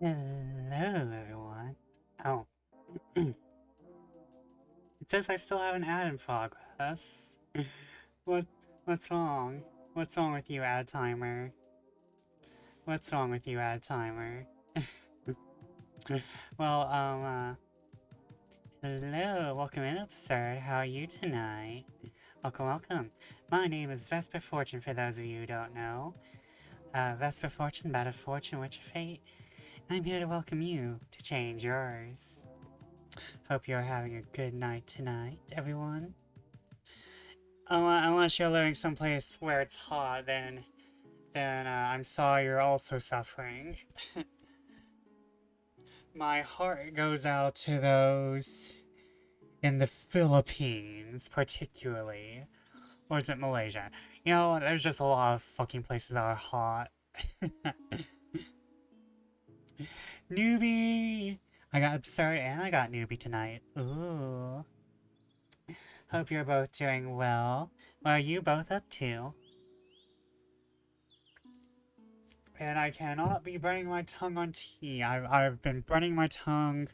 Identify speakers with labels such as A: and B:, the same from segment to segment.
A: Hello, everyone. Oh, it says I still have an ad in progress. What? What's wrong? What's wrong with you, ad timer? What's wrong with you, ad timer? well, hello, welcome in, absurd. How are you tonight? Welcome, welcome. My name is Vesper Fortune, for those of you who don't know. Vesper Fortune, Bad of Fortune, Witch of Fate. I'm here to welcome you to change yours. Hope you're having a good night tonight, everyone. Unless you're living someplace where it's hot, then I'm sorry you're also suffering. My heart goes out to those in the Philippines, particularly. Or is it Malaysia? You know, there's just a lot of fucking places that are hot. Newbie! I got absurd and I got newbie tonight. Ooh. Hope you're both doing well. What are you both up to? And I cannot be burning my tongue on tea. I've been burning my tongue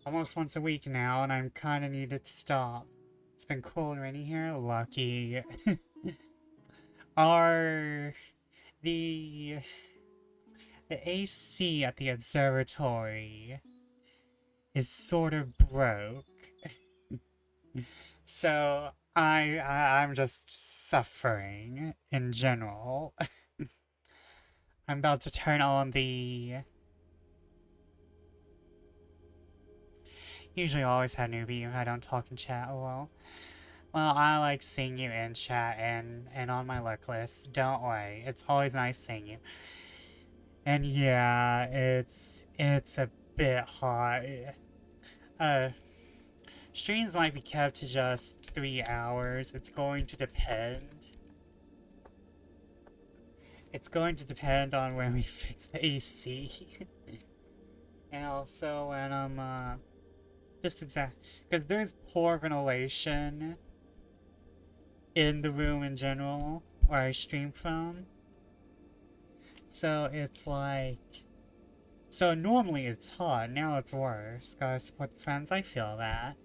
A: almost once a week now, and I'm kind of needed to stop. It's been cool and rainy here. Lucky. Our the AC at the observatory is sort of broke, so I'm just suffering in general. I'm about to turn on the. Usually always had newbie if I don't talk in chat. Well, I like seeing you in chat and on my look list. Don't worry, it's always nice seeing you. And yeah, it's a bit hot. Streams might be kept to just 3 hours. It's going to depend. It's going to depend on when we fix the AC. And also when just because there's poor ventilation in the room in general where I stream from. So it's like, so normally it's hot, now it's worse. Gotta support the friends, I feel that.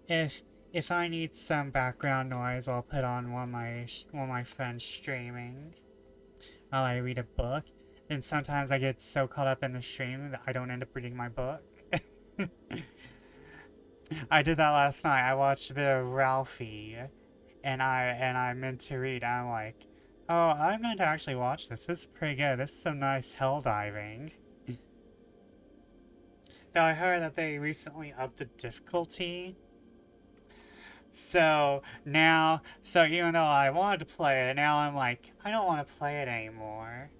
A: If I need some background noise, I'll put on one of my friends streaming while I read a book. Then sometimes I get so caught up in the stream that I don't end up reading my book. I did that last night. I watched a bit of Ralphie, and I meant to read. I'm like, oh, I'm going to actually watch this. This is pretty good. This is some nice hell diving. Though I heard that they recently upped the difficulty. So now, so even though I wanted to play it, now I'm like, I don't want to play it anymore.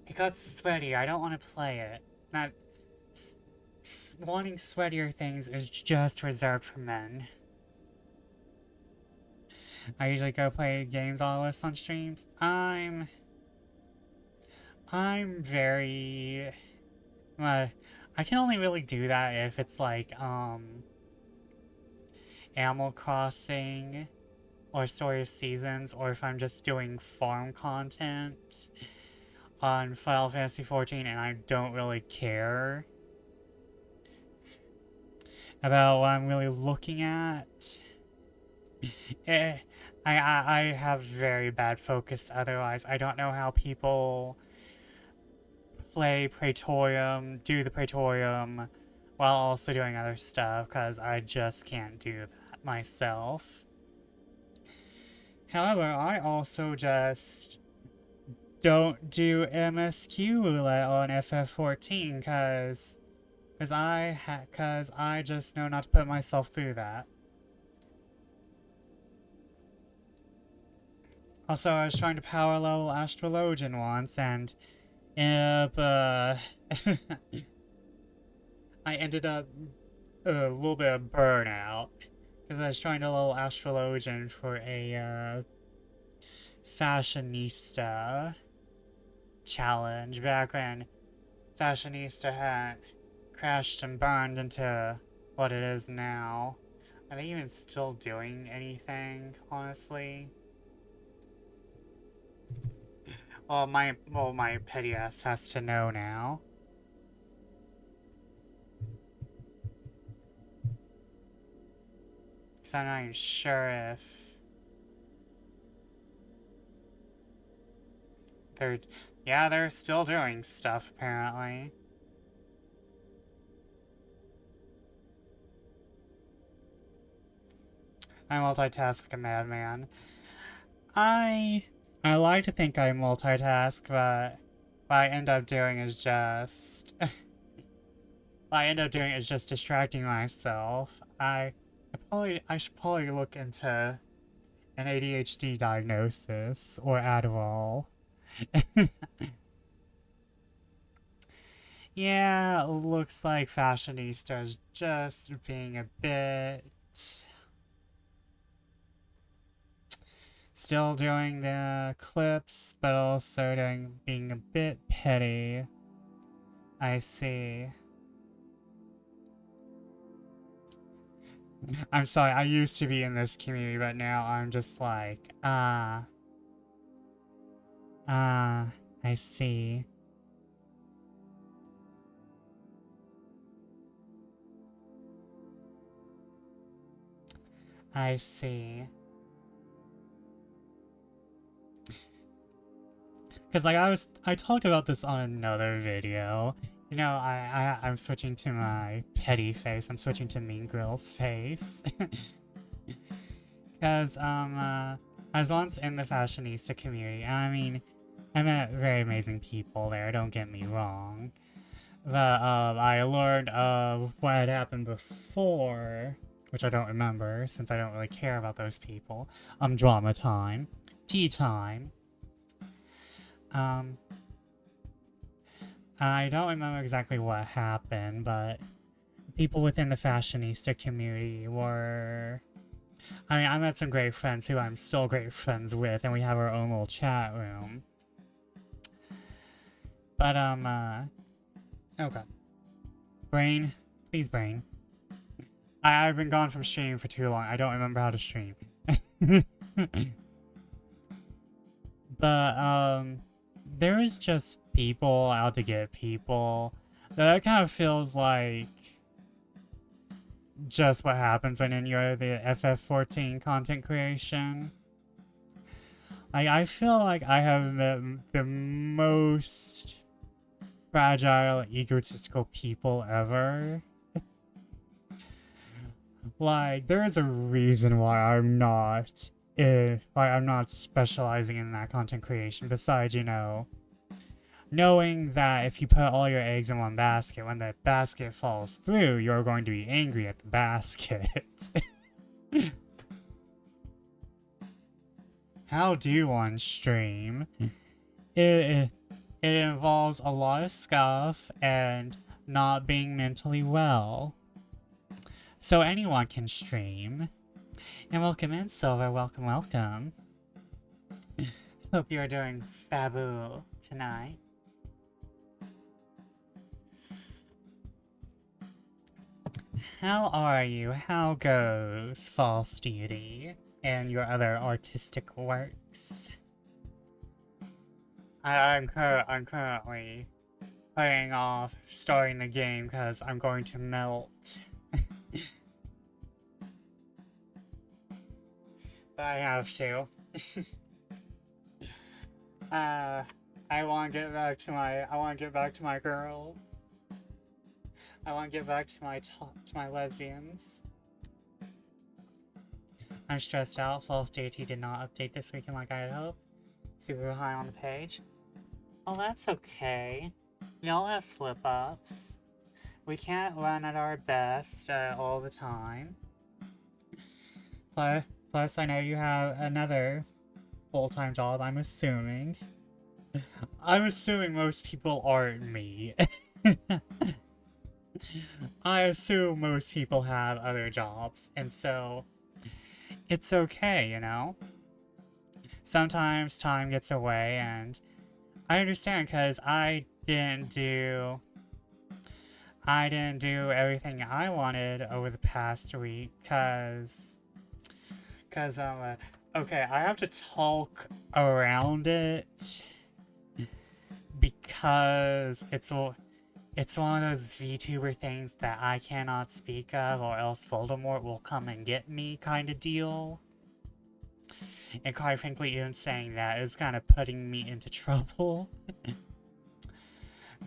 A: It got sweaty. I don't want to play it. Not wanting sweatier things is just reserved for men. I usually go play games on a list on streams. I'm very I can only really do that if it's like Animal Crossing or Story of Seasons, or if I'm just doing farm content on Final Fantasy XIV and I don't really care about what I'm really looking at. I have very bad focus otherwise. I don't know how people play Praetorium, do the Praetorium, while also doing other stuff, because I just can't do that myself. However, I also just don't do MSQ roulette on FF14, because I just know not to put myself through that. Also, I was trying to power level Astrologian once, and ended up, I ended up a little bit of burnout, because I was trying to level Astrologian for a, fashionista challenge back when fashionista had crashed and burned into what it is now. Are they even still doing anything, honestly? Well, my petty ass has to know now. Cause I'm not even sure if they're still doing stuff apparently. I multitask like a madman. I like to think I multitask, but what I end up doing is just distracting myself. I should probably look into an ADHD diagnosis or Adderall. Yeah, looks like Fashionistas just being a bit... Still doing the clips, but also being a bit petty. I see. I'm sorry, I used to be in this community, but now I'm just like, I see. I see. Because like I talked about this on another video. You know, I'm switching to my petty face. I'm switching to Mean Girl's face. Because I was once in the fashionista community. I mean, I met very amazing people there. Don't get me wrong. But I learned of what had happened before, which I don't remember since I don't really care about those people. Drama time, tea time. I don't remember exactly what happened, but people within the fashionista community were... I mean, I met some great friends who I'm still great friends with, and we have our own little chat room. But, okay. Brain. Please, Brain. I've been gone from streaming for too long. I don't remember how to stream. But, there's just people out to get people. That kind of feels like just what happens when you're the FF14 content creation. Like, I feel like I have the most fragile, egotistical people ever. Like, there is a reason why I'm not specializing in that content creation, besides, you know, knowing that if you put all your eggs in one basket, when the basket falls through, you're going to be angry at the basket. How do one stream? It involves a lot of stuff and not being mentally well. So anyone can stream. And welcome in, Silver. Welcome, welcome. Hope you're doing fabu tonight. How are you? How goes False Deity and your other artistic works? I'm currently putting off starting the game because I'm going to melt. But I have to. I want to get back to my girls. I want to get back to my lesbians. I'm stressed out. False Deity did not update this weekend like I had hoped. Super high on the page. Oh, that's okay. We all have slip-ups. We can't run at our best all the time. Plus, I know you have another full-time job, I'm assuming. I'm assuming most people aren't me. I assume most people have other jobs, and so it's okay, you know? Sometimes time gets away, and I understand because I didn't do everything I wanted over the past week, okay, I have to talk around it. because it's one of those VTuber things that I cannot speak of, or else Voldemort will come and get me kind of deal. And quite frankly, even saying that is kind of putting me into trouble.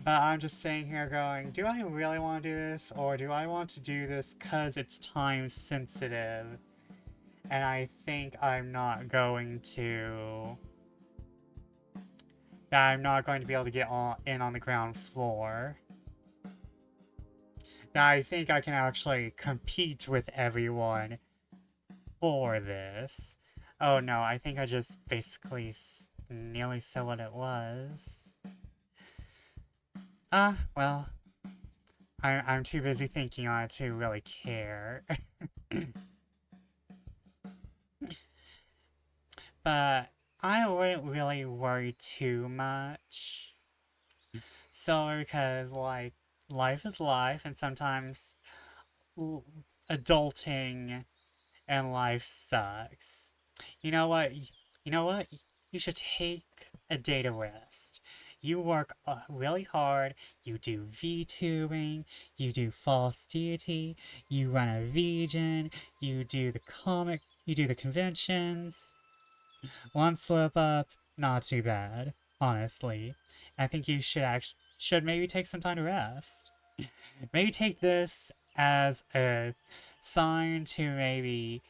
A: But I'm just sitting here going, do I really want to do this, or do I want to do this because it's time sensitive? And I think I'm not going to... that I'm not going to be able to get in on the ground floor. Now I think I can actually compete with everyone for this. Oh no, I think I just basically nearly said what it was. Well, I'm too busy thinking on it to really care. But I wouldn't really worry too much. So, because, like, life is life, and sometimes adulting and life sucks. You know what? You know what? You should take a day to rest. You work really hard, you do VTubing, you do false deity, you run a VGen, you do the conventions. One slip up, not too bad, honestly. I think you should maybe take some time to rest. Maybe take this as a sign to maybe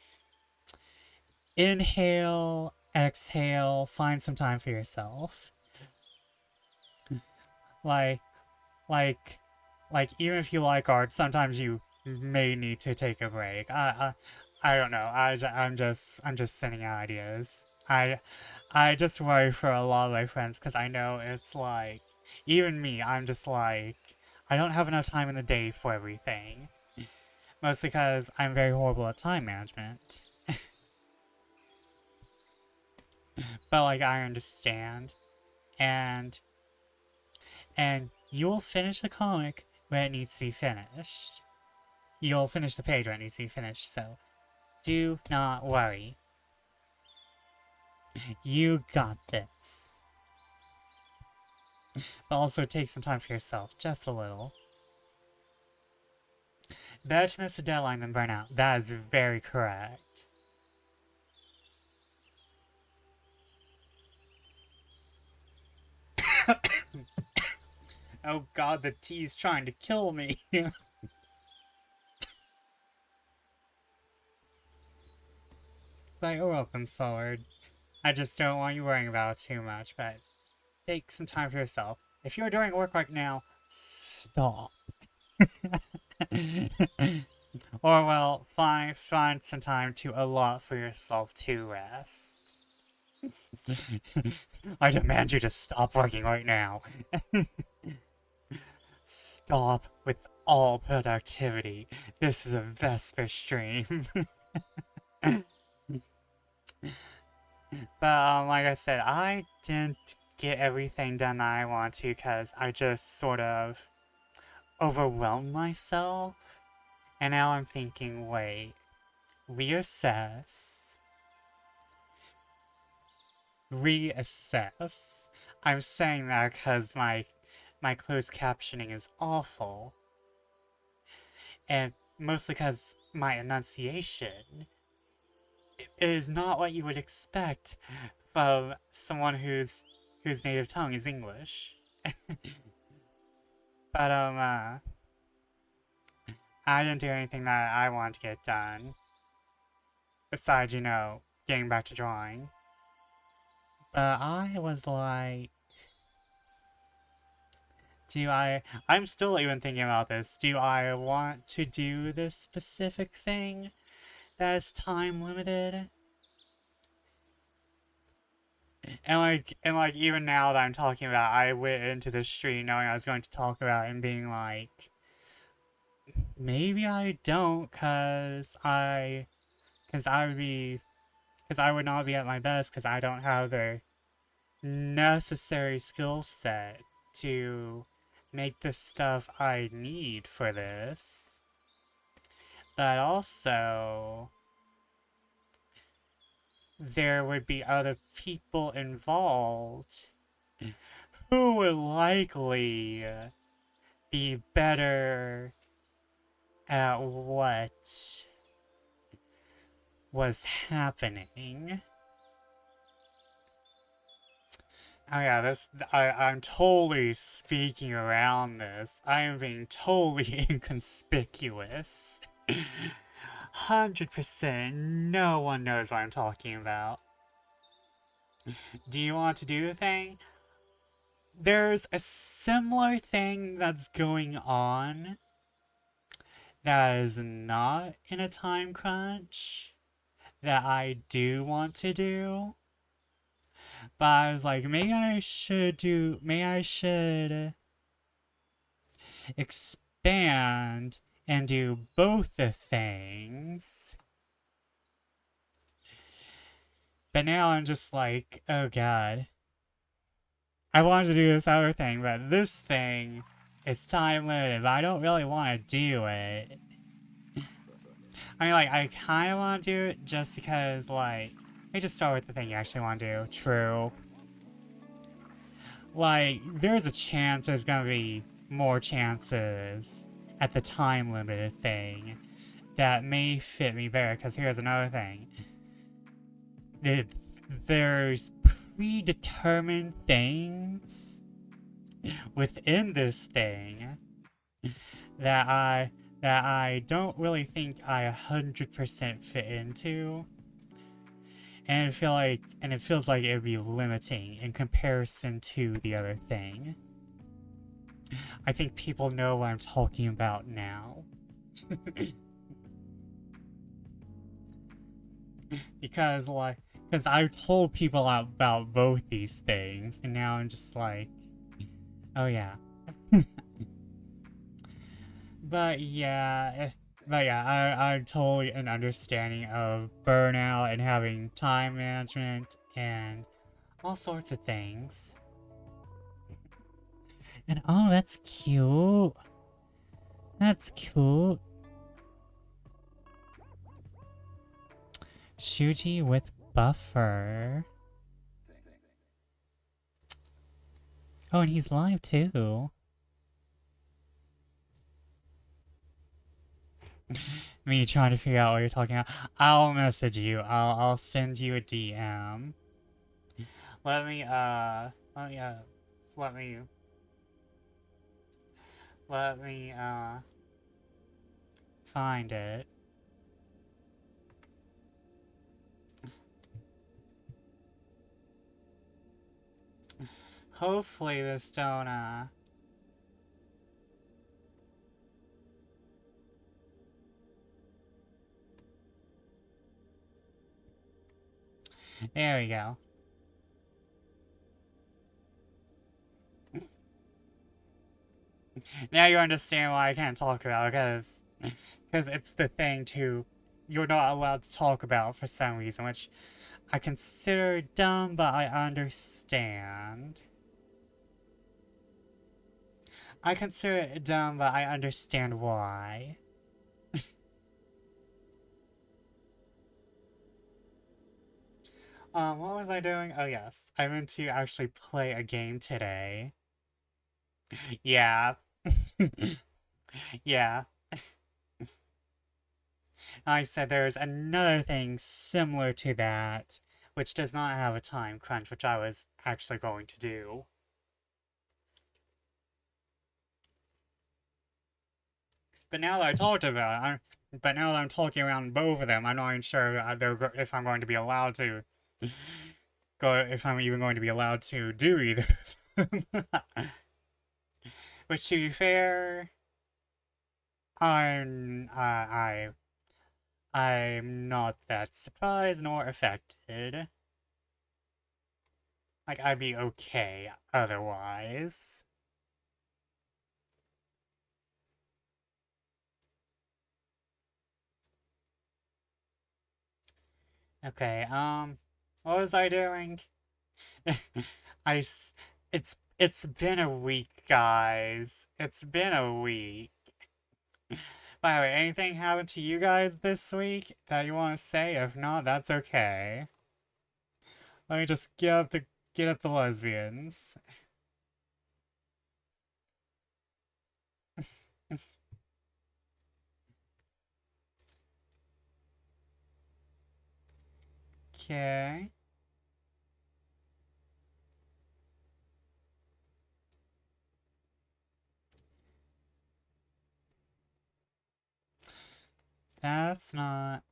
A: inhale, exhale, find some time for yourself. Like, like, even if you like art, sometimes you may need to take a break. I don't know. I'm just sending out ideas. I just worry for a lot of my friends because I know it's like, even me, I'm just like, I don't have enough time in the day for everything. Mostly because I'm very horrible at time management. But like, I understand. And you'll finish the comic when it needs to be finished. You'll finish the page when it needs to be finished, so do not worry. You got this. But also take some time for yourself, just a little. Better to miss a deadline than burn out. That is very correct. Oh god, the tea's trying to kill me. But you're welcome, Sword. I just don't want you worrying about it too much, but take some time for yourself. If you're doing work right now, stop. Or, well, find some time to allot for yourself to rest. I demand you to stop working right now. Stop with all productivity. This is a Vesper stream. But, like I said, I didn't get everything done that I want to because I just sort of overwhelmed myself. And now I'm thinking, wait, reassess. Reassess. I'm saying that because my closed captioning is awful. And mostly because my enunciation is not what you would expect from someone whose native tongue is English. But, I didn't do anything that I wanted to get done. Besides, you know, getting back to drawing. But I was like... I'm still even thinking about this. Do I want to do this specific thing that is time limited? And like, even now that I'm talking about it, I went into this stream knowing I was going to talk about it and being like... Maybe I don't, cause I would not be at my best, cause I don't have the necessary skill set to make the stuff I need for this. But also, there would be other people involved who would likely be better at what was happening. Oh yeah, I'm totally speaking around this. I am being totally inconspicuous. 100%, no one knows what I'm talking about. Do you want to do the thing? There's a similar thing that's going on that is not in a time crunch that I do want to do. But I was like, maybe I should expand and do both the things. But now I'm just like, oh god. I wanted to do this other thing, but this thing is time limited, but I don't really want to do it. I mean, like, I kind of want to do it just because, like, let me just start with the thing you actually want to do. True. Like, there's a chance there's gonna be more chances at the time limited thing that may fit me better, because here's another thing. There's predetermined things within this thing that I don't really think I 100% fit into. And it feels like it would be limiting in comparison to the other thing. I think people know what I'm talking about now. Because I told people about both these things, and now I'm just like, oh yeah. But yeah, I'm totally an understanding of burnout and having time management and all sorts of things. And oh, that's cute. That's cute. Shuji with buffer. Oh, and he's live too. Me trying to figure out what you're talking about. I'll message you. I'll send you a DM. Let me find it. Hopefully this don't there we go. Now you understand why I can't talk about it, because it's the thing too you're not allowed to talk about for some reason, which I consider dumb, but I understand. I consider it dumb, but I understand why. What was I doing? Oh yes, I meant to actually play a game today. Yeah. Yeah. I said there's another thing similar to that, which does not have a time crunch, which I was actually going to do. But now that I talked about it, but now that I'm talking around both of them, I'm not even sure if I'm going to be allowed to if I'm even going to be allowed to do either. Which, to be fair, I'm not that surprised nor affected. Like, I'd be okay otherwise. Okay, what was I doing? It's been a week, guys. It's been a week. By the way, anything happened to you guys this week that you want to say? If not, that's okay. Let me just get up the lesbians. Okay. That's not...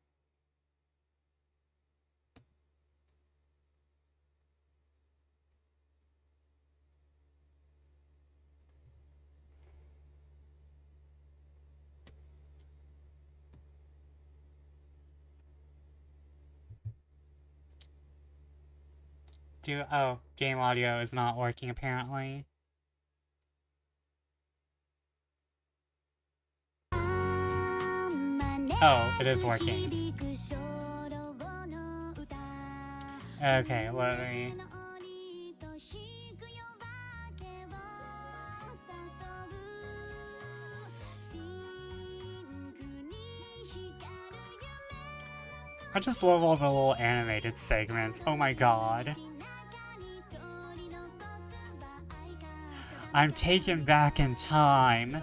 A: Oh, game audio is not working apparently. Oh, it is working. Okay, let me... I just love all the little animated segments. Oh my god. I'm taken back in time.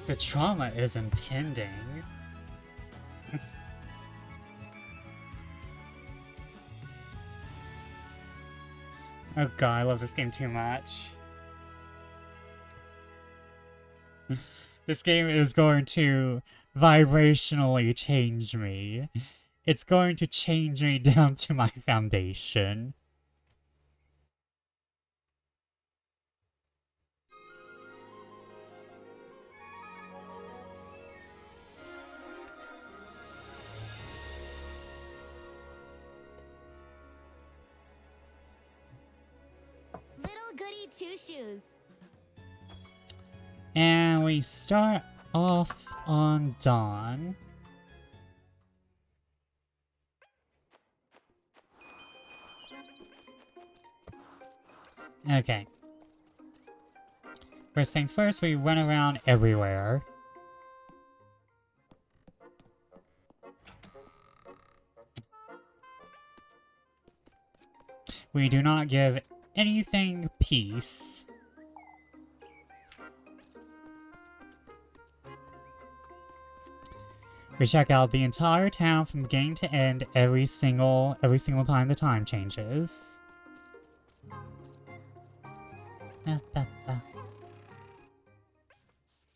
A: The trauma is impending. Oh god, I love this game too much. This game is going to vibrationally change me. It's going to change me down to my foundation.
B: Goody Two Shoes.
A: And we start off on Dawn. Okay. First things first, we run around everywhere. We do not give anything peace. We check out the entire town from beginning to end every single time the time changes.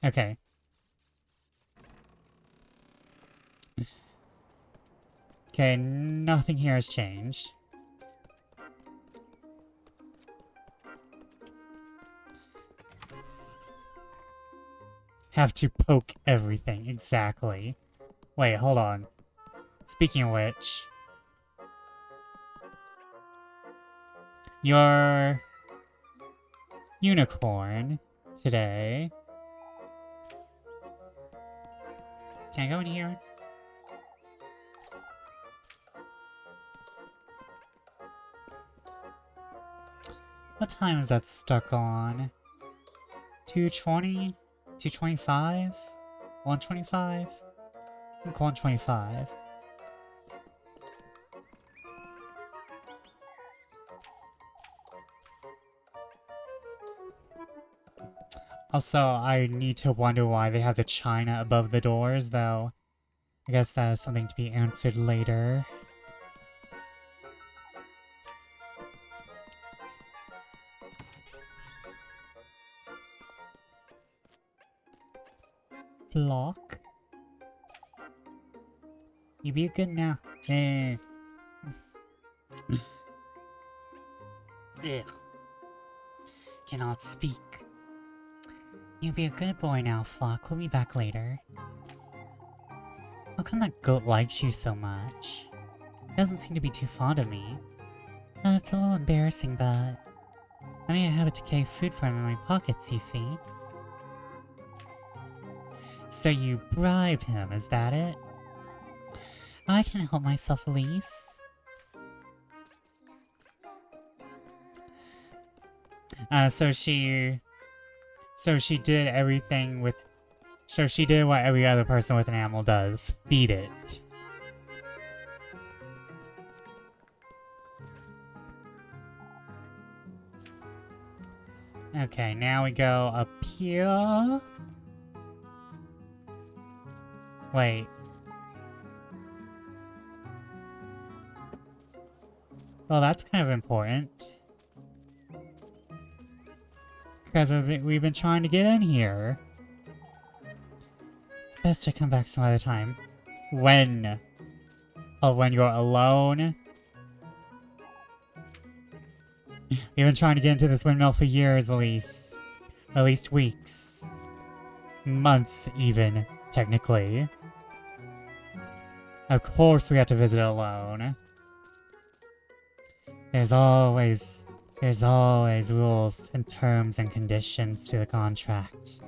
A: Okay. Okay, nothing here has changed. Have to poke everything, exactly. Wait, hold on. Speaking of which... Your... unicorn today... Can I go in here? What time is that stuck on? 2:20? 2:25? 1:25? I think 1:25. Also, I need to wonder why they have the china above the doors, though. I guess that is something to be answered later. Flock? You be good now. Ugh. Cannot speak. You be a good boy now, Flock. We'll be back later. How come that goat likes you so much? He doesn't seem to be too fond of me. It's a little embarrassing, but I may have to carry food from in my pockets, you see. So you bribed him, is that it? I can help myself, Elise. So she did everything with... So she did what every other person with an animal does. Feed it. Okay, now we go up here. Wait. Well, that's kind of important. Because we've been trying to get in here. Best to come back some other time. When? Oh, when you're alone? We've been trying to get into this windmill for years, Elise. Or at least weeks. Months, even, technically. Of course we have to visit it alone. There's always rules and terms and conditions to the contract.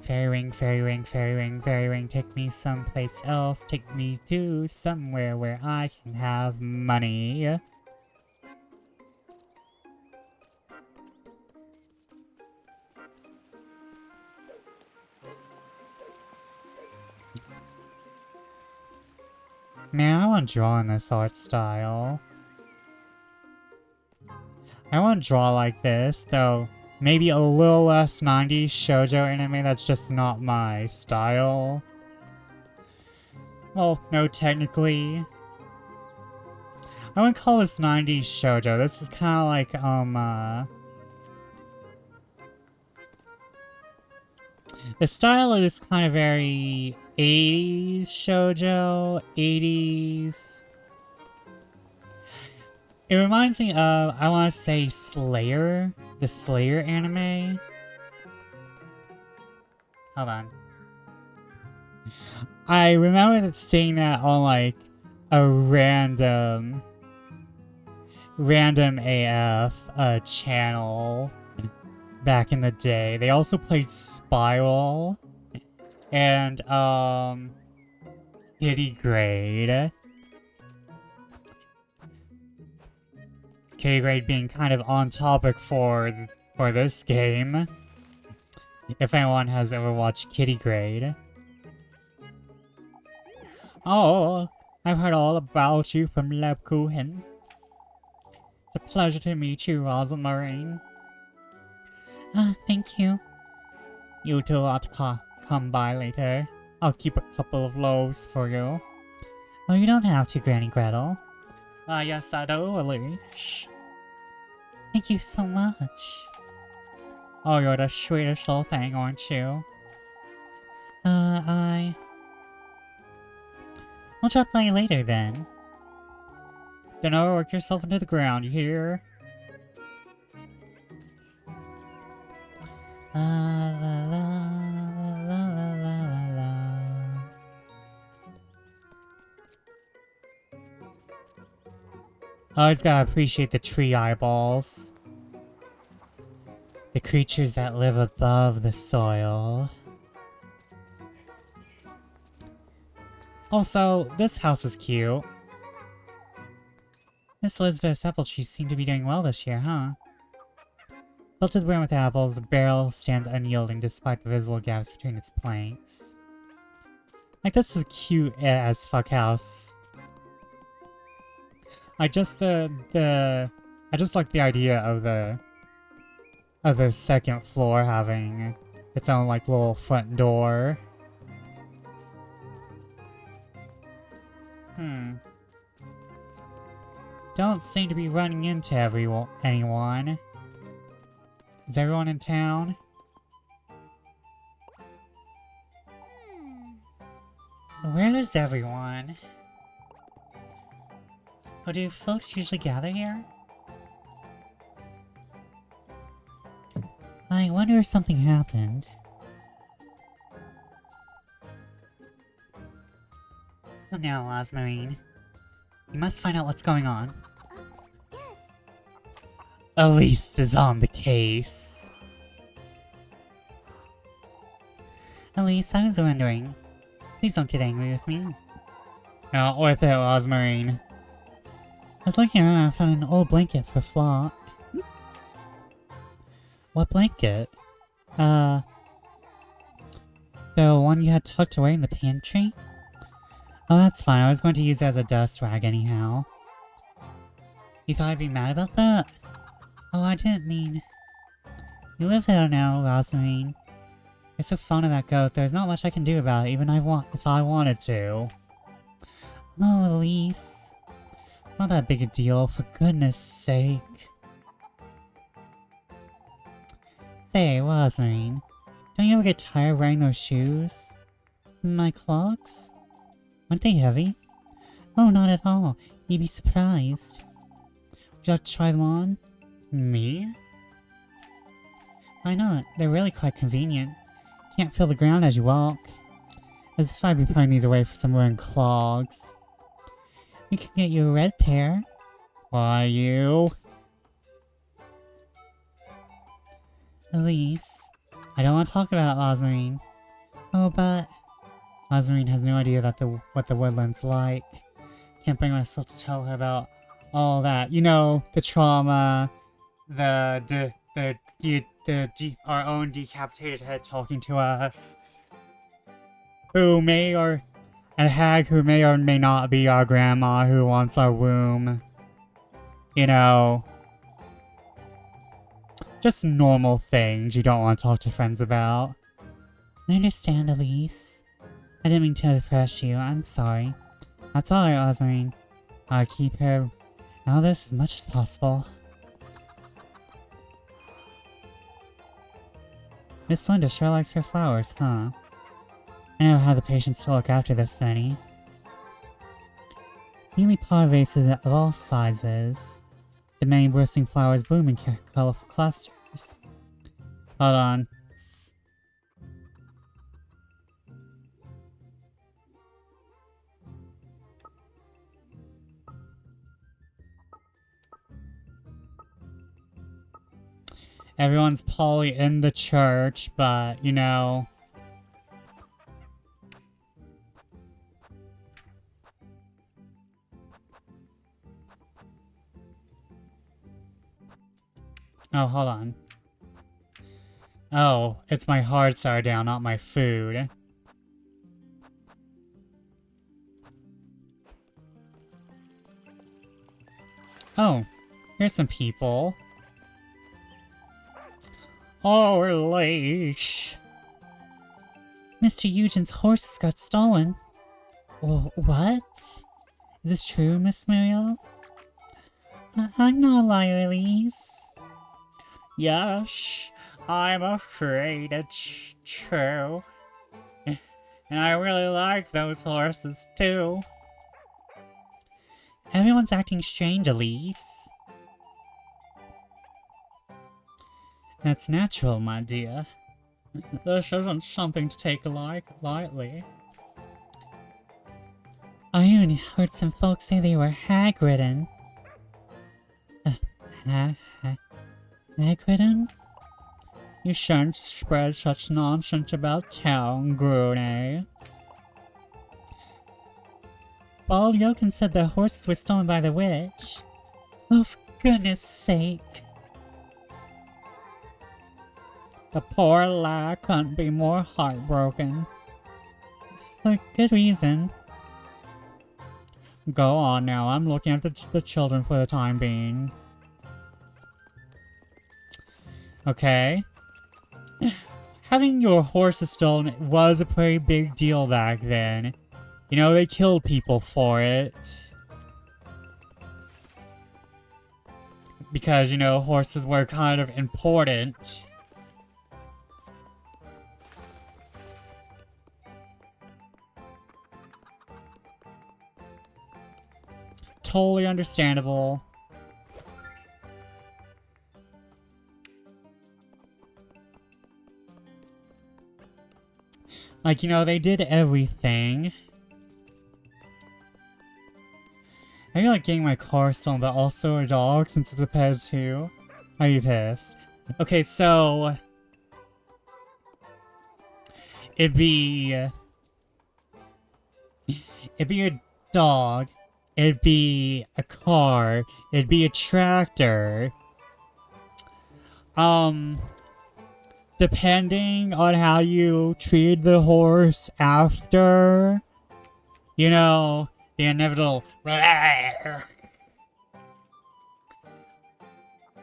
A: Fairy ring, fairy ring, fairy ring, fairy ring, take me someplace else, take me to somewhere where I can have money. Man, I want to draw in this art style. I want to draw like this, though maybe a little less 90s shoujo anime, that's just not my style. Well, no, technically. I wouldn't call this 90s shoujo, this is kind of like, the style is kind of very 80s shoujo, 80s. It reminds me of, I want to say Slayer, the Slayer anime. Hold on. I remember seeing that on like a random AF channel back in the day. They also played Spiral and Kitty Grade. Kitty Grade being kind of on topic for this game. If anyone has ever watched Kitty Grade. Oh, I've heard all about you from Lebkuchen. It's a pleasure to meet you, Rosamarine. Thank you. You two ought to come by later. I'll keep a couple of loaves for you. Oh, you don't have to, Granny Gretel. Yes, I do, Elise. Thank you so much. Oh, you're the sweetest little thing, aren't you? I'll drop by later then. Don't overwork yourself into the ground, you hear? La la la la la la la. Always gotta appreciate the tree eyeballs. The creatures that live above the soil. Also, this house is cute. Miss Elizabeth's apple trees seem to be doing well this year, huh? Built to the brim with apples, the barrel stands unyielding despite the visible gaps between its planks. Like, this is a cute as fuck house. I just like the idea of the second floor having its own like little front door. Don't seem to be running into anyone. Is everyone in town? Where's everyone? Oh, do folks usually gather here? I wonder if something happened. Come now, Rosmarine. You must find out what's going on.
B: Yes.
A: Elise is on the case. Elise, I was wondering. Please don't get angry with me. Out with it, Rosmarine. I was looking around and found an old blanket for Flock. What blanket? The one you had tucked away in the pantry? Oh, that's fine. I was going to use it as a dust rag anyhow. You thought I'd be mad about that? Oh, I didn't mean... You live here now, Rosmarine. You're so fond of that goat, there's not much I can do about it, even if I wanted to. Oh, Elise. Not that big a deal, for goodness sake. Say, Rosmarine, don't you ever get tired of wearing those shoes? My clogs? Aren't they heavy? Oh, not at all. You'd be surprised. Would you like to try them on? Me? Why not? They're really quite convenient. Can't feel the ground as you walk. As if I'd be putting these away for some wearing clogs. We can get you a red pair. Why, you? Elise, I don't want to talk about Rosmarine. Oh, but... Rosmarine has no idea that what the woodland's like. Can't bring myself to tell her about all that. You know, the trauma, our own decapitated head talking to us. A hag who may or may not be our grandma who wants our womb. You know. Just normal things you don't want to talk to friends about. I understand, Elise. I didn't mean to depress you. I'm sorry. That's alright, Rosmarine. I'll keep her out of this as much as possible. Miss Linda sure likes her flowers, huh? I never had the patience to look after this many. Neatly potted vases of all sizes. The many bursting flowers bloom in colorful clusters. Hold on. Everyone's probably in the church, but, you know... Oh, hold on. Oh, it's my hearts that are down, not my food. Oh, here's some people. Oh, Leash. Mr. Eugen's horses got stolen. What? Is this true, Miss Muriel? I'm not a liar, Elise. Yes, I'm afraid it's true. And I really like those horses, too. Everyone's acting strange, Elise. That's natural, my dear. This isn't something to take lightly. I even heard some folks say they were hag-ridden. Hag-ridden? You shouldn't spread such nonsense about town, Grooney. Bald Yoken said the horses were stolen by the witch. Oh, for goodness sake. The poor lad couldn't be more heartbroken. For good reason. Go on now, I'm looking after the children for the time being. Okay. Having your horses stolen was a pretty big deal back then. You know, they killed people for it. Because, you know, horses were kind of important. Totally understandable. Like, you know, they did everything. feel like getting my car stolen, but also a dog since it's a pet too. Are you pissed? Okay, so it'd be a dog, it'd be a car, it'd be a tractor. Depending on how you treat the horse after, you know, the inevitable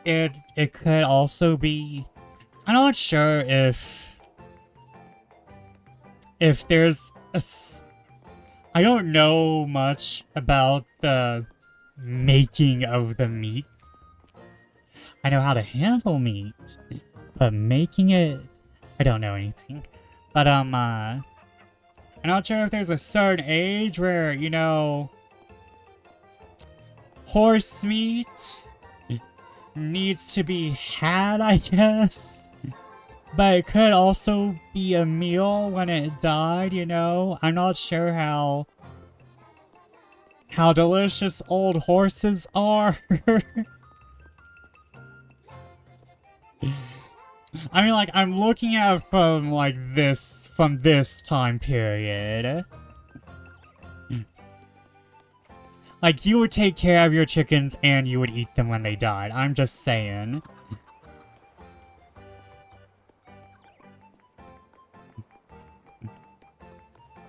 A: it could also be, I'm not sure if there's I don't know much about the making of the meat. I know how to handle meat, but making it, I don't know anything. But I'm not sure if there's a certain age where, you know, horse meat needs to be had, I guess. But it could also be a meal when it died, you know? I'm not sure how delicious old horses are. I mean, like, I'm looking at it from, like, from this time period. Like, you would take care of your chickens and you would eat them when they died. I'm just saying.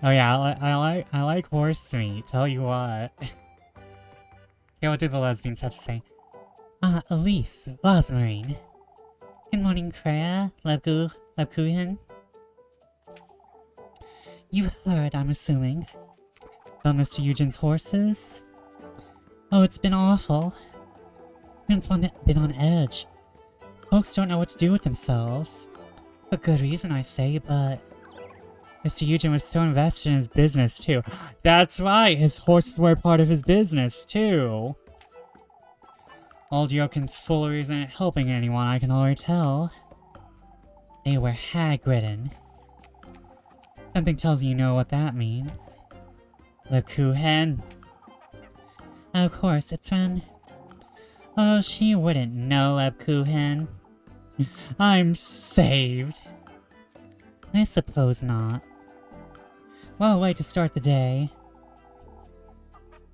A: Oh yeah, I like horse meat. Tell you what. Okay, what do the lesbians have to say? Elise, Rosmarine. Good morning, Freya, Labkuchen. You've heard, I'm assuming, about Mr. Eugen's horses? Oh, it's been awful. It's been on edge. Folks don't know what to do with themselves. For good reason, I say, but Mr. Eugen was so invested in his business, too. That's right, his horses were part of his business, too. Old Jokin's foolery isn't helping anyone, I can already tell. They were hag-ridden. Something tells you know what that means. Labkuchen. Of course, it's Ren. Oh, she wouldn't know, Labkuchen. I'm saved. I suppose not. Well, way to start the day.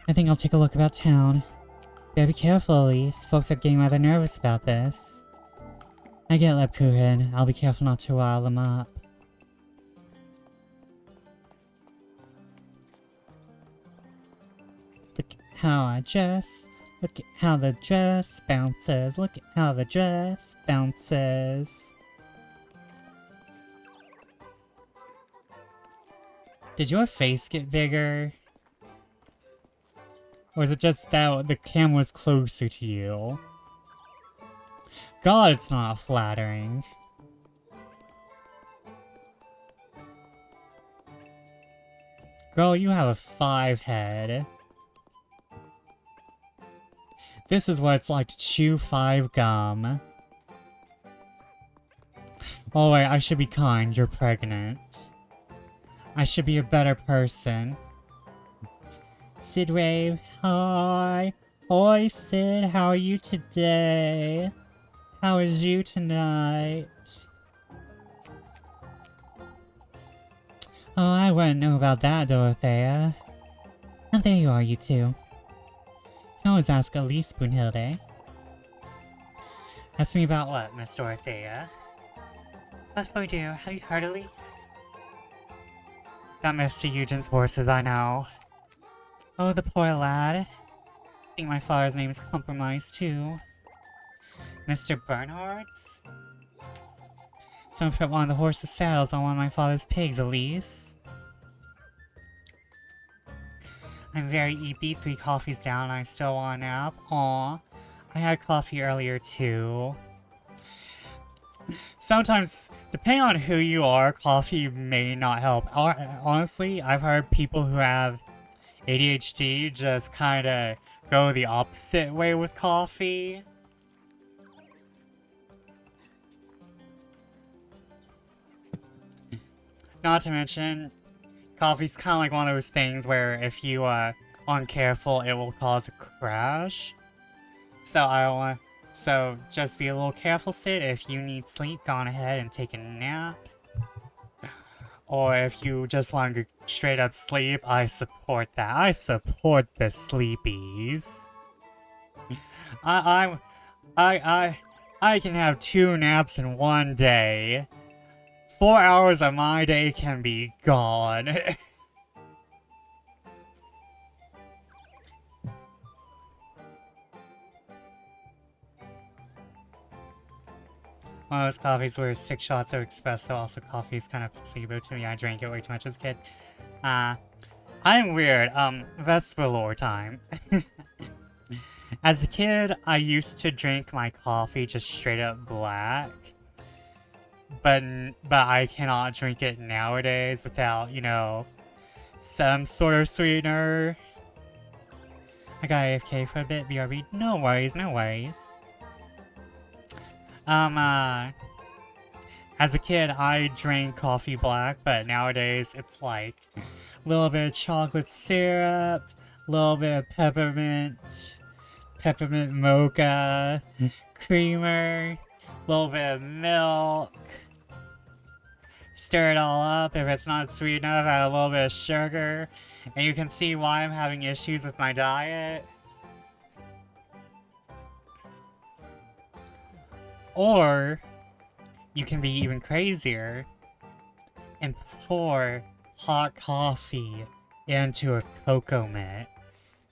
A: I think I'll take a look about town. Better be careful, Elise. Folks are getting rather nervous about this. I get Labkuchen. I'll be careful not to rile them up. Look how I dress. Look at how the dress bounces. Look at how the dress bounces. Did your face get bigger? Or is it just that the camera's closer to you? God, it's not flattering. Girl, you have a 5 head. This is what it's like to chew 5 gum. Oh wait, I should be kind, you're pregnant. I should be a better person. Sid Rave, hi. Oi Sid, how are you today? How is you tonight? Oh, I wouldn't know about that, Dorothea. And there you are, you two. You can always ask Elise Brunhilde. Ask me about what, Miss Dorothea? What for, dear? Have you heard, Elise? Got Mr. Eugen's horses, I know. Oh, the poor lad. I think my father's name is compromised, too. Mr. Bernhard's? Someone put one of the horse's saddles on one of my father's pigs, Elise. I'm very EP, 3 coffees down, and I still want a nap. Aw. I had coffee earlier, too. Sometimes, depending on who you are, coffee may not help. Honestly, I've heard people who have ADHD just kinda go the opposite way with coffee. Not to mention, coffee's kinda like one of those things where if you aren't careful, it will cause a crash. So just be a little careful, Sid. If you need sleep, go on ahead and take a nap. Or if you just want to straight up sleep, I support that. I support the sleepies. I can have 2 naps in one day. 4 hours of my day can be gone. One of those coffees where 6 shots of espresso. Also, coffee is kind of placebo to me. I drank it way too much as a kid. I'm weird. Vesper lore time. As a kid, I used to drink my coffee just straight up black. But I cannot drink it nowadays without, you know, some sort of sweetener. I got AFK for a bit, BRB. No worries, no worries. As a kid, I drank coffee black, but nowadays it's like a little bit of chocolate syrup, a little bit of peppermint mocha, creamer, a little bit of milk. Stir it all up. If it's not sweet enough, add a little bit of sugar. And you can see why I'm having issues with my diet. Or, you can be even crazier and pour hot coffee into a cocoa mix.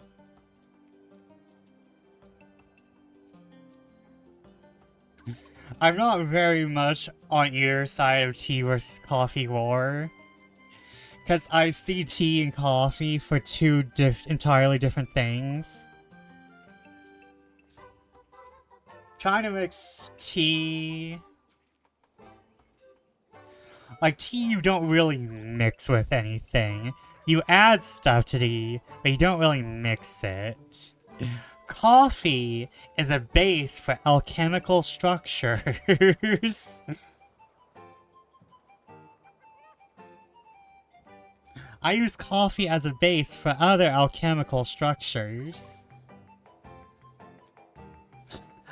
A: I'm not very much on either side of tea versus coffee war. Because I see tea and coffee for two entirely different things. Trying to mix tea... Like, tea you don't really mix with anything. You add stuff to tea, but you don't really mix it. Coffee is a base for alchemical structures. I use coffee as a base for other alchemical structures.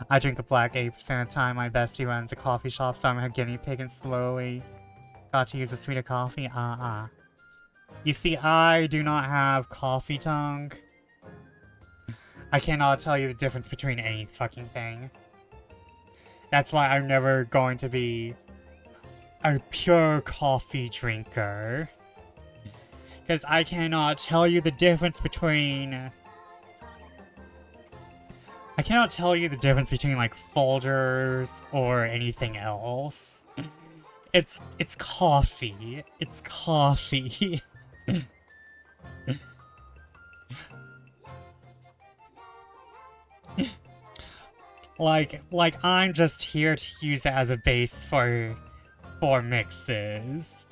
A: I drink a black 80% of the time. My bestie runs a coffee shop, so I'm her guinea pig and slowly got to use a sweeter coffee. You see, I do not have coffee tongue. I cannot tell you the difference between any fucking thing. That's why I'm never going to be a pure coffee drinker. Because I cannot tell you the difference between... I cannot tell you the difference between, like, Folgers or anything else. It's coffee. It's coffee. Like, I'm just here to use it as a base for mixes.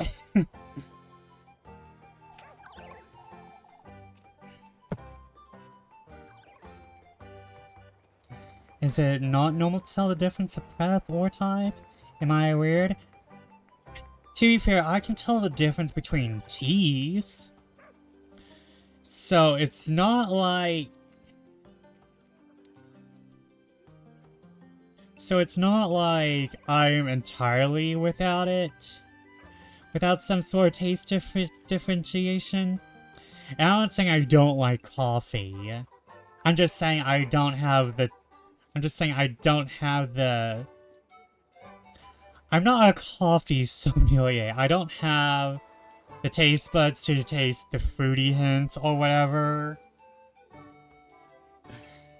A: Is it not normal to tell the difference of prep or type? Am I weird? To be fair, I can tell the difference between teas. So it's not like... So it's not like I'm entirely without it. Without some sort of taste differentiation. And I'm not saying I don't like coffee. I'm just saying I don't have the... I'm not a coffee sommelier. I don't have the taste buds to taste the fruity hints or whatever.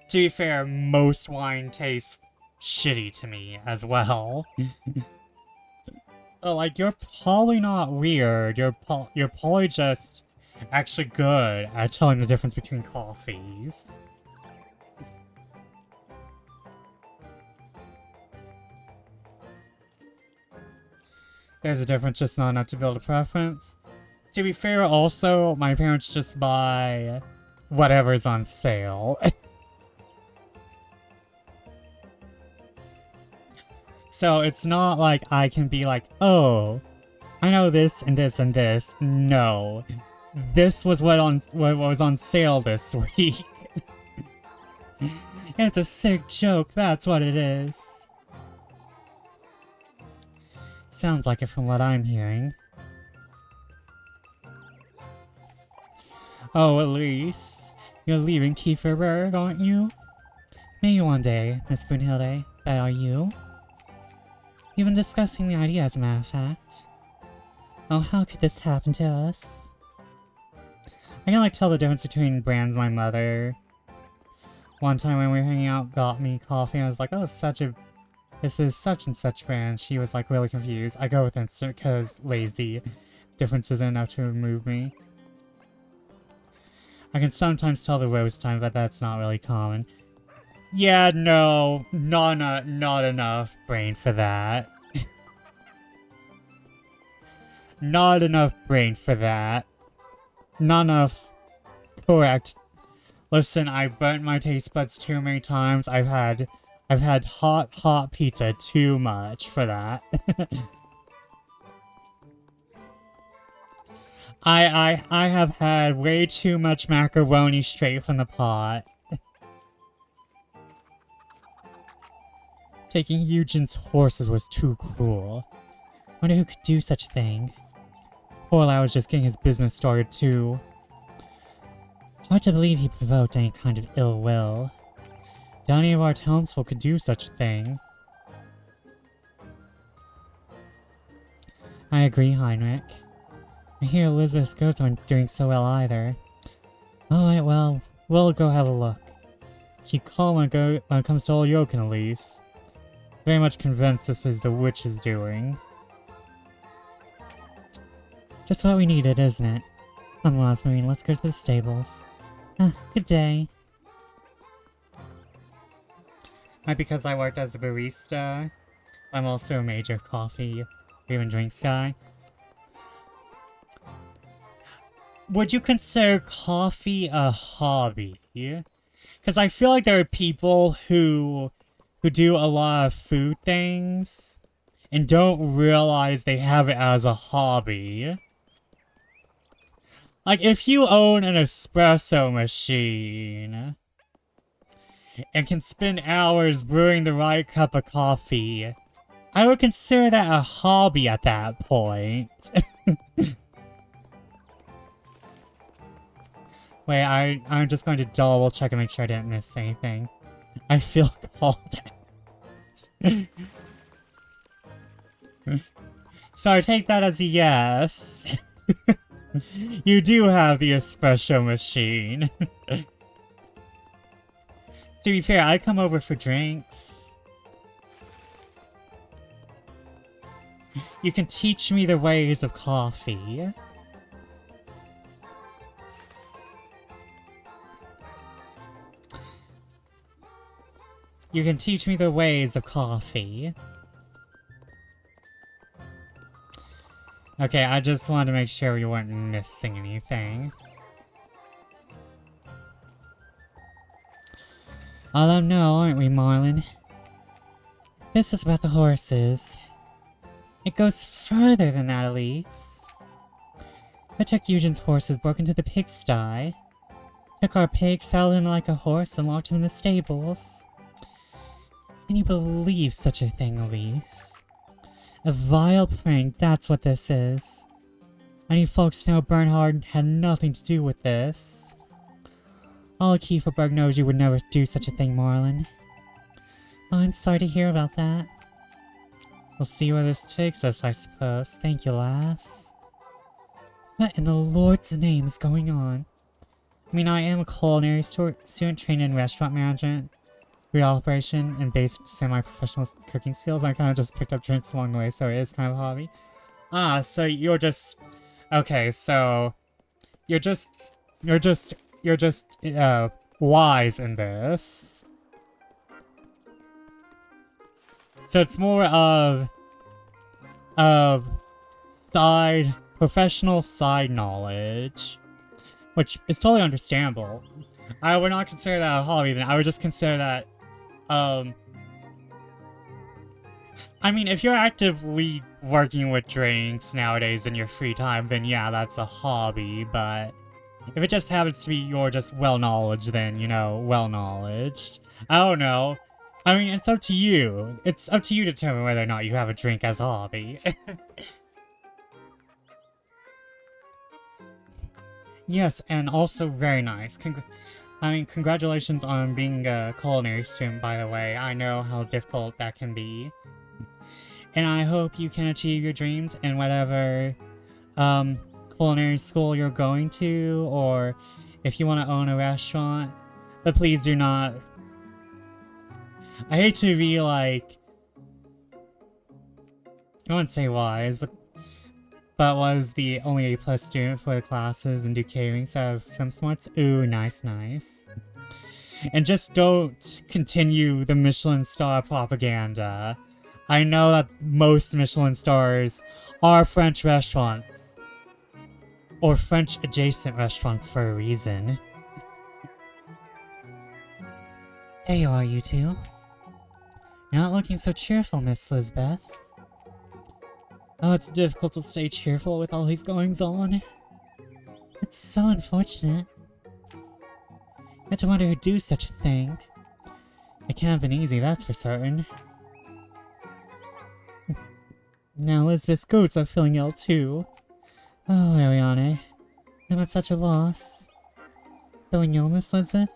A: To be fair, most wine tastes shitty to me as well. Like, you're probably not weird. You're probably just actually good at telling the difference between coffees. There's a difference, just not enough to build a preference. To be fair, also, my parents just buy whatever's on sale. So it's not like I can be like, oh, I know this and this and this. No. this was what was on sale this week. It's a sick joke, that's what it is. Sounds like it from what I'm hearing. Oh, Elise, you're leaving Kieferberg, aren't you? Maybe one day, Miss Brunhilde. That are you? You've been discussing the idea, as a matter of fact. Oh, how could this happen to us? I can tell the difference between brands my mother. One time when we were hanging out, got me coffee, and I was like, oh, this is such and such brand. She was really confused. I go with instant because lazy. Difference isn't enough to remove me. I can sometimes tell the roast time, but that's not really common. Yeah, no, not enough brain for that. Not enough brain for that. Not enough correct. Listen, I burnt my taste buds too many times. I've had hot pizza too much for that. I have had way too much macaroni straight from the pot. Taking Eugen's horses was too cruel. Wonder who could do such a thing. Poor Lau was just getting his business started too. Hard to believe he provoked any kind of ill will. Doubt any of our townsfolk could do such a thing. I agree, Heinrich. I hear Elizabeth's goats aren't doing so well either. Alright, well, we'll go have a look. Keep calm when it comes to old Jochen, Elise. Very much convinced this is the witch's doing. Just what we needed, isn't it? Come on, Marine, let's go to the stables. Good day. Because I worked as a barista, I'm also a major coffee or even drinks guy. Would you consider coffee a hobby? Because I feel like there are people who do a lot of food things and don't realize they have it as a hobby. If you own an espresso machine and can spend hours brewing the right cup of coffee, I would consider that a hobby at that point. Wait, I'm just going to double check and make sure I didn't miss anything. I feel called out. So I take that as a yes. You do have the espresso machine. To be fair, I come over for drinks. You can teach me the ways of coffee. You can teach me the ways of coffee. Okay, I just wanted to make sure we weren't missing anything. Although no, aren't we, Marlin? This is about the horses. It goes further than that, Elise. I took Eugen's horses, broke into the pigsty. Took our pig, saddled him like a horse, and locked him in the stables. Can you believe such a thing, Elise? A vile prank, that's what this is. I need folks to know Bernhard had nothing to do with this. All Kieferberg knows you would never do such a thing, Marlin. Oh, I'm sorry to hear about that. We'll see where this takes us, I suppose. Thank you, lass. What in the Lord's name is going on? I mean, I am a culinary student trained in restaurant management, food operation, and basic semi-professional cooking skills. I kind of just picked up drinks along the way, so it is kind of a hobby. Ah, so you're just... Okay, so... You're just wise in this. So it's more of professional side knowledge, which is totally understandable. I would not consider that a hobby, then I would just consider that, I mean, if you're actively working with drinks nowadays in your free time, then yeah, that's a hobby, but if it just happens to be you're just well-knowledge, then, you know, well-knowledged. I don't know. I mean, it's up to you. It's up to you to determine whether or not you have a drink as a hobby. Yes, and also very nice. Congratulations on being a culinary student, by the way. I know how difficult that can be. And I hope you can achieve your dreams in whatever culinary school you're going to, or if you want to own a restaurant. But please do not. I hate to be like, I wouldn't say wise, but was the only A+ student for the classes and do catering, so I have some smarts. Ooh, nice, nice. And just don't continue the Michelin star propaganda. I know that most Michelin stars are French restaurants. Or French adjacent restaurants for a reason. There you are, you two. You're not looking so cheerful, Miss Lisbeth. Oh, it's difficult to stay cheerful with all these goings-on. It's so unfortunate. I have to wonder who'd do such a thing. It can't have been easy, that's for certain. Now Lisbeth's goats are feeling ill too. Oh, Ariane. I'm at such a loss. Feeling ill, Miss Lisbeth?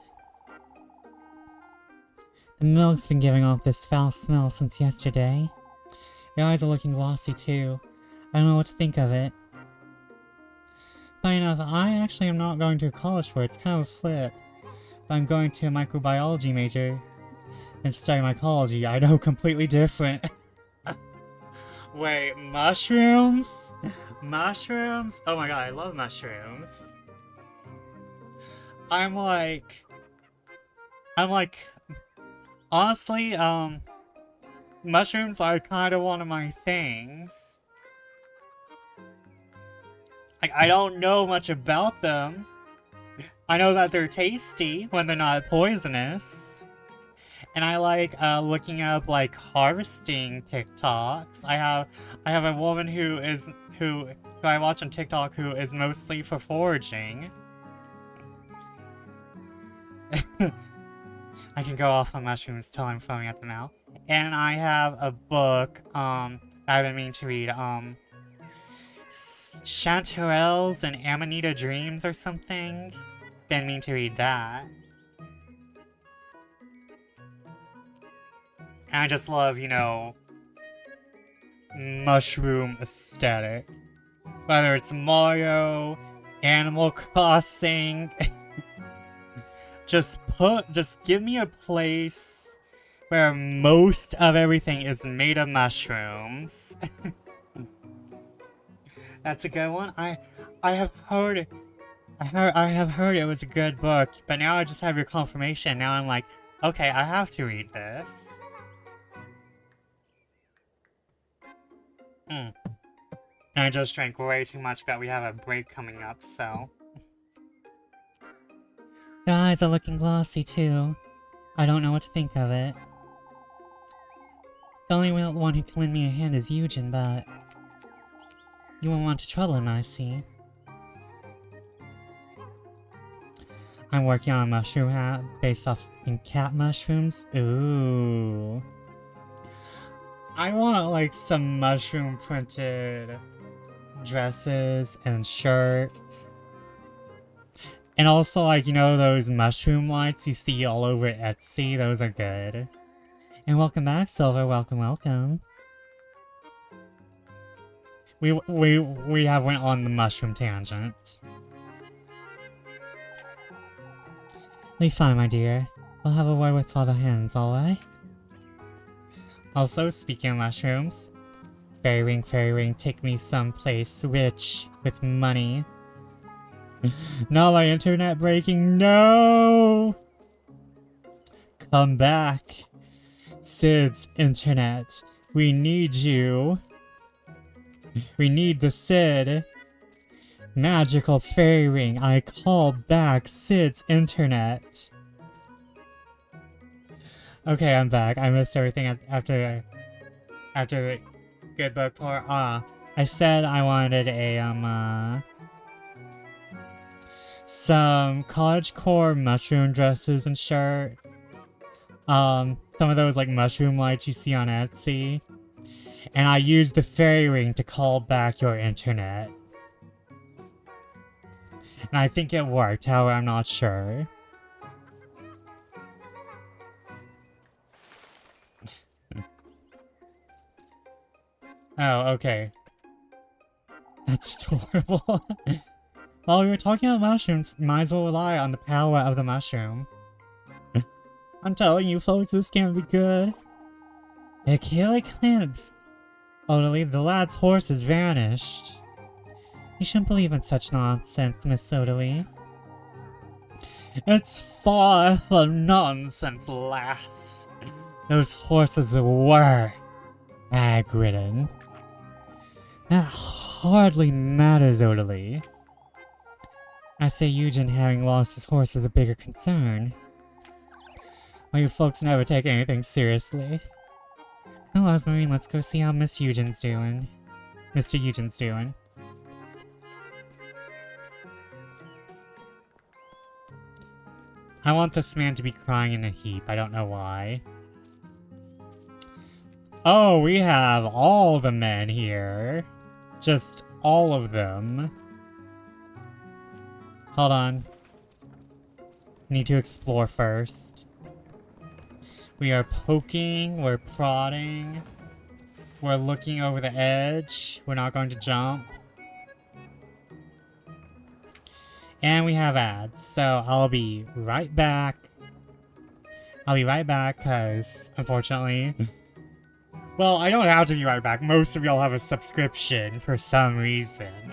A: The milk's been giving off this foul smell since yesterday. Your eyes are looking glossy too. I don't know what to think of it. Funny enough, I actually am not going to college for it. It's kind of a flip. But I'm going to a microbiology major and study mycology. I know, completely different. Wait, mushrooms? Mushrooms? Oh my god, I love mushrooms. I'm like, honestly, mushrooms are kind of one of my things. Like, I don't know much about them. I know that they're tasty when they're not poisonous. And I like looking up like harvesting TikToks. I have a woman who I watch on TikTok who is mostly for foraging. I can go off on mushrooms till I'm foaming at the mouth. And I have a book I've been meaning to read, Chanterelles and Amanita Dreams or something. Been meaning to read that. And I just love, you know, mushroom aesthetic. Whether it's Mario, Animal Crossing. Just give me a place where most of everything is made of mushrooms. That's a good one. I have heard it was a good book, but now I just have your confirmation. Now I'm like, okay, I have to read this. And I just drank way too much, but we have a break coming up, so. Your eyes are looking glossy too. I don't know what to think of it. The only one who can lend me a hand is Eugen, but you won't want to trouble him, I see. I'm working on a mushroom hat based off in cat mushrooms. Ooh. I want like some mushroom printed dresses and shirts. And also, like, you know, those mushroom lights you see all over Etsy? Those are good. And welcome back, Silver. Welcome, welcome. We have went on the mushroom tangent. Be fine, my dear. We'll have a word with Father Hands, alright? Also, speaking of mushrooms, fairy ring, take me someplace rich with money. Not my internet breaking, no! Come back. Sid's internet. We need you. We need the Sid. Magical fairy ring. I call back Sid's internet. Okay, I'm back. I missed everything after After the good book tour, I said I wanted a, some cottagecore mushroom dresses and shirt. Some of those, like, mushroom lights you see on Etsy. And I used the fairy ring to call back your internet. And I think it worked, however, I'm not sure. Oh, okay. That's adorable. While we were talking about mushrooms, we might as well rely on the power of the mushroom. I'm telling you folks, this can't be good. Achille Clamp. Totally, the lad's horse has vanished. You shouldn't believe in such nonsense, Miss Sodaly. It's far from nonsense, lass. Those horses were ag-ridden. That hardly matters, Odalie. I say Eugen having lost his horse is a bigger concern. Well, you folks never take anything seriously. Come on, Marine, let's go see how Miss Eugen's doing. Mr. Eugen's doing. I want this man to be crying in a heap, I don't know why. Oh, we have all the men here. Just all of them. Hold on. Need to explore first. We are poking, we're prodding. We're looking over the edge. We're not going to jump. And we have ads, so I'll be right back. I'll be right back, because, unfortunately... Well, I don't have to be right back. Most of y'all have a subscription for some reason.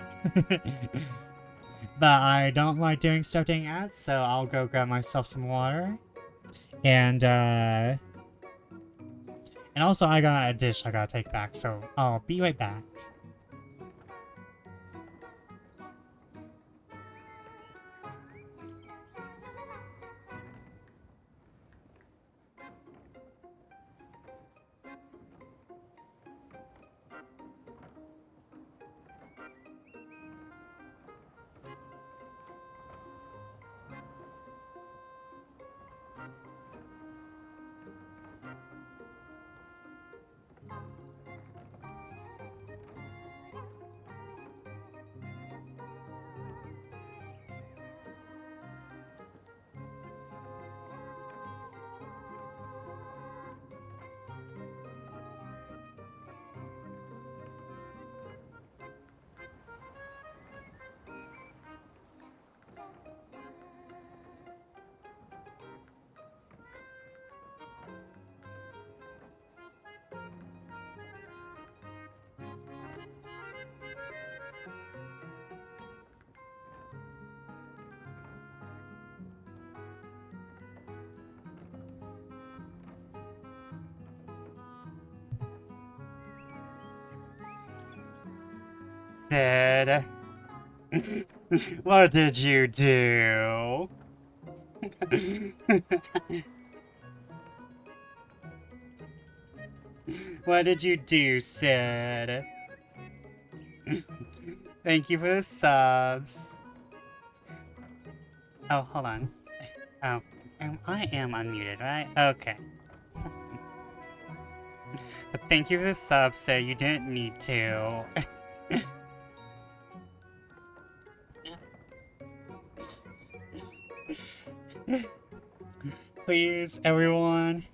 A: But I don't like doing stuff during ads, so I'll go grab myself some water. And also I got a dish I gotta take back, so I'll be right back. Sid, what did you do? What did you do, Sid? Thank you for the subs. Oh, hold on. Oh, I am unmuted, right? Okay. But thank you for the subs, Sid. You didn't need to. Please, everyone,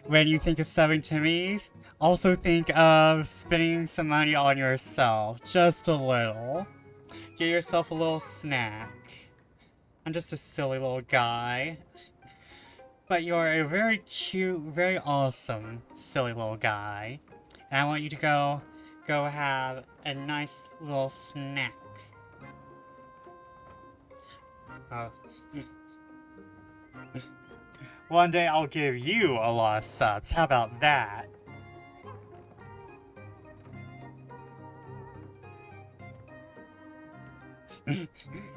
A: when you think of subbing to me, also think of spending some money on yourself. Just a little. Get yourself a little snack. I'm just a silly little guy. But you're a very cute, very awesome, silly little guy. And I want you to go have a nice little snack. Oh. One day I'll give you a lot of subs. How about that?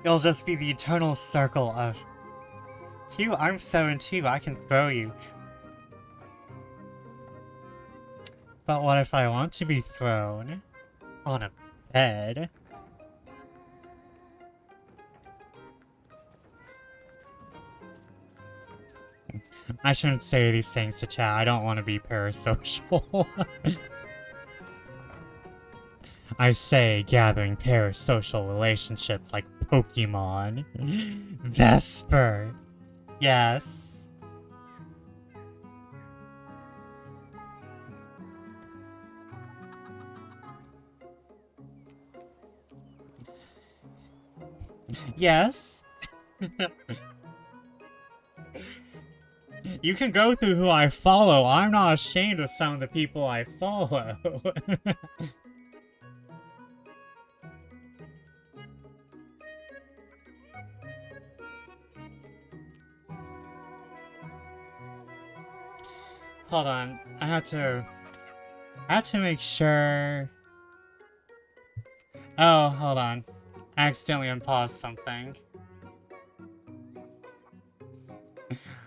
A: It'll just be the eternal circle of... Q, I'm 7 too. I can throw you. But what if I want to be thrown on a bed? I shouldn't say these things to chat. I don't want to be parasocial. I say gathering parasocial relationships like Pokemon. Vesper. Yes. Yes. You can go through who I follow. I'm not ashamed of some of the people I follow. Hold on. I had to make sure. Oh, hold on. I accidentally unpaused something.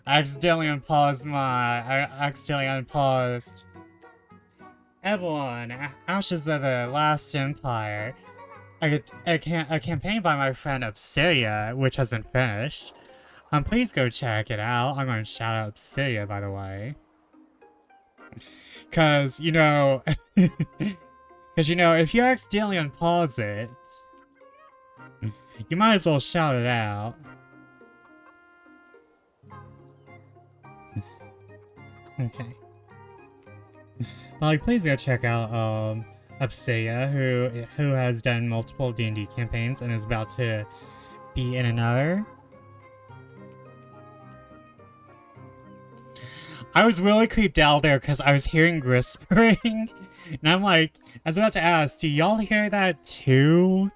A: I accidentally unpaused Evelyn, Ashes of the Last Empire. A campaign by my friend Obsidia, which has been finished. Please go check it out. I'm going to shout out Obsidia, by the way. Cause, you know, if you accidentally unpause it, you might as well shout it out. Okay. Well, please go check out Obsidia, who has done multiple D&D campaigns and is about to be in another. I was really creeped out there because I was hearing whispering, and I'm like, I was about to ask, do y'all hear that too?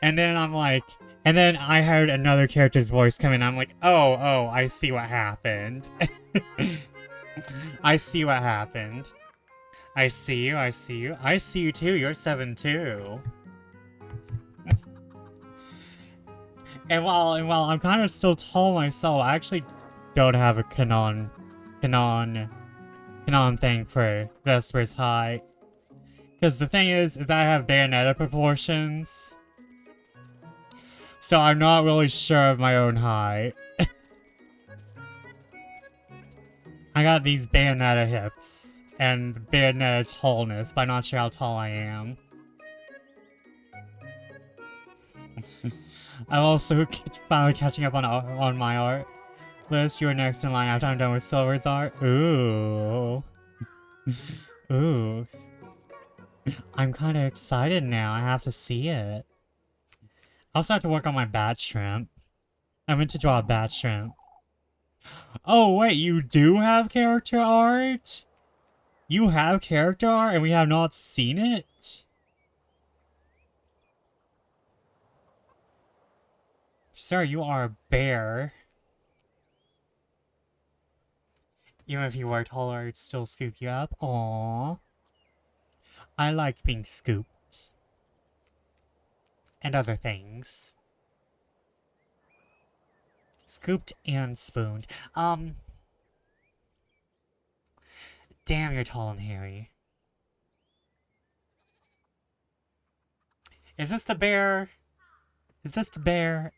A: And then I'm like, and then I heard another character's voice come in. I'm like, oh, I see what happened. I see what happened. I see you. I see you too. You're 7 too. And while I'm kind of still tall myself, I actually don't have a canon thing for Vesper's height. Because the thing is that I have Bayonetta proportions. So I'm not really sure of my own height. I got these Bayonetta hips and Bayonetta tallness, but I'm not sure how tall I am. I'm also finally catching up on my art list. You're next in line after I'm done with Silver's art. Ooh. Ooh. I'm kind of excited now. I have to see it. I also have to work on my bat shrimp. I meant to draw a bat shrimp. Oh, wait, you do have character art? You have character art and we have not seen it? Sir, you are a bear. Even if you were taller, it'd still scoop you up. Aww. I like being scooped. And other things. Scooped and spooned. Damn, you're tall and hairy. Is this the bear? Is this the bear?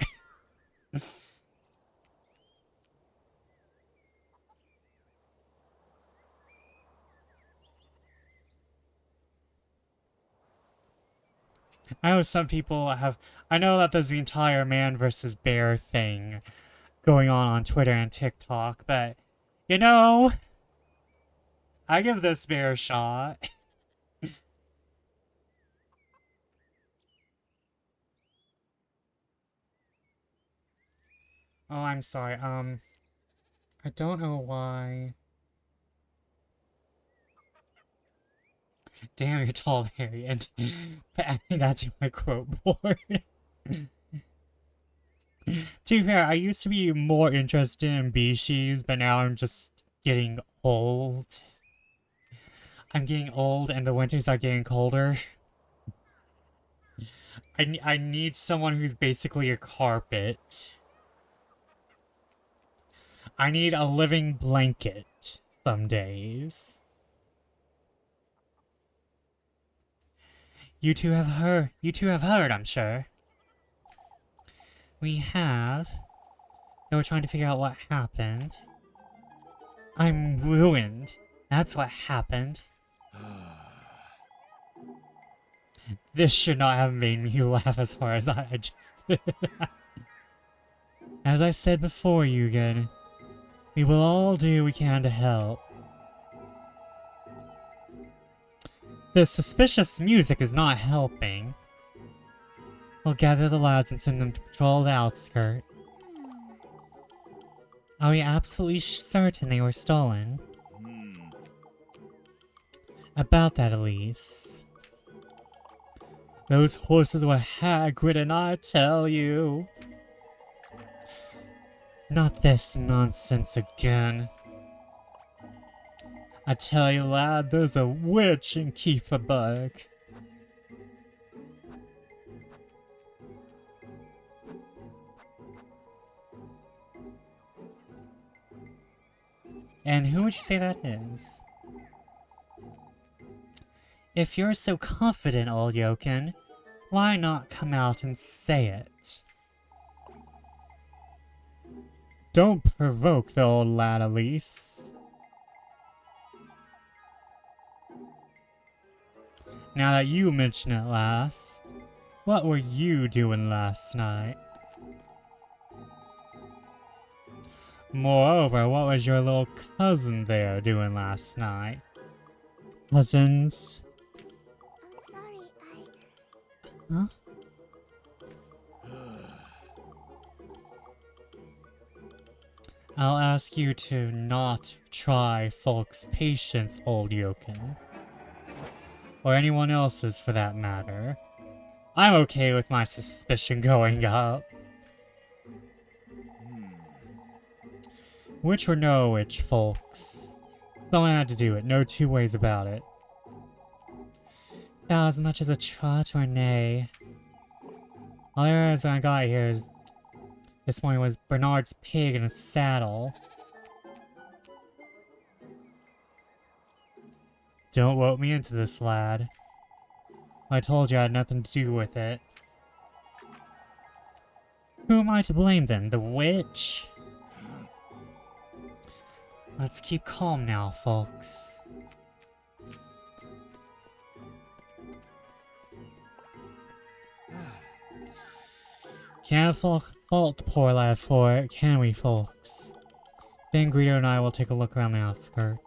A: I know some people have... I know that there's the entire man versus bear thing going on Twitter and TikTok, but, you know, I give this bear a shot. Oh, I'm sorry, I don't know why. Damn, you're tall, Harry, and adding that to my quote board. To be fair, I used to be more interested in species, but now I'm just getting old. I'm getting old and the winters are getting colder. I need someone who's basically a carpet. I need a living blanket some days. You two have heard, I'm sure. We have. They were trying to figure out what happened. I'm ruined. That's what happened. This should not have made me laugh as hard as I just did. As I said before, Yugen, we will all do what we can to help. The suspicious music is not helping. We'll gather the lads and send them to patrol the outskirts. Are we absolutely certain they were stolen? About that, at least. Those horses were Hagrid and I tell you. Not this nonsense again. I tell you, lad, there's a witch in Kieferberg. And who would you say that is? If you're so confident, old yokin, why not come out and say it? Don't provoke the old lad, Elise. Now that you mention it, lass, what were you doing last night? Moreover, what was your little cousin there doing last night? Cousins?
B: I'm sorry,
A: Huh? I'll ask you to not try folks' patience, old yokin. Or anyone else's for that matter. I'm okay with my suspicion going up. Witch or no witch, folks. Someone had to do it, no two ways about it. Not as much as a trot or nay. All I got here is this morning was Bernard's pig in a saddle. Don't rope me into this, lad. I told you I had nothing to do with it. Who am I to blame then? The witch? Let's keep calm now, folks. Can't fault the poor lad for it, can we, folks? Ben Greedo and I will take a look around the outskirts.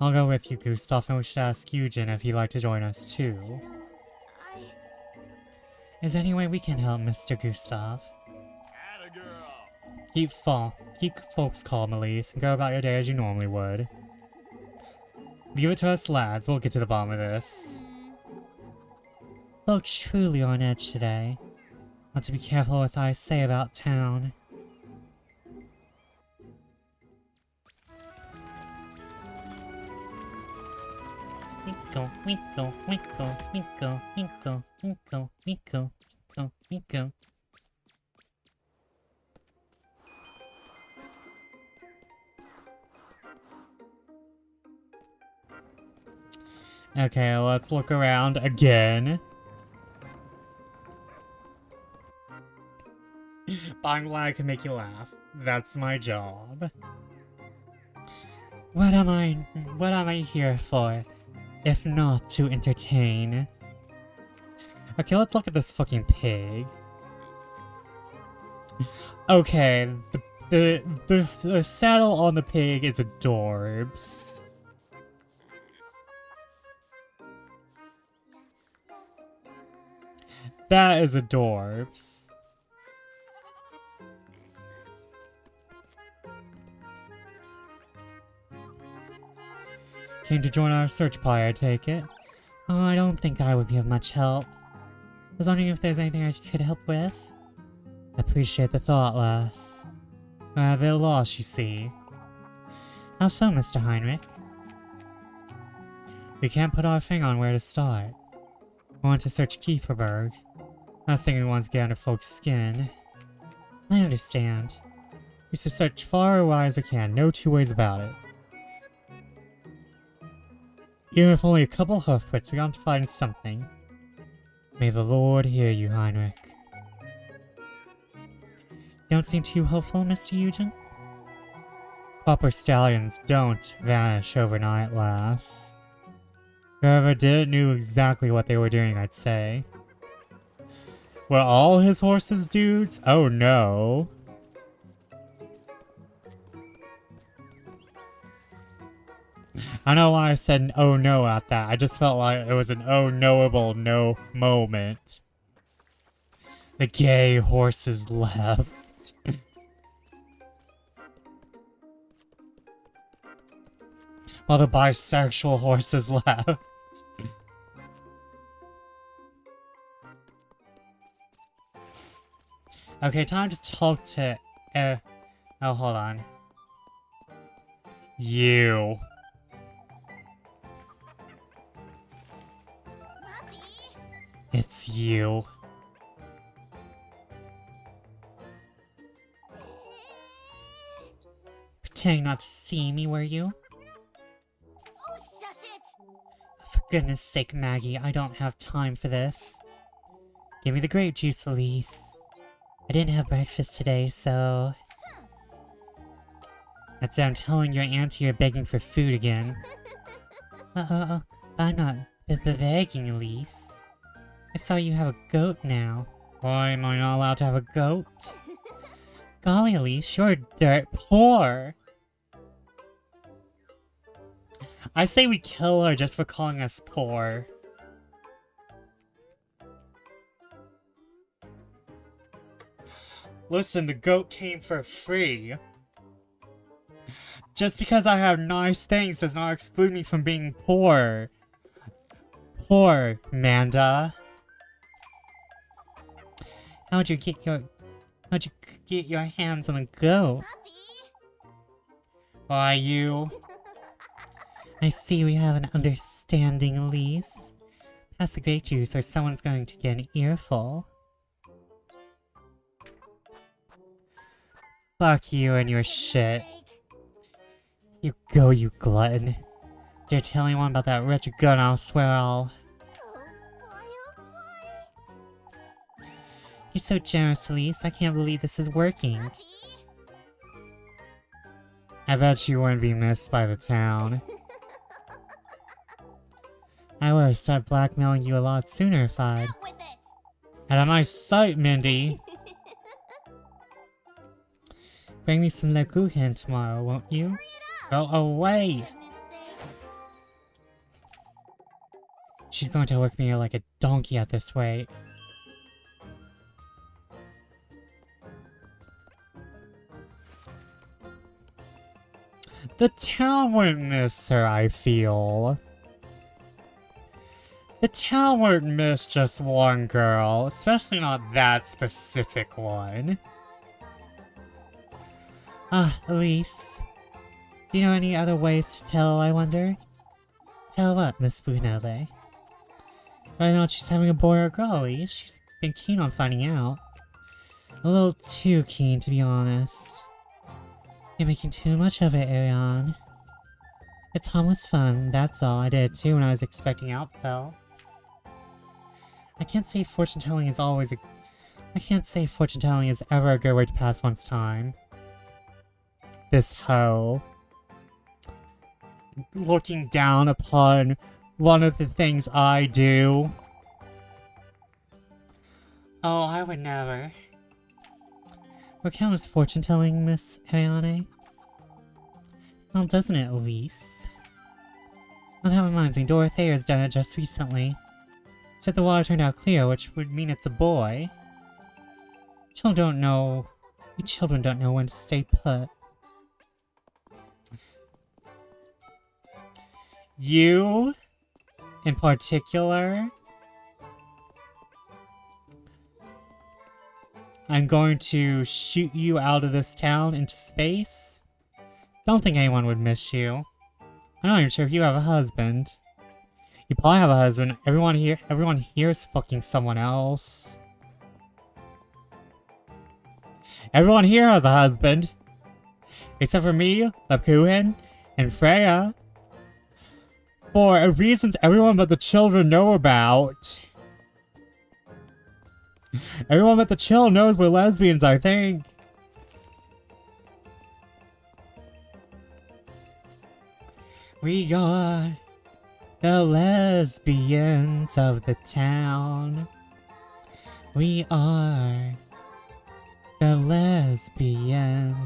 A: I'll go with you, Gustav, and we should ask Eugen if he'd like to join us, too. Is there any way we can help, Mr. Gustav? Keep folks calm, Elise, and go about your day as you normally would. Leave it to us, lads. We'll get to the bottom of this. Folks truly on edge today. Want to be careful what I say about town. Winkle, winkle, winkle, winkle, winkle, winkle, winkle, winkle, winkle. Okay, let's look around again. But I'm glad I can make you laugh. That's my job. What am I here for, if not to entertain? Okay, let's look at this fucking pig. Okay, the saddle on the pig is adorbs. That is adorbs. Came to join our search party, I take it? Oh, I don't think I would be of much help. I was wondering if there's anything I could help with? I appreciate the thought, lass. I'm a bit lost, you see. How so, Mr. Heinrich? We can't put our finger on where to start. We want to search Kieferberg. Last thing we want is get under folks' skin. I understand. We should search far or wide as we can, no two ways about it. Even if only a couple hoofprints, we got to find something. May the Lord hear you, Heinrich. You don't seem too hopeful, Mr. Eugen? Proper stallions don't vanish overnight, lass. Whoever did it knew exactly what they were doing, I'd say. Were all his horses dudes? Oh no. I don't know why I said an oh no at that. I just felt like it was an oh knowable no moment. The gay horses left. While the bisexual horses left. Okay, time to talk to... oh, hold on. You. It's you. Pretending not to see me, were you?
B: Oh, shush it!
A: For goodness sake, Maggie, I don't have time for this. Give me the grape juice, Elise. I didn't have breakfast today, so... That's it, I'm telling your auntie you're begging for food again. I'm not begging, Elise. I saw you have a goat now. Why am I not allowed to have a goat? Golly, Elise, you're dirt poor. I say we kill her just for calling us poor. Listen, the goat came for free. Just because I have nice things does not exclude me from being poor. Poor, Manda. How'd you get your hands on a goat? Why, you... I see we have an understanding, Elise. Pass the grape juice or someone's going to get an earful. Fuck you and your shit. You go, you glutton. Dare tell anyone about that wretched gun, I'll swear I'll... You're so generous, Elise. I can't believe this is working. I bet you wouldn't be missed by the town. I would have started blackmailing you a lot sooner if I'd... Out of my sight, Mindy! Bring me some Lebkuchen tomorrow, won't you? Go away! She's going to work me like a donkey at this rate. The town wouldn't miss her, I feel. The town wouldn't miss just one girl, especially not that specific one. Ah, Elise. Do you know any other ways to tell, I wonder? Tell what, Miss Funele? Whether or not she's having a boy or a girl, Elise. She's been keen on finding out. A little too keen, to be honest. You're making too much of it, Ariane. It's harmless fun, that's all. I did it too when I was expecting Outfell. I can't say fortune-telling is always a... I can't say fortune-telling is ever a good way to pass one's time. This hoe. Looking down upon one of the things I do. Oh, I would never. What counts as fortune-telling, Miss Ariane? Well, doesn't it, Elise? Well, that reminds me, Dorothea's done it just recently. Said the water turned out clear, which would mean it's a boy. Children don't know... We children don't know when to stay put. You, in particular, I'm going to shoot you out of this town into space. Don't think anyone would miss you. I'm not even sure if you have a husband. You probably have a husband. Everyone here is fucking someone else. Everyone here has a husband. Except for me, Lebkuchen, and Freya. For reasons everyone but the children know about. Everyone but the chill knows we're lesbians, I think. We are the lesbians of the town. We are the lesbians.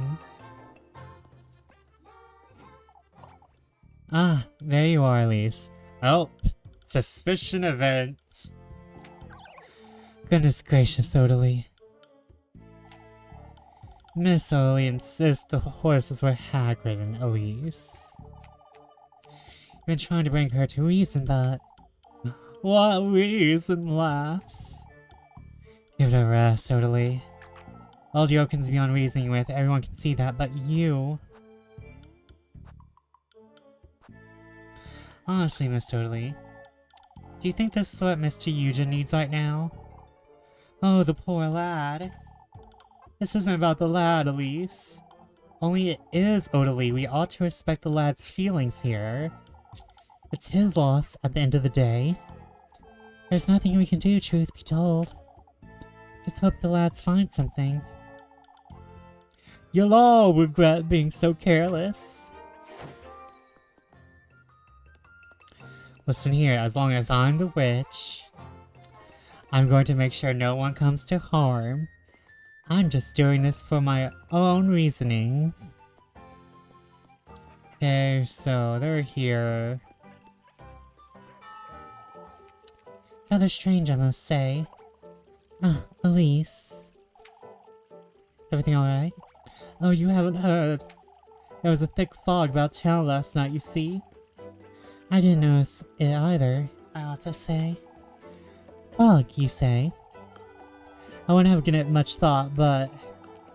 A: Ah, there you are, Elise. Oh, suspicion event. Goodness gracious, Odalie. Miss Odalie insists the horses were hag-ridden, Elise. Been trying to bring her to reason, but... What reason, lass? Give it a rest, Odalie. All Jokin's beyond reasoning with, everyone can see that, but you... Honestly, Miss Odalie, do you think this is what Mr. Eugen needs right now? Oh, the poor lad. This isn't about the lad, Elise. Only it is, Odalie. We ought to respect the lad's feelings here. It's his loss at the end of the day. There's nothing we can do, truth be told. Just hope the lads find something. You'll all regret being so careless. Listen here, as long as I'm the witch, I'm going to make sure no one comes to harm. I'm just doing this for my own reasonings. Okay, so they're here. It's rather strange, I must say. Ah, Elise. Is everything alright? Oh, you haven't heard. There was a thick fog about town last night, you see. I didn't notice it either, I ought to say. Fog, you say? I wouldn't have given it much thought, but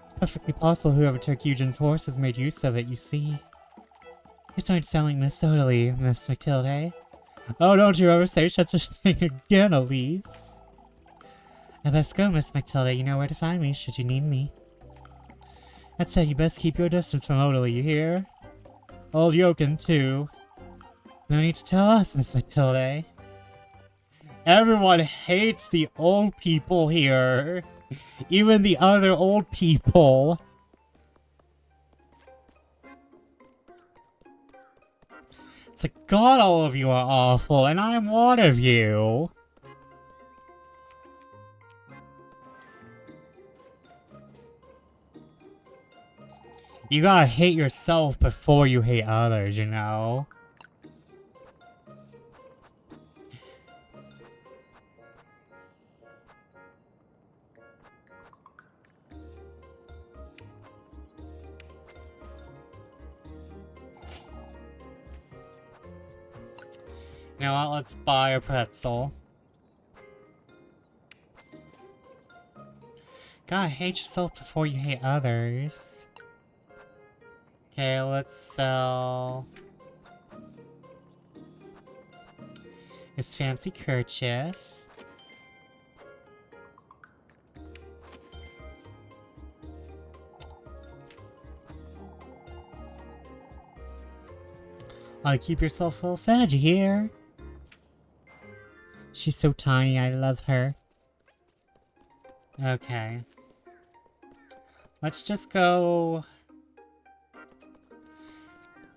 A: it's perfectly possible whoever took Eugen's horses made use of it, you see. You're starting to sound like Miss Odalie, Miss Matilde. Oh, don't you ever say such a thing again, Elise. I best go, Miss Matilda. You know where to find me, should you need me. That said, you best keep your distance from Odalie, you hear? Old Jokin, too. No need to tell us, Miss Matilde. Everyone hates the old people here. Even the other old people. It's like, God, all of you are awful, and I'm one of you. You gotta hate yourself before you hate others, you know? You know what? Let's buy a pretzel. Gotta hate yourself before you hate others. Okay, let's sell this fancy kerchief. Keep yourself well fed, you hear? She's so tiny, I love her. Okay. Let's just go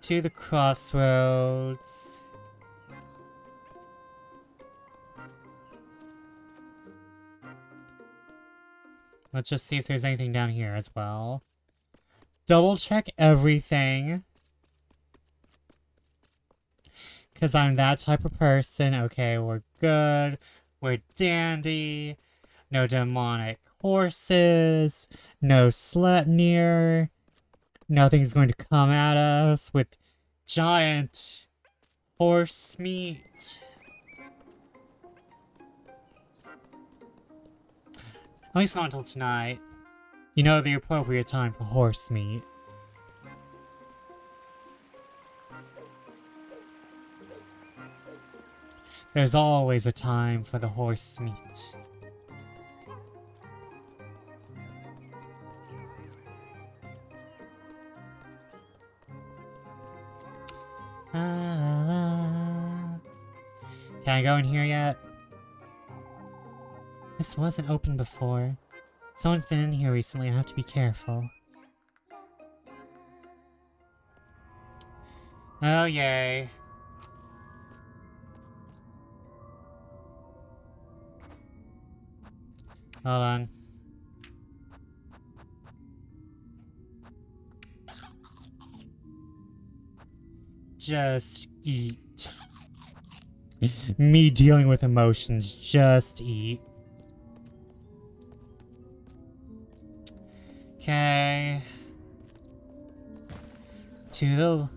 A: to the crossroads. Let's just see if there's anything down here as well. Double check everything. Because I'm that type of person. Okay, we're good. We're dandy. No demonic horses. No Sleipnir. Nothing's going to come at us with giant horse meat. At least not until tonight. You know, the appropriate time for horse meat. There's always a time for the horse meat. Ah, la, la. Can I go in here yet? This wasn't open before. Someone's been in here recently, I have to be careful. Oh yay. Hold on. Just eat. Me dealing with emotions, just eat. Okay. To the...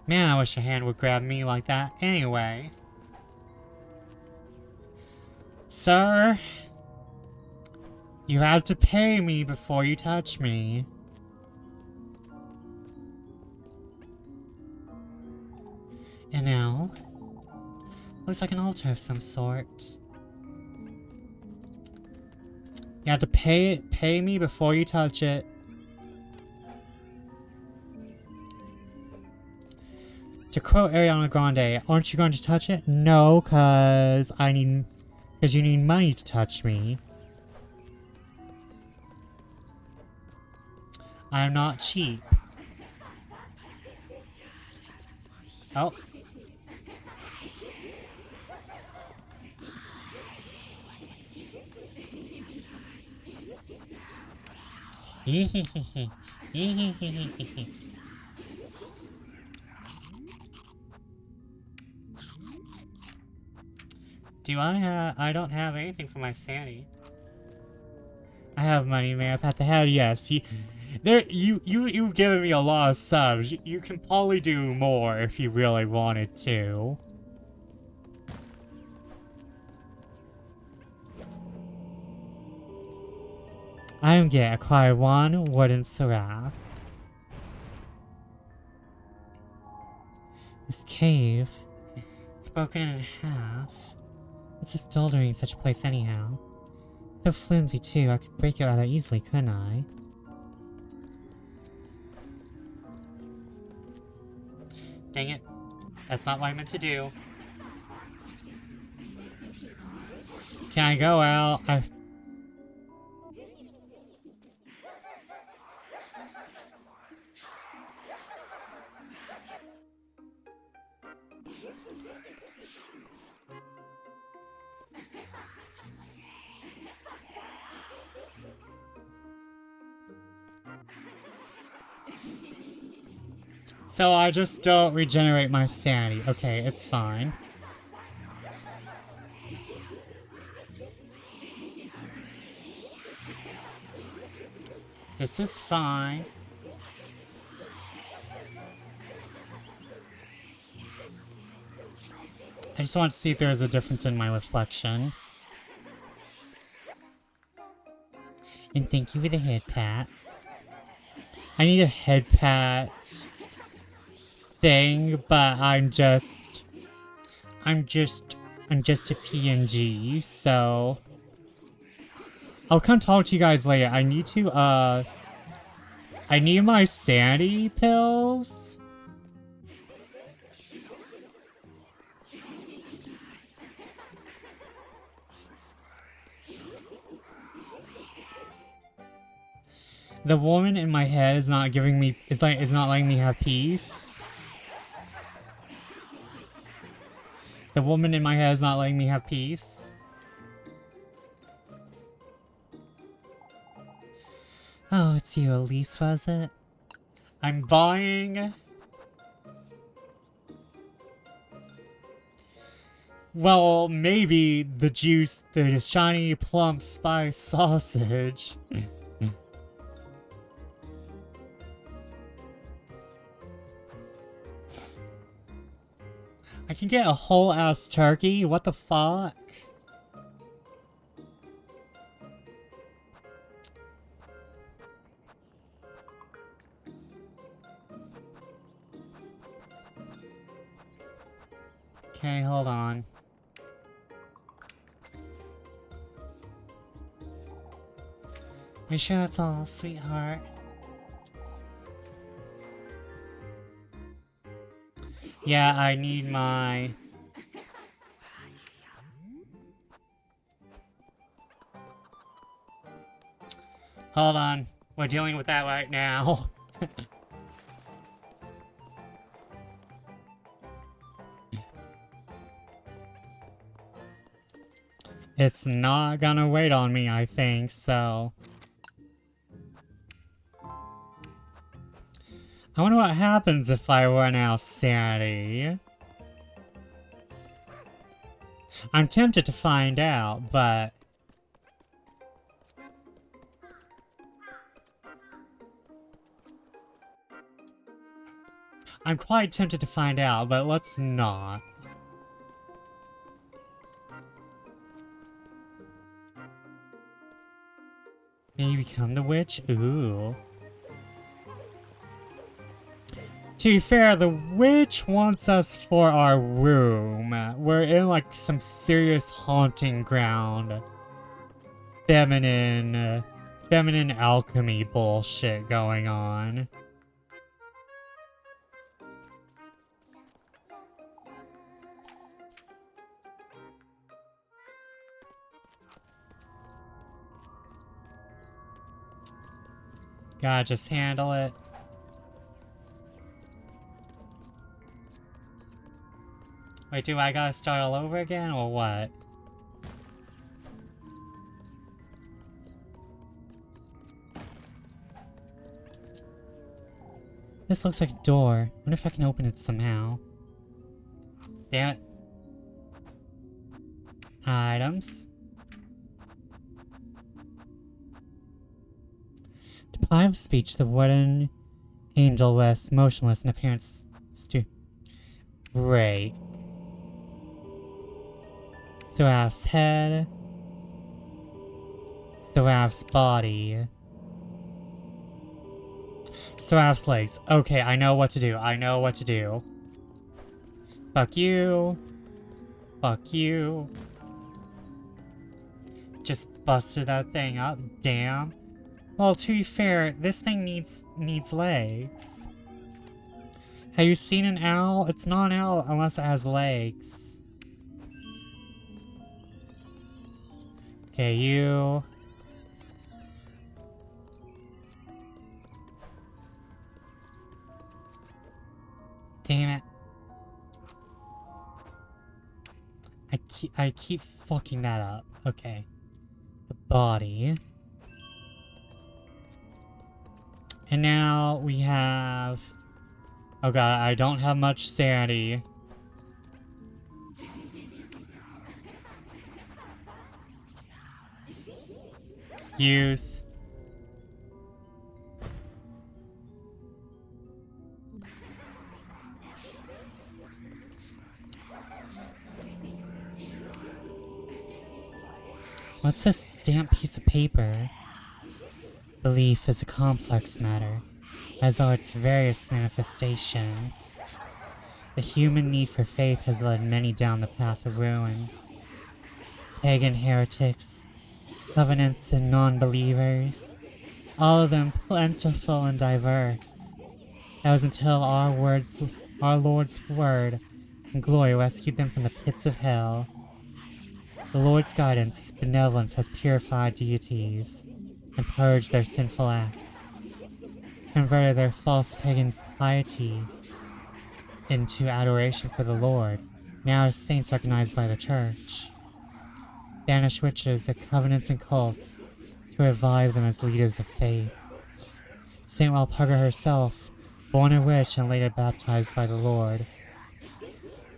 A: Man, I wish a hand would grab me like that. Anyway. Sir, you have to pay me before you touch me. And now, looks like an altar of some sort. You have to pay me before you touch it. To quote Ariana Grande, aren't you going to touch it? No, cause you need money to touch me. I'm not cheap. Oh. I don't have anything for my sanity. I have money, may I pat the head? Yes, you've given me a lot of subs. You can probably do more if you really wanted to. I am gonna acquire one wooden seraph. This cave, it's broken in half. What's this door doing in such a place anyhow? So flimsy too, I could break it rather easily, couldn't I? Dang it. That's not what I meant to do. Can I go out? So I just don't regenerate my sanity. Okay, it's fine. This is fine. I just want to see if there's a difference in my reflection. And thank you for the head pats. I need a head pat thing, but I'm just a PNG, so I'll come talk to you guys later. I need my sanity pills. The woman in my head is not giving me is not letting me have peace. The woman in my head is not letting me have peace. Oh, it's you, Elise, was it? I'm buying... Well, maybe the juice, the shiny plump spice sausage. I can get a whole ass turkey? What the fuck? Okay, hold on. you sure that's all, sweetheart? Yeah, I need my... Hold on. We're dealing with that right now. It's not gonna wait on me, I think, so... I wonder what happens if I run out of sanity. I'm tempted to find out, but... I'm quite tempted to find out, but let's not. Maybe become the witch? Ooh. To be fair, the witch wants us for our room. We're in like some serious haunting ground. Feminine alchemy bullshit going on. Gotta just handle it. Wait, do I gotta start all over again, or what? This looks like a door. Wonder if I can open it somehow. Damn it. Items. Deprived of speech, the wooden angel rests motionless in appearance. Break. Seraph's head. Seraph's body. Seraph's legs. Okay, I know what to do. I know what to do. Fuck you. Fuck you. Just busted that thing up. Damn. Well, to be fair, this thing needs legs. Have you seen an owl? It's not an owl unless it has legs. Okay, you... Damn it. I keep fucking that up. Okay. The body. And now we have... Oh god, I don't have much sanity. Use. What's this damp piece of paper? Belief is a complex matter, as are its various manifestations. The human need for faith has led many down the path of ruin. Pagan heretics, covenants and non-believers, all of them plentiful and diverse. That was until our Lord's word and glory rescued them from the pits of hell. The Lord's guidance, his benevolence has purified deities and purged their sinful act, converted their false pagan piety into adoration for the Lord. Now his saints are recognized by the church. Banished witches, the covenants and cults, to revive them as leaders of faith. Saint Walpurga herself, born a witch and later baptized by the Lord.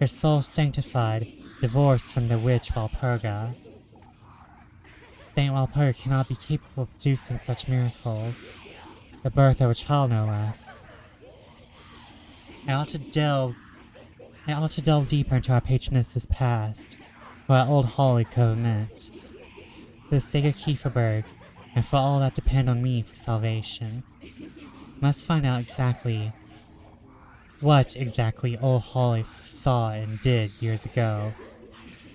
A: Her soul sanctified, divorced from the witch Walpurga. Saint Walpurga cannot be capable of producing such miracles. The birth of a child, no less. I ought to delve deeper into our patroness's past, what old Holly could have meant. For the sake of Kieferberg, and for all that depend on me for salvation, I must find out what exactly old Holly saw and did years ago.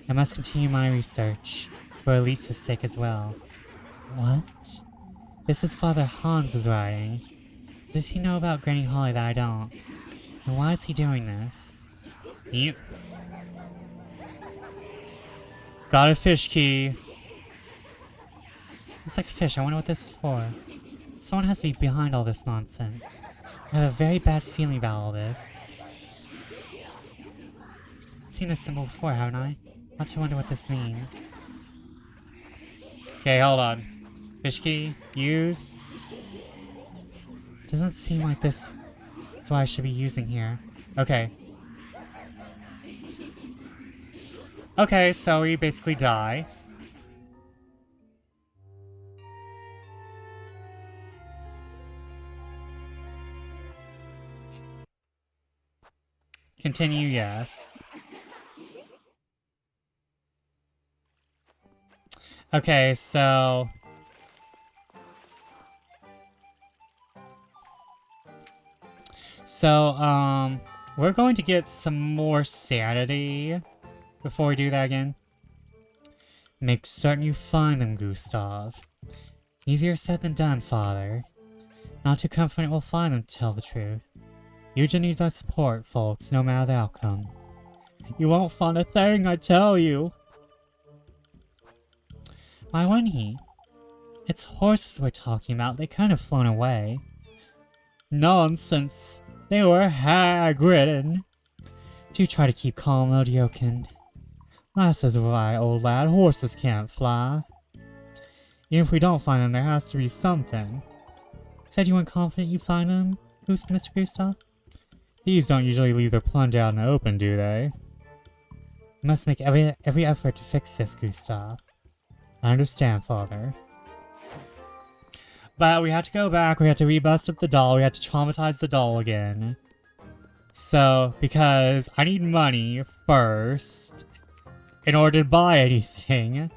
A: I must continue my research, for Elisa's sake as well. What? This is Father Hans' writing. Does he know about Granny Holly that I don't? And why is he doing this? Yep. Got a fish key. Looks like a fish. I wonder what this is for. Someone has to be behind all this nonsense. I have a very bad feeling about all this. I've seen this symbol before, haven't I? Not to wonder what this means. Okay, hold on. Fish key. Use. Doesn't seem like this is what I should be using here. Okay. Okay, so we basically die. Continue, yes. Okay, so... we're going to get some more sanity before we do that again. Make certain you find them, Gustav. Easier said than done, Father. Not too confident we'll find them, to tell the truth. Eugen needs our support, folks, no matter the outcome. You won't find a thing, I tell you! Why wouldn't he? It's horses we're talking about, they couldn't have flown away. Nonsense! They were hag-ridden! Do try to keep calm, Odiokin. Last is right, old lad, horses can't fly. Even if we don't find them, there has to be something. Said you weren't confident you'd find them, Mr. Gustav? Thieves don't usually leave their plunder out in the open, do they? We must make every effort to fix this, Gustav. I understand, Father. But we had to go back, we had to rebust up the doll, we had to traumatize the doll again. So, because I need money first in order to buy anything. You're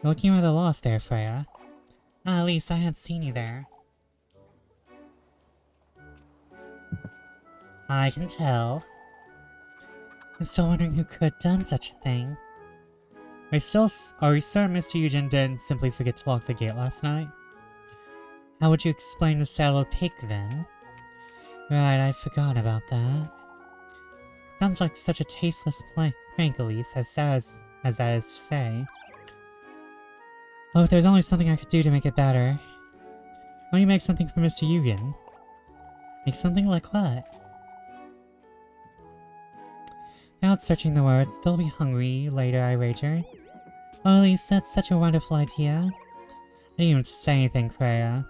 A: looking rather lost there, Freya. Ah, at least I hadn't seen you there. I can tell. I'm still wondering who could have done such a thing. Are we certain Mr. Eugen didn't simply forget to lock the gate last night? How would you explain the saddle pig then? Right, I'd forgotten about that. Sounds like such a tasteless prank, Elise, as sad as that is to say. Oh, if there's only something I could do to make it better. Why don't you make something for Mr. Eugen? Make something like what? Without searching the words, they'll be hungry later, I wager. Oh, Elise, that's such a wonderful idea. I didn't even say anything, Freya.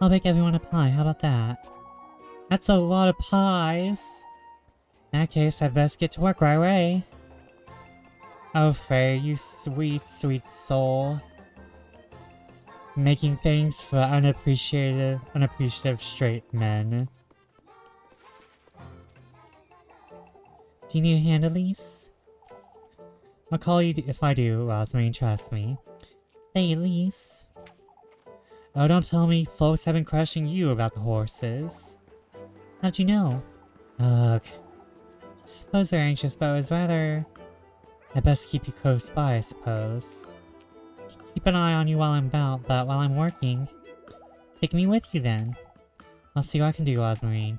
A: I'll bake everyone a pie, how about that? That's a lot of pies! In that case, I'd best get to work right away. Oh, Freya, you sweet, sweet soul. Making things for unappreciative straight men. Do you need a hand, Elise? I'll call you if I do, Rosemary, trust me. Hey, Elise. Oh, don't tell me folks have been crushing you about the horses. How'd you know? Ugh. I suppose they're anxious, but it was rather... I best keep you close by, I suppose. Keep an eye on you while I'm about, but while I'm working... Take me with you then. I'll see what I can do, Rosemary.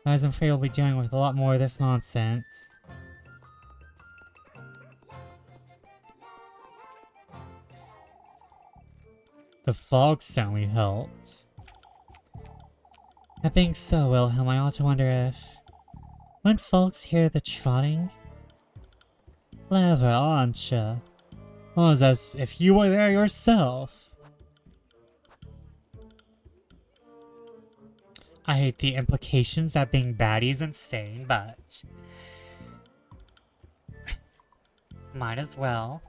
A: Otherwise, I'm afraid we'll be dealing with a lot more of this nonsense. The fog certainly helped. That being so, Wilhelm, I ought to wonder if... When folks hear the trotting? Clever, aren't ya? Almost as if you were there yourself. I hate the implications that being baddie's insane, but... Might as well.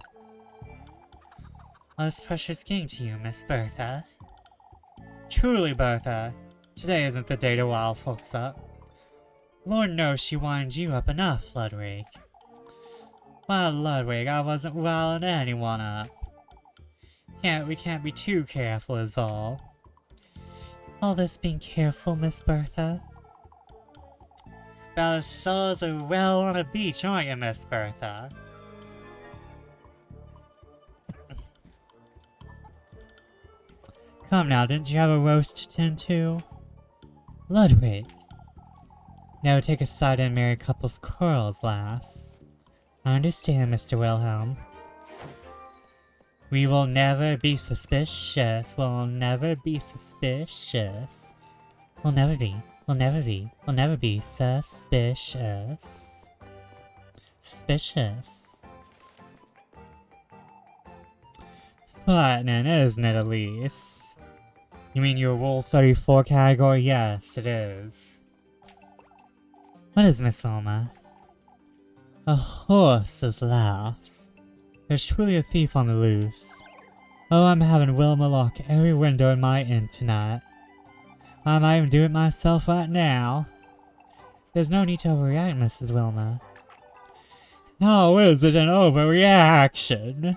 A: All this pressure's getting to you, Miss Bertha. Truly, Bertha, today isn't the day to rile folks up. Lord knows she winds you up enough, Ludwig. Well, Ludwig, I wasn't riling anyone up. We can't be too careful is all. All this being careful, Miss Bertha? About as sore as a well on a beach, aren't you, Miss Bertha? Come now, didn't you have a roast to tend to? Ludwig. Never take a side in married couple's quarrels, lass. I understand, Mr. Wilhelm. We will never be suspicious. We'll never be suspicious. We'll never be. We'll never be. We'll never be suspicious. Suspicious. Frightening, isn't it, Elise? You mean your Rule 34 category? Yes, it is. What is Miss Wilma? A horse's laughs. There's truly a thief on the loose. Oh, I'm having Wilma lock every window in my inn tonight. I might even do it myself right now. There's no need to overreact, Mrs. Wilma. How is it an overreaction?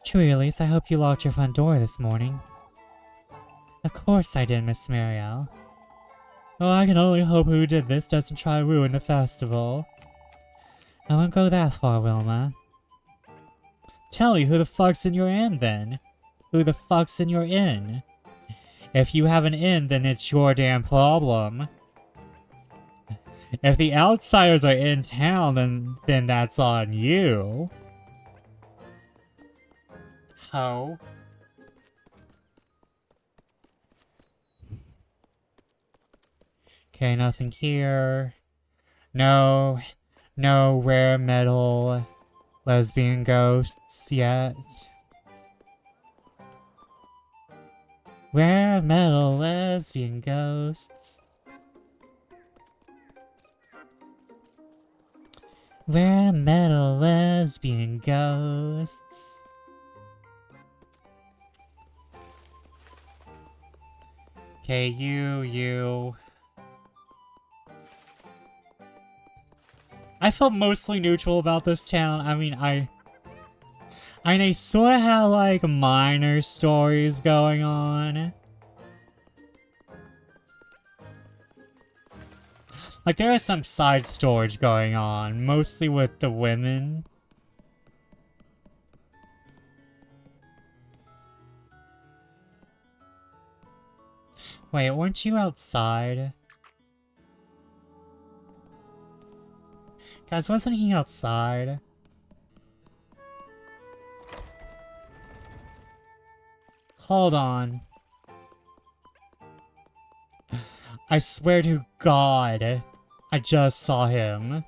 A: Truly, Elise, I hope you locked your front door this morning. Of course I did, Miss Marielle. Oh, I can only hope who did this doesn't try to ruin the festival. I won't go that far, Wilma. Tell me who the fuck's in your inn, then? Who the fuck's in your inn? If you have an inn, then it's your damn problem. If the outsiders are in town, then that's on you. Ho. Okay, nothing here. No rare metal lesbian ghosts yet. Rare metal lesbian ghosts. Rare metal lesbian ghosts. Okay, you. I felt mostly neutral about this town. I mean, they sort of have, like, minor stories going on. Like, there is some side storage going on, mostly with the women. Wait, weren't you outside? Guys, wasn't he outside? Hold on. I swear to God, I just saw him.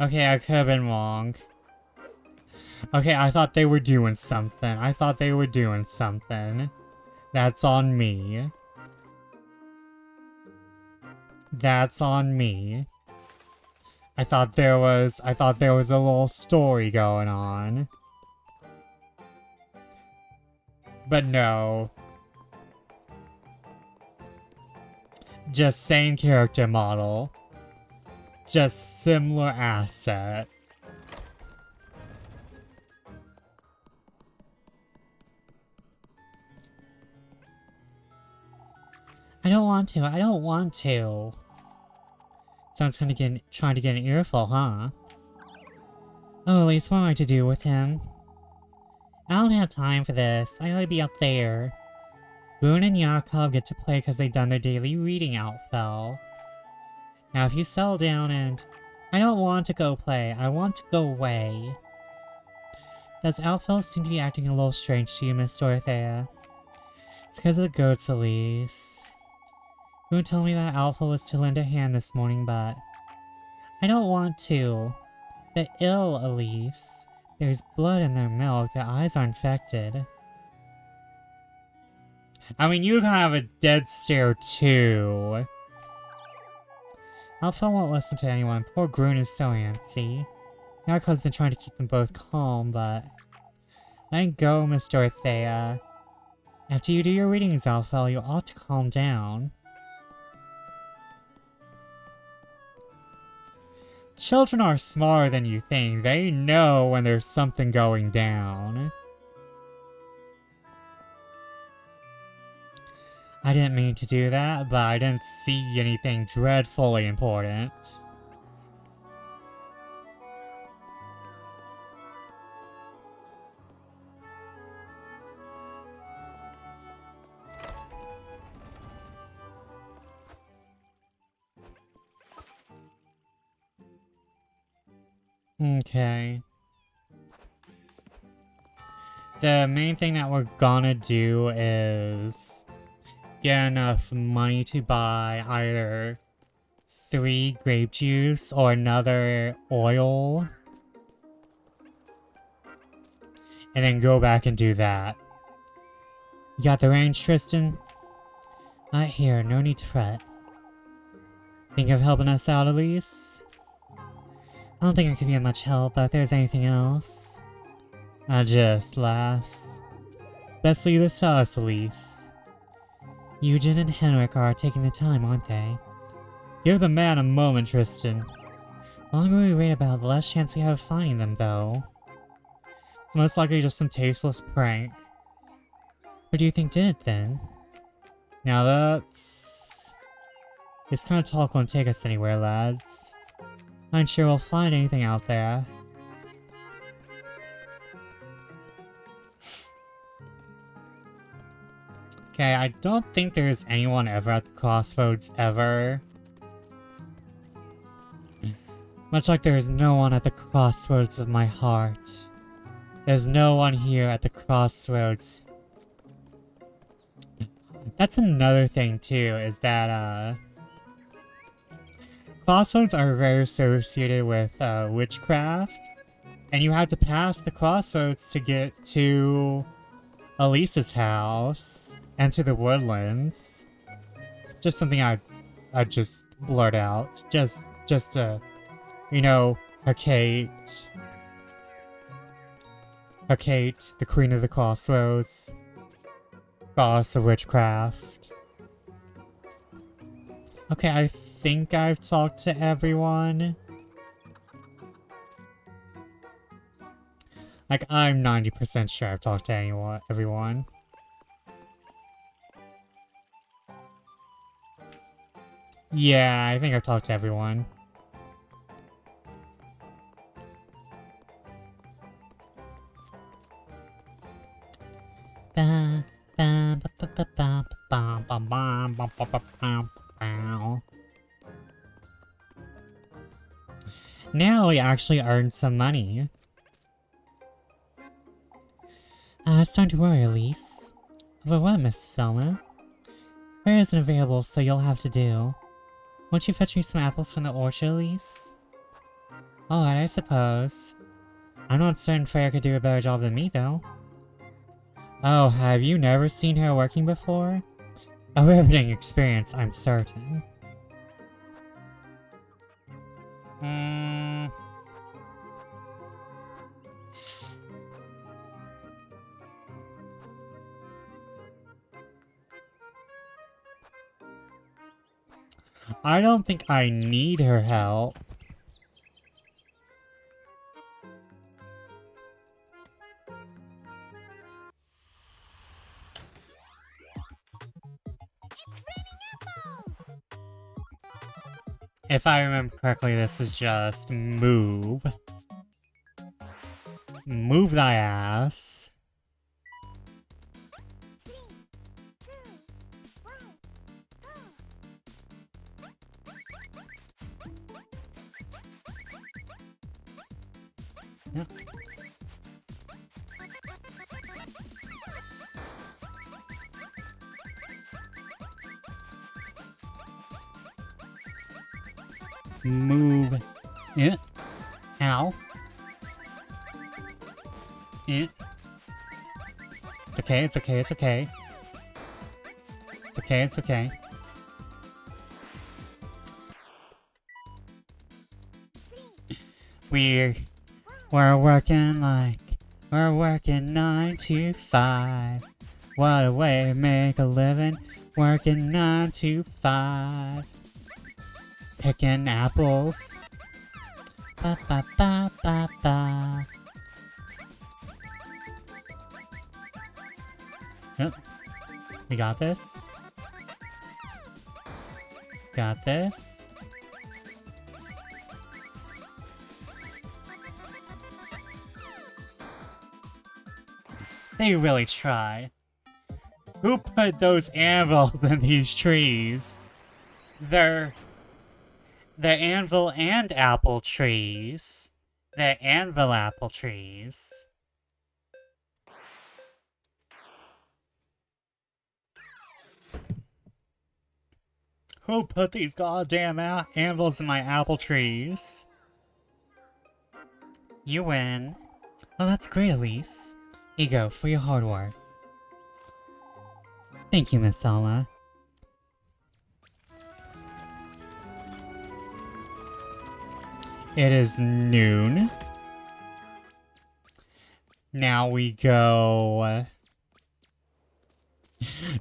A: Okay, I could have been wrong. Okay, I thought they were doing something. That's on me. That's on me. I thought there was a little story going on. But no. Just same character model. Just similar asset. I don't want to. Sounds kind of trying to get an earful, huh? Oh, at least what am I to do with him? I don't have time for this. I gotta be up there. Boone and Jakob get to play because they've done their daily reading outfell. Now if you settle down and... I don't want to go play. I want to go away. Does Outfell seem to be acting a little strange to you, Miss Dorothea? It's because of the goats, Elise. Boone told me that Alpha was to lend a hand this morning, but... I don't want to. They're ill, Elise. There's blood in their milk. Their eyes are infected. I mean, you can have a dead stare, too. Alpha won't listen to anyone. Poor Grun is so antsy. Yakob's been trying to keep them both calm, but... Let go, Miss Dorothea. After you do your readings, Alpha, you ought to calm down. Children are smarter than you think. They know when there's something going down. I didn't mean to do that, but I didn't see anything dreadfully important. Okay. The main thing that we're gonna do is get enough money to buy either 3 grape juice or another oil. And then go back and do that. You got the range, Tristan? Not here, no need to fret. Think of helping us out, Elise? I don't think I could be of much help, but if there's anything else... just, lass. Best leave this to us, Elise. Eugen and Henrik are taking the time, aren't they? Give the man a moment, Tristan. The longer we wait about it, the less chance we have of finding them, though. It's most likely just some tasteless prank. Who do you think did it, then? Now that's... This kind of talk won't take us anywhere, lads. I'm sure we'll find anything out there. Okay, I don't think there's anyone ever at the crossroads ever. Much like there's no one at the crossroads of my heart. There's no one here at the crossroads. That's another thing too, is that crossroads are very associated with witchcraft. And you have to pass the crossroads to get to Elisa's house and to the woodlands. Just something I just blurt out. Just you know, Kate, the queen of the crossroads, goddess of witchcraft. Okay, I think I've talked to everyone. Like, I'm 90% sure I've talked to everyone. Yeah, I think I've talked to everyone. Now we actually earned some money. It's time to worry, Elise. Over what, Mrs. Selma? Fare isn't available, so you'll have to do. Won't you fetch me some apples from the orchard, Elise? Alright, I suppose. I'm not certain Freya could do a better job than me, though. Oh, have you never seen her working before? A riveting experience, I'm certain. I don't think I need her help. If I remember correctly, this is just move. Move thy ass. Yep. Move it. Ow. It. It's okay, it's okay, it's okay. It's okay, it's okay. We're working we're working 9 to 5. What a way to make a living, working 9 to 5. Picking apples. Ba ba ba ba ba. Yep. We got this. got this. They really try. Who put those anvils in these trees? They're anvil and apple trees. They're anvil apple trees. Who put these goddamn anvils in my apple trees? You win. Oh, that's great, Elise. Here you go, for your hard work. Thank you, Miss Alma. It is noon. Now we go...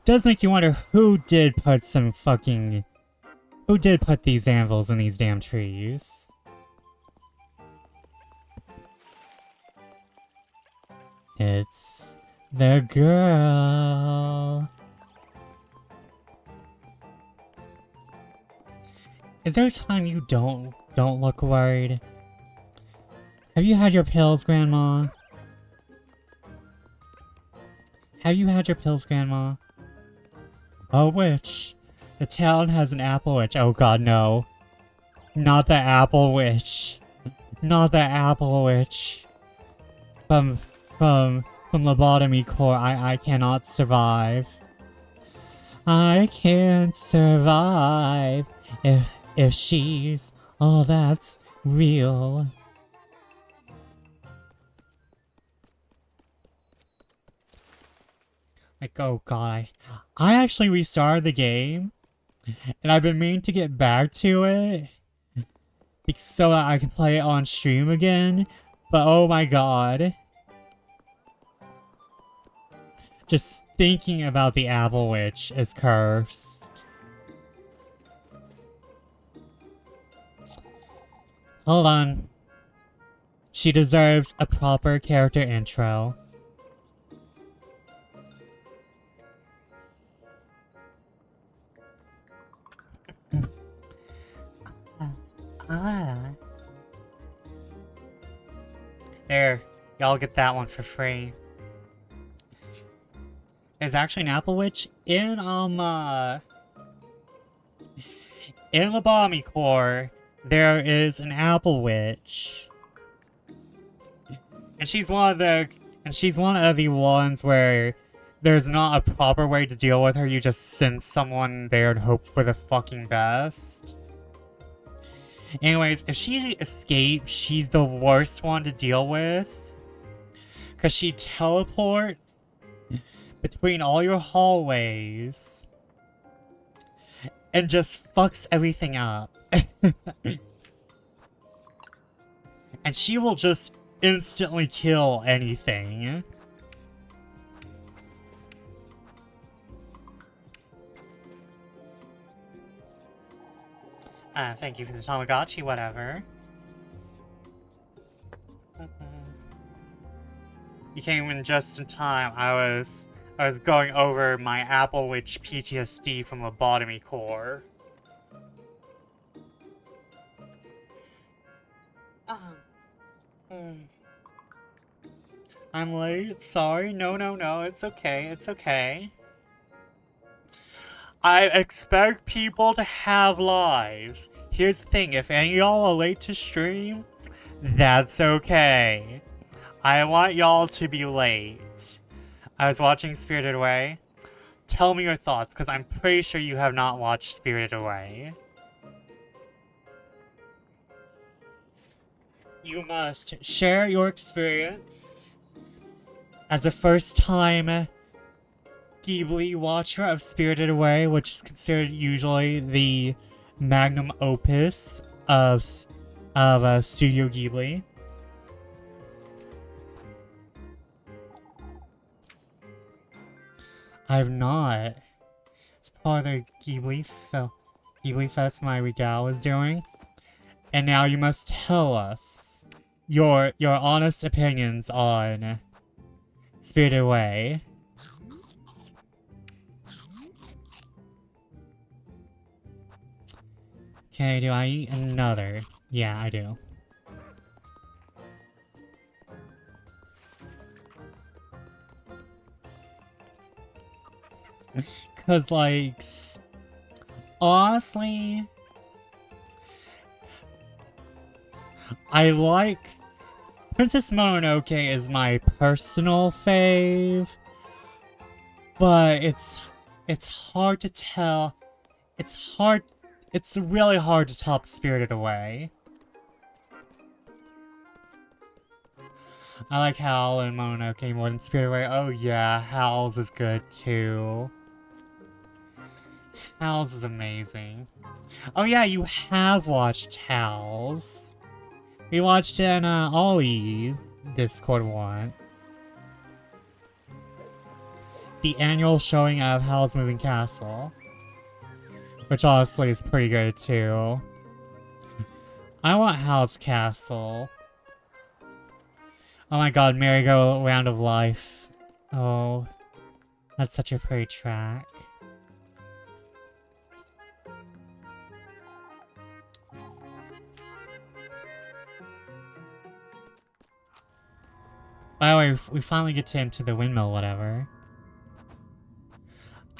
A: Does make you wonder who did put some fucking... Who did put these anvils in these damn trees? It's... the girl. Is there a time you don't look worried? Have you had your pills, Grandma? Have you had your pills, Grandma? A witch. The town has an apple witch. Oh god, no. Not the apple witch. Not the apple witch. From lobotomy core, I cannot survive. I can't survive if she's all that's real. Like, oh god, I actually restarted the game, and I've been meaning to get back to it, so that I can play it on stream again, but oh my god. Just thinking about the apple witch is cursed. Hold on. She deserves a proper character intro. There, y'all get that one for free. There's actually an apple witch in Lobotomy Core. There is an apple witch, and she's one of the ones where there's not a proper way to deal with her. You just send someone there and hope for the fucking best. Anyways, if she escapes, she's the worst one to deal with, because she teleports between all your hallways and just fucks everything up. And she will just instantly kill anything. Thank you for the Tamagotchi, whatever. You came in just in time. I was going over my Apple Witch PTSD from Lobotomy Core. I'm late. Sorry. No, it's okay. It's okay. I expect people to have lives. Here's the thing, if any of y'all are late to stream, that's okay. I want y'all to be late. I was watching Spirited Away. Tell me your thoughts, because I'm pretty sure you have not watched Spirited Away. You must share your experience as a first-time Ghibli watcher of Spirited Away, which is considered usually the magnum opus of Studio Ghibli. I've not. It's part of the Ghibli Fest my gal is doing. And now you must tell us your honest opinions on Spirited Away. Okay, do I eat another? Yeah, I do. Cause like, honestly, I like Princess Mononoke is my personal fave, but it's hard to tell. It's really hard to top Spirited Away. I like Howl and Mononoke more than Spirited Away. Oh yeah, Howl's is good too. Howl's is amazing. Oh yeah, you have watched Howl's. We watched it in Ollie's Discord once. The annual showing of Howl's Moving Castle. Which honestly is pretty good too. I want Howl's Castle. Oh my god, Merry-Go-Round of Life. Oh, that's such a pretty track. By the way, we finally get into the windmill, whatever.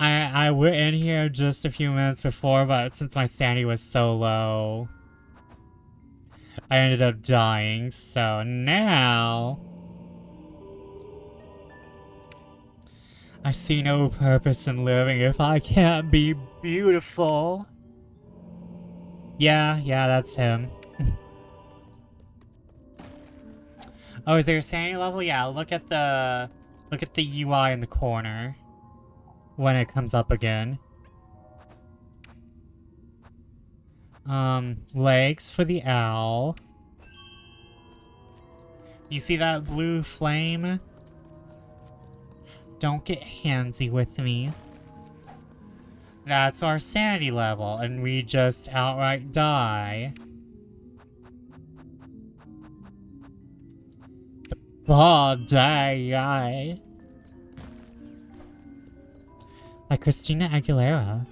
A: I went in here just a few minutes before, but since my sanity was so low, I ended up dying, so now I see no purpose in living if I can't be beautiful. Yeah, that's him. Oh, is there a sanity level? Yeah, look at the UI in the corner when it comes up again. Legs for the owl. You see that blue flame? Don't get handsy with me. That's our sanity level, and we just outright die. Die. Like Christina Aguilera.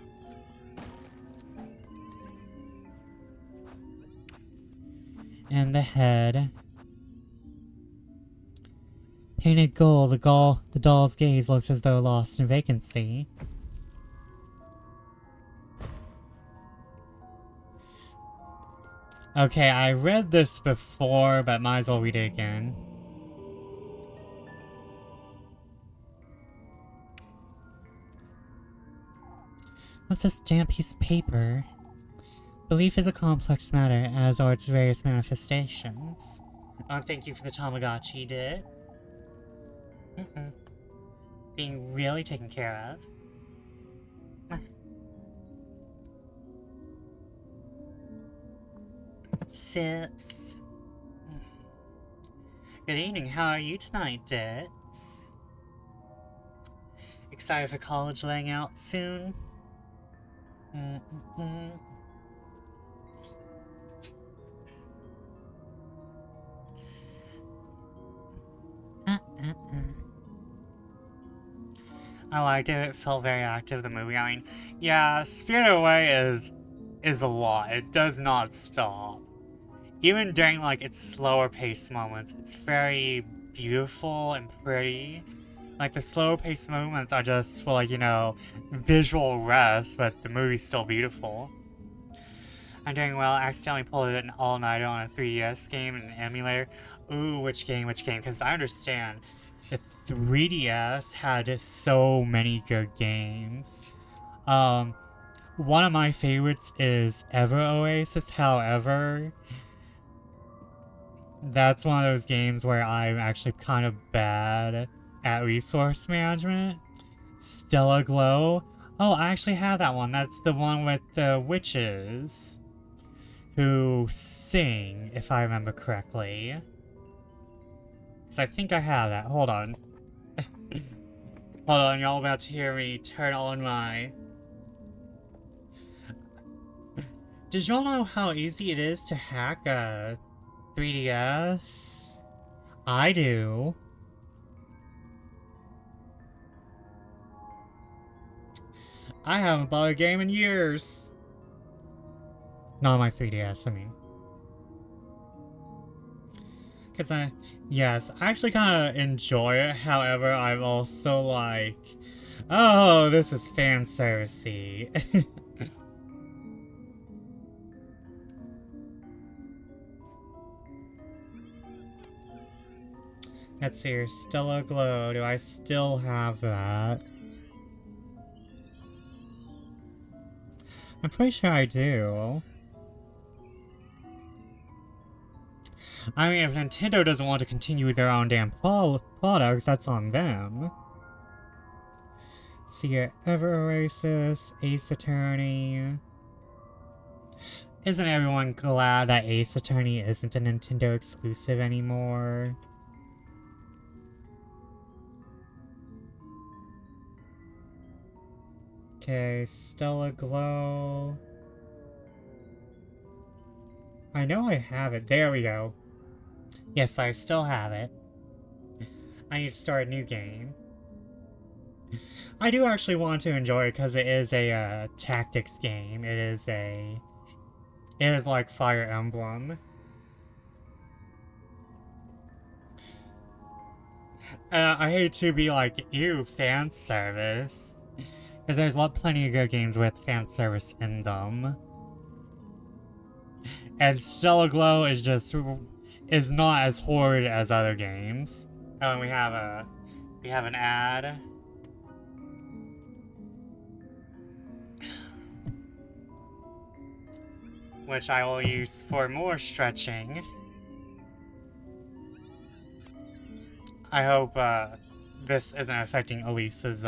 A: And the head. Painted gold, the doll's gaze looks as though lost in vacancy. Okay, I read this before, but might as well read it again. What's this damp piece of paper? Belief is a complex matter, as are its various manifestations. Oh, thank you for the Tamagotchi, Dit. Being really taken care of. Sips. Good evening, how are you tonight, Dits? Excited for college laying out soon? I liked it. It felt very active, the movie. I mean, yeah, Spirited Away is a lot. It does not stop. Even during, like, its slower paced moments, it's very beautiful and pretty. Like, the slower paced moments are just for, like, you know, visual rest, but the movie's still beautiful. I'm doing well. I accidentally pulled it an all-nighter on a 3DS game and an emulator. Ooh, which game? Because I understand the 3DS had so many good games. One of my favorites is Ever Oasis, however, that's one of those games where I'm actually kind of bad at resource management. Stella Glow. Oh, I actually have that one. That's the one with the witches who sing, if I remember correctly. Because I think I have that. Hold on. Hold on, y'all about to hear me turn on my... Did y'all know how easy it is to hack a 3DS? I do. I haven't bought a game in years. Not on my 3DS, I mean. Because yes, I actually kind of enjoy it. However, I'm also like, oh, this is fan servicey. Let's see here, Stella Glow. Do I still have that? I'm pretty sure I do. I mean, if Nintendo doesn't want to continue their own damn products, that's on them. See here, Ever Oasis, Ace Attorney. Isn't everyone glad that Ace Attorney isn't a Nintendo exclusive anymore? Okay, Stella Glow. I know I have it. There we go. Yes, I still have it. I need to start a new game. I do actually want to enjoy it because it is a tactics game. It is like Fire Emblem. I hate to be like, ew, fan service. Because there's plenty of good games with fan service in them. And Stella Glow is not as horrid as other games. Oh, and we have an ad. Which I will use for more stretching. I hope this isn't affecting Elisa's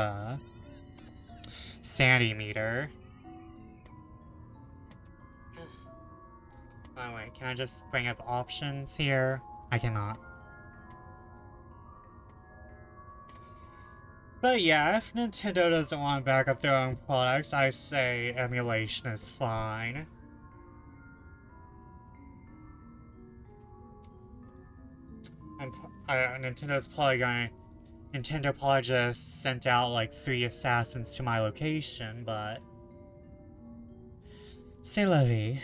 A: sanity meter. Oh wait, can I just bring up options here? I cannot. But yeah, if Nintendo doesn't want to back up their own products, I say emulation is fine. Nintendo probably just sent out like 3 assassins to my location, but c'est la vie.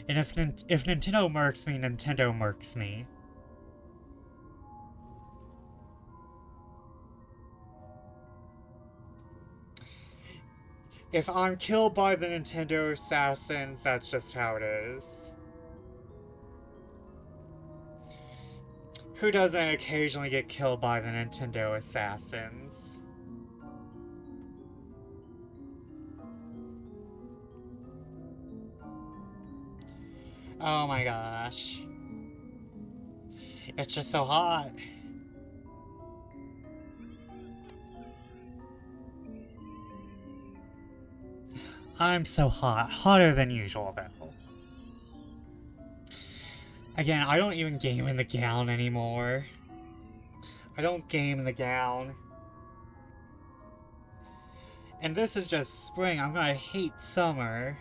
A: And if Nintendo murks me, Nintendo murks me. If I'm killed by the Nintendo assassins, that's just how it is. Who doesn't occasionally get killed by the Nintendo assassins? Oh my gosh. It's just so hot. I'm so hot. Hotter than usual, though. Again, I don't even game in the gown anymore. I don't game in the gown. And this is just spring. I'm gonna hate summer.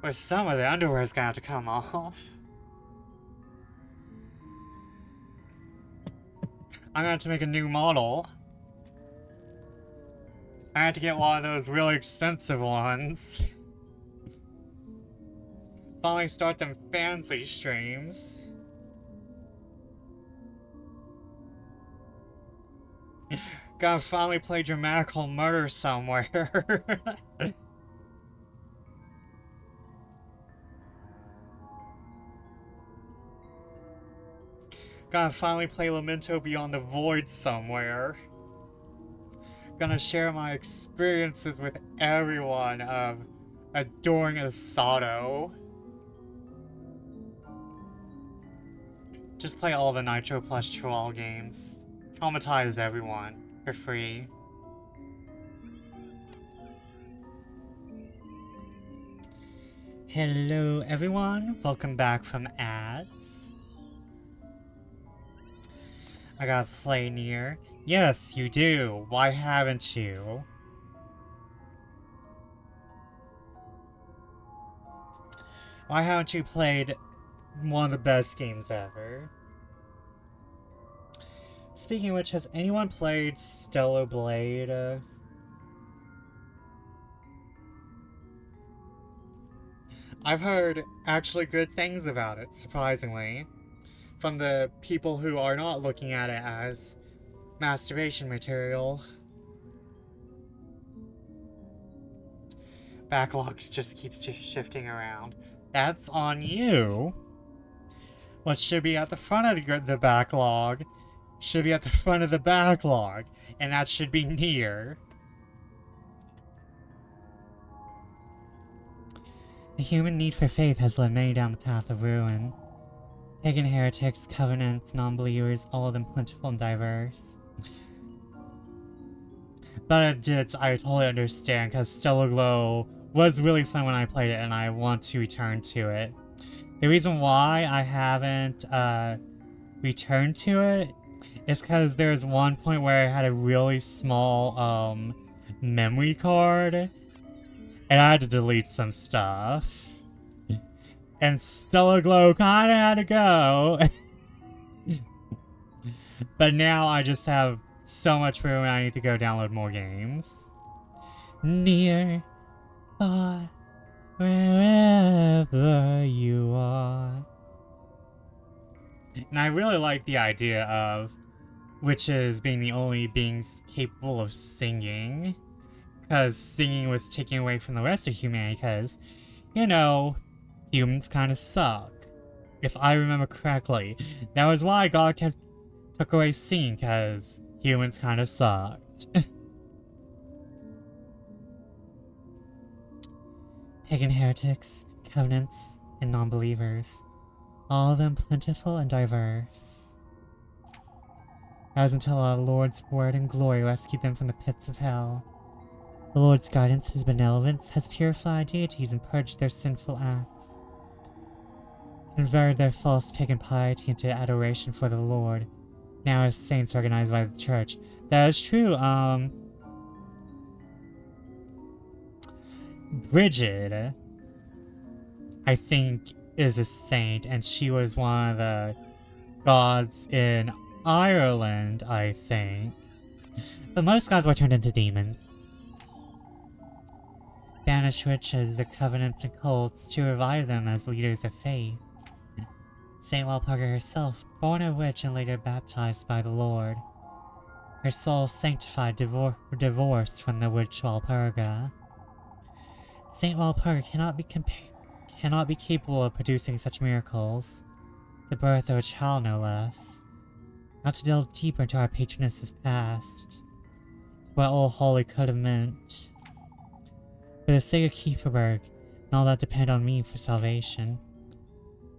A: With summer, the underwear's gonna have to come off. I'm gonna have to make a new model. I had to get one of those really expensive ones. Finally start them fancy streams. Gotta finally play Dramatical Murder somewhere. Gotta finally play Lamento Beyond the Void somewhere. Gonna share my experiences with everyone of adoring Asado. Just play all the Nitro Plus Troll games. Traumatize everyone for free. Hello everyone, welcome back from ads. I gotta play near. Yes, you do. Why haven't you? Why haven't you played one of the best games ever. Speaking of which, has anyone played Stellar Blade? I've heard actually good things about it, surprisingly, from the people who are not looking at it as masturbation material. Backlogs just keeps shifting around. That's on you. What should be at the front of the backlog should be at the front of the backlog, and that should be near. The human need for faith has led many down the path of ruin. Pagan heretics, covenants, non-believers, all of them plentiful and diverse. But I totally understand, because Stellar Glow was really fun when I played it, and I want to return to it. The reason why I haven't returned to it is because there's one point where I had a really small memory card, and I had to delete some stuff. And Stellar Glow kinda had to go. But now I just have so much room and I need to go download more games. Near, far, wherever you are. And I really like the idea of witches being the only beings capable of singing. Because singing was taken away from the rest of humanity, because, you know, humans kind of suck. If I remember correctly. That was why God took away singing, because humans kind of sucked. Pagan heretics, covenants, and non-believers. All of them plentiful and diverse. As until our Lord's word and glory rescued them from the pits of hell. The Lord's guidance, his benevolence, has purified deities and purged their sinful acts. Converted their false pagan piety into adoration for the Lord, now as saints recognized by the church. That is true, Bridget, I think, is a saint, and she was one of the gods in Ireland, I think. But most gods were turned into demons. Banished witches, the covenants and cults, to revive them as leaders of faith. Saint Walpurga herself, born a witch and later baptized by the Lord. Her soul sanctified, divorced from the witch Walpurga. Saint Walpurga cannot be capable of producing such miracles. The birth of a child, no less. Not to delve deeper into our patroness's past. What Old Holy could have meant. For the sake of Kieferberg, and all that depend on me for salvation.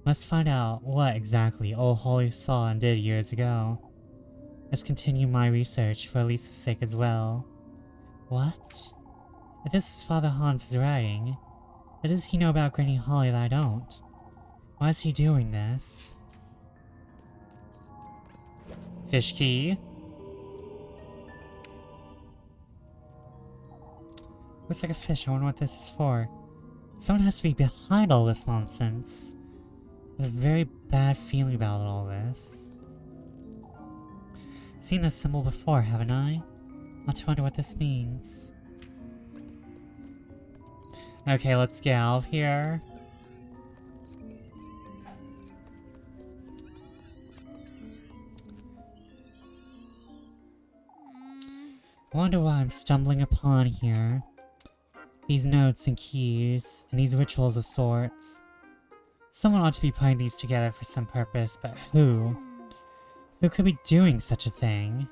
A: Must find out what exactly Old Holy saw and did years ago. Let's continue my research for Elisa's sake as well. What? If this is Father Hans' writing, what does he know about Granny Holly that I don't? Why is he doing this? Fish key. Looks like a fish. I wonder what this is for. Someone has to be behind all this nonsense. I have a very bad feeling about all this. Seen this symbol before, haven't I? Not to wonder what this means. Okay, let's get out of here. I wonder what I'm stumbling upon here. These notes and keys, and these rituals of sorts. Someone ought to be putting these together for some purpose, but who? Who could be doing such a thing?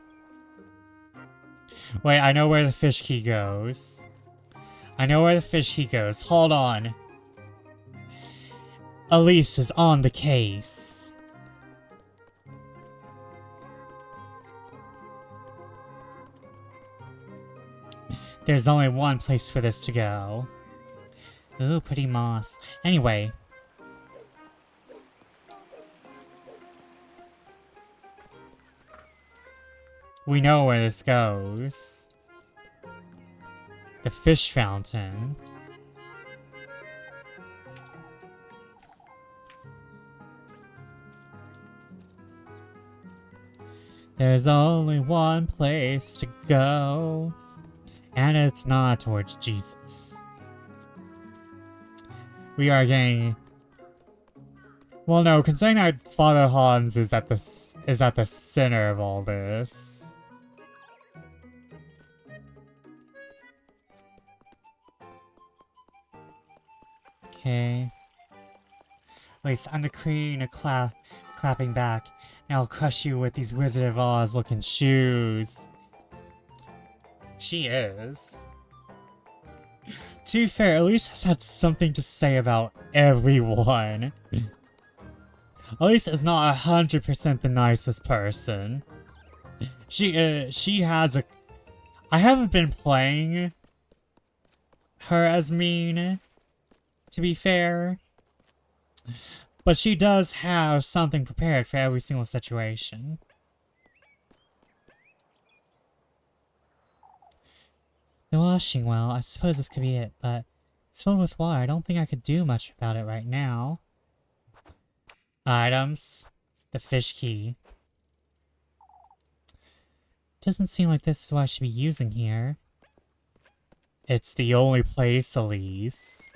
A: Wait, I know where the fish key goes. I know where the fish key goes. Hold on. Elise is on the case. There's only one place for this to go. Ooh, pretty moss. Anyway. We know where this goes. The fish fountain. There's only one place to go, and it's not towards Jesus. We are getting... Well, no, considering that Father Hans is at the center of all this. Okay. At least I'm the queen of clapping back. Now I'll crush you with these Wizard of Oz looking shoes. She is. To be fair, Elise has had something to say about everyone. Elise is not 100% the nicest person. She has a... I haven't been playing her as mean, to be fair. But she does have something prepared for every single situation. The washing well, I suppose this could be it, but it's filled with water. I don't think I could do much about it right now. Items. The fish key. Doesn't seem like this is what I should be using here. It's the only place, Elise.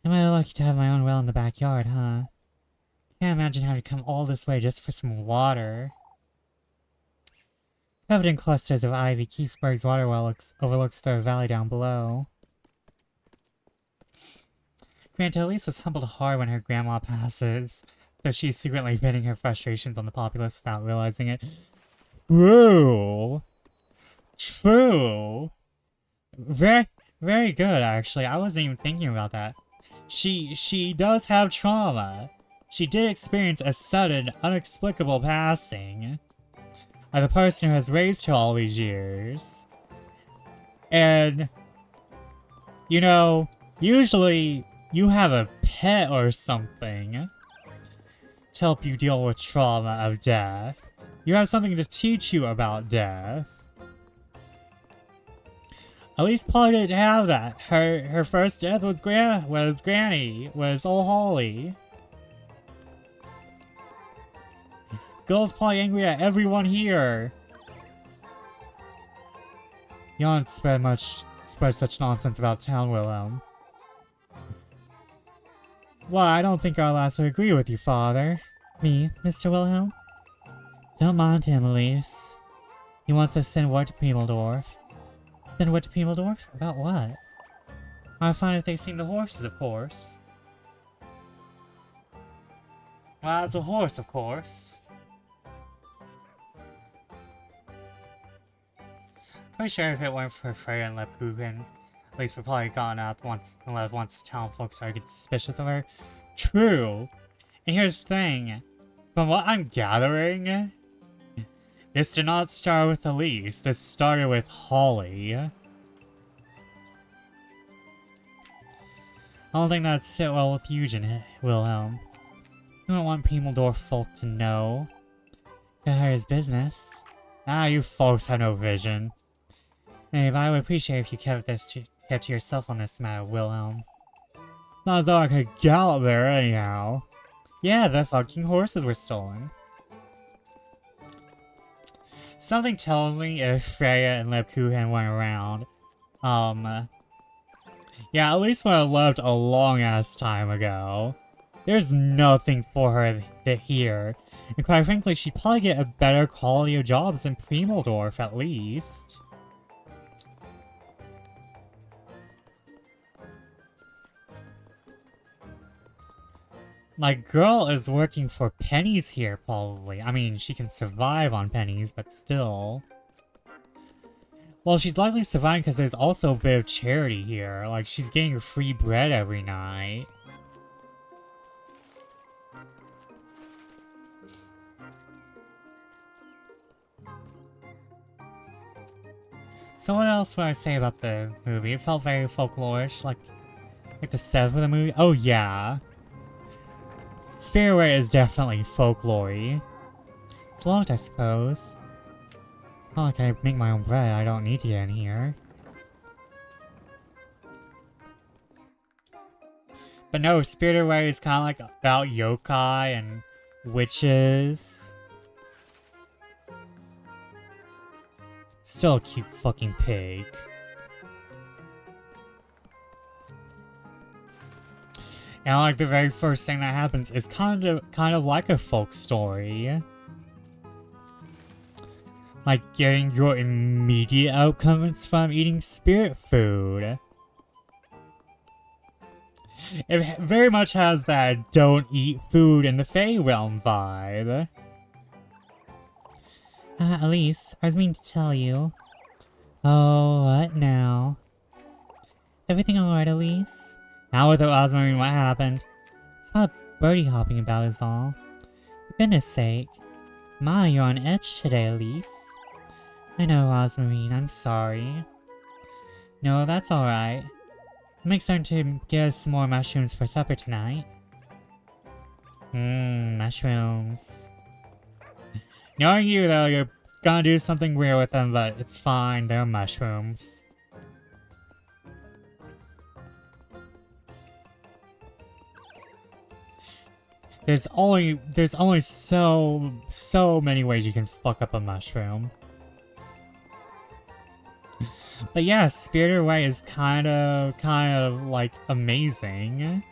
A: Am I lucky to have my own well in the backyard, huh? Can't imagine having to come all this way just for some water. Covered in clusters of ivy, Kiefberg's water well overlooks the valley down below. Granted, Elise was humbled hard when her grandma passes, though she's secretly venting her frustrations on the populace without realizing it. True! True! Very, very good, actually. I wasn't even thinking about that. She does have trauma. She did experience a sudden, inexplicable passing of the person who has raised her all these years. And, you know, usually you have a pet or something to help you deal with trauma of death. You have something to teach you about death. Elise probably didn't have that. Her first death was Granny, was old Holly. Girl's probably angry at everyone here. You don't spread such nonsense about town, Wilhelm. Why, I don't think our lass would agree with you, Father. Me, Mr. Wilhelm? Don't mind him, Elise. He wants us to send word to Pimmeldorf. Send word to Pimmeldorf? About what? I'll find if they've seen the horses, of course. Well, it's a horse, of course. Pretty sure if it weren't for Freya and Lepkuchen, at least we'd probably gone up once the town folks started getting suspicious of her. True. And here's the thing. From what I'm gathering, this did not start with Elise. This started with Holly. I don't think that'd sit well with Eugen, Wilhelm. You don't want Pimmeldorf folk to know. Could hurt his business. Ah, you folks have no vision. Anyway, I would appreciate if you kept to yourself on this matter, Wilhelm. It's not as though I could gallop there anyhow. Yeah, the fucking horses were stolen. Something tells me if Freya and Lepkuchen went around, yeah, at least would have left a long-ass time ago. There's nothing for her here. And quite frankly, she'd probably get a better quality of jobs than Pimmeldorf, at least. Like, girl is working for pennies here, probably. I mean, she can survive on pennies, but still. Well, she's likely surviving because there's also a bit of charity here. Like, she's getting free bread every night. So what else would I say about the movie? It felt very folklorish, like the set of the movie. Oh yeah. Spiritware is definitely folklory. It's locked, I suppose. It's not like I make my own bread, I don't need to get in here. But no, Spiritware is kind of like about yokai and witches. Still a cute fucking pig. And like the very first thing that happens is kind of like a folk story. Like getting your immediate outcomes from eating spirit food. It very much has that don't eat food in the Fey realm vibe. Elise, I was meaning to tell you. Oh, what now? Is everything alright, Elise? Now with Rosmarine, what happened? It's not birdie hopping about is all. For goodness sake. My, you're on edge today, Elise. I know, Rosmarine, I'm sorry. No, that's alright. I'll make certain to get us some more mushrooms for supper tonight. Mushrooms. Knowing you, though, you're gonna do something weird with them, but it's fine, they're mushrooms. There's only so many ways you can fuck up a mushroom. But yeah, Spirited Away is kind of like amazing.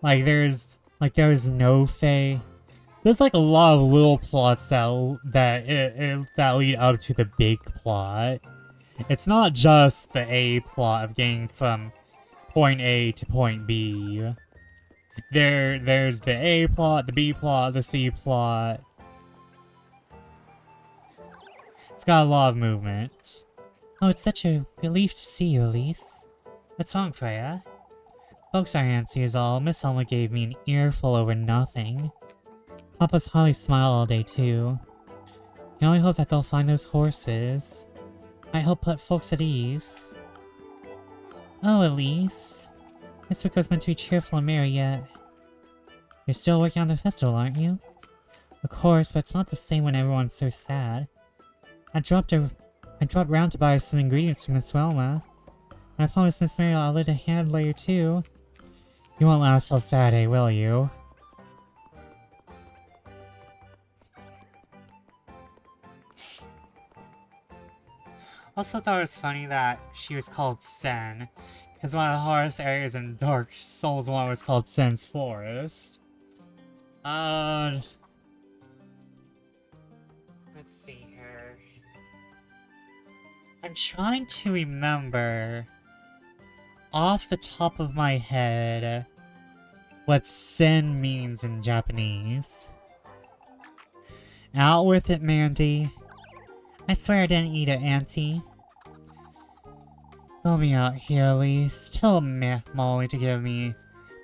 A: Like there's no Fae. There's like a lot of little plots that lead up to the big plot. It's not just the A plot of getting from point A to point B. There's the A plot, the B plot, the C plot. It's got a lot of movement. Oh, it's such a relief to see you, Elise. What's wrong, Freya? Folks are antsy is all. Miss Alma gave me an earful over nothing. Papa's Holly smiled all day, too. I only hope that they'll find those horses. Might help put folks at ease. Oh, Elise. This week was meant to be cheerful and merry, yet... You're still working on the festival, aren't you? Of course, but it's not the same when everyone's so sad. I dropped round to buy some ingredients from Miss Wilma. I promised Miss Mary I'll let a hand later too. You won't last till Saturday, will you? Also thought it was funny that she was called Sen, because one of the hardest areas in Dark Souls 1 was called Sen's Forest. Let's see here. I'm trying to remember off the top of my head what Sen means in Japanese. Out with it, Mandy. I swear I didn't eat it, Auntie. Fill me out here, Elise. Tell Molly to give me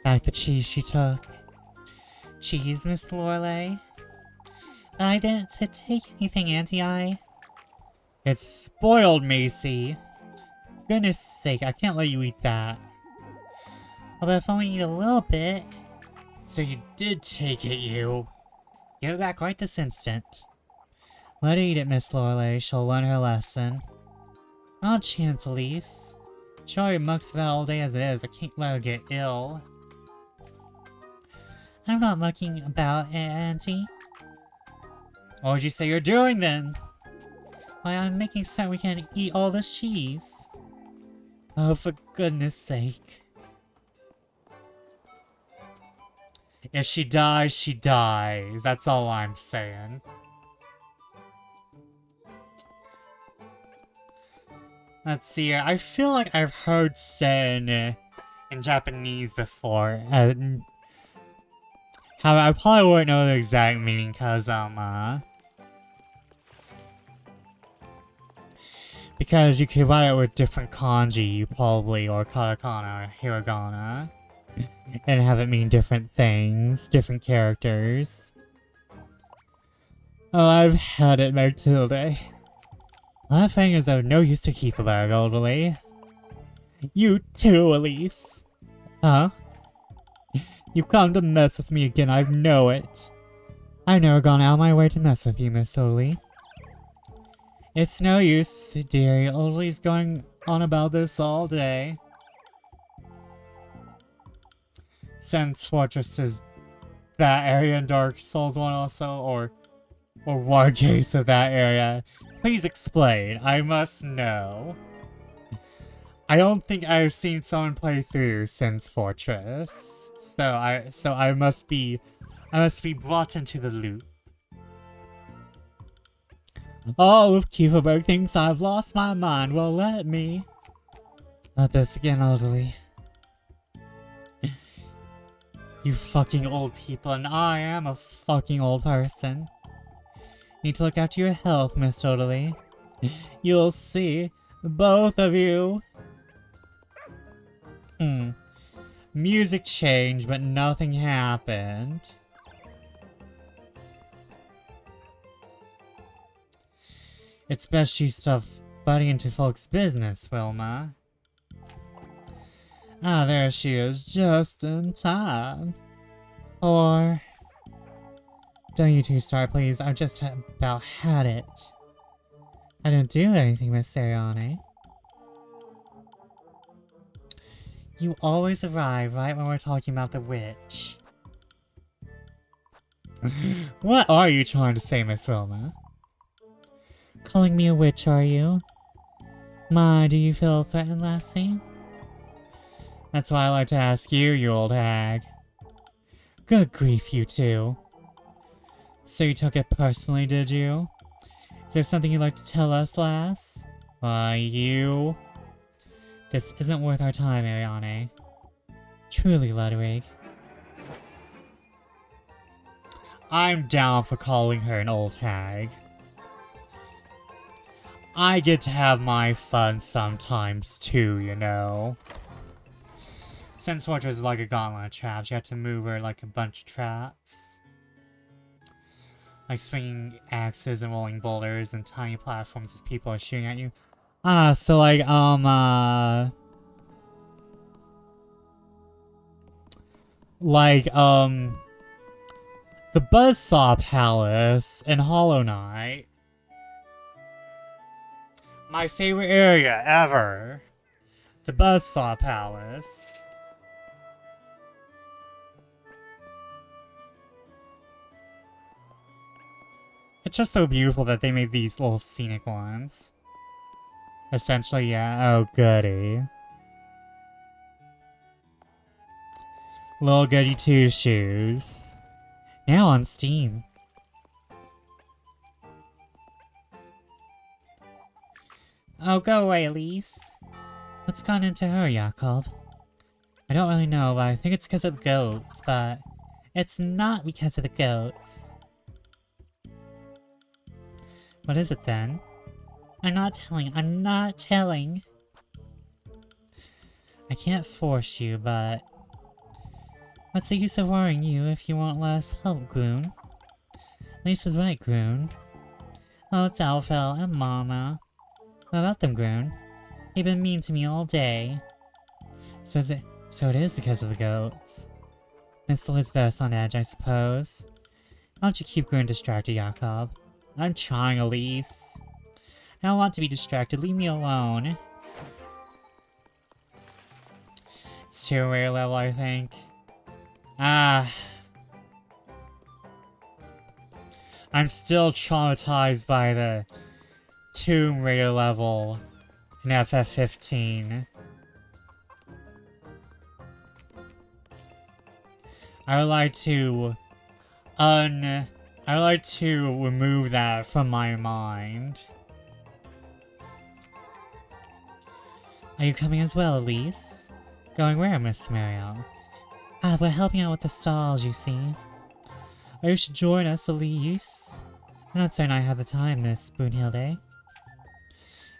A: back the cheese she took. Cheese, Miss Lorelei? I didn't take anything, Auntie. It's spoiled, Macy. For goodness sake, I can't let you eat that. Oh, but if I only eat a little bit. So you did take it, you. Give it back right this instant. Let her eat it, Miss Lorelei. She'll learn her lesson. Not a chance, Elise. She already mucks about all day as it is. I can't let her get ill. I'm not mucking about, Auntie. What would you say you're doing, then? Why, I'm making certain we can eat all this cheese. Oh, for goodness sake. If she dies, she dies. That's all I'm saying. Let's see here. I feel like I've heard Sen in Japanese before. However, I probably wouldn't know the exact meaning because you could write it with different kanji, probably, or katakana, or hiragana, and have it mean different things, different characters. Oh, I've had it, Matilda. Laughing is of no use to keep about it, elderly. You too, Elise. Huh? You've come to mess with me again, I know it. I've never gone out of my way to mess with you, Miss Odley. It's no use, dearie. Odley's going on about this all day. Sen's Fortress is that area in Dark Souls 1 also, or one case of that area. Please explain. I must know. I don't think I've seen someone play through Sin's Fortress. So I must be brought into the loop. Oh, if Kieferberg thinks I've lost my mind, well let me. Not this again, elderly. You fucking old people, and I am a fucking old person. Need to look after your health, Miss Elderly. You'll see. Both of you. Music changed, but nothing happened. It's best you stop butting into folks' business, Wilma. Ah, there she is, just in time. Or... Don't you two start, please. I've just about had it. I didn't do anything, Miss Ariane. You always arrive right when we're talking about the witch. What are you trying to say, Miss Wilma? Calling me a witch, are you? My, do you feel threatened, lassie? That's why I like to ask you, you old hag. Good grief, you two. So you took it personally, did you? Is there something you'd like to tell us, lass? Why, you... This isn't worth our time, Ariane. Truly, Ludwig. I'm down for calling her an old hag. I get to have my fun sometimes too, you know. Since Fortress is like a gauntlet of traps, you have to move her like a bunch of traps. Like swinging axes and rolling boulders and tiny platforms as people are shooting at you. Ah, so like, the Buzzsaw Palace in Hollow Knight. My favorite area ever. The Buzzsaw Palace. It's just so beautiful that they made these little scenic ones. Essentially, yeah. Oh, goody. Little Goody Two Shoes. Now on Steam. Oh, go away, Elise. What's gone into her, Jakob? I don't really know, but I think it's because of the goats, but it's not because of the goats. What is it then? I'm not telling. I can't force you, but... What's the use of worrying you if you won't let us help, Groon? Lisa's right, Groon. Oh, it's Alfel and Mama. What about them, Groon? They've been mean to me all day. So it is because of the goats. Miss Elizabeth's on edge, I suppose. Why don't you keep Groon distracted, Jakob? I'm trying, Elise. I don't want to be distracted. Leave me alone. It's too rare level, I think. Ah. I'm still traumatized by the Tomb Raider level in FF15. I would like to remove that from my mind. Are you coming as well, Elise? Going where, Miss Mariel? Ah, we're helping out with the stalls, you see. Oh, you should join us, Elise. I'm not certain I have the time, Miss Brunhilde.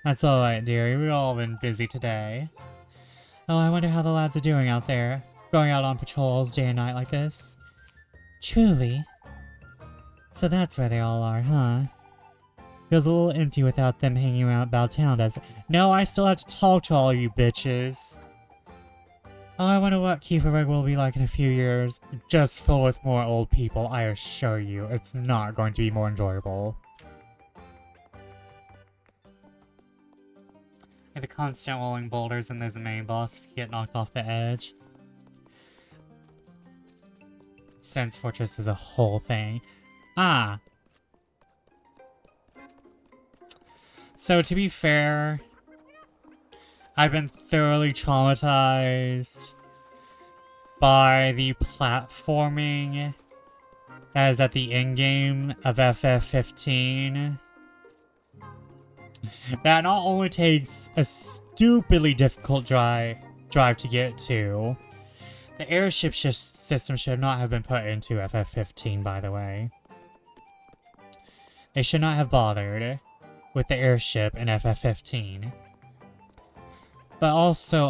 A: That's alright, dearie. We've all been busy today. Oh, I wonder how the lads are doing out there. Going out on patrols day and night like this. Truly. So that's where they all are, huh? Feels a little empty without them hanging around about town, does it? No, I still have to talk to all of you bitches. Oh, I wonder what Kieferberg will be like in a few years. Just full with more old people, I assure you. It's not going to be more enjoyable. Like the constant rolling boulders and there's a main boss if you get knocked off the edge. Sin's Fortress is a whole thing. Ah! So to be fair, I've been thoroughly traumatized by the platforming that is at the endgame of FF15. That not only takes a stupidly difficult drive to get to, the airship system should not have been put into FF15, by the way. They should not have bothered with the airship in FF15. But also,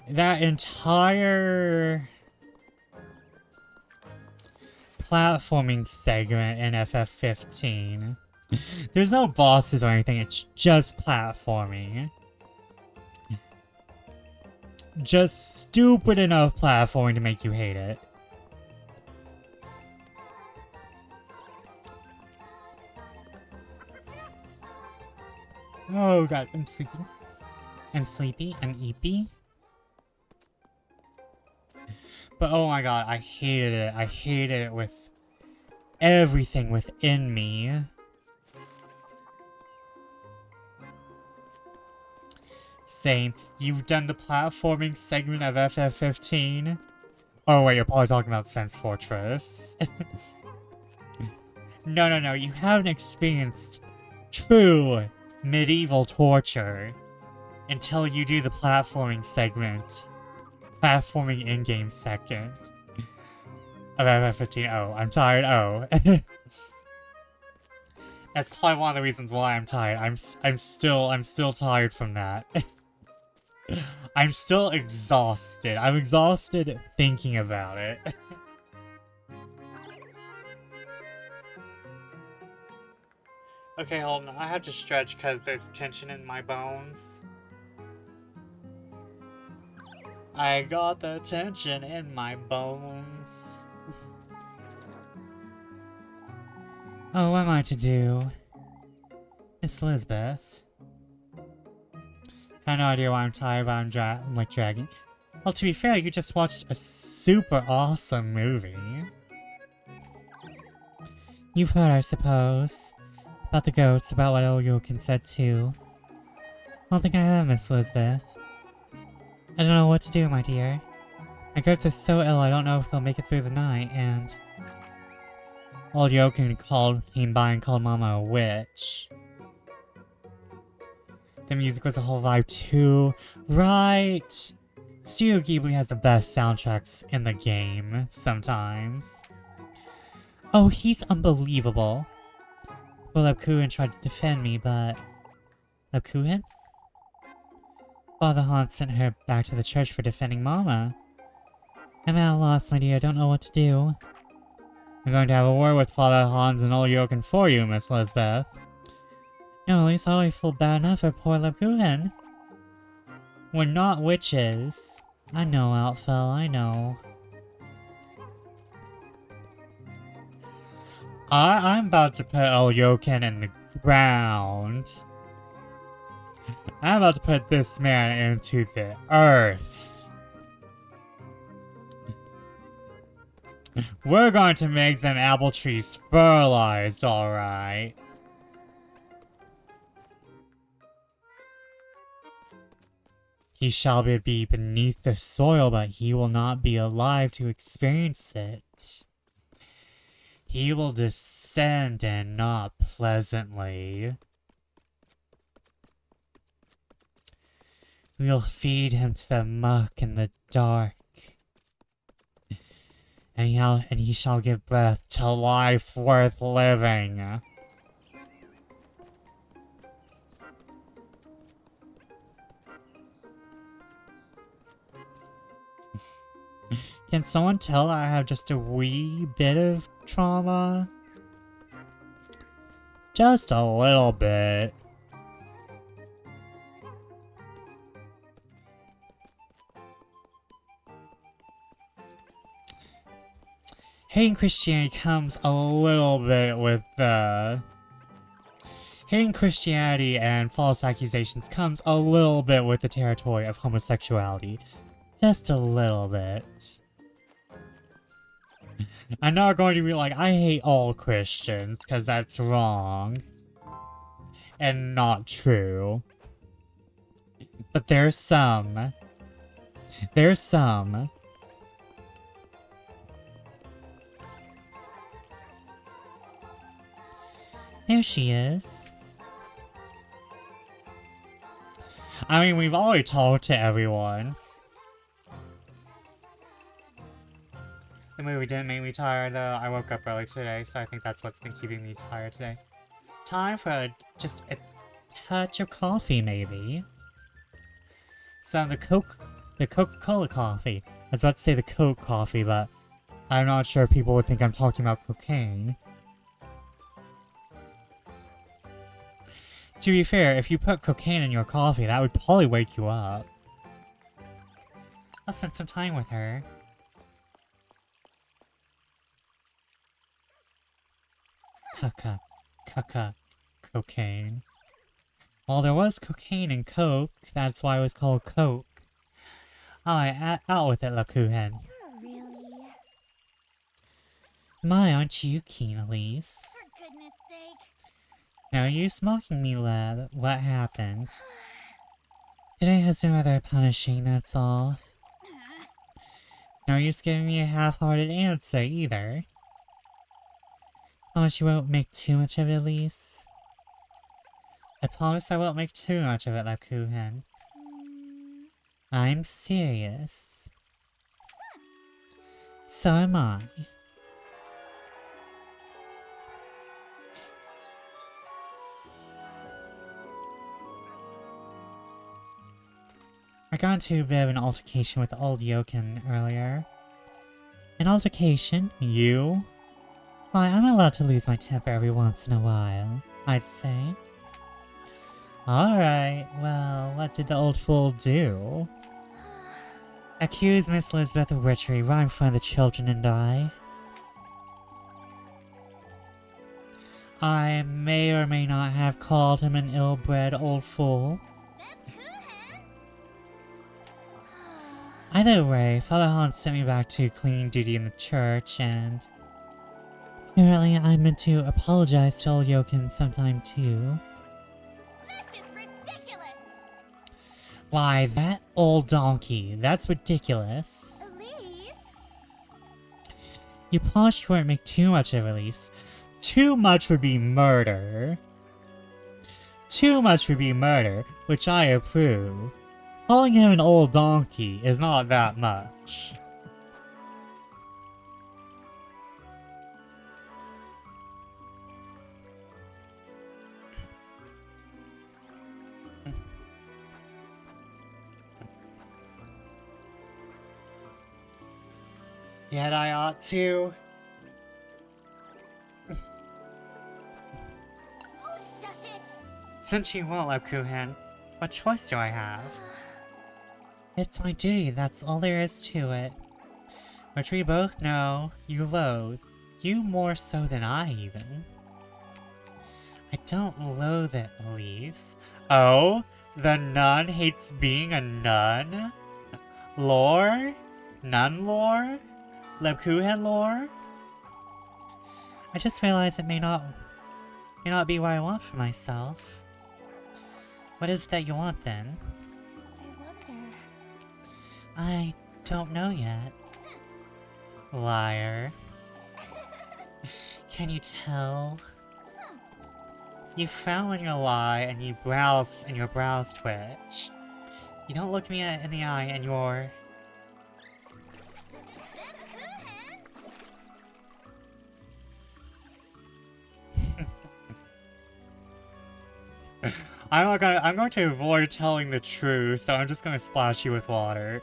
A: that entire platforming segment in FF15, there's no bosses or anything, it's just platforming. Just stupid enough platforming to make you hate it. Oh god, I'm sleepy. I'm sleepy, I'm eepy. But oh my god, I hated it. I hated it with everything within me. Same. You've done the platforming segment of FF15? Oh wait, you're probably talking about Sense Fortress. No, you haven't experienced true medieval torture until you do the platforming segment. Platforming in-game second of FF15. Oh, I'm tired. Oh. That's probably one of the reasons why I'm tired. I'm still tired from that. I'm still exhausted. I'm exhausted thinking about it. Okay, hold on. I have to stretch because there's tension in my bones. I got the tension in my bones. Oh, what am I to do? Miss Elizabeth. I have no idea why I'm tired, but I'm like dragging. Well, to be fair, you just watched a super awesome movie. You've heard, I suppose, about the goats, about what Olyokin said too. I don't think I have, Miss Elizabeth. I don't know what to do, my dear. My goats are so ill, I don't know if they'll make it through the night, and... Old Yokin came by and called Mama a witch. The music was a whole vibe too. Right! Studio Ghibli has the best soundtracks in the game, sometimes. Oh, he's unbelievable. Well, Lepkuhin tried to defend me, but... Lepkuhin? Father Han sent her back to the church for defending Mama. I'm at a loss, my dear. I don't know what to do. I'm going to have a word with Father Hans and Old Yokin for you, Miss Elizabeth. No, at least I feel bad enough for poor Lepkuhin. We're not witches. I know, Outfell, I know. I'm about to put Old Yokin in the ground. I'm about to put this man into the earth. We're going to make them apple trees fertilized, alright. He shall be beneath the soil, but he will not be alive to experience it. He will descend and not pleasantly. We'll feed him to the muck and the dark. And he shall give breath to life worth living. Can someone tell I have just a wee bit of trauma? Just a little bit. Hating Christianity comes a little bit with hating Christianity and false accusations comes a little bit with the territory of homosexuality. Just a little bit. I'm not going to be like, I hate all Christians, because that's wrong. And not true. But there's some. There's some. There she is. I mean, we've already talked to everyone. The movie didn't make me tired, though. I woke up early today, so I think that's what's been keeping me tired today. Time for just a touch of coffee, maybe. Some of the Coca-Cola coffee. I was about to say the Coke coffee, but I'm not sure if people would think I'm talking about cocaine. To be fair, if you put cocaine in your coffee, that would probably wake you up. I'll spend some time with her. Cocaine. Well, there was cocaine in Coke, that's why it was called Coke. Alright, out with it, Lakuhen.
B: Really?
A: My, aren't you keen, Elise?
B: For goodness sake.
A: No use mocking me, lad. What happened? Today has been rather punishing, that's all. No use giving me a half-hearted answer, either. Promise you won't make too much of it, Elise. I promise I won't make too much of it, Lakuhen. I'm serious. So am I. I got into a bit of an altercation with old Yokin earlier. An altercation? You? Why, I'm allowed to lose my temper every once in a while, I'd say. Alright, well, what did the old fool do? Accuse Miss Elizabeth of witchery right in front of the children and I may or may not have called him an ill-bred old fool. Either way, Father Han sent me back to cleaning duty in the church, and apparently I meant to apologize to old Yokin sometime too.
B: This is ridiculous!
A: Why, that old donkey, that's ridiculous.
B: Elise?
A: You promised you wouldn't make too much of Elise. Too much would be murder. Too much would be murder, which I approve. Calling him an old donkey is not that much. Yet I ought to.
B: Oh, shush it!
A: Since you won't, Lakuhen, what choice do I have? It's my duty, that's all there is to it. Which we both know you loathe. You more so than I, even. I don't loathe it, Elise. Oh? The nun hates being a nun? Lore? Nun lore? Lakuhen lore? I just realized it may not be what I want for myself. What is it that you want, then?
B: I wonder.
A: I don't know yet. Liar. Can you tell? You frown when you lie and your brows twitch. You don't look me in the eye and you're... I'm going to avoid telling the truth, so I'm just gonna splash you with water.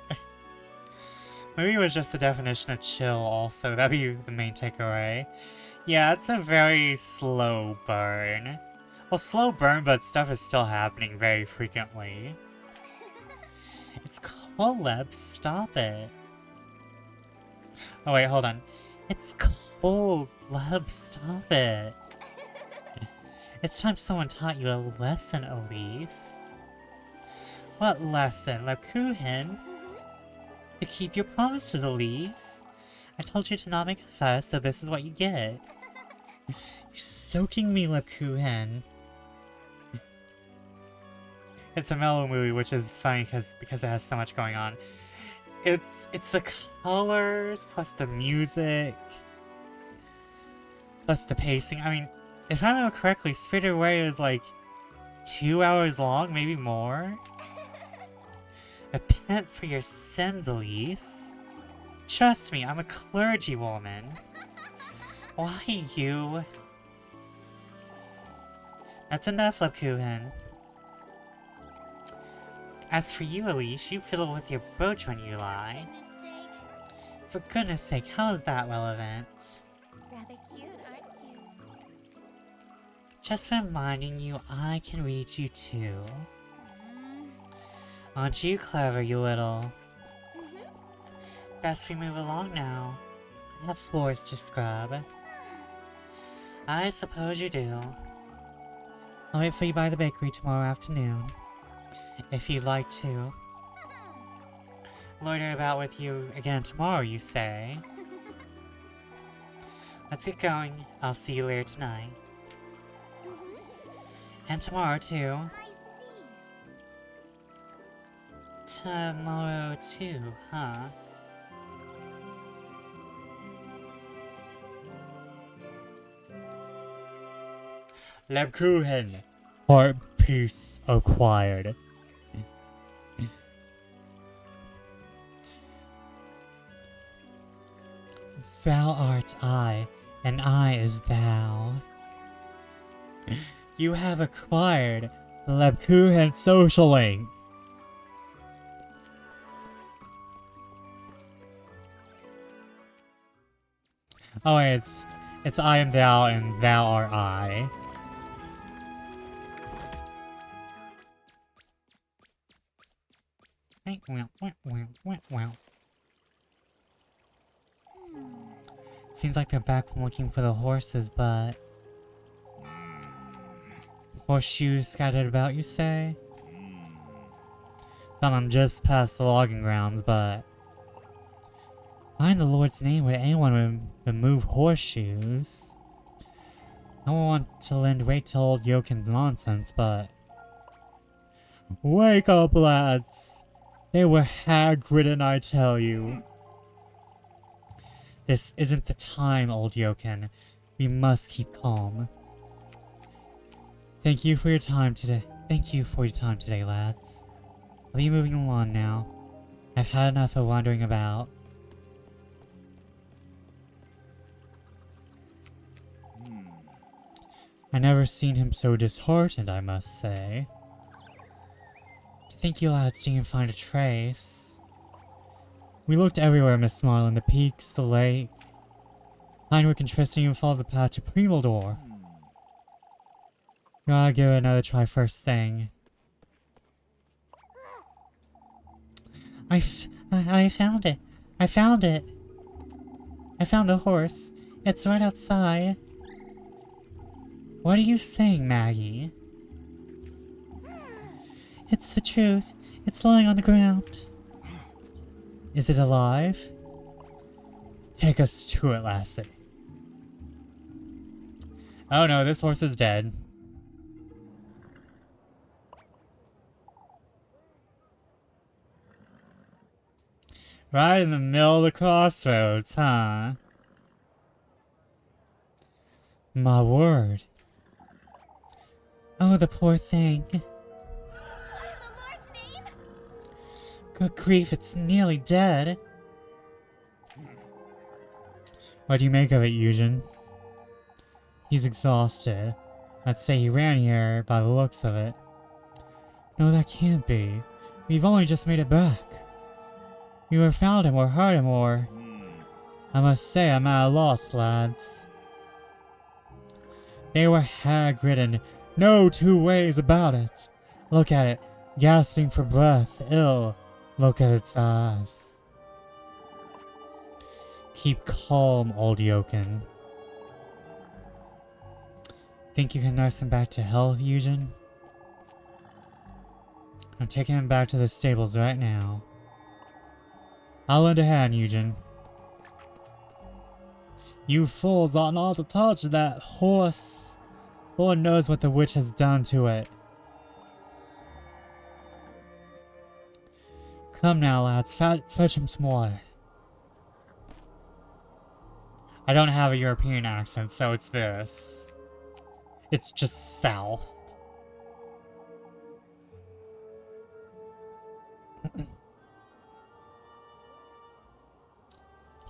A: Maybe it was just the definition of chill also, that'd be the main takeaway. Yeah, it's a very slow burn. Well, slow burn, but stuff is still happening very frequently. It's Coleb, stop it. Oh wait, hold on. It's cold, Leb, stop it. It's time someone taught you a lesson, Elise. What lesson, Lakuhen? To keep your promises, Elise. I told you to not make a fuss, so this is what you get. You're soaking me, Lakuhen. It's a mellow movie, which is funny because it has so much going on. It's the colors, plus the music, plus the pacing. I mean, if I remember correctly, Spirited Away is like 2 hours long, maybe more. Repent for your sins, Elise. Trust me, I'm a clergy woman. Why you? That's enough, Lakuhen. As for you, Elise, you fiddle with your brooch when you lie. For goodness sake, how is that relevant?
B: Rather cute, aren't you?
A: Just reminding you I can read you too. Aren't you clever, you little? Best we move along now. I have floors to scrub. I suppose you do. I'll wait for you by the bakery tomorrow afternoon. If you'd like to. Loiter about with you again tomorrow, you say? Let's get going. I'll see you later tonight. And tomorrow, too.
B: I see.
A: Tomorrow, too, huh? Lebkuchen. Heart piece acquired. Thou art I, and I is thou. You have acquired the Lebkuchen social link. Oh, it's I am thou and thou art I. Seems like they're back from looking for the horses, but... Horseshoes scattered about, you say? Thought I'm just past the logging grounds, but... Why in the Lord's name would anyone remove horseshoes? I don't want to lend weight to old Yokin's nonsense, but... Wake up, lads! They were hag-ridden, I tell you. This isn't the time, old Yokin. We must keep calm. Thank you for your time today. Lads. I'll be moving along now. I've had enough of wandering about. I never seen him so disheartened, I must say. Do you think you lads didn't find a trace? We looked everywhere, Miss Marlin. The peaks, the lake. Heinrich and Tristan even followed the path to Primeldor. Gotta give it another try first thing. I found it. I found it. I found the horse. It's right outside. What are you saying, Maggie? It's the truth. It's lying on the ground. Is it alive? Take us to it, lassie. Oh no, this horse is dead. Right in the middle of the crossroads, huh? My word. Oh, the poor thing.
B: What in the Lord's name?
A: Good grief, it's nearly dead. What do you make of it, Eugen? He's exhausted. I'd say he ran here by the looks of it. No, that can't be. We've only just made it back. We either found him or heard him or... I must say I'm at a loss, lads. They were hag-ridden. No two ways about it. Look at it. Gasping for breath. Ill. Look at its eyes. Keep calm, old Yokin. Think you can nurse him back to health, Eugen? I'm taking him back to the stables right now. I'll lend a hand, Eugen. You fools ought not to touch that horse. Lord knows what the witch has done to it. Come now, lads, fetch him some water. I don't have a European accent, so it's this. It's just south.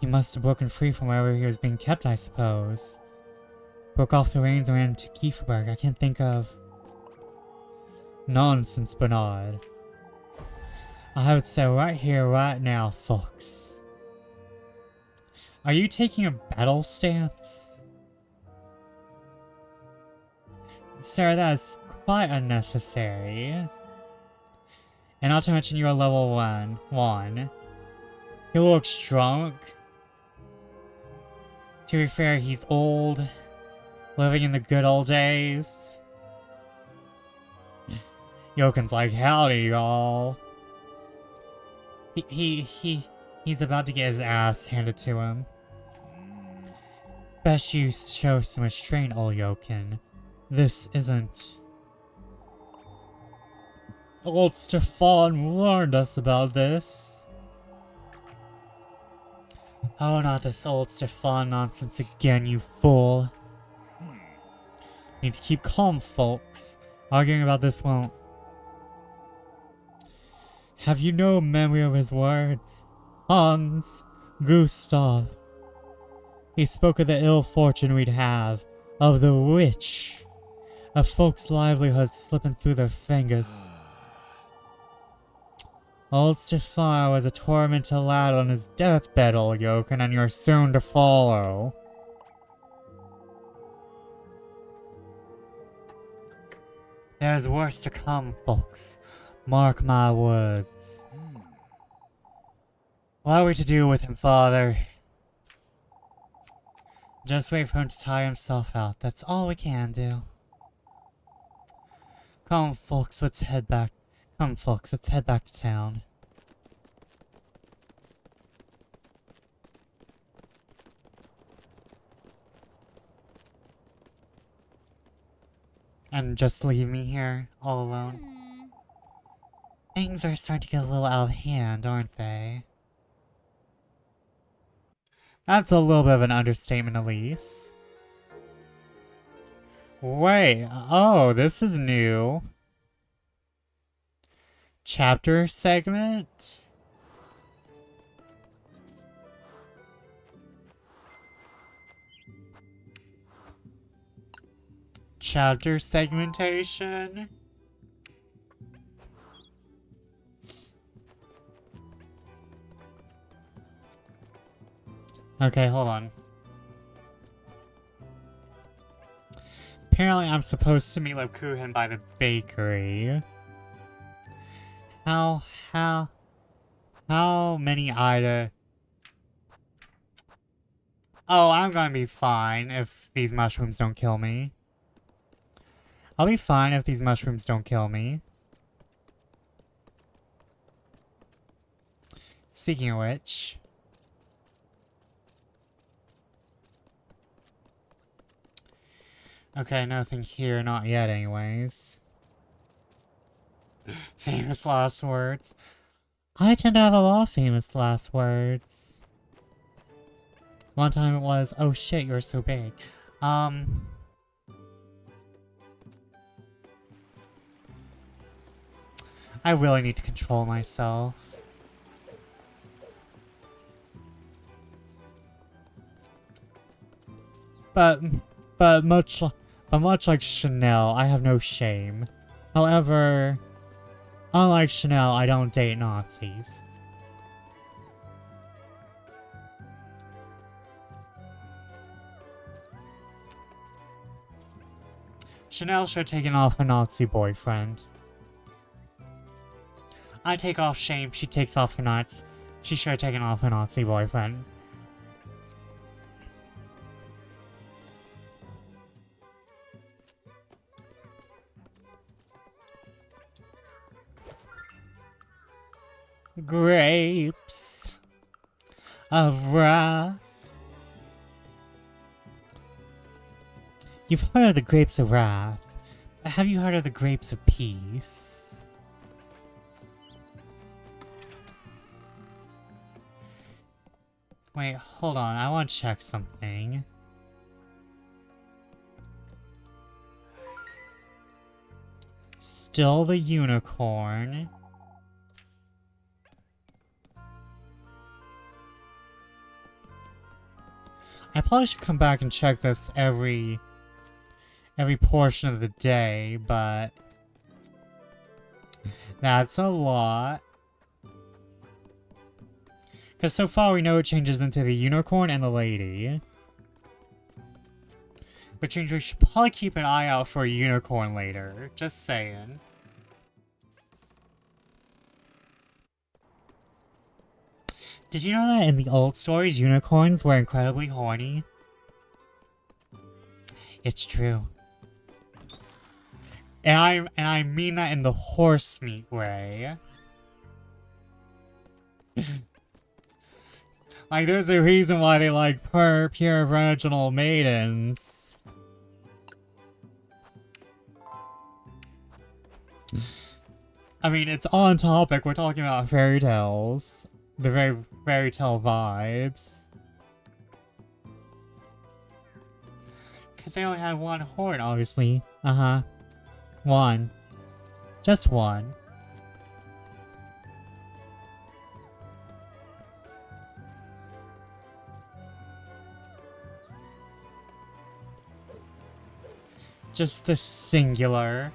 A: He must have broken free from wherever he was being kept, I suppose. Broke off the reins and ran to Kieferberg. I can't think of... Nonsense, Bernard. I have it set right here, right now, folks. Are you taking a battle stance? Sir, that is quite unnecessary. And not to mention you're level 1. He looks drunk. To be fair, he's old. Living in the good old days. Joken's like, howdy, y'all. He's about to get his ass handed to him. Best you show some restraint, old Joken. This isn't... Old Stefan warned us about this. Oh, not this old Stefan nonsense again, you fool. Need to keep calm, folks. Arguing about this won't... Have you no memory of his words? Hans, Gustav. He spoke of the ill fortune we'd have, of the witch, of folks' livelihoods slipping through their fingers. Old Stefan was a tormented lad on his deathbed, old Joken, and you're soon to follow. There's worse to come, folks. Mark my words. What are we to do with him, father? Just wait for him to tire himself out. That's all we can do. Come, folks, let's head back. Come, folks, let's head back to town. And just leave me here, all alone. Things are starting to get a little out of hand, aren't they? That's a little bit of an understatement, Elise. Wait, oh, this is new. Chapter segment? Chapter segmentation? Okay, hold on. Apparently I'm supposed to meet Kuchen by the bakery. How many items? Oh, I'm gonna be fine if these mushrooms don't kill me. I'll be fine if these mushrooms don't kill me. Speaking of which... Okay, nothing here, not yet anyways. Famous last words. I tend to have a lot of famous last words. One time it was, oh shit, you're so big. I really need to control myself. But much like Chanel, I have no shame. However, unlike Chanel, I don't date Nazis. Chanel should have taken off her Nazi boyfriend. I take off shame, she takes off her nuts. She should have taken off her Nazi boyfriend. Grapes of wrath. You've heard of the grapes of wrath, but have you heard of the grapes of peace? Wait, hold on, I want to check something. Still the unicorn. I probably should come back and check this every portion of the day, but that's a lot. Because so far we know it changes into the unicorn and the lady. Which means we should probably keep an eye out for a unicorn later. Just saying. Did you know that in the old stories, unicorns were incredibly horny? It's true. And I mean that in the horse meat way. Like, there's a reason why they like pure virginal maidens. I mean, it's on topic. We're talking about fairy tales. The very fairy tale vibes. Because they only had one horn, obviously. Uh-huh. One. Just one. Just the singular.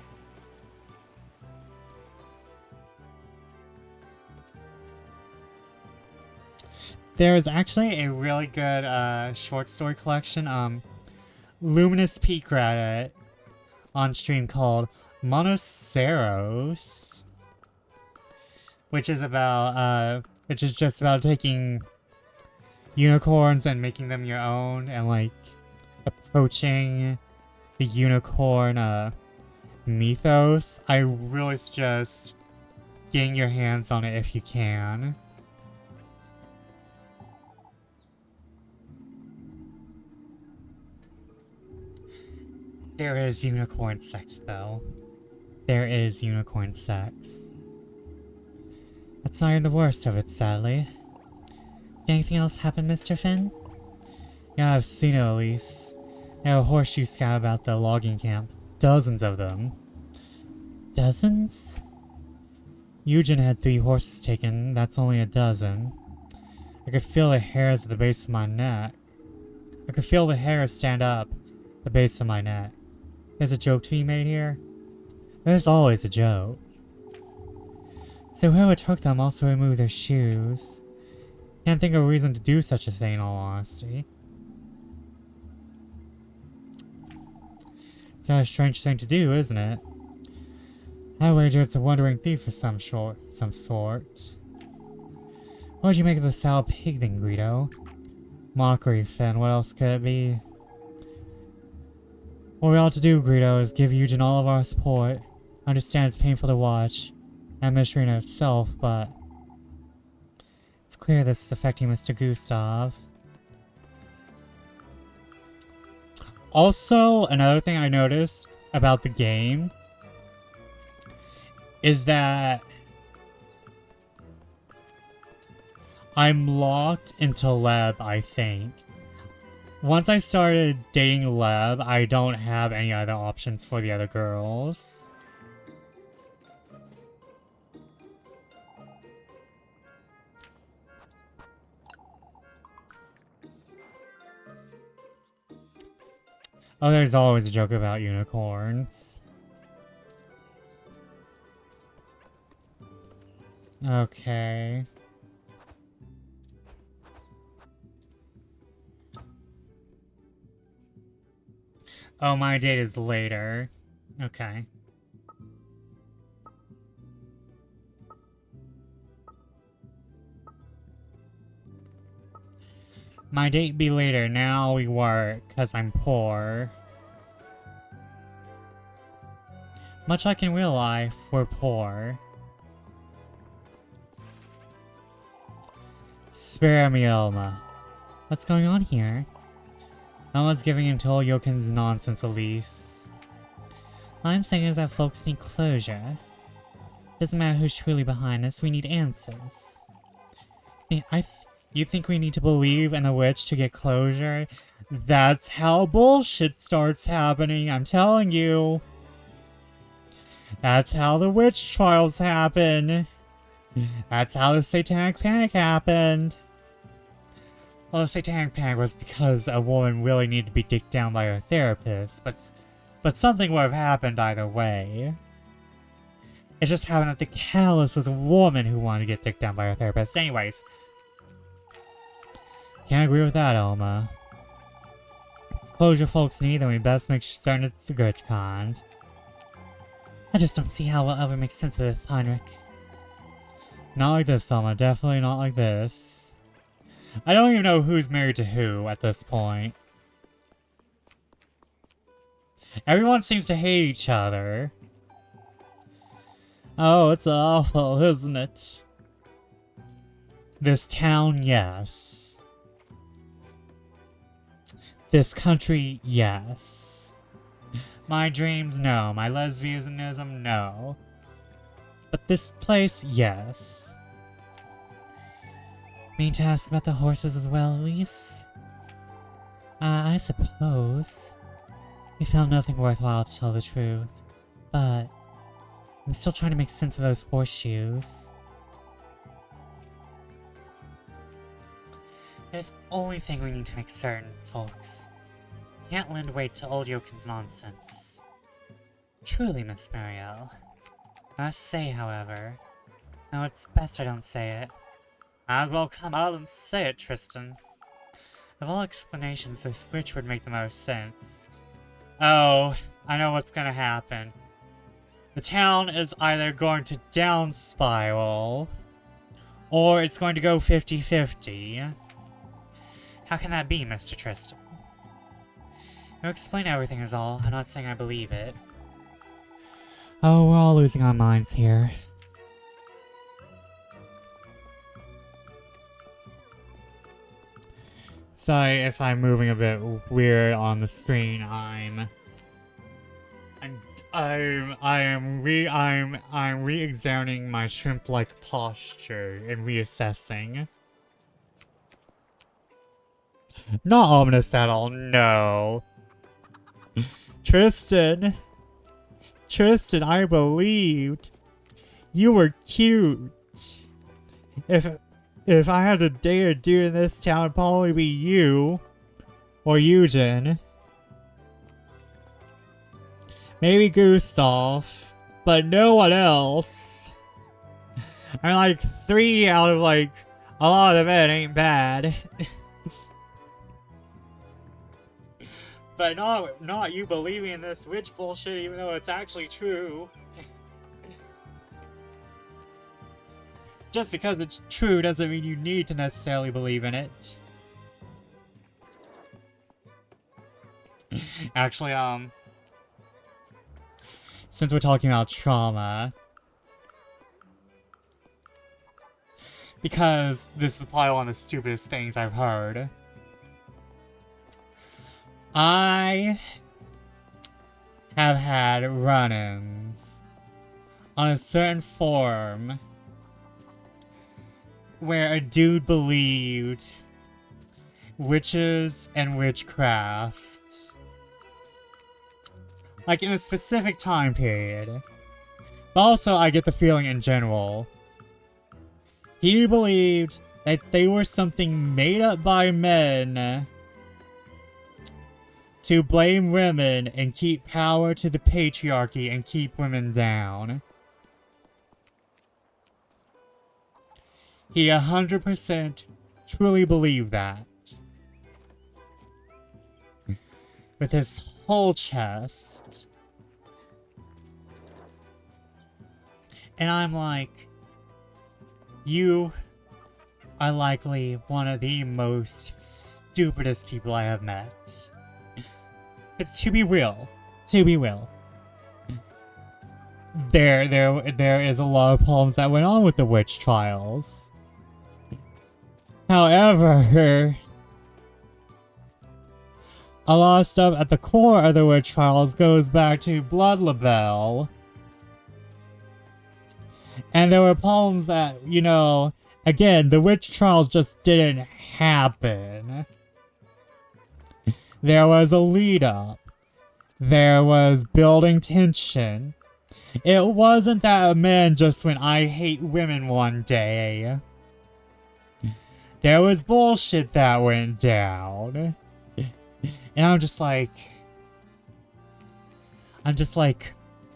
A: There's actually a really good short story collection, Luminous Peak Reddit on stream called Monoceros, which is just about taking unicorns and making them your own and like approaching the unicorn mythos. I really suggest getting your hands on it if you can. There is unicorn sex, though. There is unicorn sex. That's not even the worst of it, sadly. Did anything else happen, Mr. Finn? Yeah, I've seen it, at least. They have a horseshoe scout about the logging camp. Dozens of them. Dozens? Eugen had 3 horses taken. That's only a dozen. I could feel the hairs at the base of my neck. I could feel the hairs stand up at the base of my neck. There's a joke to be made here? There's always a joke. So whoever took them also removed their shoes. Can't think of a reason to do such a thing in all honesty. It's a strange thing to do, isn't it? I wager it's a wandering thief of some sort. What'd you make of the sour pig thing, Guido? Mockery, Finn. What else could it be? What we ought to do, Guido, is give Eugen all of our support. I understand it's painful to watch, and mystery in itself, but it's clear this is affecting Mr. Gustav. Also, another thing I noticed about the game is that I'm locked into Leb, I think. Once I started dating Leb, I don't have any other options for the other girls. Oh, there's always a joke about unicorns. Okay. Oh, my date is later. Okay. My date be later, now we work, cause I'm poor. Much like in real life, we're poor. Spare me, Elma. What's going on here? No one's giving him to Yokin's nonsense, Elise. All I'm saying is that folks need closure. Doesn't matter who's truly behind this, we need answers. You think we need to believe in a witch to get closure? That's how bullshit starts happening, I'm telling you. That's how the witch trials happen. That's how the Satanic Panic happened. Well, the Satanic Panic was because a woman really needed to be dicked down by her therapist, but something would have happened either way. It just happened that the catalyst was a woman who wanted to get dicked down by her therapist. Anyways. Can't agree with that, Elma. If it's closure folks need, then we best make certain it's the good kind. I just don't see how we'll ever make sense of this, Heinrich. Not like this, Elma. Definitely not like this. I don't even know who's married to who at this point. Everyone seems to hate each other. Oh, it's awful, isn't it? This town, yes. This country, yes. My dreams, no. My lesbianism, no. But this place, yes. Mean to ask about the horses as well, Elise? I suppose. We found nothing worthwhile to tell the truth. But I'm still trying to make sense of those horseshoes. There's only thing we need to make certain, folks. Can't lend weight to old Yokin's nonsense. Truly, Miss Marielle. I must say, however... No, it's best I don't say it. Might as well come out and say it, Tristan. Of all explanations, this which would make the most sense. Oh, I know what's gonna happen. The town is either going to down spiral, or it's going to go 50-50. How can that be, Mr. Tristan? You explain everything is all. I'm not saying I believe it. Oh, we're all losing our minds here. Sorry if I'm moving a bit weird on the screen. I'm re-examining my shrimp-like posture and reassessing. Not ominous at all, no. Tristan, I believed you were cute. If I had to date a dude in this town, it'd probably be you. Or Eugen. Maybe Gustav. But no one else. I mean, like, 3 out of, like, a lot of men ain't bad. But not you believing in this witch bullshit even though it's actually true. Just because it's true doesn't mean you need to necessarily believe in it. Actually, since we're talking about trauma, because this is probably one of the stupidest things I've heard, I have had run-ins on a certain forum where a dude believed witches and witchcraft, like in a specific time period. But also I get the feeling in general, he believed that they were something made up by men to blame women and keep power to the patriarchy and keep women down. He 100% truly believed that. With his whole chest. And I'm like, you are likely one of the most stupidest people I have met. It's to be real. There is a lot of problems that went on with the witch trials. However, a lot of stuff at the core of the witch trials goes back to Blood Label. And there were problems that, you know, again, the witch trials just didn't happen. There was a lead up. There was building tension. It wasn't that a man just went, I hate women one day. There was bullshit that went down. And I'm just like,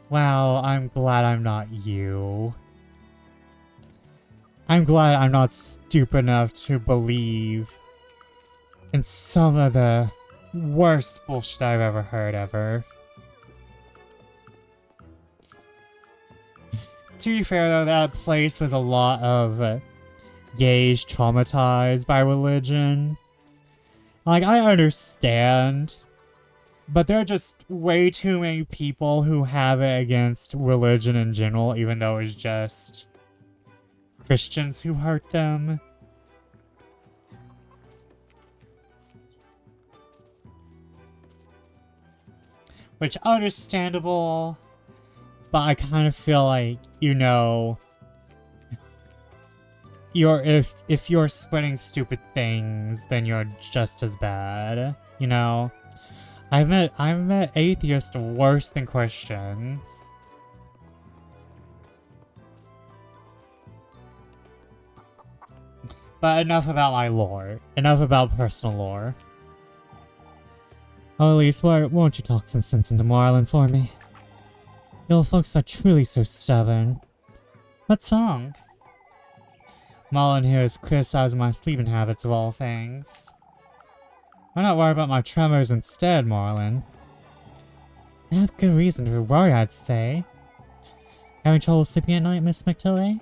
A: wow, I'm glad I'm not you. I'm glad I'm not stupid enough to believe in some of the worst bullshit I've ever heard ever. To be fair though, that place was a lot of gays traumatized by religion. Like, I understand, but there are just way too many people who have it against religion in general, even though it's just Christians who hurt them. Which, understandable, but I kind of feel like, you know, if you're spreading stupid things, then you're just as bad, you know? I've met atheists worse than Christians. But enough about my lore. Enough about personal lore. Oh, Elise, won't you talk some sense into Marlin for me? You folks are truly so stubborn. What's wrong? Marlin here is criticizing my sleeping habits of all things. Why not worry about my tremors instead, Marlin? I have good reason to worry, I'd say. Having trouble sleeping at night, Miss McTilde?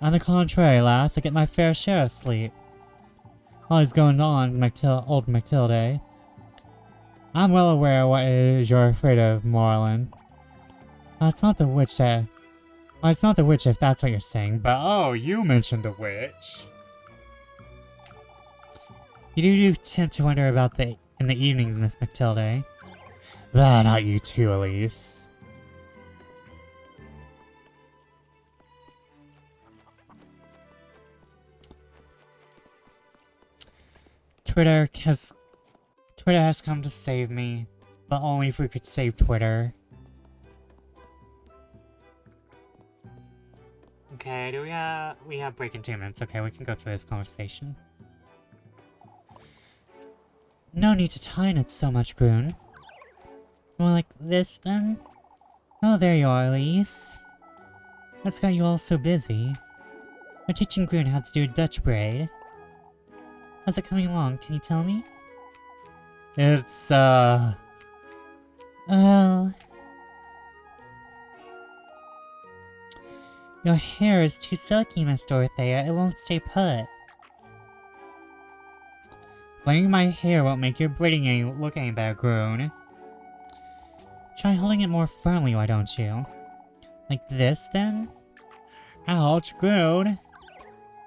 A: On the contrary, lass, I get my fair share of sleep. All is going on, old McTilde. I'm well aware what it is you're afraid of, Marlin. It's not the witch that... Well, it's not the witch if that's what you're saying, but oh, you mentioned the witch. You do tend to wonder about in the evenings, Miss McTilde. But not you too, Elise. Twitter has come to save me, but only if we could save Twitter. Okay, we have break in 2 minutes. Okay, we can go through this conversation. No need to tie it so much, Groon. More like this, then? Oh, there you are, Elise. What's got you all so busy? We're teaching Groon how to do a Dutch braid. How's it coming along? Can you tell me? It's, Oh. Your hair is too silky, Miss Dorothea. It won't stay put. Blending my hair won't make your braiding look any better, Groon. Try holding it more firmly, why don't you? Like this, then? Ouch, Groon.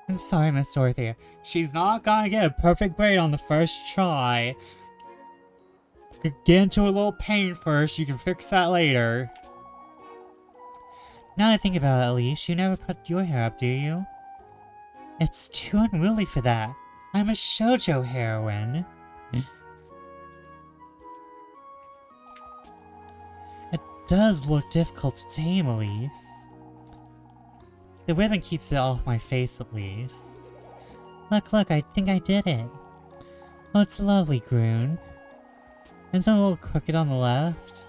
A: I'm sorry, Miss Dorothea. She's not gonna get a perfect braid on the first try. Get into a little pain first, you can fix that later. Now that I think about it, Elise, you never put your hair up, do you? It's too unruly for that. I'm a shoujo heroine. It does look difficult to tame, Elise. The ribbon keeps it off my face, at least. Look, I think I did it. Oh, it's lovely, Groon. Isn't it a little crooked on the left?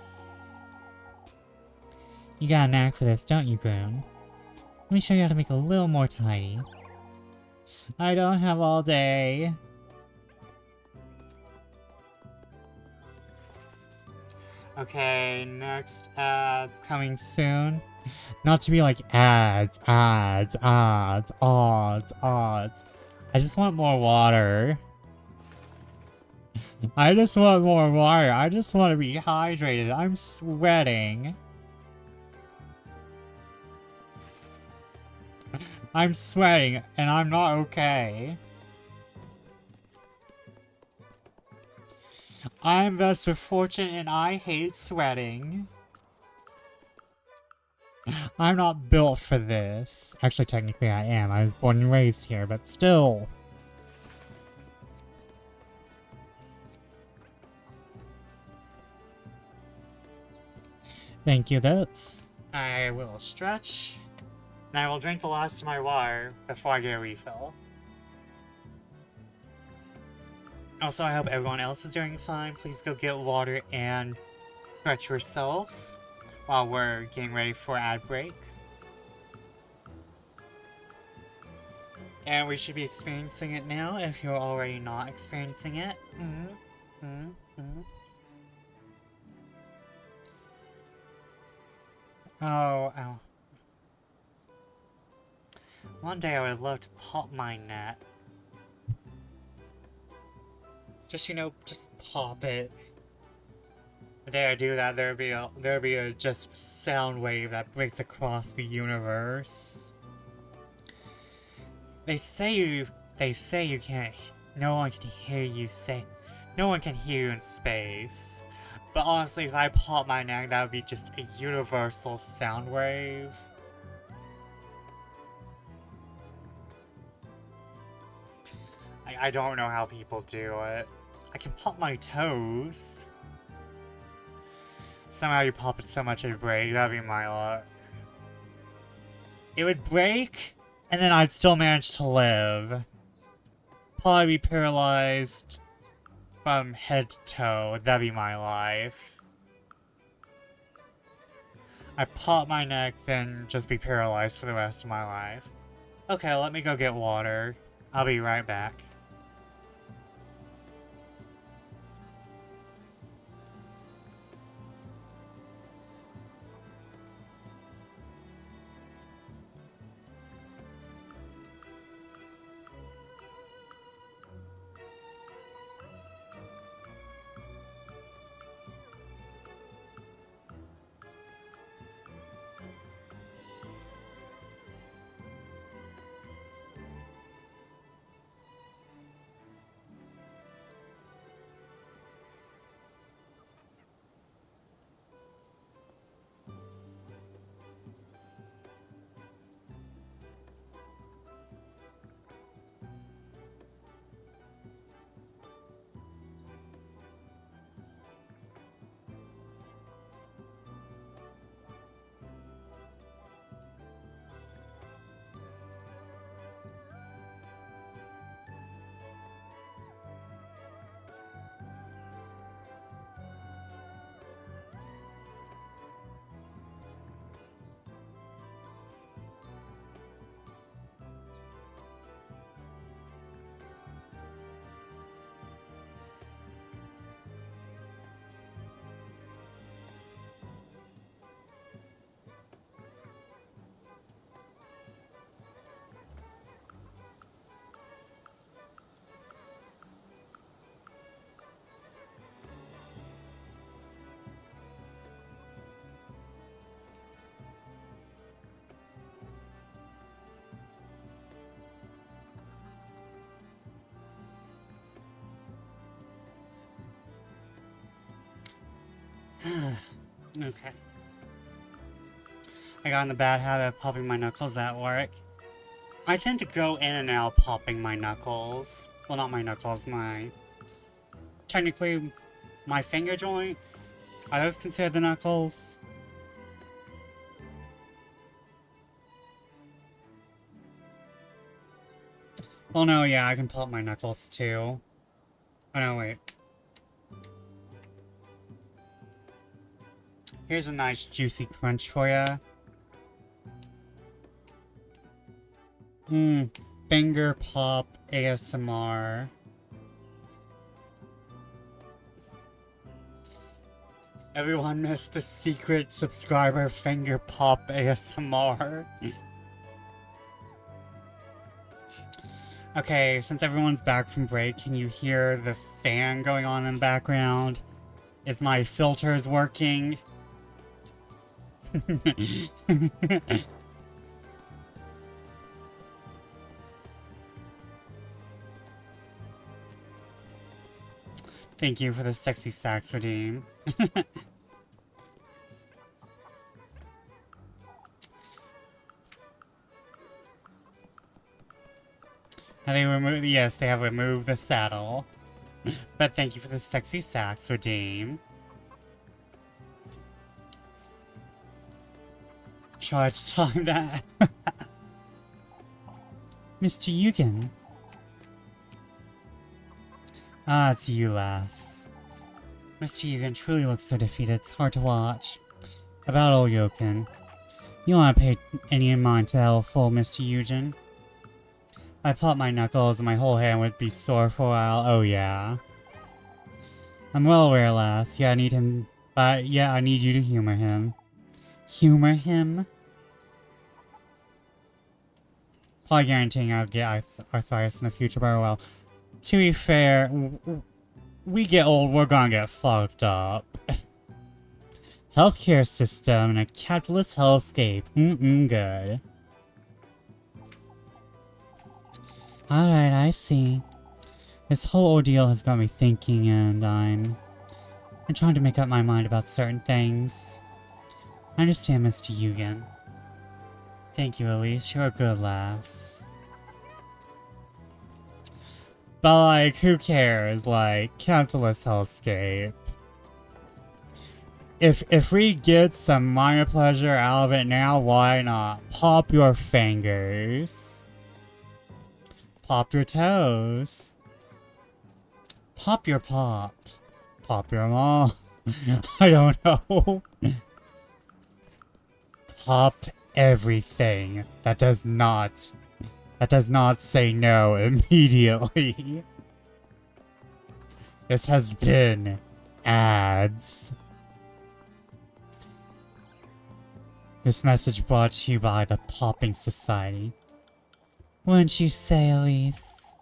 A: You got a knack for this, don't you, Groon? Let me show you how to make it a little more tidy. I don't have all day. Okay, next ads coming soon. Not to be like ads. I just want more water. I just want more water. I just want to be hydrated. I'm sweating. I'm sweating, and I'm not okay. I'm blessed with fortune and I hate sweating. I'm not built for this. Actually, technically I am. I was born and raised here, but still. Thank you, Dots. I will stretch. And I will drink the last of my water before I get a refill. Also, I hope everyone else is doing fine. Please go get water and stretch yourself while we're getting ready for ad break. And we should be experiencing it now if you're already not experiencing it. Oh, ow. One day I would love to pop my net. Just, you know, just pop it. The day I do that, there'll be a just sound wave that breaks across the universe. They say you can't, no one can hear you in space. But honestly, if I pop my neck, that would be just a universal sound wave. I don't know how people do it. I can pop my toes. Somehow you pop it so much it breaks, that'd be my luck. It would break, and then I'd still manage to live. Probably be paralyzed from head to toe, that'd be my life. I pop my neck, then just be paralyzed for the rest of my life. Okay, let me go get water. I'll be right back. Okay. I got in the bad habit of popping my knuckles at work. I tend to go in and out popping my knuckles. Well, not my knuckles, technically, my finger joints. Are those considered the knuckles? Well, no, yeah, I can pop my knuckles too. Oh, no, wait. Here's a nice juicy crunch for ya. Finger pop ASMR. Everyone missed the secret subscriber finger pop ASMR. Okay, since everyone's back from break, can you hear the fan going on in the background? Is my filters working? Thank you for the sexy sax redeem. And they remove, yes, they have removed the saddle. But thank you for the sexy sax redeem. Try to time that. Mr. Yugen. Ah, it's you, lass. Mr. Yugen truly looks so defeated, it's hard to watch. About old Yoken. You don't want to pay any mind to Hellful, Mr. Eugen. I pop my knuckles and my whole hand would be sore for a while. Oh yeah. I'm well aware, lass. Yeah, I need him. But yeah, I need you to humor him. Humor him? Probably guaranteeing I'll get arthritis in the future, but well. To be fair, we get old, we're gonna get fucked up. Healthcare system in a capitalist hellscape. Good. Alright, I see. This whole ordeal has got me thinking, and I'm trying to make up my mind about certain things. I understand, Mr. Yugen. Thank you, Elise. You're a good lass. But, like, who cares? Like, capitalist hellscape. If we get some minor pleasure out of it now, why not? Pop your fingers. Pop your toes. Pop your pop. Pop your mom. I don't know. Pop everything. That does not say no immediately. This has been ads. This message brought to you by the Popping Society. Wouldn't you say, Elise?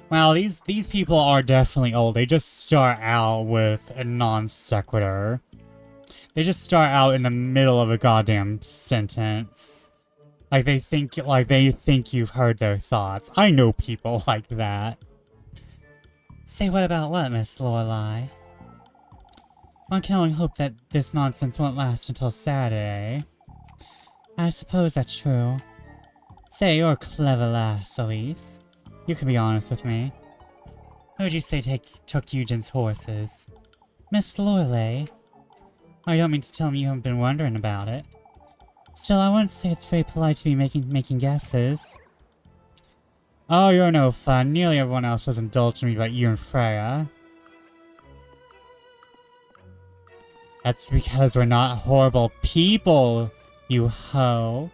A: Well, these people are definitely old. They just start out with a non sequitur. They just start out in the middle of a goddamn sentence. Like they think you've heard their thoughts. I know people like that. Say what about what, Miss Lorelai? One can only hope that this nonsense won't last until Saturday. I suppose that's true. Say, you're a clever lass, Elise. You can be honest with me. Who would you say took Eugen's horses? Miss Lorelei? Oh, you don't mean to tell me you haven't been wondering about it. Still, I wouldn't say it's very polite to be making guesses. Oh, you're no fun. Nearly everyone else has indulged me but you and Freya. That's because we're not horrible people, you hoe.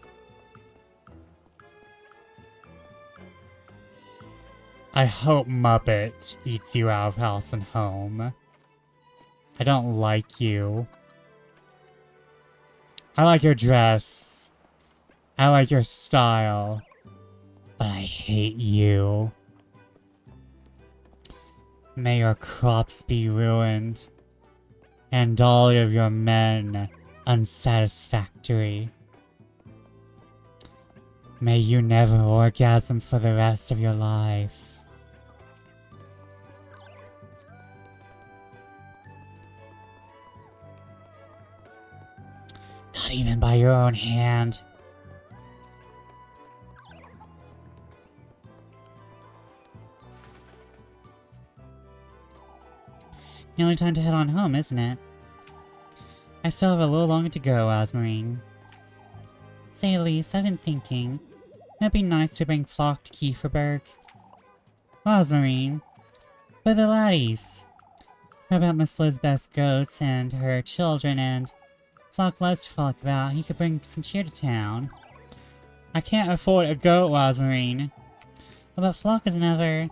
A: I hope Muppet eats you out of house and home. I don't like you. I like your dress. I like your style. But I hate you. May your crops be ruined. And all of your men unsatisfactory. May you never orgasm for the rest of your life. Not even by your own hand. Nearly time to head on home, isn't it? I still have a little longer to go, Osmarine. Say, Elise, I've been thinking. It'd be nice to bring Flock to Kieferberg. Osmarine, for the laddies. What about Miss Lizbeth's goats and her children and... Flock loves to frolic about. He could bring some cheer to town. I can't afford a goat, Rosmarine. But Flock is another.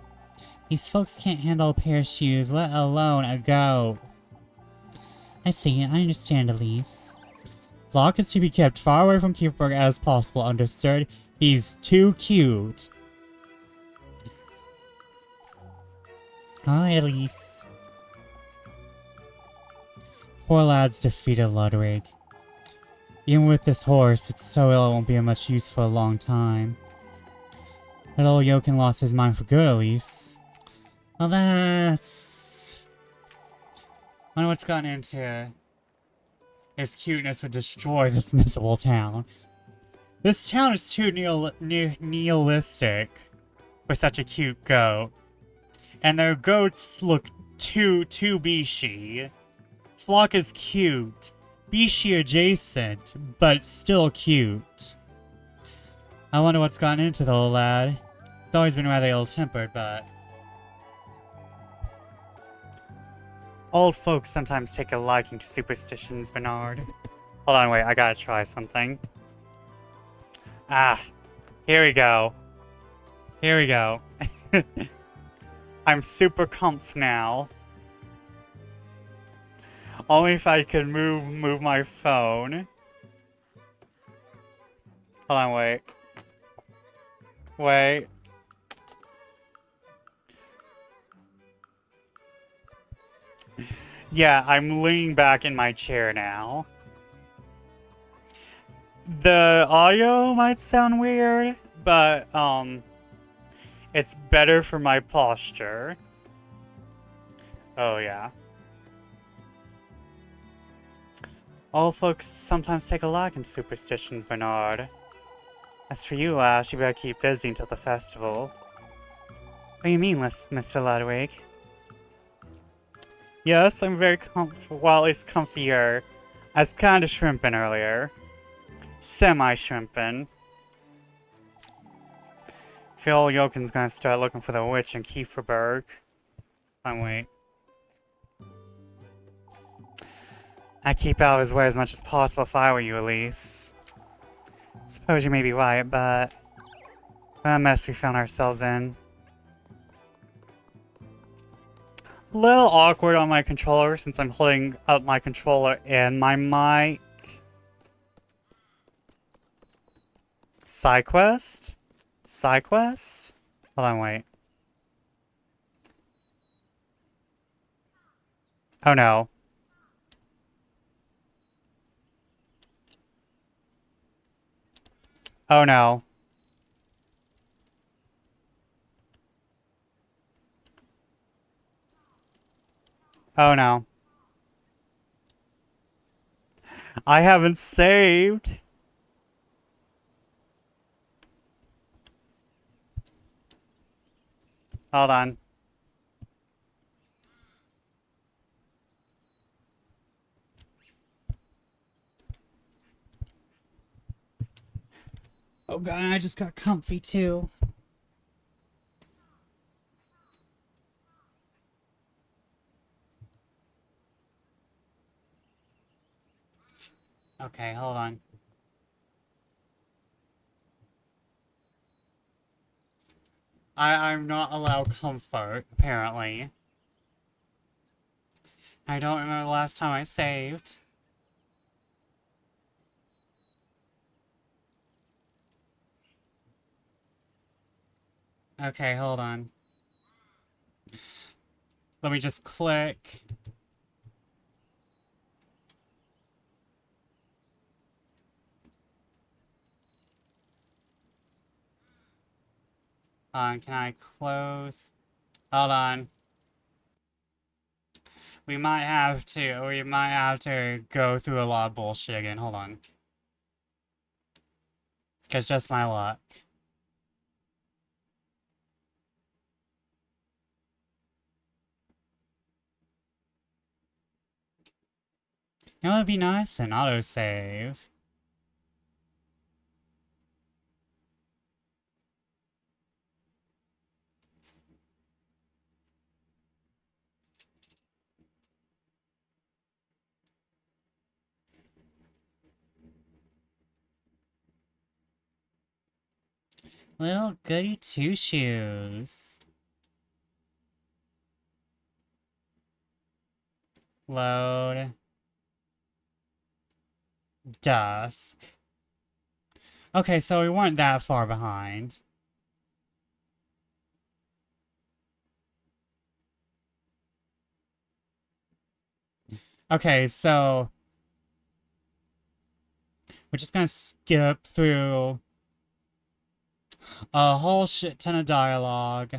A: These folks can't handle a pair of shoes, let alone a goat. I see, I understand, Elise. Flock is to be kept far away from Kieferberg as possible, understood? He's too cute. Alright, Elise. Four lads defeated Ludwig. Even with this horse, it's so ill it won't be of much use for a long time. But old Jochen lost his mind for good, Elise. Well, that's... I wonder what's gotten into his cuteness would destroy this miserable town. This town is too nihilistic for such a cute goat. And their goats look too Bishi. Flock is cute. Bishi adjacent, but still cute. I wonder what's gotten into the old lad. He's always been rather ill-tempered, but... Old folks sometimes take a liking to superstitions, Bernard. Hold on, wait, I gotta try something. Ah, here we go. Here we go. I'm super comf now. Only if I could move my phone. Hold on, wait. Wait. Yeah, I'm leaning back in my chair now. The audio might sound weird, but, it's better for my posture. Oh, yeah. Old folks sometimes take a liking to superstitions, Bernard. As for you, lass, you better keep busy until the festival. What do you mean, Mr. Ludwig? Yes, I'm very comfortable. Well, it's comfier. I was kinda shrimping earlier. Semi-shrimping. Feel old Jokin's gonna start looking for the witch in Kieferberg. Wait. I'd keep out of his way as much as possible if I were you, Elise. Suppose you may be right, but... what a mess we found ourselves in. A little awkward on my controller since I'm holding up my controller and my mic. Side quest? Side quest? Hold on, wait. Oh no. Oh no. Oh no. I haven't saved. Hold on. Oh god, I just got comfy too. Okay, hold on. I'm not allowed comfort, apparently. I don't remember the last time I saved. Okay, hold on. Let me just click. Can I close? Hold on. We might have to go through a lot of bullshit again. Hold on. Cause just my luck. You know, it'd be nice an autosave. Little Goody Two Shoes. Load. Dusk. Okay, so we weren't that far behind. Okay, so... we're just gonna skip through a whole shit ton of dialogue.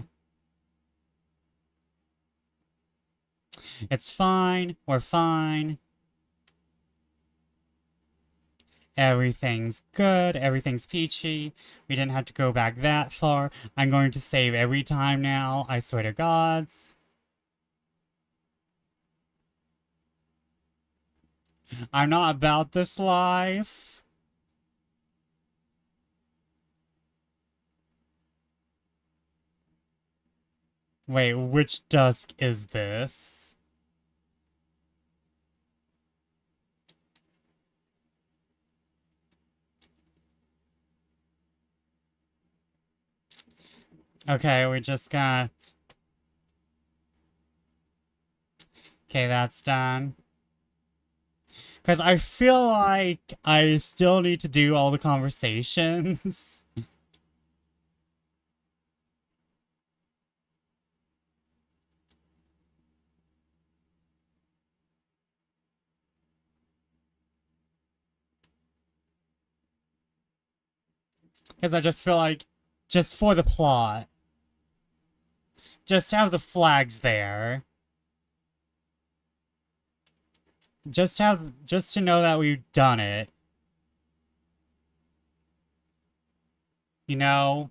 A: It's fine. We're fine. Everything's good. Everything's peachy. We didn't have to go back that far. I'm going to save every time now. I swear to gods. I'm not about this life. Wait, which dusk is this? Okay, we just got... Okay, that's done. Because I feel like I still need to do all the conversations. Because I just feel like, just for the plot, just have the flags there. Just to know that we've done it. You know?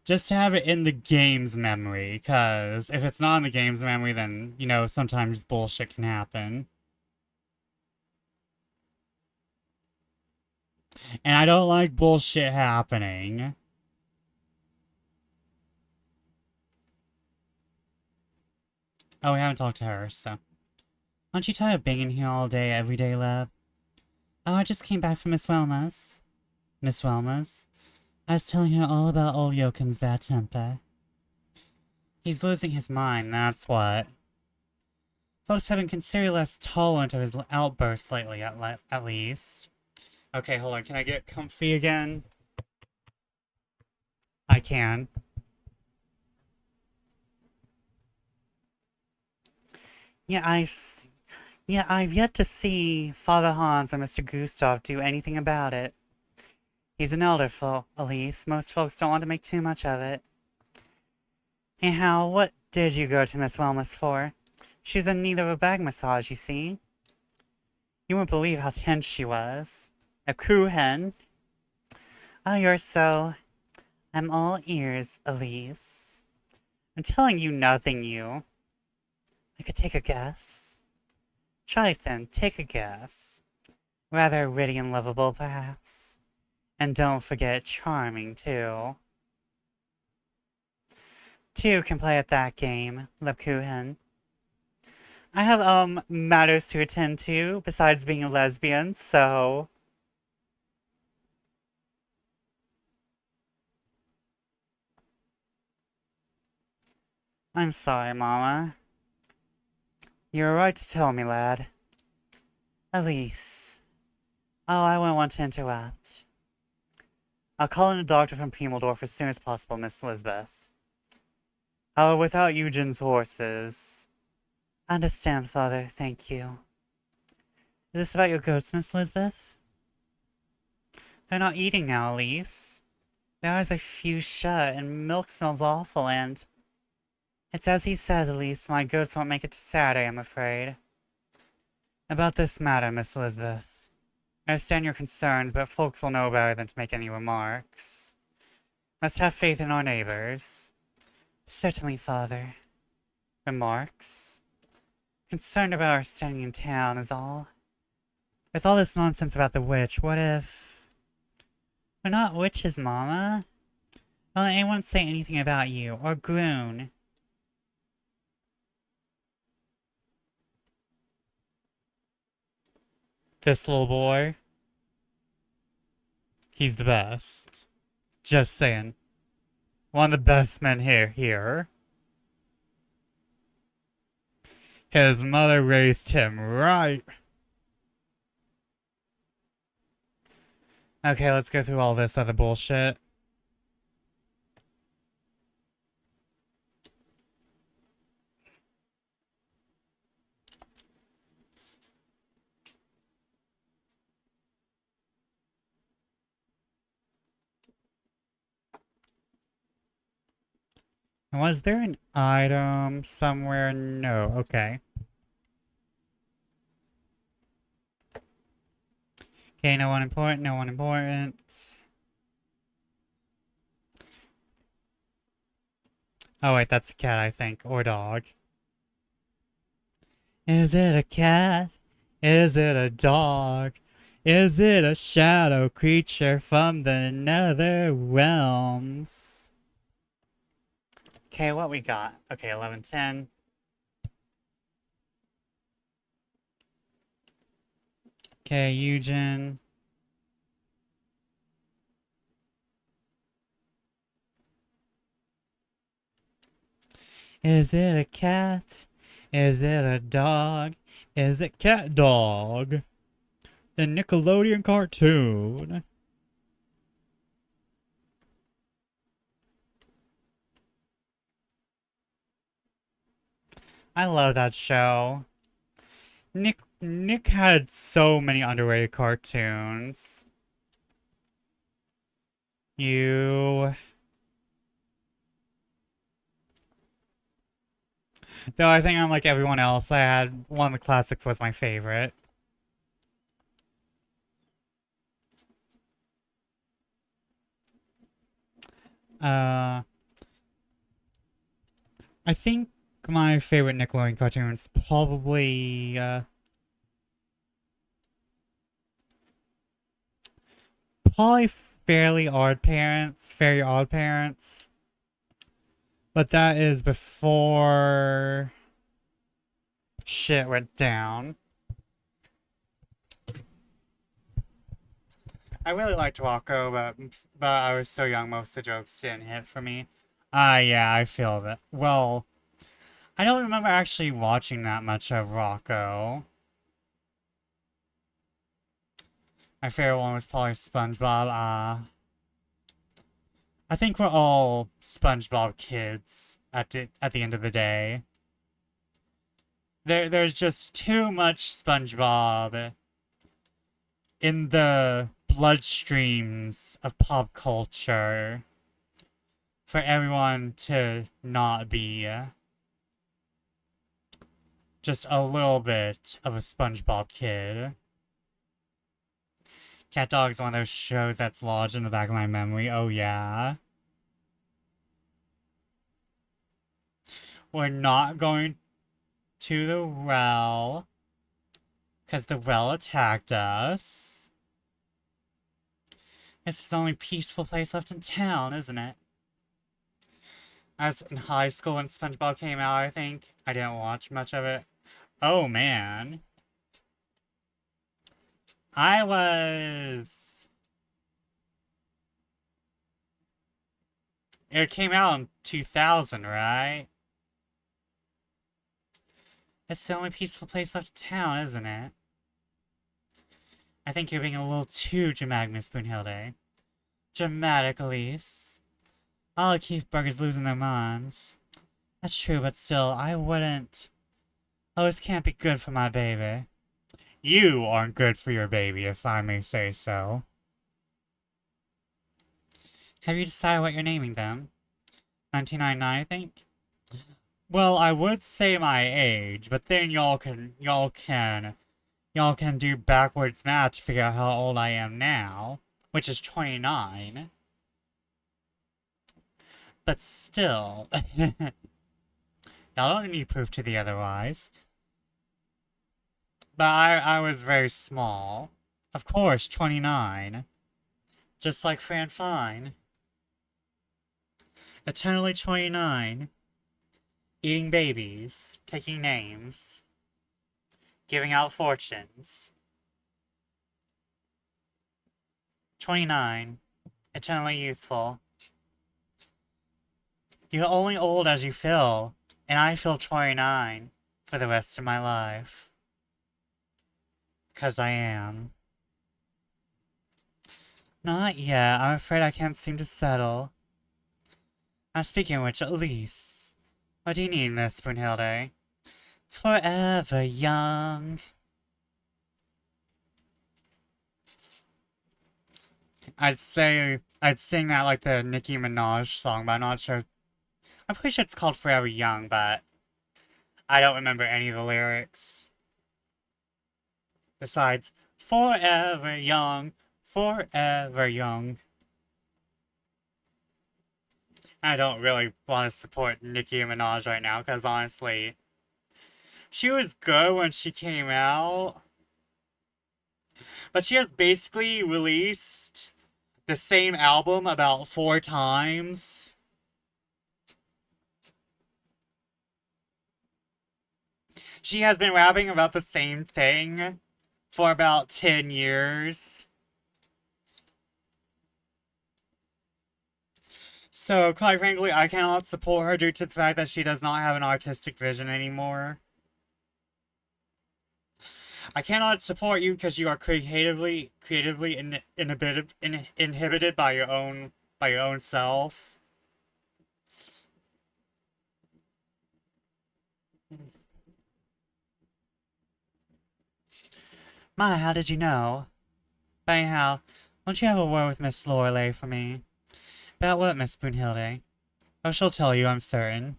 A: Just to have it in the game's memory, because if it's not in the game's memory, then, you know, sometimes bullshit can happen. And I don't like bullshit happening. Oh, we haven't talked to her, so. Aren't you tired of being in here all day, every day, love? Oh, I just came back from Miss Wilma's. Miss Wilma's? I was telling her all about old Yokin's bad temper. He's losing his mind, that's what. Folks have been considerably less tolerant of his outbursts lately, at least. Okay, hold on. Can I get comfy again? I can. Yeah, I've yet to see Father Hans or Mr. Gustav do anything about it. He's an elder, Elise. Most folks don't want to make too much of it. Anyhow, what did you go to Miss Wellness for? She's in need of a back massage, you see. You won't believe how tense she was. A crew hen. Oh, you're so... I'm all ears, Elise. I'm telling you nothing, you. I could take a guess. Try it then, take a guess. Rather witty and lovable, perhaps. And don't forget charming, too. Two can play at that game, Lebkuchen. I have, matters to attend to, besides being a lesbian, so... I'm sorry, Mama. You're right to tell me, lad. Elise. Oh, I won't want to interrupt. I'll call in a doctor from Piemeldorf as soon as possible, Miss Lisbeth. However, without Eugen's horses... Understand, Father, thank you. Is this about your goats, Miss Lisbeth? They're not eating now, Elise. Their eyes are fused shut, and milk smells awful, and... It's as he says, Elise, my goats won't make it to Saturday, I'm afraid. About this matter, Miss Elizabeth. I understand your concerns, but folks will know better than to make any remarks. Must have faith in our neighbors. Certainly, Father. Remarks? Concerned about our standing in town is all. With all this nonsense about the witch, what if... We're not witches, Mama. Don't let anyone say anything about you, or Groon. This little boy. He's the best. Just saying. One of the best men here. His mother raised him right. Okay, let's go through all this other bullshit. Was there an item somewhere? No. Okay. Okay, no one important, no one important. Oh wait, that's a cat, I think. Or dog. Is it a cat? Is it a dog? Is it a shadow creature from the nether realms? Okay, what we got? Okay, 11:10. Okay, Eugen. Is it a cat? Is it a dog? Is it Cat Dog? The Nickelodeon cartoon. I love that show. Nick had so many underrated cartoons. You. Though I think unlike everyone else, I had one of the classics was my favorite. Uh, I think my favorite Nickelodeon cartoon is probably Fairly Odd Parents. But that is before shit went down. I really liked Rocco, but I was so young, most of the jokes didn't hit for me. Yeah, I feel that. Well, I don't remember actually watching that much of Rocco. My favorite one was probably SpongeBob. I think we're all SpongeBob kids at the end of the day. There's just too much SpongeBob in the bloodstreams of pop culture for everyone to not be just a little bit of a SpongeBob kid. Cat Dog's one of those shows that's lodged in the back of my memory. Oh yeah. We're not going to the well because the well attacked us. This is the only peaceful place left in town, isn't it? I was in high school when SpongeBob came out, I think. I didn't watch much of it. Oh man. I was... It came out in 2000, right? It's the only peaceful place left in town, isn't it? I think you're being a little too dramatic, Miss Brunhilde. Dramatic, Elise. All the Keith Burgers losing their minds. That's true, but still, I wouldn't... Oh, this can't be good for my baby. You aren't good for your baby, if I may say so. Have you decided what you're naming them? 1999, I think? Well, I would say my age, but then y'all can do backwards math to figure out how old I am now, which is 29. But still, y'all don't need proof to the otherwise. But I was very small. Of course, 29. Just like Fran Fine. Eternally 29. Eating babies. Taking names. Giving out fortunes. 29. Eternally youthful. You're only old as you feel, and I feel 29 for the rest of my life. 'Cause I am. Not yet. I'm afraid I can't seem to settle. Speaking of which, Elise, what do you need, Miss Brunhilde? Forever young. I'd sing that like the Nicki Minaj song, but I'm not sure. I'm pretty sure it's called Forever Young, but I don't remember any of the lyrics. Besides, forever young, forever young. I don't really want to support Nicki Minaj right now, because honestly, she was good when she came out, but she has basically released the same album about 4 times. She has been rapping about the same thing for about 10 years. So, quite frankly, I cannot support her due to the fact that she does not have an artistic vision anymore. I cannot support you because you are inhibited by your own self. My, how did you know? But anyhow, won't you have a word with Miss Lorelei for me? About what, Miss Brunhilde? Oh, she'll tell you, I'm certain.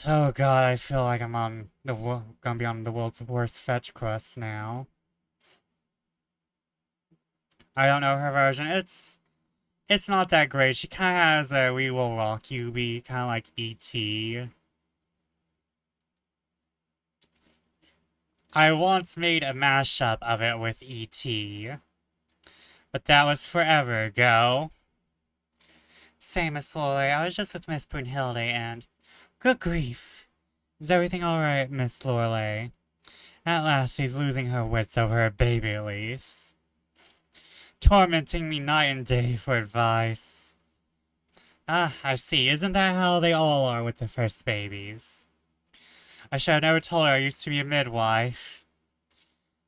A: Oh god, I feel like I'm on gonna be on the world's worst fetch quest now. I don't know her version. It's not that great. She kind of has a "We Will Rock You" be kind of like E.T. I once made a mashup of it with E.T., but that was forever ago. Say, Miss Lorelei, I was just with Miss Brunhilde and... Good grief! Is everything alright, Miss Lorelei? At last she's losing her wits over her baby, Elise. Tormenting me night and day for advice. Ah, I see. Isn't that how they all are with their first babies? I should have never told her I used to be a midwife.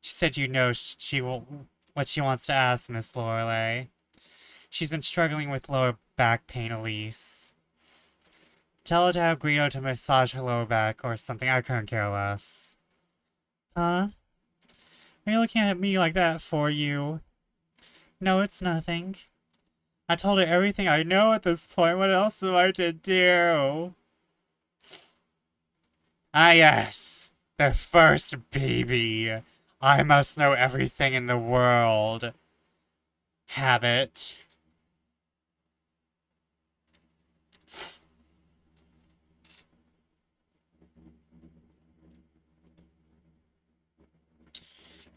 A: She said you know what she wants to ask, Miss Lorelei. She's been struggling with lower back pain, Elise. Tell her to have Guido to massage her lower back or something. I couldn't care less. Huh? Are you looking at me like that for you? No, it's nothing. I told her everything I know at this point. What else am I to do? Ah, yes. The first baby. I must know everything in the world. Habit.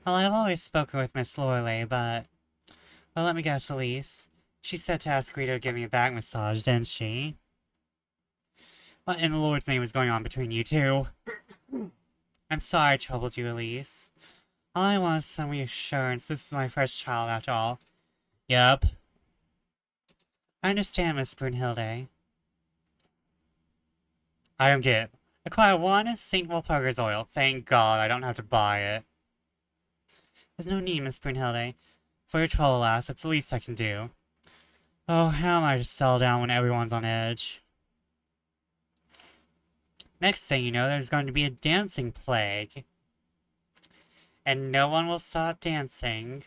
A: Well, I've always spoken with Miss Lorelei, but... Well, let me guess, Elise. She said to ask Guido to give me a back massage, didn't she? What in the Lord's name is going on between you two? I'm sorry I troubled you, Elise. All I want is some reassurance. This is my first child, after all. Yup. I understand, Miss Brunhilde. I don't get it. Acquire 1 St. Walpurgis oil. Thank God, I don't have to buy it. There's no need, Miss Brunhilde. For your trouble, lass, it's the least I can do. Oh, how am I to settle down when everyone's on edge? Next thing you know, there's going to be a dancing plague. And no one will stop dancing.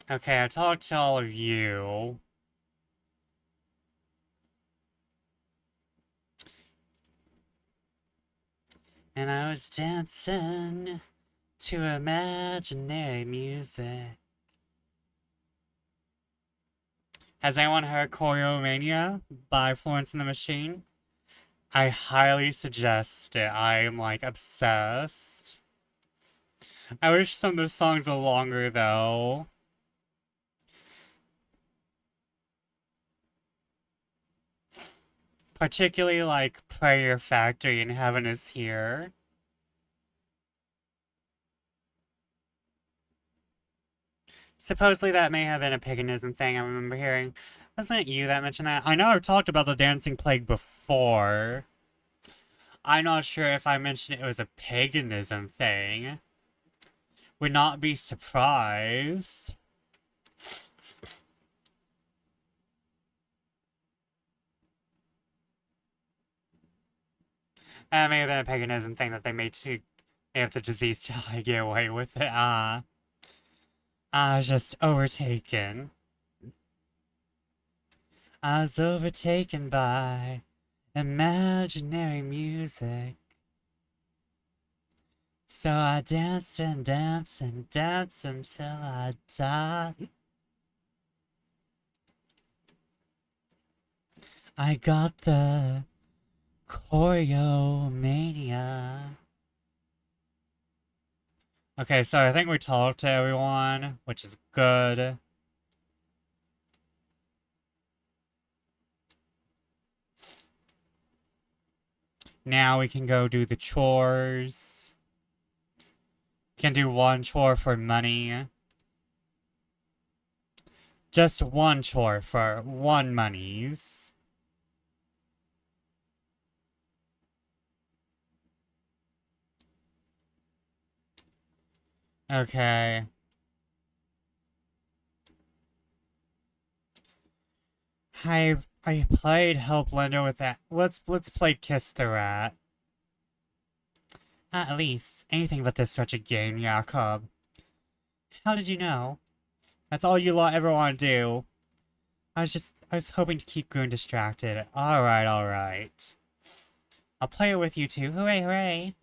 A: Okay, I talked to all of you. And I was dancing to imaginary music. Has anyone heard Choreomania by Florence and the Machine? I highly suggest it. I am, like, obsessed. I wish some of the songs were longer, though. Particularly, like, Prayer Factory and Heaven is Here. Supposedly that may have been a paganism thing I remember hearing. Wasn't it you that mentioned that? I know I've talked about the dancing plague before. I'm not sure if I mentioned it was a paganism thing. Would not be surprised. That may have been a paganism thing that they made to have the disease to like, get away with it. I was just overtaken. I was overtaken by imaginary music. So I danced and danced and danced until I died. I got the choreo mania. Okay, so I think we talked to everyone, which is good. Now we can go do the chores. Can do one chore for money. Just one chore for 1 monies. Okay. I played Help Linda with that. Let's play Kiss the Rat. At least anything but this wretched game, Jacob. How did you know? That's all you lot ever want to do. I was hoping to keep Goon distracted. Alright. I'll play it with you two. Hooray, hooray.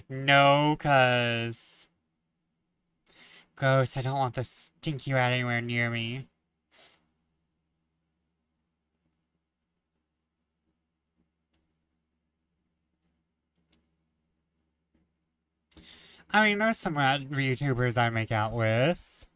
A: No, cuz... Gross, I don't want this stinky rat anywhere near me. I mean, there's some rat YouTubers I make out with.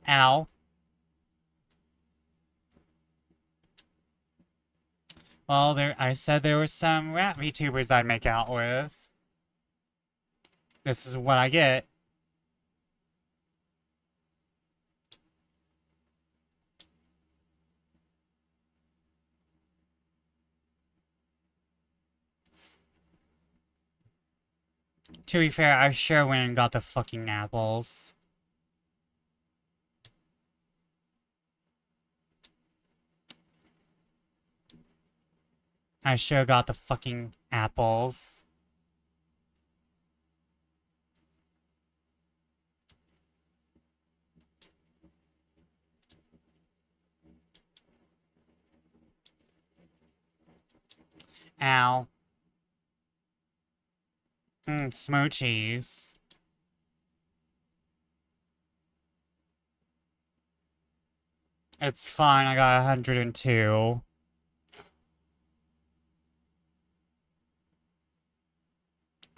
A: Ow. Well, I said there were some rat VTubers I'd make out with. This is what I get. To be fair, I sure went and got the fucking apples. I sure got the fucking apples. Ow. Smoochies. It's fine, I got 102.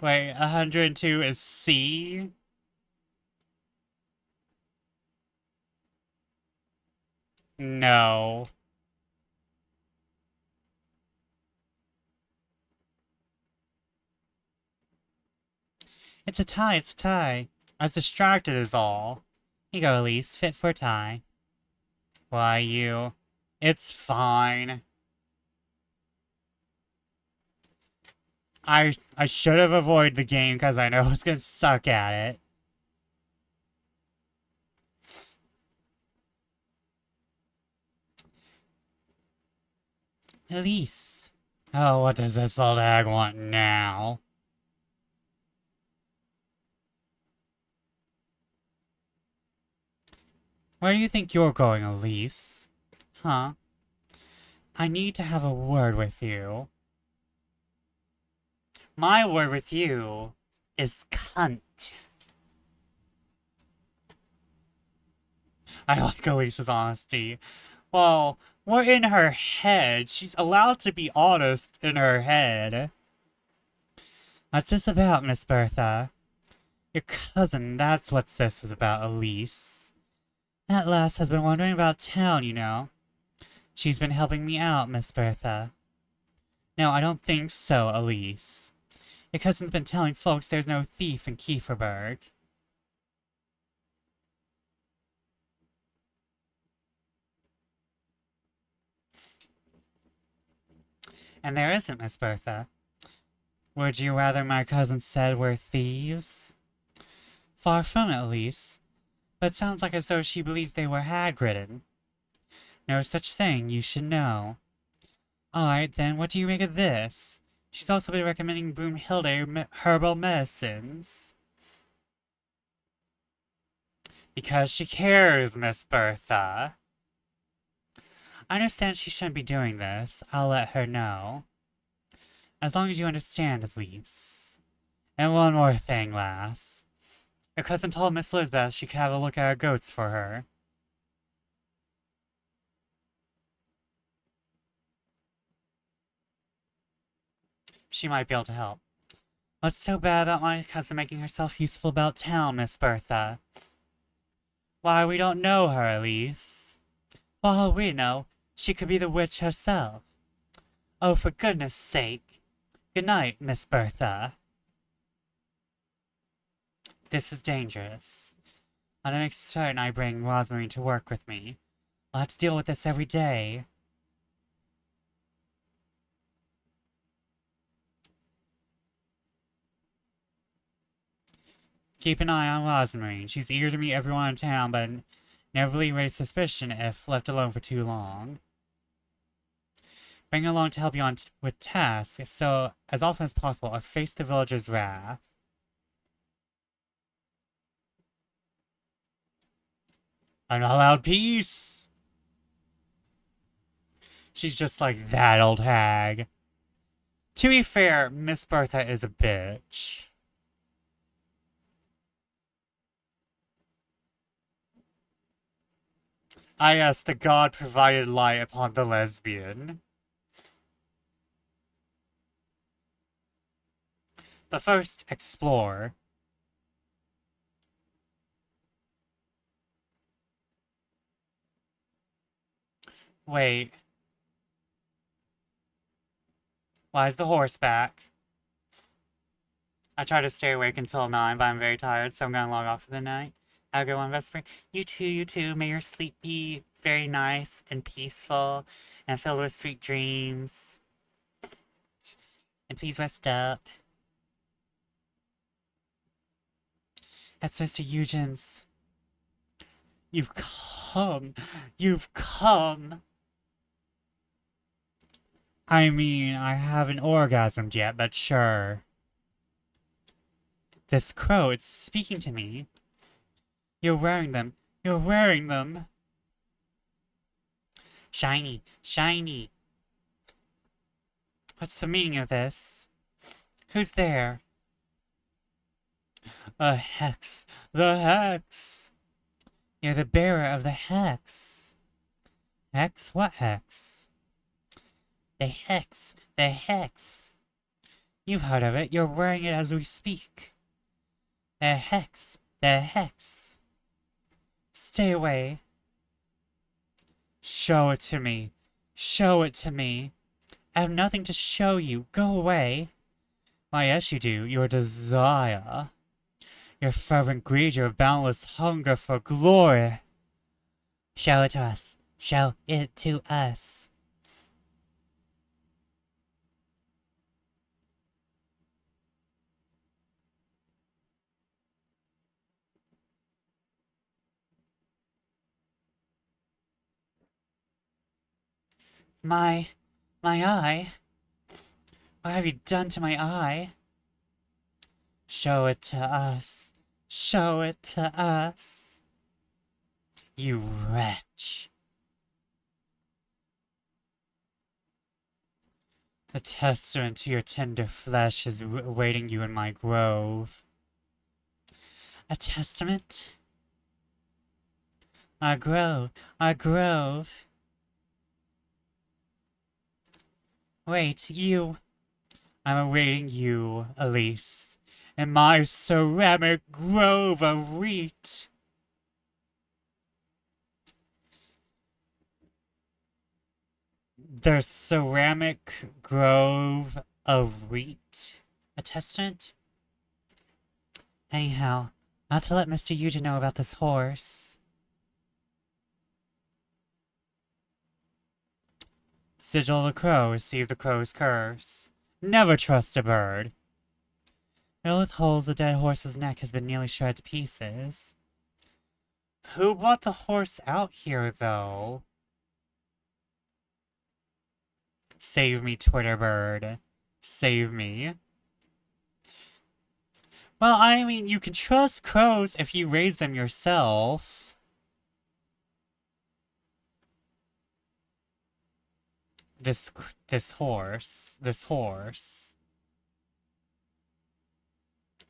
A: Wait, 102 is C? No. It's a tie. I was distracted is all. Here you go, Elise, fit for a tie. Why, you... It's fine. I should have avoided the game because I know I was gonna suck at it. Elise. Oh, what does this old hag want now? Where do you think you're going, Elise? Huh? I need to have a word with you. My word with you is cunt. I like Elise's honesty. Well, we're in her head. She's allowed to be honest in her head. What's this about, Miss Bertha? Your cousin, that's what this is about, Elise. That lass has been wandering about town, you know. She's been helping me out, Miss Bertha. No, I don't think so, Elise. Your cousin's been telling folks there's no thief in Kieferberg. And there isn't, Miss Bertha. Would you rather my cousin said we're thieves? Far from it, at least. But it sounds like as though she believes they were hag-ridden. No such thing, you should know. Alright, then, what do you make of this? She's also been recommending Broomhilde herbal medicines. Because she cares, Miss Bertha. I understand she shouldn't be doing this. I'll let her know. As long as you understand, at least. And one more thing, lass. Your cousin told Miss Elizabeth she could have a look at our goats for her. She might be able to help. What's so bad about my cousin making herself useful about town, Miss Bertha? Why, we don't know her, at least. For all we know, she could be the witch herself. Oh, for goodness sake. Good night, Miss Bertha. This is dangerous. I'll make certain I bring Rosemary to work with me. I'll have to deal with this every day. Keep an eye on Rosemary. She's eager to meet everyone in town, but never really raise suspicion if left alone for too long. Bring her along to help you on with tasks, so as often as possible, or face the villagers' wrath. I'm not allowed peace! She's just like that old hag. To be fair, Miss Bertha is a bitch. Ah yes, the god provided light upon the lesbian. But first, explore. Wait. Why is the horse back? I try to stay awake until 9, but I'm very tired, so I'm gonna log off for the night. Have a good one, best friend. You too. May your sleep be very nice and peaceful and filled with sweet dreams. And please rest up. That's Mr. Eugen's. You've come. You've come. I mean, I haven't orgasmed yet, but sure. This crow, it's speaking to me. You're wearing them. You're wearing them. Shiny. Shiny. What's the meaning of this? Who's there? A hex. The hex. You're the bearer of the hex. Hex? What hex? The hex. The hex. You've heard of it. You're wearing it as we speak. The hex. The hex. Stay away. Show it to me. Show it to me. I have nothing to show you. Go away. Why, yes you do. Your desire. Your fervent greed, your boundless hunger for glory. Show it to us. Show it to us. My eye? What have you done to my eye? Show it to us. Show it to us. You wretch. The testament to your tender flesh is awaiting you in my grove. A testament? Our grove. Our grove. Wait, you. I'm awaiting you, Elise, in my ceramic grove of wheat. The ceramic grove of wheat. A testament? Anyhow, not to let Mr. Eugen know about this horse. Sigil of the crow, receive the crow's curse. Never trust a bird. Filled with holes, the dead horse's neck has been nearly shredded to pieces. Who brought the horse out here, though? Save me, Twitter bird. Save me. Well, I mean, you can trust crows if you raise them yourself. This horse.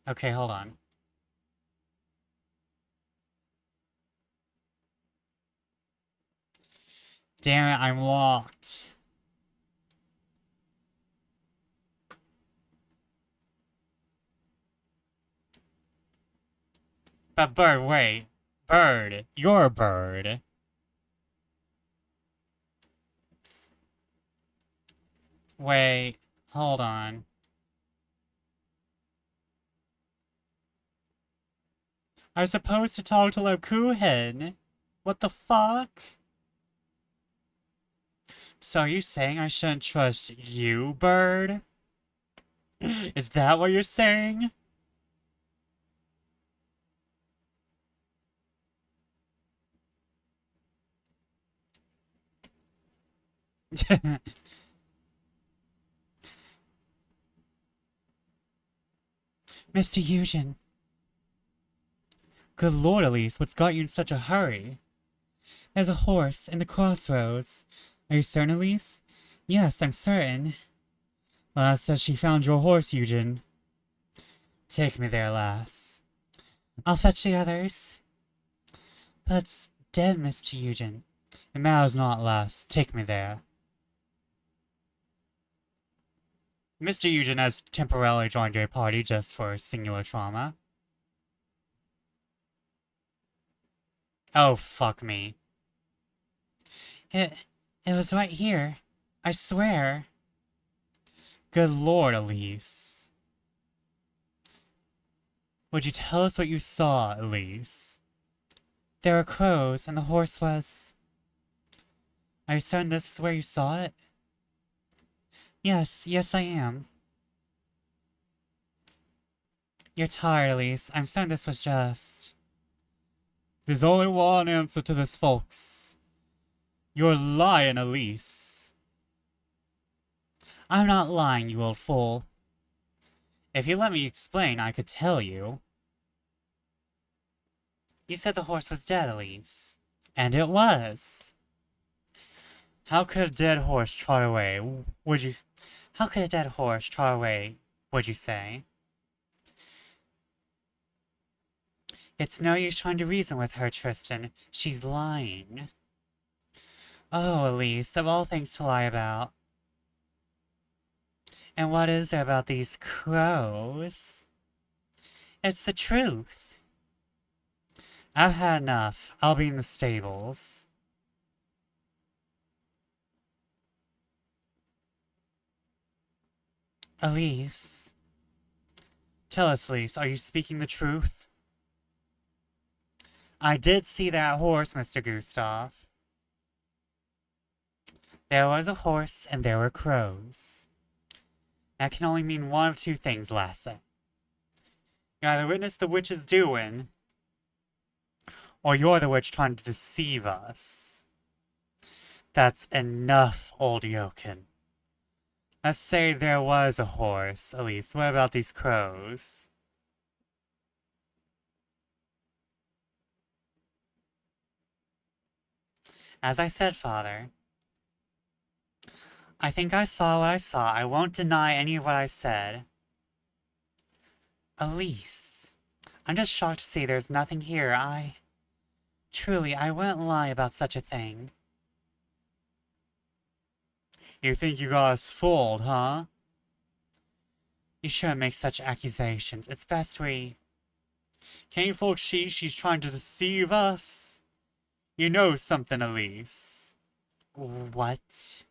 A: Okay, hold on. Damn it, I'm locked. But bird, wait. Bird. You're a bird. Wait. Hold on. I was supposed to talk to Lokuhin. What the fuck? So are you saying I shouldn't trust you, bird? Is that what you're saying? Mr. Eugen. Good lord, Elise, what's got you in such a hurry? There's a horse in the crossroads. Are you certain, Elise? Yes, I'm certain. Lass says she found your horse, Eugen. Take me there, lass. I'll fetch the others. But it's dead, Mr. Eugen. It matters not, lass. Take me there. Mr. Eugen has temporarily joined your party just for singular trauma. Oh, fuck me. It was right here. I swear. Good lord, Elise. Would you tell us what you saw, Elise? There were crows, and the horse was... Are you certain this is where you saw it? Yes, I am. You're tired, Elise. I'm certain this was just... There's only one answer to this, folks. You're lying, Elise. I'm not lying, you old fool. If you let me explain, I could tell you. You said the horse was dead, Elise. And it was. How could a dead horse trot away, would you... How could a dead horse trot away, would you say? It's no use trying to reason with her, Tristan. She's lying. Oh, Elise, of all things to lie about. And what is there about these crows? It's the truth. I've had enough. I'll be in the stables. Elise. Tell us, Elise, are you speaking the truth? I did see that horse, Mr. Gustav. There was a horse, and there were crows. That can only mean one of two things, Lasse. You either witnessed the witch's doing, or you're the witch trying to deceive us. That's enough, old yokin. Let's say there was a horse, Elise. What about these crows? As I said, Father, I think I saw what I saw. I won't deny any of what I said. Elise, I'm just shocked to see there's nothing here. Truly, I wouldn't lie about such a thing. You think you got us fooled, huh? You shouldn't make such accusations. It's best we... Can't you folks see she's trying to deceive us? You know something, Elise. What?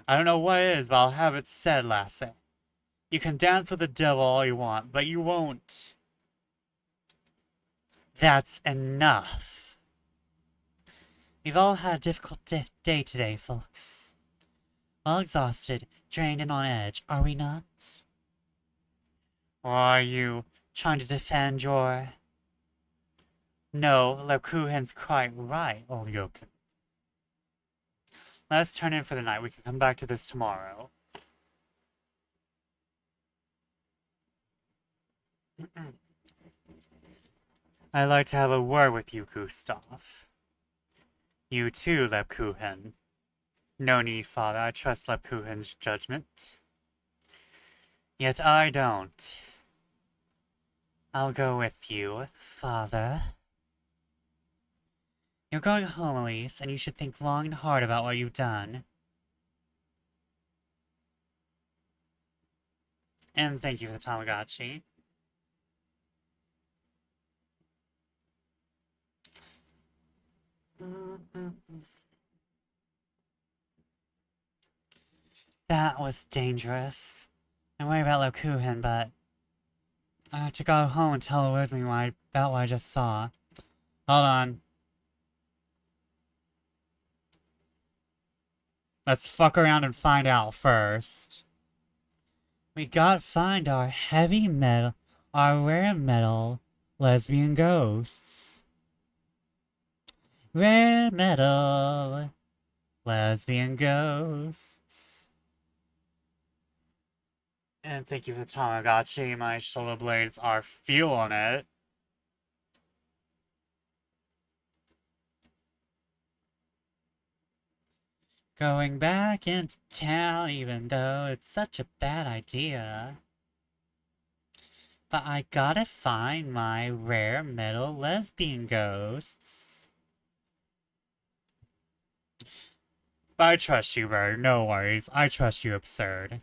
A: I don't know what it is, but I'll have it said, Lasse. You can dance with the devil all you want, but you won't. That's enough. We've all had a difficult day today, folks. All exhausted, drained, and on edge, are we not? Or are you trying to defend your... No, Lekuhen's quite right, old Yoken. Let's turn in for the night. We can come back to this tomorrow. I'd like to have a word with you, Gustav. You too, Lebkuchen. No need, father. I trust Lebkuchen's judgment. Yet I don't. I'll go with you, father. You're going home, Elise, and you should think long and hard about what you've done. And thank you for the Tamagotchi. That was dangerous. I'm worried about Lokuhin, but I have to go home and tell Elizabeth about what I just saw. Hold on. Let's fuck around and find out first. We gotta find our heavy metal, our rare metal lesbian ghosts. Rare metal lesbian ghosts. And thank you for the Tamagotchi. My shoulder blades are feeling it. Going back into town even though it's such a bad idea. But I gotta find my rare metal lesbian ghosts. But I trust you, Bird. No worries. I trust you, Absurd.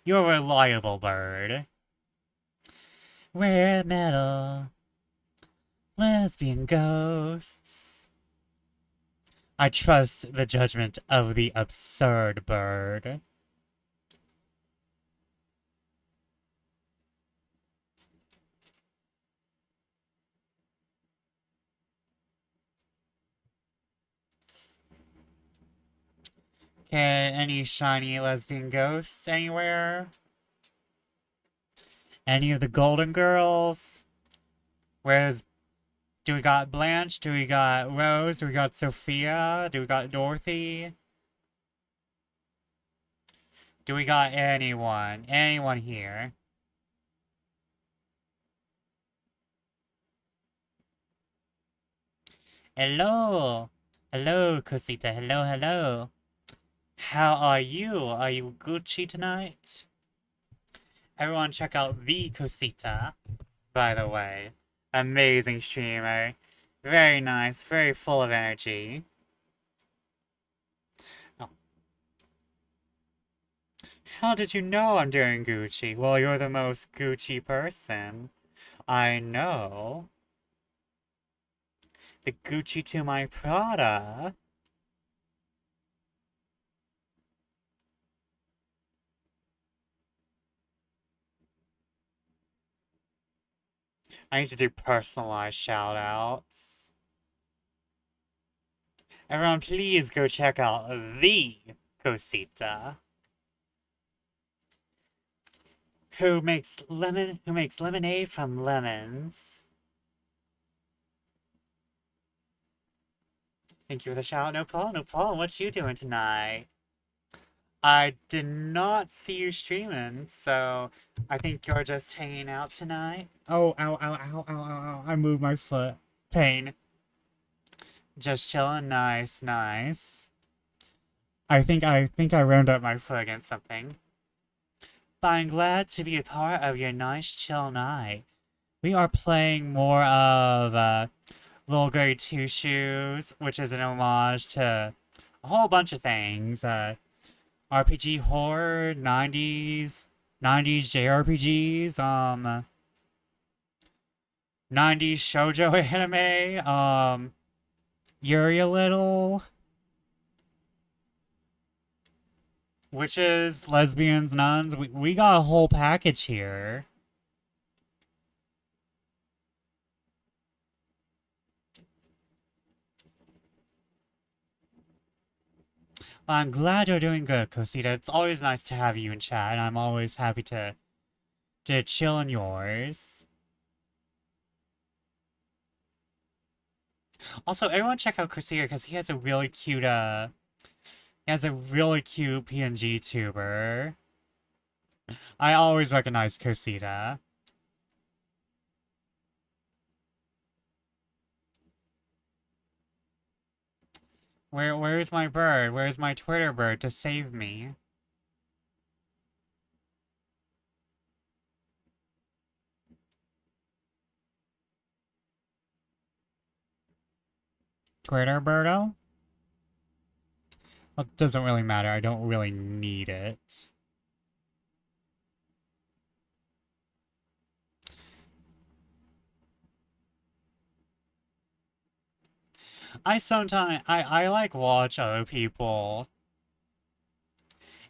A: You're a reliable bird. Rare metal lesbian ghosts. I trust the judgment of the absurd bird. Okay, any shiny lesbian ghosts anywhere? Any of the Golden Girls? Do we got Blanche? Do we got Rose? Do we got Sophia? Do we got Dorothy? Do we got anyone? Anyone here? Hello! Hello, Cosita. Hello, hello. How are you? Are you Gucci tonight? Everyone check out the Cosita, by the way. Amazing streamer. Very nice, very full of energy. Oh. How did you know I'm doing Gucci? Well, you're the most Gucci person I know. The Gucci to my Prada. I need to do personalized shoutouts. Everyone, please go check out the Cosita. Who makes lemonade from lemons. Thank you for the shout. No problem, no problem. What you doing tonight? I did not see you streaming, so I think you're just hanging out tonight. Oh, ow, ow, ow, ow, ow, ow. I moved my foot. Pain. Just chilling. Nice, nice. I think I rammed up my foot against something. But I'm glad to be a part of your nice chill night. We are playing more of Little Goody Two Shoes, which is an homage to a whole bunch of things. RPG horror, 90s JRPGs, 90s shoujo anime, Yuri a little, witches, lesbians, nuns. We got a whole package here. Well, I'm glad you're doing good, Cosita. It's always nice to have you in chat, and I'm always happy to chill in yours. Also, everyone check out Cosita because he has a really cute PNG tuber. I always recognize Cosita. Where's my bird? Where's my Twitter bird to save me? Twitter birdo? Well, it doesn't really matter. I don't really need it. I like watch other people.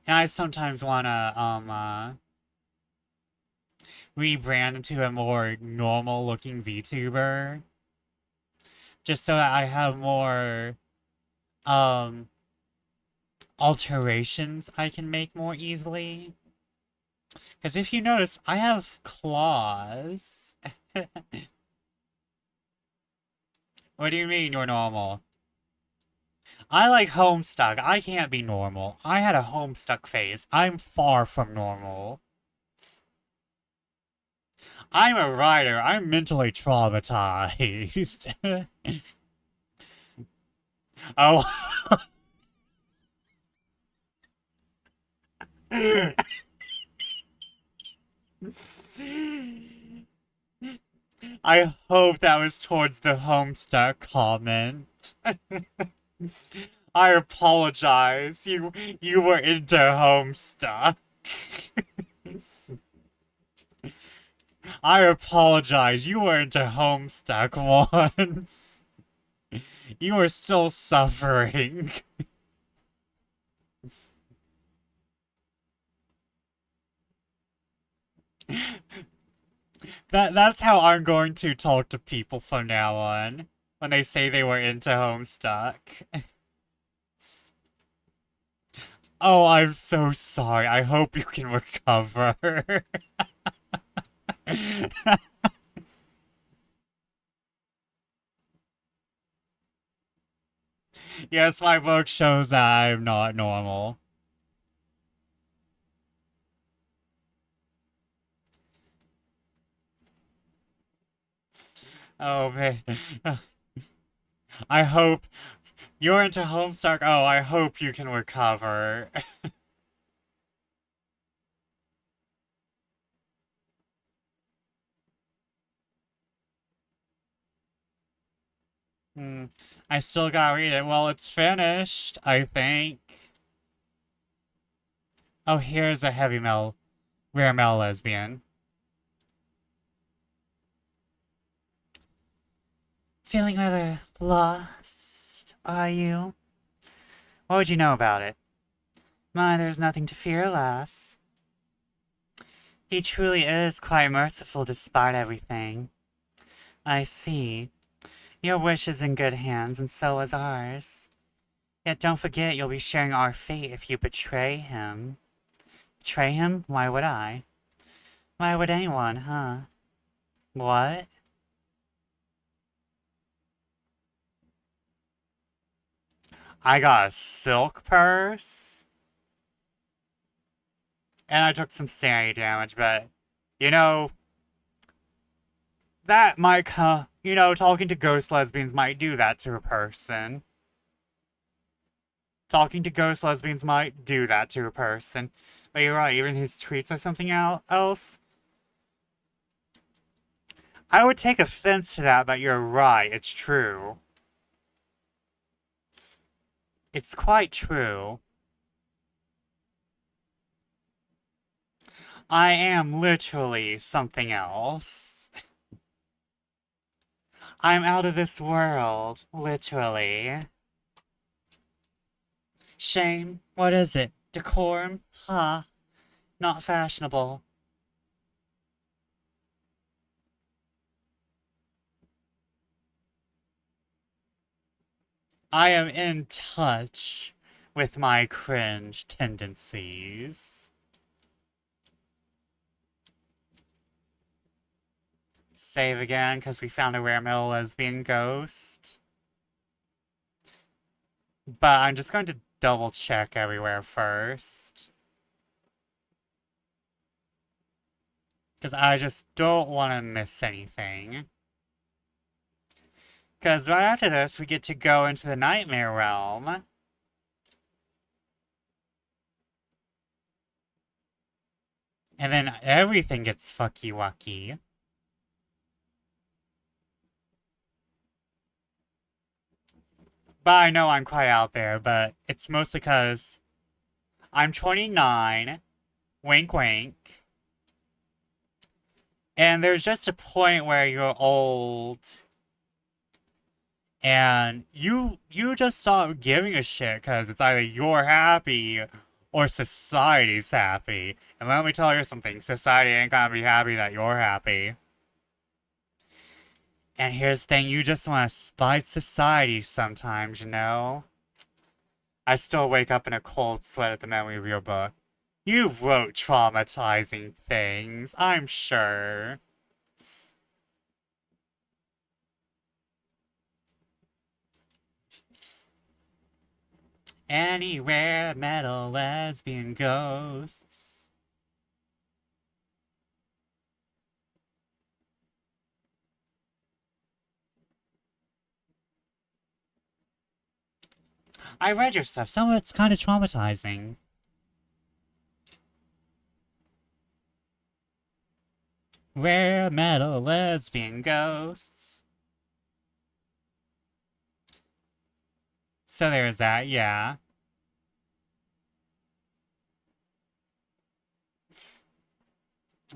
A: And I sometimes wanna rebrand into a more normal looking VTuber. Just so that I have more um alterations I can make more easily. Because if you notice, I have claws. What do you mean you're normal? I like Homestuck. I can't be normal. I had a Homestuck phase. I'm far from normal. I'm a writer. I'm mentally traumatized. Oh. I hope that was towards the Homestuck comment. I apologize. You were into Homestuck. I apologize. You were into Homestuck once. You are still suffering. That's how I'm going to talk to people from now on. When they say they were into Homestuck. Oh, I'm so sorry. I hope you can recover. Yes, my book shows that I'm not normal. Oh, man. I hope you're into Homestuck. Oh, I hope you can recover. I still gotta read it. Well, it's finished, I think. Oh, here's a rare male lesbian. Feeling rather lost, are you? What would you know about it? My, there's nothing to fear, lass. He truly is quite merciful despite everything. I see. Your wish is in good hands, and so is ours. Yet don't forget you'll be sharing our fate if you betray him. Betray him? Why would I? Why would anyone, huh? What? I got a silk purse? And I took some sanity damage, but, you know, that might talking to ghost lesbians might do that to a person. Talking to ghost lesbians might do that to a person. But you're right, even his tweets are something else. I would take offense to that, but you're right, it's true. It's quite true. I am literally something else. I'm out of this world, literally. Shame? What is it? Decorum? Huh? Not fashionable. I am in touch with my cringe tendencies. Save again, because we found a rare metal lesbian ghost. But I'm just going to double check everywhere first. Because I just don't want to miss anything. Because right after this, we get to go into the Nightmare Realm. And then everything gets fucky-wucky. But I know I'm quite out there, but it's mostly because I'm 29, wink wink, and there's just a point where you're old, and you just stop giving a shit because it's either you're happy or society's happy. And let me tell you something, society ain't gonna be happy that you're happy. And here's the thing, you just want to spite society sometimes, you know? I still wake up in a cold sweat at the memory of your book. You wrote traumatizing things, I'm sure. Anywhere, metal, lesbian, ghosts. I read your stuff. Some of it's kind of traumatizing. Rare metal lesbian ghosts. So there's that, yeah.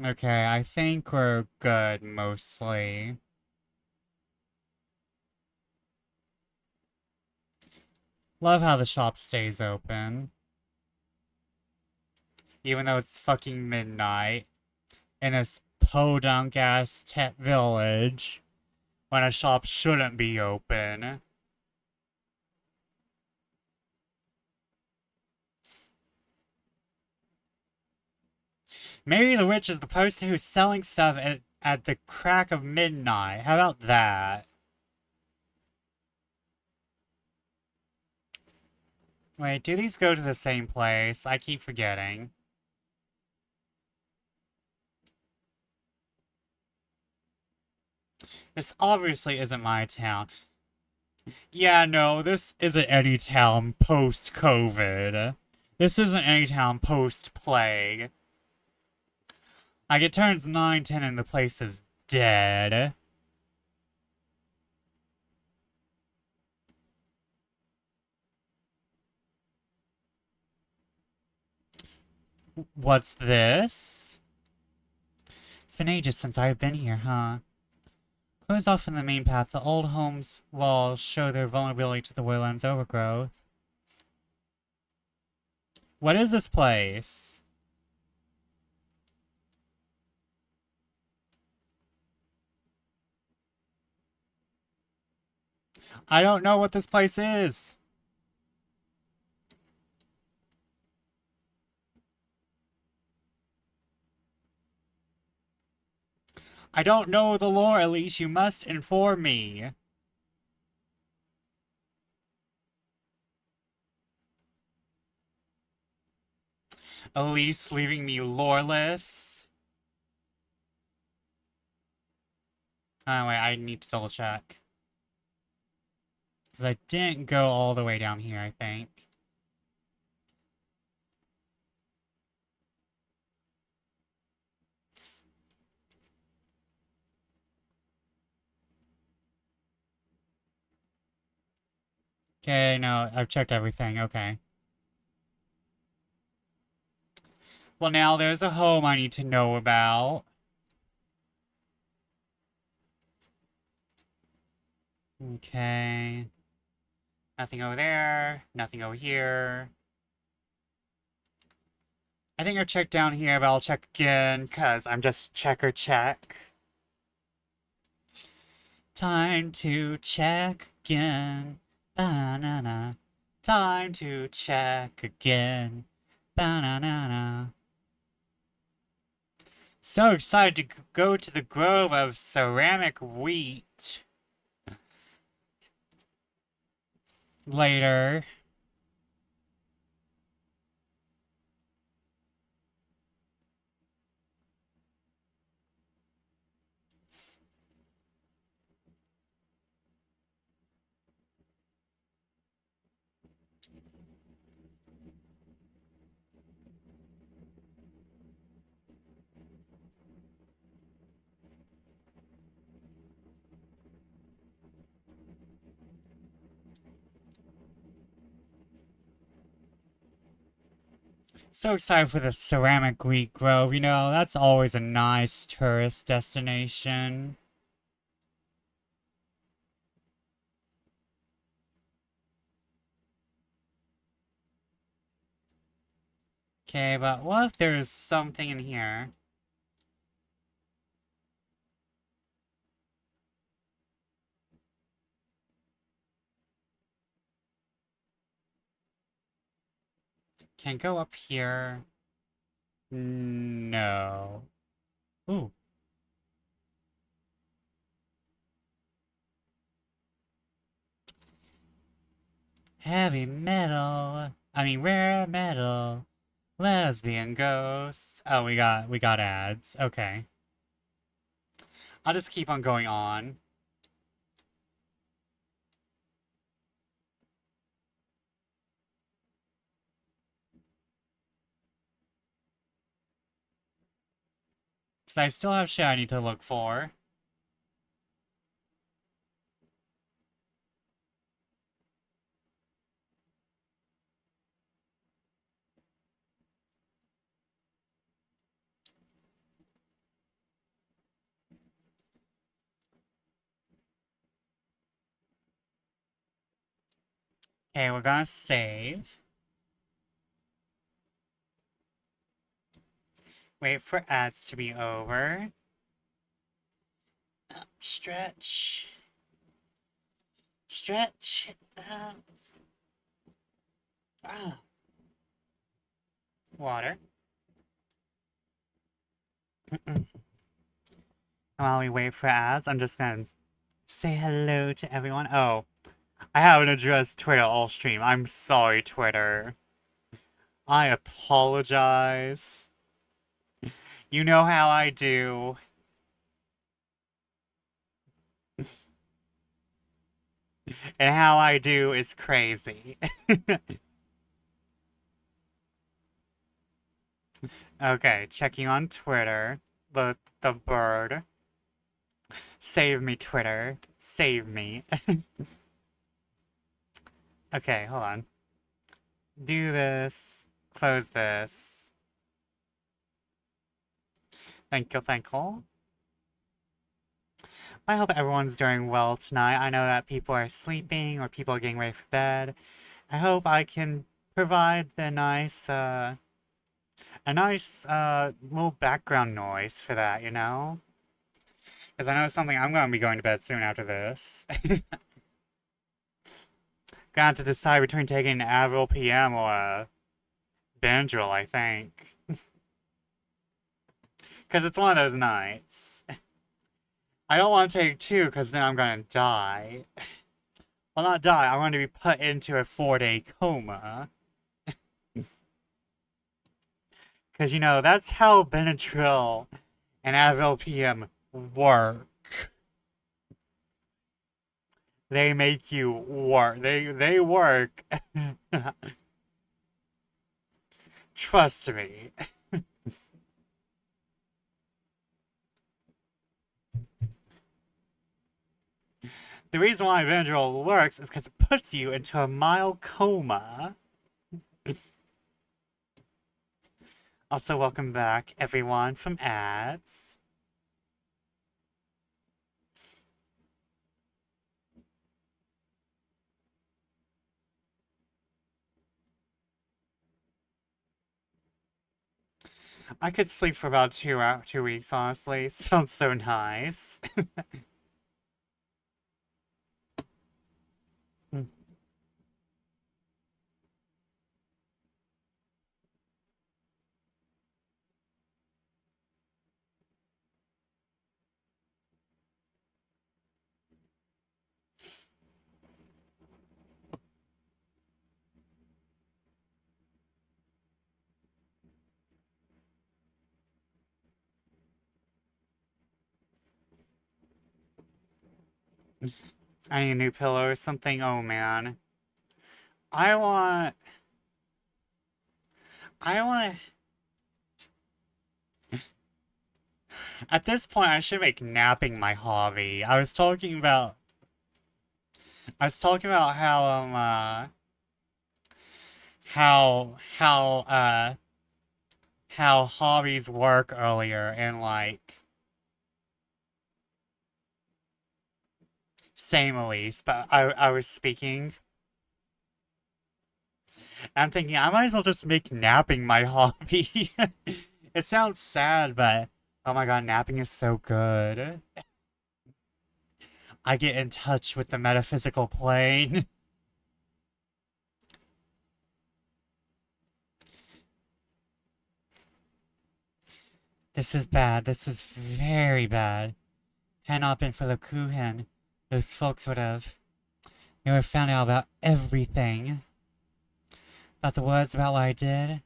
A: Okay, I think we're good, mostly. Love how the shop stays open. Even though it's fucking midnight. In this podunk-ass tech village. When a shop shouldn't be open. Maybe the witch is the person who's selling stuff at the crack of midnight. How about that? Wait, do these go to the same place? I keep forgetting. This obviously isn't my town. Yeah, no, this isn't any town post-COVID. This isn't any town post-plague. Like, it turns 9, 10 and the place is dead. What's this? It's been ages since I've been here, huh? Closed off from the main path, the old home's walls show their vulnerability to the woodland's overgrowth. What is this place? I don't know what this place is. I don't know the lore, Elise. You must inform me. Elise leaving me loreless. Oh, wait, I need to double check. Because I didn't go all the way down here, I think. Okay, no, I've checked everything. Okay. Well, now there's a home I need to know about. Okay. Nothing over there. Nothing over here. I think I've checked down here, but I'll check again, because I'm just check. Time to check again. Ba-na-na. Time to check again. Ba-na-na-na. So excited to go to the grove of ceramic wheat. Later. So excited for the ceramic wheat grove. You know, that's always a nice tourist destination. Okay, but what if there's something in here? Can I go up here? No. Ooh. Heavy metal. I mean, rare metal. Lesbian ghosts. Oh, we got ads. Okay. I'll just keep on going on. Because I still have shit I need to look for. Okay, we're gonna save. Wait for ads to be over. Stretch. Stretch. Ah. Water. While we wait for ads, I'm just gonna say hello to everyone. Oh, I haven't addressed Twitter all stream. I'm sorry, Twitter. I apologize. You know how I do. And how I do is crazy. Okay, checking on Twitter. The bird. Save me, Twitter. Save me. Okay, hold on. Do this. Close this. Thank you, thank you. I hope everyone's doing well tonight. I know that people are sleeping or people are getting ready for bed. I hope I can provide a nice little background noise for that, you know? Because I know something I'm gonna be going to bed soon after this. Gonna have to decide between taking an Advil PM or a Benadryl, I think. Because it's one of those nights. I don't want to take two because then I'm gonna die. Well, not die, I want to be put into a 4-day coma. Because, you know, that's how Benadryl and Advil PM work. They make you work. They work. Trust me. The reason why Benadryl works is because it puts you into a mild coma. Also, welcome back, everyone, from ads. I could sleep for about 2 weeks, honestly. Sounds so nice. I need a new pillow or something. Oh man. I want... I want... At this point, I should make napping my hobby. I was talking about how hobbies work earlier, and like, same Elise, but I was speaking. I'm thinking I might as well just make napping my hobby. It sounds sad, but oh my god, napping is so good. I get in touch with the metaphysical plane. This is bad. This is very bad. Had not been for the Kuhan, those folks would have. They would have found out about everything. About the woods, about what I did.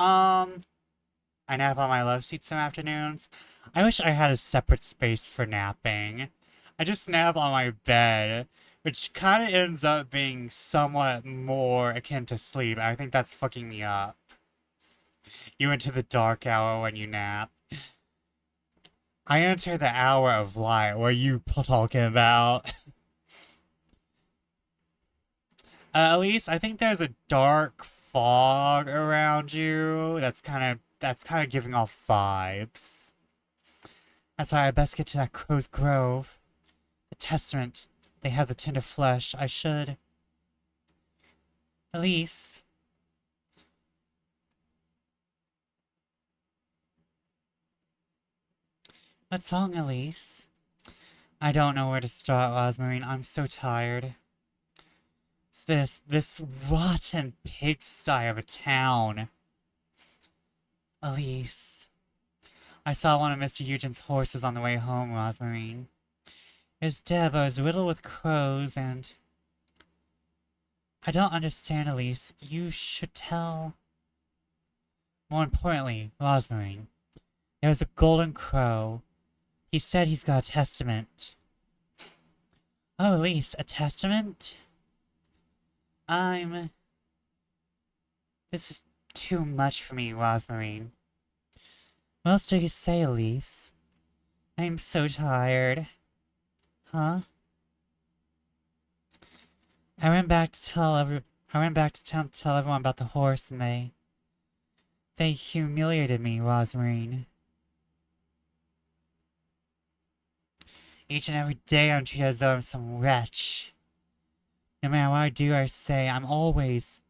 A: I nap on my love seat some afternoons. I wish I had a separate space for napping. I just nap on my bed, which kind of ends up being somewhat more akin to sleep. I think that's fucking me up. You enter the dark hour when you nap. I enter the hour of light. What are you talking about? Elise, I think there's a dark fog around you. That's kind of giving off vibes. That's why I best get to that Crow's Grove. The Testament. They have the tender flesh. I should. Elise. What's wrong, Elise? I don't know where to start, Rosmarine. I'm so tired. It's this rotten pigsty of a town. Elise. I saw one of Mr. Eugen's horses on the way home, Rosmarine. His depot is riddled with crows, and... I don't understand, Elise. You should tell... More importantly, Rosmarine. There was a golden crow. He said he's got a testament. Oh, Elise, a testament? This is too much for me, Rosmarine. What else did he say, Elise? I'm so tired. Huh? I went back to town to tell everyone about the horse, and they humiliated me, Rosmarine. Each and every day I'm treated as though I'm some wretch. No matter what I do or say, I'm always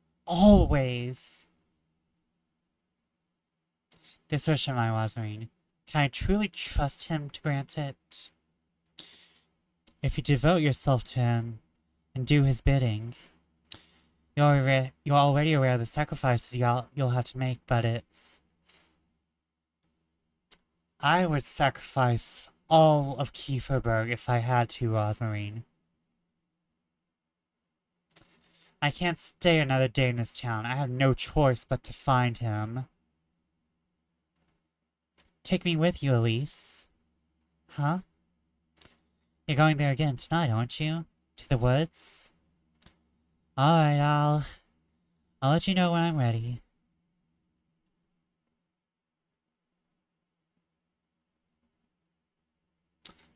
A: this wish of mine, Rosmarine. Can I truly trust him to grant it? If you devote yourself to him and do his bidding, you're already aware of the sacrifices you'll have to make, but I would sacrifice all of Kieferberg if I had to, Rosmarine. I can't stay another day in this town. I have no choice but to find him. Take me with you, Elise. Huh? You're going there again tonight, aren't you? To the woods? Alright, I'll let you know when I'm ready.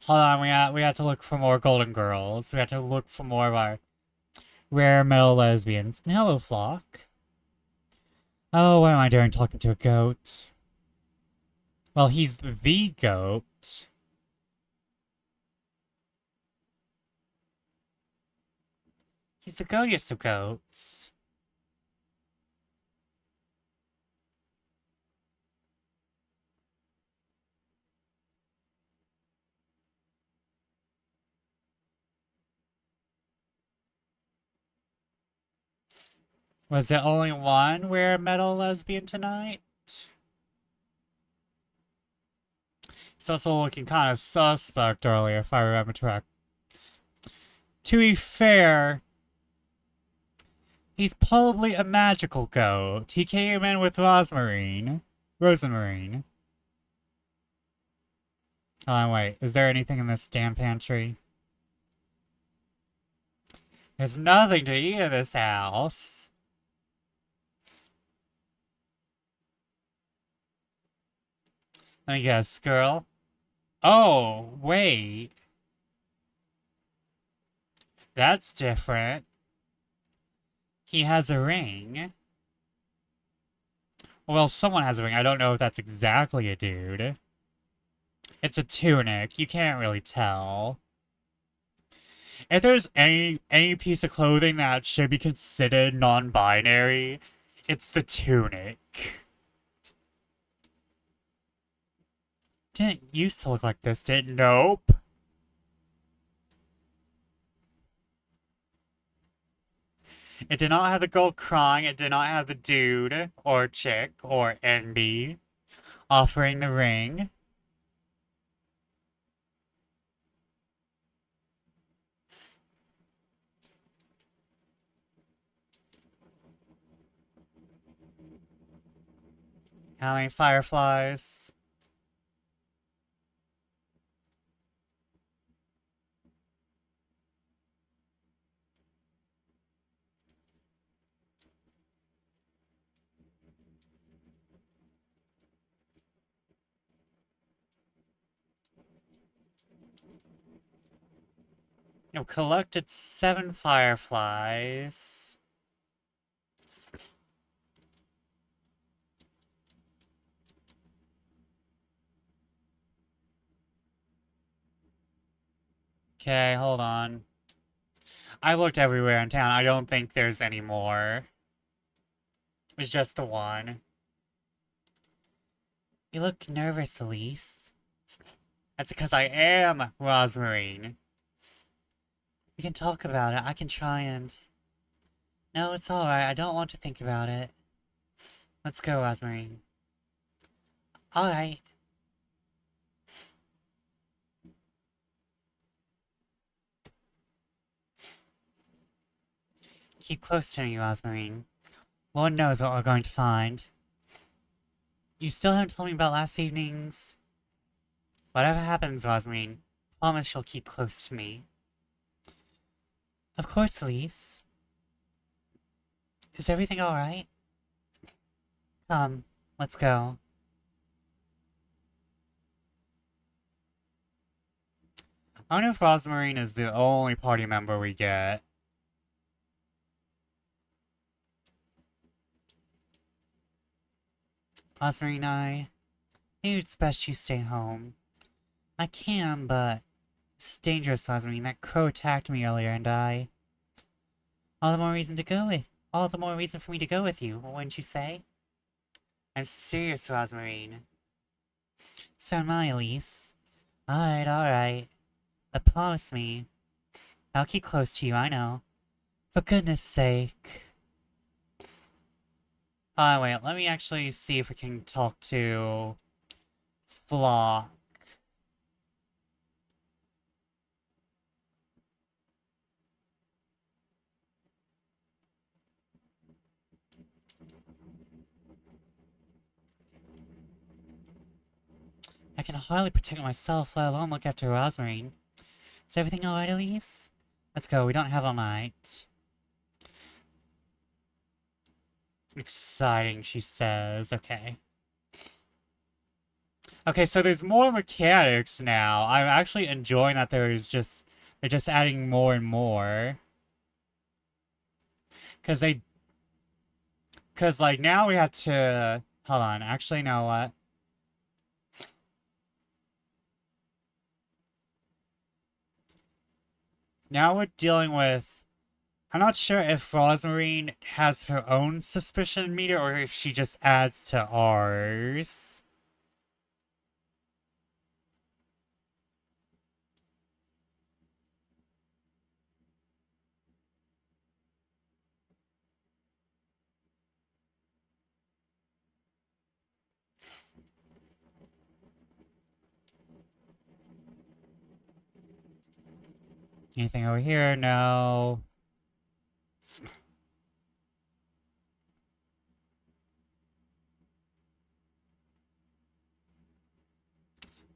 A: Hold on, we have to look for more golden girls. We have to look for more of our rare metal lesbians. And hello, Flock. Oh, what am I doing talking to a goat? Well, he's the goat. He's the goatiest of goats. Was there only one rare metal lesbian tonight? He's also looking kind of suspect earlier, if I remember correct. To be fair, he's probably a magical goat. He came in with Rosemarine. Oh, wait. Is there anything in this damn pantry? There's nothing to eat in this house. Let me guess, girl. Oh, wait. That's different. He has a ring. Well, someone has a ring. I don't know if that's exactly a dude. It's a tunic. You can't really tell. If there's any piece of clothing that should be considered non-binary, it's the tunic. Didn't used to look like this, did it? Nope. It did not have the girl crying. It did not have the dude or chick or NB offering the ring. How many fireflies? You collected 7 fireflies. Okay, hold on. I looked everywhere in town. I don't think there's any more. It's just the one. You look nervous, Elise. That's because I am Rosmarine. We can talk about it. I can try and... No, it's alright. I don't want to think about it. Let's go, Rosmarine. Alright. Keep close to me, Rosmarine. Lord knows what we're going to find. You still haven't told me about last evening's... Whatever happens, Rosmarine, promise you'll keep close to me. Of course, Elise. Is everything alright? Come, let's go. I wonder if Rosmarine is the only party member we get. Rosmarine, I think it's best you stay home. I can, but it's dangerous, Rosmarine. That crow attacked me earlier, and all the more reason for me to go with you, wouldn't you say? I'm serious, Rosmarine. So am I, Elise. Alright. But promise me. I'll keep close to you, I know. For goodness sake. Wait, let me actually see if we can talk to... Flock. I can hardly protect myself, let alone look after Rosmarine. Is everything alright, Elise? Let's go, we don't have all night. Exciting, she says. Okay. Okay, so there's more mechanics now. I'm actually enjoying that they're just adding more and more. Cause like now we have to, hold on, actually know what? Now we're dealing with, I'm not sure if Rosmarine has her own suspicion meter or if she just adds to ours. Anything over here? No.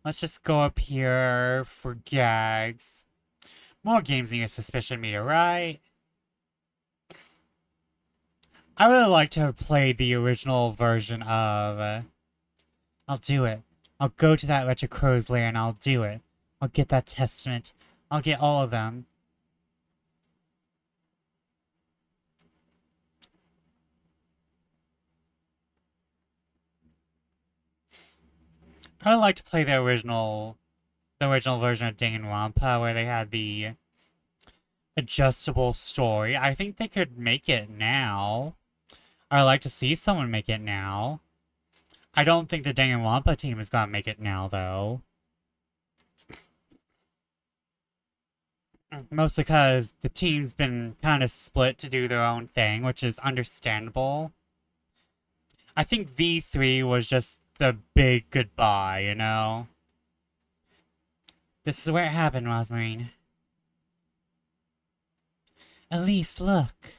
A: Let's just go up here for gags. More games in your suspicion meter, right? I would like to have played the original version of... I'll do it. I'll go to that Wretched Crow's lair and I'll do it. I'll get that testament. I'll get all of them. I would like to play the original version of Danganronpa where they had the adjustable story. I think they could make it now. I'd like to see someone make it now. I don't think the Danganronpa team is gonna make it now, though. Mostly because the team's been kind of split to do their own thing, which is understandable. I think V3 was just the big goodbye, you know? This is where it happened, Rosmarine. Elise, look.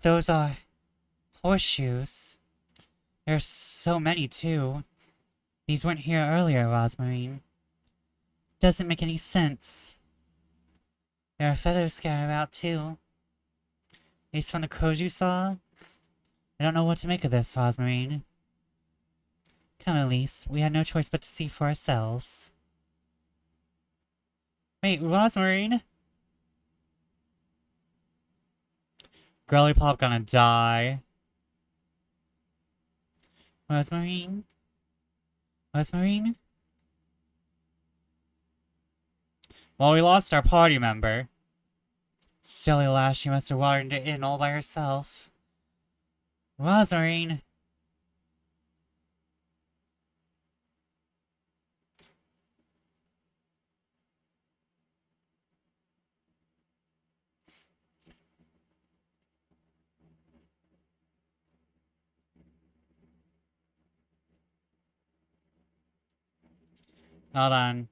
A: Those are horseshoes. There's so many, too. These weren't here earlier, Rosmarine. Doesn't make any sense. There are feathers scattered about, too. These from the crows you saw? I don't know what to make of this, Rosmarine. Come, Elise. We had no choice but to see for ourselves. Wait, Rosmarine? Girly Pop gonna die. Rosmarine? Rosmarine? Well, we lost our party member. Silly lass, she must have wandered in all by herself. Rosmarine! Hold on.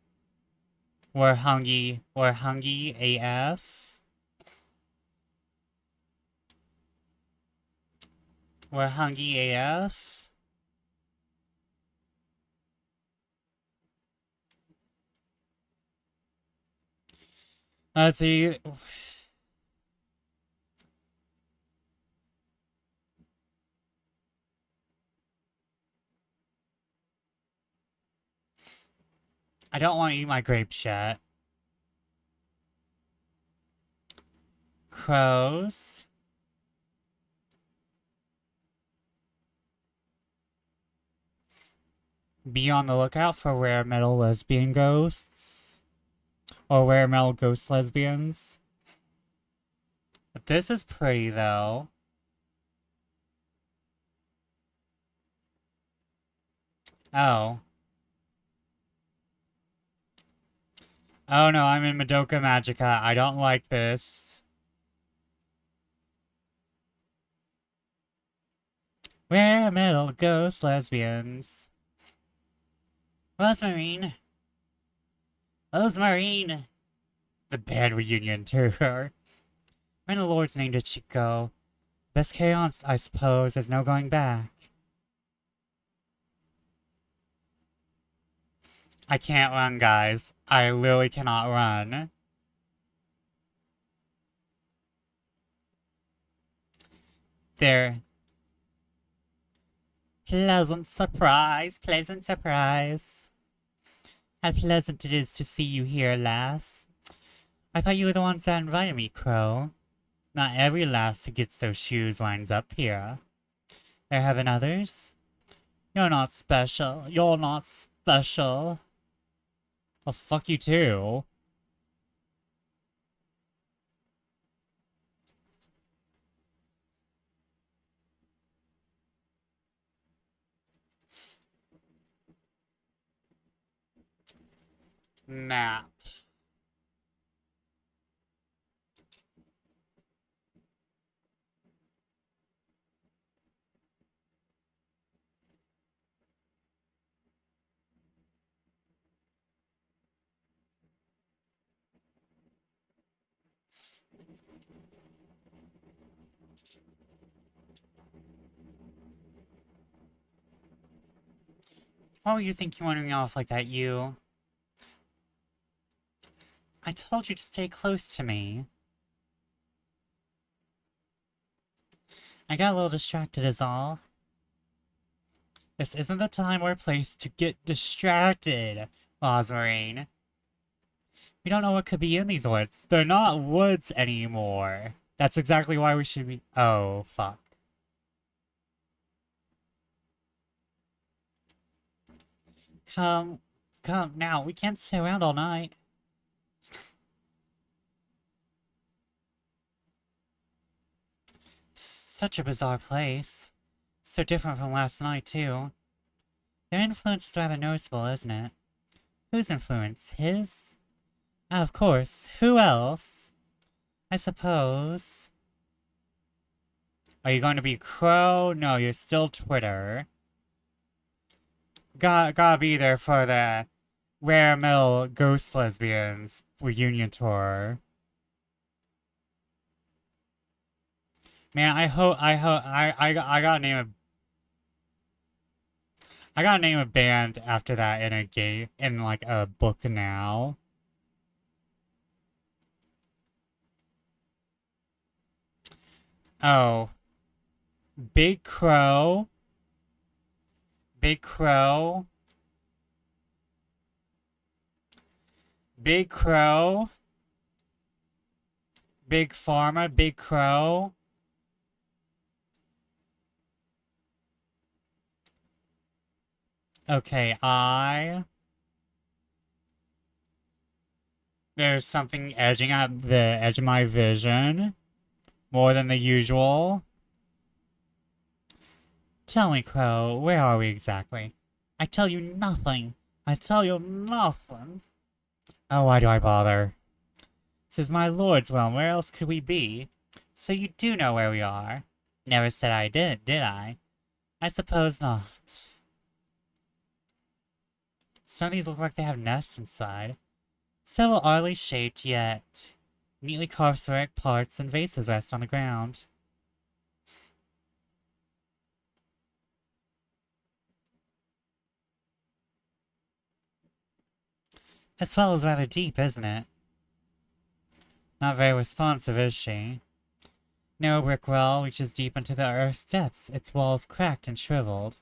A: We're hungry AF. We're hungry AF. Let's see. I don't want to eat my grapes yet. Crows. Be on the lookout for rare metal lesbian ghosts. Or rare metal ghost lesbians. But this is pretty, though. Oh. Oh no, I'm in Madoka Magica. I don't like this. Rare metal ghost lesbians. Rosmarine. Rosmarine. The band reunion tour. Where in the Lord's name did she go? Best chaos, I suppose. There's no going back. I can't run, guys. I literally cannot run. There. Pleasant surprise, pleasant surprise. How pleasant it is to see you here, lass. I thought you were the ones that invited me, Crow. Not every lass who gets those shoes winds up here. There have been others. You're not special. You're not special. Well, fuck you too. Map. Why were you thinking wandering off like that, you? I told you to stay close to me. I got a little distracted is all. This isn't the time or place to get distracted, Rosmarine. We don't know what could be in these woods. They're not woods anymore. That's exactly why we should be— oh, fuck. Come now. We can't stay around all night. Such a bizarre place. So different from last night, too. Their influence is rather noticeable, isn't it? Whose influence? His? Of course. Who else? I suppose. Are you going to be Crow? No, you're still Twitter. Gotta be there for the Rare Metal Ghost Lesbians reunion tour. Man, I gotta name a— I gotta name a band after that in like a book now. Oh. Big Crow. Big Crow. Big Crow. Big Pharma. Big Crow. Okay, there's something edging at the edge of my vision. More than the usual. Tell me, Crow, where are we exactly? I tell you nothing. I tell you nothing. Oh, why do I bother? This is my lord's realm. Where else could we be? So you do know where we are. Never said I did I? I suppose not. Some of these look like they have nests inside. Several oddly shaped yet neatly carved ceramic parts and vases rest on the ground. This well is rather deep, isn't it? Not very responsive, is she? No brick well reaches deep into the earth's depths, its walls cracked and shriveled.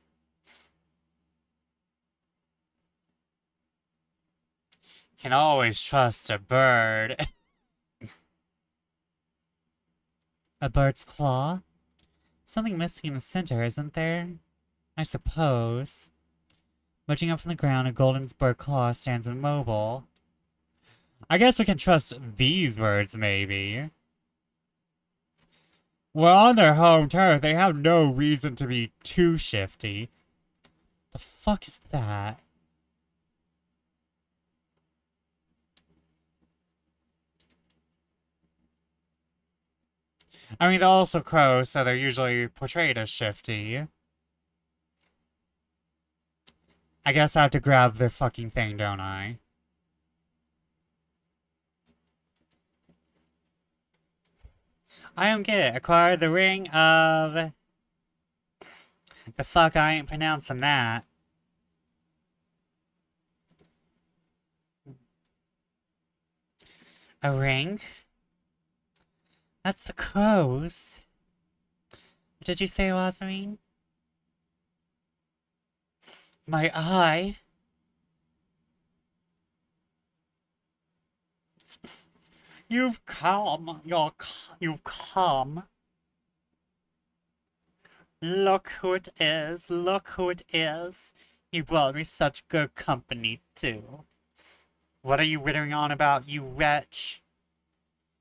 A: Can always trust a bird. A bird's claw? Something missing in the center, isn't there? I suppose. Looking up from the ground, a golden bird claw stands immobile. I guess we can trust these birds, maybe. Well, on their home turf, they have no reason to be too shifty. The fuck is that? I mean, they're also crows, so they're usually portrayed as shifty. I guess I have to grab the fucking thing, don't I? I don't get it. Acquired the ring of... The fuck, I ain't pronouncing that. A ring? That's the crows. What did you say, Rosmarine? My eye? You've come. You've come. Look who it is. Look who it is. You brought me such good company, too. What are you wittering on about, you wretch?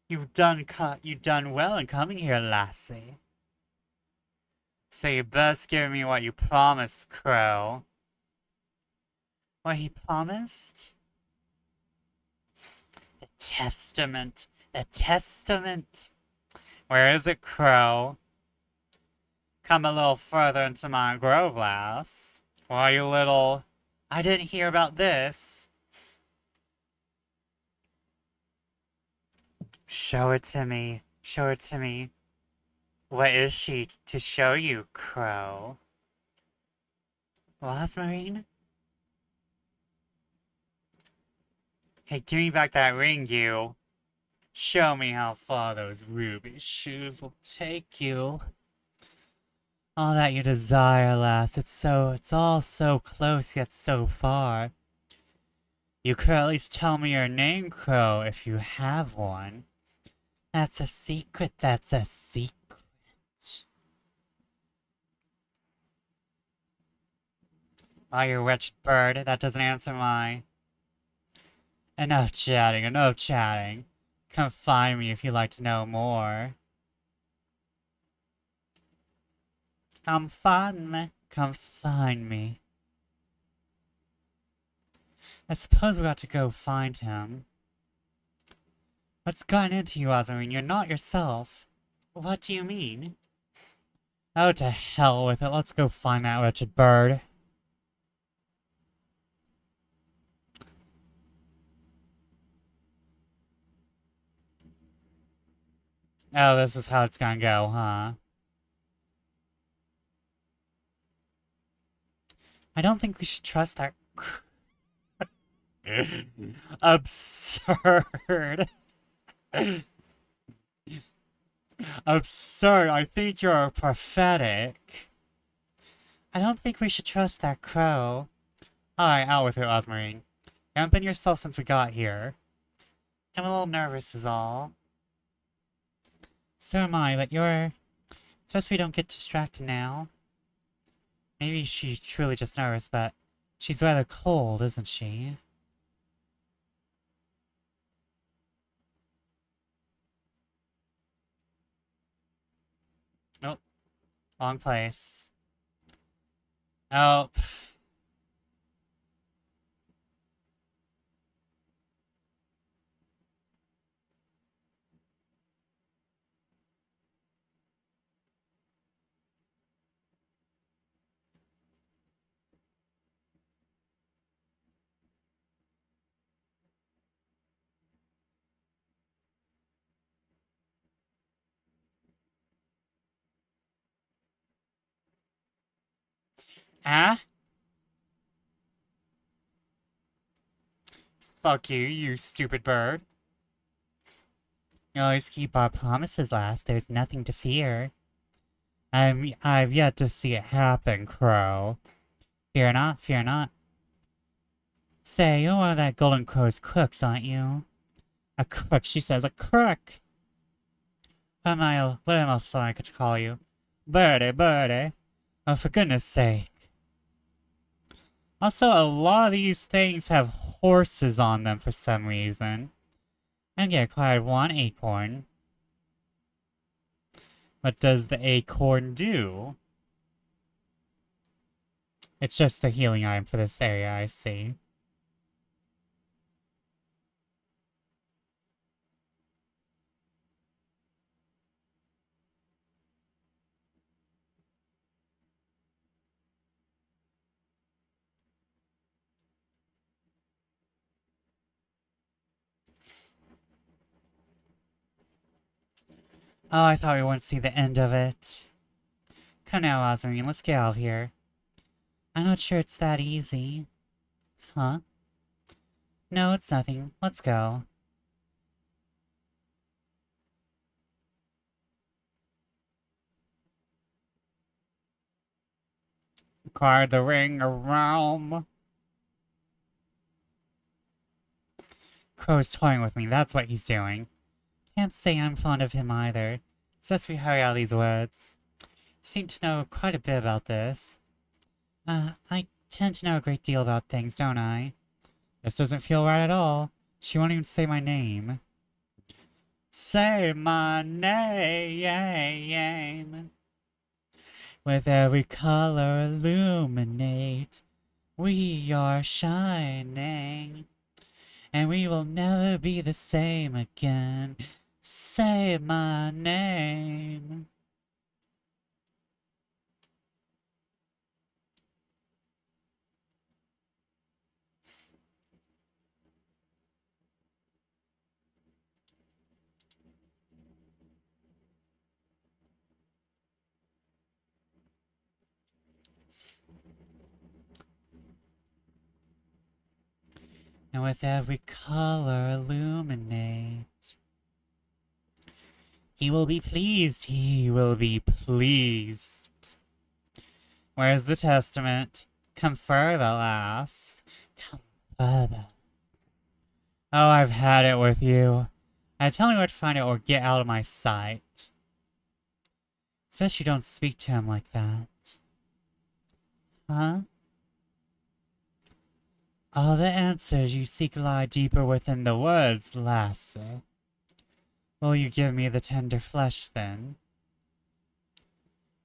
A: You've done well in coming here, lassie. So you best give me what you promised, Crow. What he promised? The testament. The testament. Where is it, Crow? Come a little further into my grove, lass. Why, you little... I didn't hear about this. Show it to me. Show it to me. What is she to show you, Crow? Rosmarine? Hey, give me back that ring, you. Show me how far those ruby shoes will take you. All that you desire, lass. It's all so close yet so far. You could at least tell me your name, Crow, if you have one. That's a secret, that's a secret. Oh, you wretched bird, that doesn't answer my... Enough chatting, enough chatting. Come find me if you'd like to know more. Come find me, come find me. I suppose we ought to go find him. What's gotten into you, Osmarine? You're not yourself. What do you mean? Oh, to hell with it. Let's go find that wretched bird. Oh, this is how it's gonna go, huh? I don't think we should trust that... Absurd. Absurd. I think you're prophetic. I don't think we should trust that crow. Alright, out with it, Osmarine. You haven't been yourself since we got here. I'm a little nervous is all. So am I, but you're... It's best we don't get distracted now. Maybe she's truly just nervous, but she's rather cold, isn't she? Nope. Wrong place. Oh. Ah? Fuck you, you stupid bird. You always keep our promises, lass. There's nothing to fear. I've yet to see it happen, Crow. Fear not, fear not. Say, you're one of that Golden Crow's crooks, aren't you? A crook, she says, a crook! What else am I to call you? Birdie, birdie. Oh, for goodness sake. Also, a lot of these things have horses on them for some reason. And get acquired one acorn. What does the acorn do? It's just the healing item for this area, I see. Oh, I thought we wouldn't see the end of it. Come now, Osmarine, let's get out of here. I'm not sure it's that easy. Huh? No, it's nothing. Let's go. Acquired the ring of realm. Crow's toying with me, that's what he's doing. Can't say I'm fond of him either. It's best we hurry out of these woods. You seem to know quite a bit about this. I tend to know a great deal about things, don't I? This doesn't feel right at all. She won't even say my name. Say my name. With every color illuminate. We are shining. And we will never be the same again. Say my name. and with every color illuminate. He will be pleased, he will be pleased. Where's the testament? Come further, lass. Come further. Oh, I've had it with you. Tell me where to find it or get out of my sight. Especially don't speak to him like that. Huh? All the answers you seek lie deeper within the woods, lassie. Will you give me the tender flesh, then?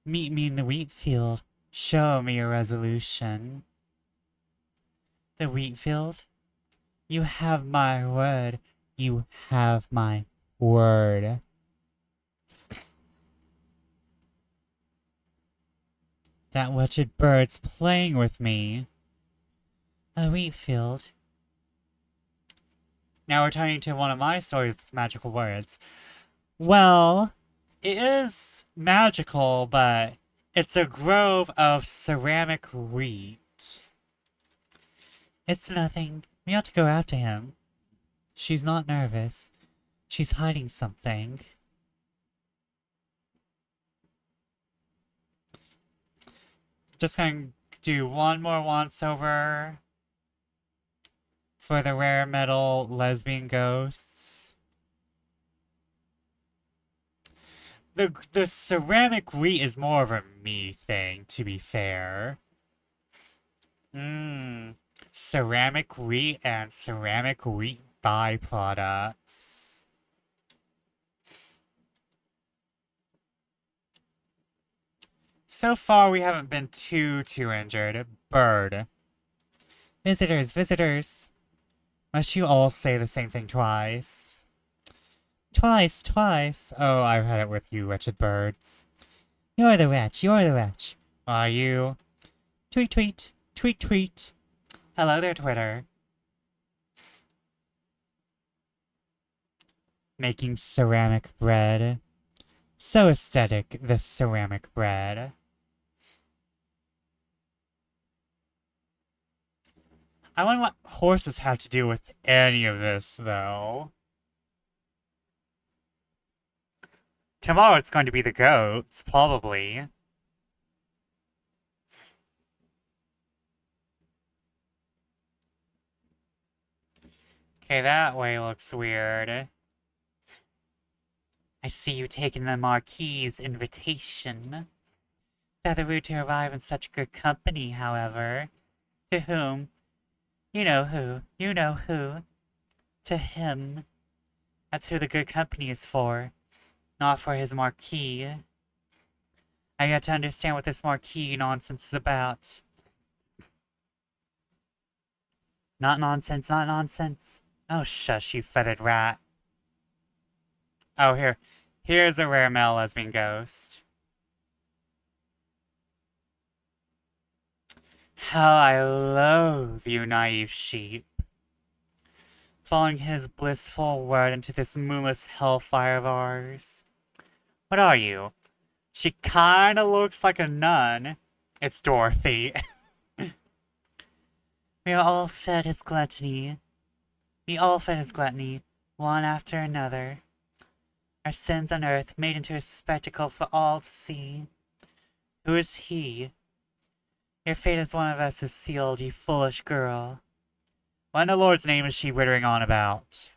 A: Meet me in the wheat field. Show me your resolution. The wheat field? You have my word. You have my word. That wretched bird's playing with me. A wheat field. Now we're turning to one of my stories with magical words. Well, it is magical, but it's a grove of ceramic wheat. It's nothing. We ought to go after him. She's not nervous. She's hiding something. Just gonna do one more once over for the rare metal lesbian ghosts. The ceramic wheat is more of a me thing, to be fair. Ceramic wheat and ceramic wheat byproducts. So far, we haven't been too injured. Bird. Visitors, visitors. Must you all say the same thing twice? Twice, twice. Oh, I've had it with you, wretched birds. You're the wretch, you're the wretch. Are you? Tweet, tweet, tweet, tweet. Hello there, Twitter. Making ceramic bread. So aesthetic, this ceramic bread. I wonder what horses have to do with any of this, though. Tomorrow it's going to be the goats, probably. Okay, that way looks weird. I see you taking the Marquis's invitation. Rather rude to arrive in such good company, however. To whom? You know who. You know who. To him. That's who the good company is for. Not for his Marquis. I yet to understand what this Marquis nonsense is about. Not nonsense, not nonsense. Oh, shush, you feathered rat. Oh, here's a rare male lesbian ghost. How I loathe you, naive sheep. Following his blissful word into this moonless hellfire of ours. What are you? She kinda looks like a nun. It's Dorothy. We are all fed his gluttony. We all fed his gluttony, one after another. Our sins on earth made into a spectacle for all to see. Who is he? Your fate as one of us is sealed, you foolish girl. What in the Lord's name is she wittering on about?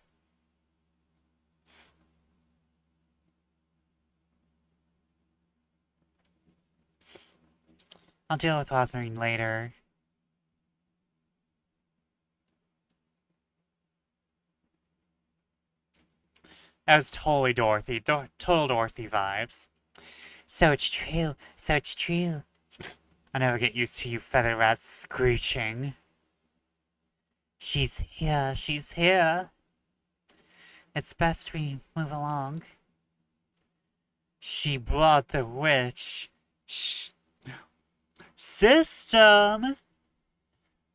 A: I'll deal with Rosmarine later. That was totally Dorothy. Total Dorothy vibes. So it's true. So it's true. I never get used to you feather rats screeching. She's here. She's here. It's best we move along. She brought the witch. System!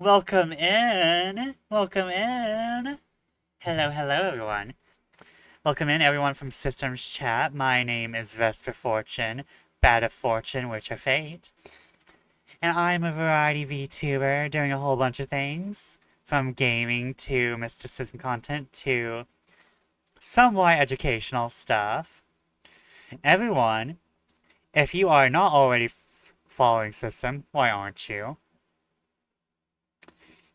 A: Welcome in. Welcome in. Hello, hello, everyone. Welcome in, everyone from Systems Chat. My name is Vesper Fortune, Bad of Fortune, Witch of Fate. And I'm a variety VTuber doing a whole bunch of things. from gaming to mysticism content to somewhat educational stuff. Everyone, if you are not already following System, why aren't you?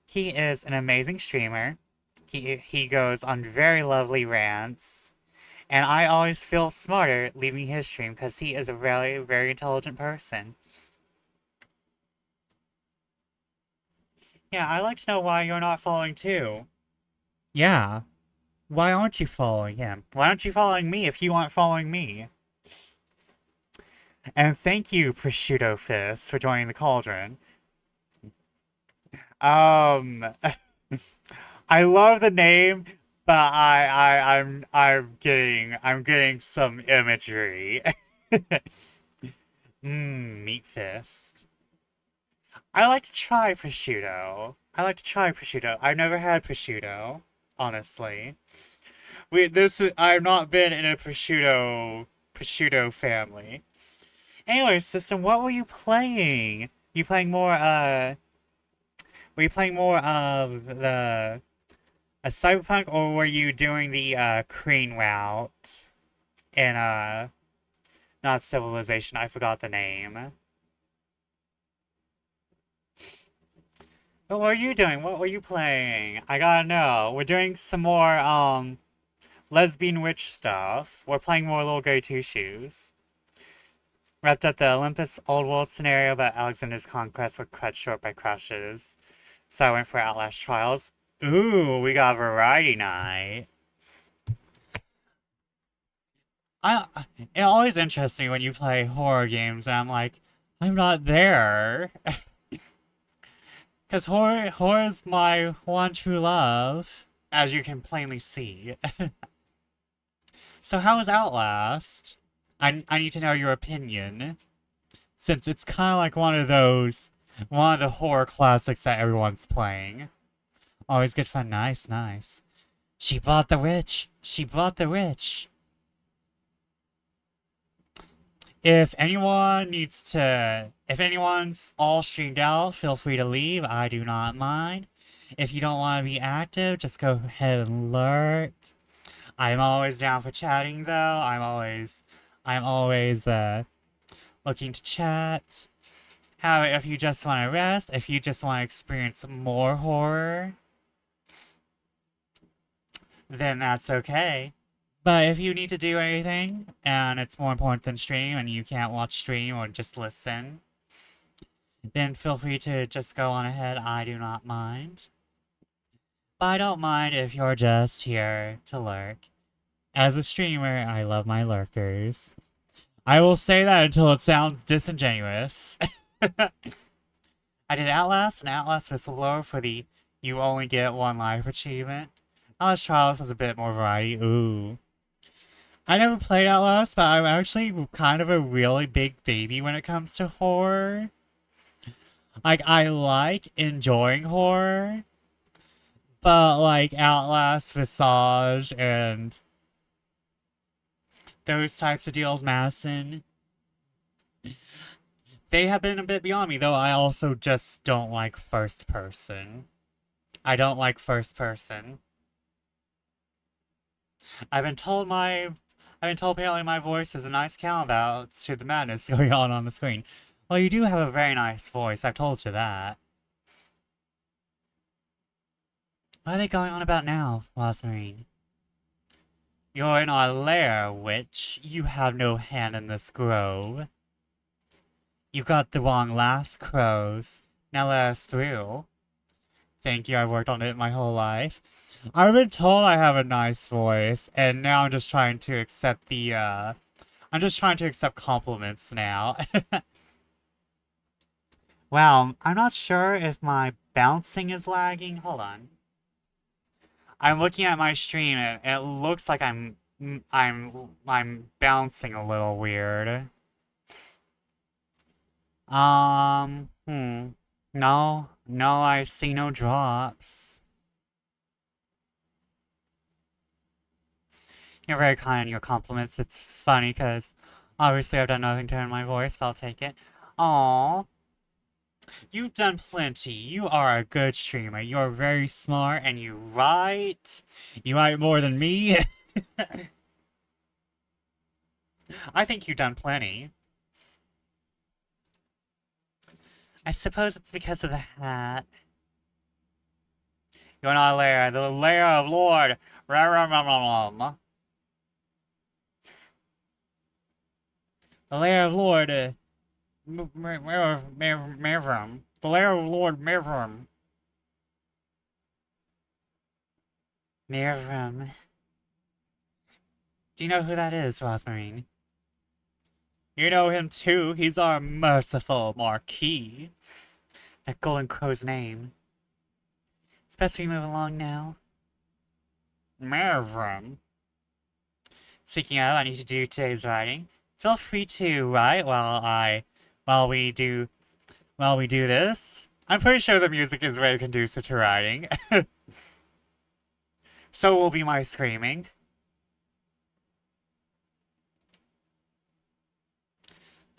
A: He is an amazing streamer. He goes on very lovely rants, and I always feel smarter leaving his stream because he is a very, very intelligent person. Yeah, I'd like to know why you're not following too. Yeah, why aren't you following him? Why aren't you following me if you aren't following me? And thank you, Prosciutto Fist, for joining the cauldron. I love the name, but I'm getting some imagery. Meat fist. I like to try prosciutto. I like to try prosciutto. I've never had prosciutto, honestly. I've not been in a prosciutto family. Anyway, System, what were you playing? You playing more were you playing more of the a Cyberpunk, or were you doing the Crane route in not Civilization, I forgot the name. What were you doing? What were you playing? I gotta know. We're doing some more lesbian witch stuff. We're playing more little Goody Two Shoes. Wrapped up the Olympus Old World scenario, but Alexander's conquest were cut short by crashes. So I went for Outlast Trials. Ooh, we got variety night. It always interests me when you play horror games and I'm like, I'm not there. Because horror's my one true love, as you can plainly see. So how was Outlast? I need to know your opinion, since it's kind of like one of the horror classics that everyone's playing. Always good fun. Nice, nice. She bought the witch. She bought the witch. If anyone's all streamed out, feel free to leave. I do not mind. If you don't want to be active, just go ahead and lurk. I'm always down for chatting, though. I'm always looking to chat. However, if you just want to rest, if you just want to experience more horror, then that's okay. But if you need to do anything, and it's more important than stream, and you can't watch stream or just listen, then feel free to just go on ahead. I do not mind. But I don't mind if you're just here to lurk. As a streamer, I love my lurkers. I will say that until it sounds disingenuous. I did Outlast, and Outlast Whistleblower for the you only get one life achievement. Outlast Trials has a bit more variety. Ooh. I never played Outlast, but I'm actually kind of a really big baby when it comes to horror. Like, I like enjoying horror, but like Outlast, Visage, and those types of deals, Madison, they have been a bit beyond me, though I also just don't like first person. I don't like first person. I've been told apparently my voice is a nice counterbalance to the madness going on the screen. Well, you do have a very nice voice, I've told you that. What are they going on about now, Lost Marine? You're in our lair, witch. You have no hand in this grove. You got the wrong last crows. Now let us through. Thank you, I've worked on it my whole life. I've been told I have a nice voice, and now I'm just trying to accept I'm just trying to accept compliments now. Wow, I'm not sure if my bouncing is lagging. Hold on. I'm looking at my stream, and it looks like I'm bouncing a little weird. No, I see no drops. You're very kind in your compliments. It's funny, because obviously I've done nothing to earn my voice, but I'll take it. Aww. You've done plenty. You are a good streamer. You're very smart and you write. You write more than me. I think you've done plenty. I suppose it's because of the hat. You're not a lair. The lair of Lord. The lair of Lord. Mavram. The lair of Lord Mavram. Mavram. Do you know who that is, Rosmarine? You know him too. He's our merciful Marquis. That Golden Crow's name. It's best we move along now. Mavram. Speaking of, I need to do today's writing. Feel free to write while we do this. I'm pretty sure the music is very conducive to writing. So will be my screaming.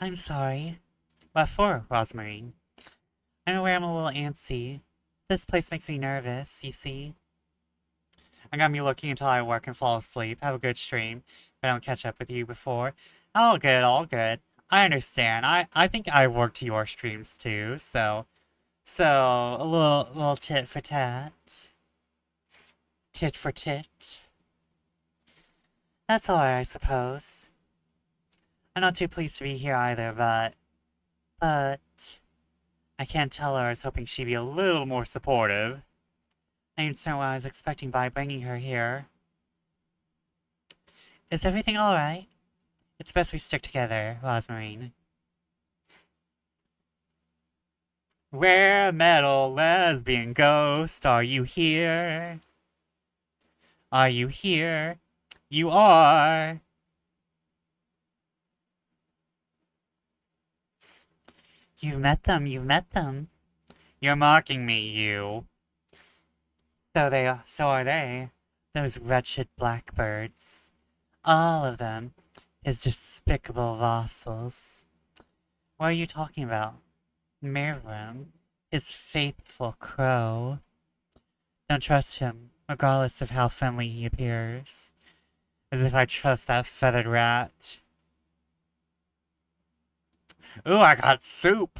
A: I'm sorry. What for, Rosmarine? I'm aware I'm a little antsy. This place makes me nervous, you see. I got me looking until I work and fall asleep. Have a good stream. If I don't catch up with you before. All good, all good. I understand. I think I worked your streams too, so a little tit for tat. Tit for tit. That's alright, I suppose. I'm not too pleased to be here either, but I can't tell her I was hoping she'd be a little more supportive. I didn't know what I was expecting by bringing her here. Is everything alright? It's best we stick together, Rosmarine. Rare metal lesbian ghost, are you here? Are you here? You are! You've met them, you've met them. You're mocking me, you. So are they. Those wretched blackbirds. All of them. His despicable vassals. What are you talking about? Mavram. His faithful crow. Don't trust him, regardless of how friendly he appears. As if I trust that feathered rat. Ooh, I got soup!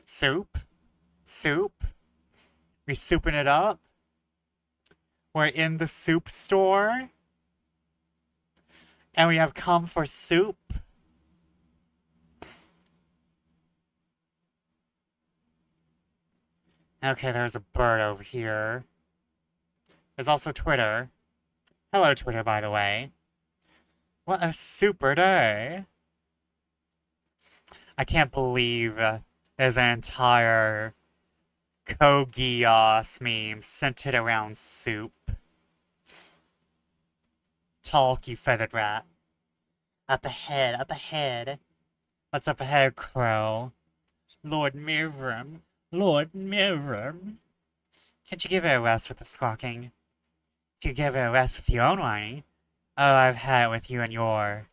A: Soup? Soup? We souping it up? We're in the soup store? And we have come for soup? Okay, there's a bird over here. There's also Twitter. Hello, Twitter, by the way. What a super day. I can't believe there's an entire Kogios meme centered around soup. Talk, you feathered rat. Up ahead, up ahead. What's up ahead, Crow? Lord Mavram. Lord Mavram. Can't you give it a rest with the squawking? If you give it a rest with your own whining. Oh, I've had it with you and your...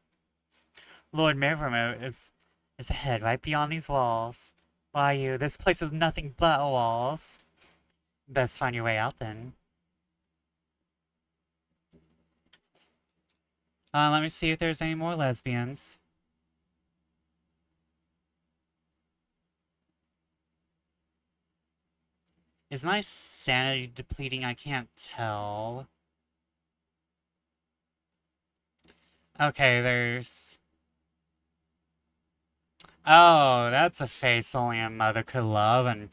A: Lord Mavram is ahead, right beyond these walls. Why, you? This place is nothing but walls. Best find your way out, then. Let me see if there's any more lesbians. Is my sanity depleting? I can't tell. Okay, there's... Oh, that's a face only a mother could love, and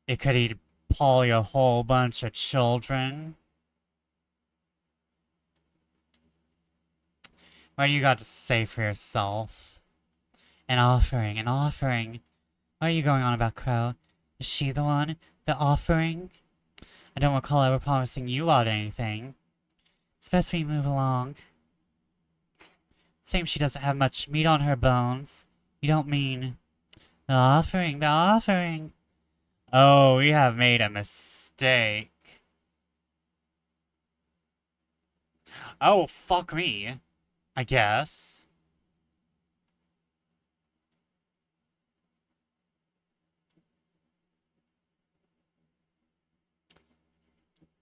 A: it could eat probably a whole bunch of children. What do you got to say for yourself? An offering, an offering. What are you going on about, Crow? Is she the one? The offering? I don't recall ever promising you lot anything. It's best we move along. Seems she doesn't have much meat on her bones. You don't mean... The offering, the offering. Oh, we have made a mistake. Oh, fuck me. I guess.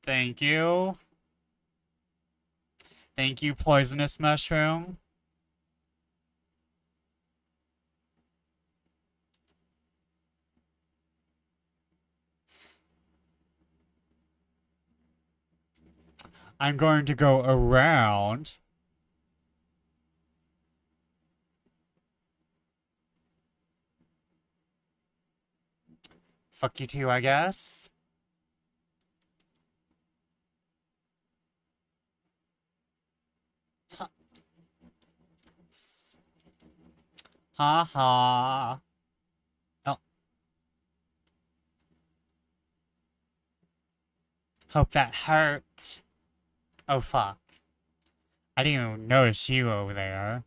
A: Thank you. Thank you, poisonous mushroom. I'm going to go around. Fuck you too, I guess. Ha ha. Ha. Oh, hope that hurt. Oh, fuck. I didn't even notice you over there.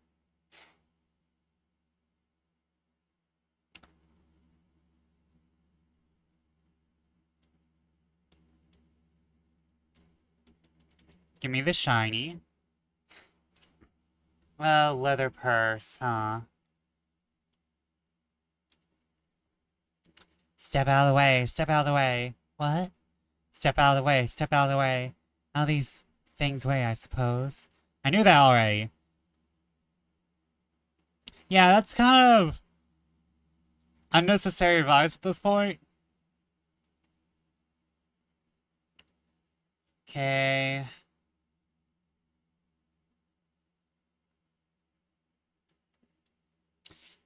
A: Give me the shiny. Leather purse, huh? Step out of the way, step out of the way. What? Step out of the way, step out of the way. How these things weigh, I suppose. I knew that already. Yeah, that's kind of unnecessary advice at this point. Okay.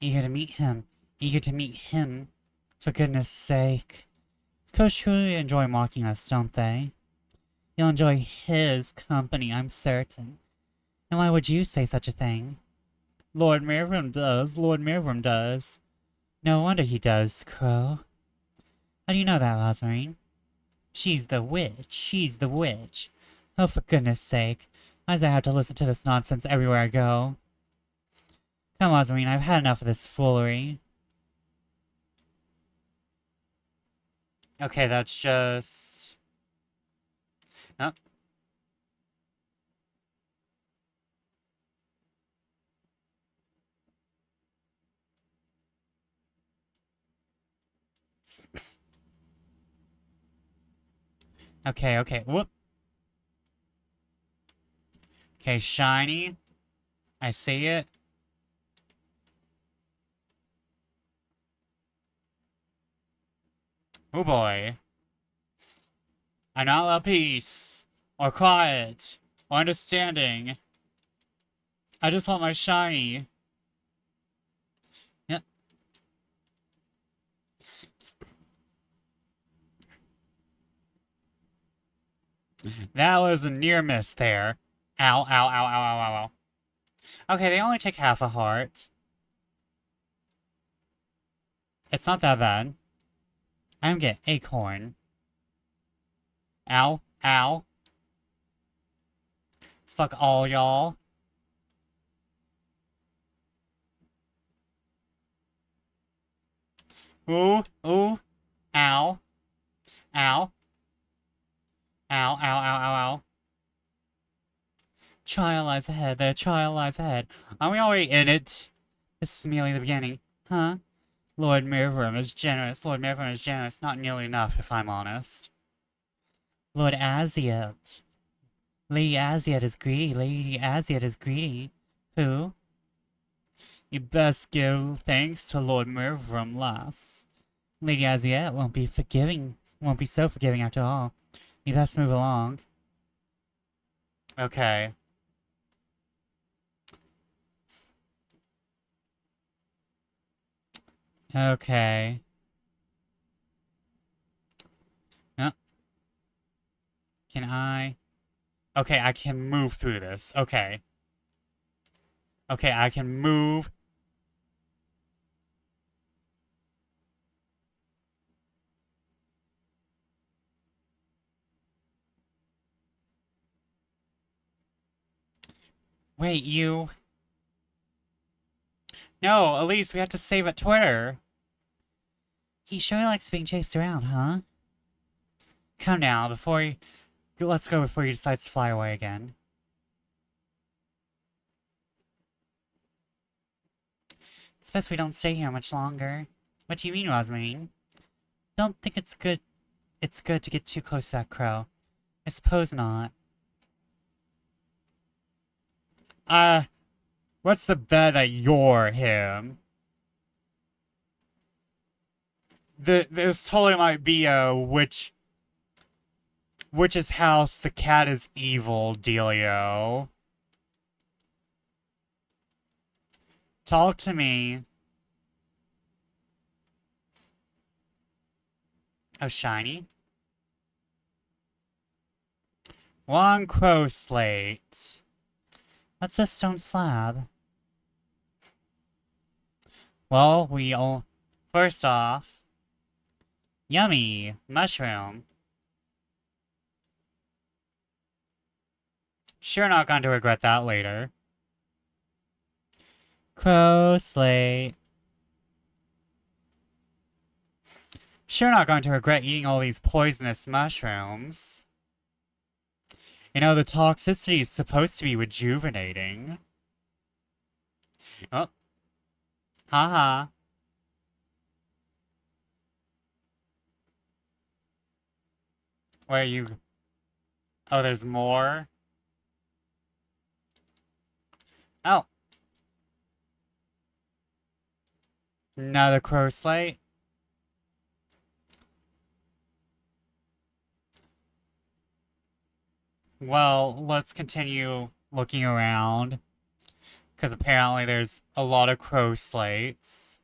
A: Eager to meet him. Eager to meet him. For goodness sake. These truly enjoy mocking us, don't they? You'll enjoy his company, I'm certain. And why would you say such a thing? Lord Mirvam does. Lord Mirvam does. No wonder he does, Crow. How do you know that, Rosmarine? She's the witch. She's the witch. Oh, for goodness sake. Why does I have to listen to this nonsense everywhere I go? Come, Rosmarine, I've had enough of this foolery. Okay, that's just... Oh. Okay, okay, whoop. Okay, shiny. I see it. Oh boy. I'm not allowed peace, or quiet, or understanding. I just want my shiny. Yep. That was a near miss there. Ow, ow, ow, ow, ow, ow, ow. Okay, they only take half a heart. It's not that bad. I'm getting acorn. Ow, ow. Fuck all y'all. Ooh, ooh. Ow. Ow. Ow, ow, ow, ow, ow. Trial lies ahead, the trial lies ahead. Are we already in it? This is merely the beginning. Huh? Lord Mirvam is generous. Lord Mirvam is generous. Not nearly enough, if I'm honest. Lord Asiat. Lady Asiat is greedy. Lady Asiat is greedy. Who? You best give thanks to Lord Mirvam, lass. Lady Asiat won't be so forgiving after all. You best move along. Okay. Okay. No. Can I? Okay, I can move through this. Okay. Okay, I can move. Wait, you... No, Elise, we have to save at Twitter. He sure likes being chased around, huh? Come now, before you... Let's go before he decides to fly away again. It's best we don't stay here much longer. What do you mean, Rosamine? Don't think it's good to get too close to that crow. I suppose not. What's the bet that you're him? This totally might be a witch's house, the cat is evil dealio. Talk to me. Oh, shiny. Long crow slate. What's this stone slab? Well, first off, yummy mushroom. Sure not going to regret that later. Crow slate. Sure not going to regret eating all these poisonous mushrooms. You know, the toxicity is supposed to be rejuvenating. Oh. Haha. Where are you? Oh, there's more? Oh. Another crow slate? Well, let's continue looking around. Because apparently there's a lot of crow slates.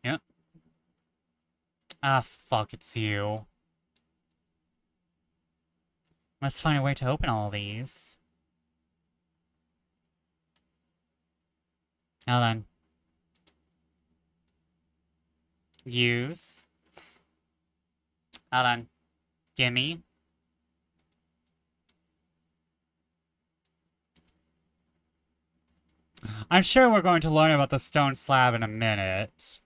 A: Yep. Ah, fuck, it's you. Must find a way to open all these. Now then. Use. Now then. Gimme. I'm sure we're going to learn about the stone slab in a minute.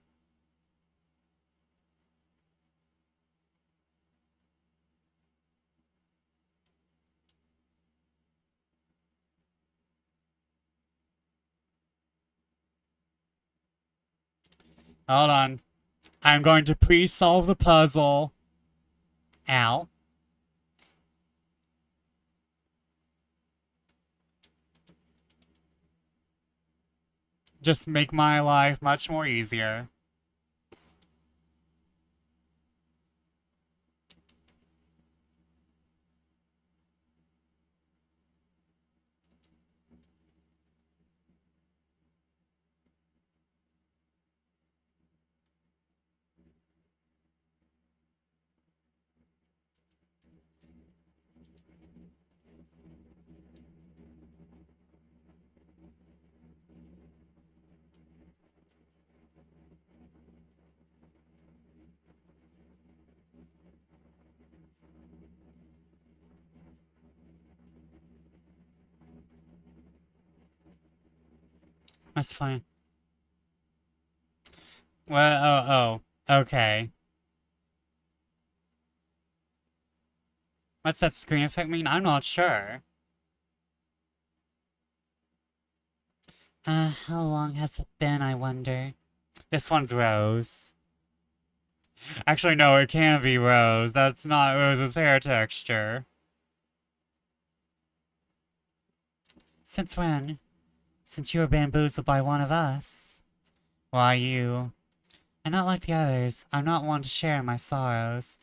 A: Hold on. I'm going to pre-solve the puzzle. Ow. Just make my life much more easier. That's fine. Well, okay. What's that screen effect mean? I'm not sure. How long has it been, I wonder? This one's Rose. Actually, no, it can't be Rose. That's not Rose's hair texture. Since when? Since you were bamboozled by one of us. Why, you... And not like the others, I'm not one to share in my sorrows.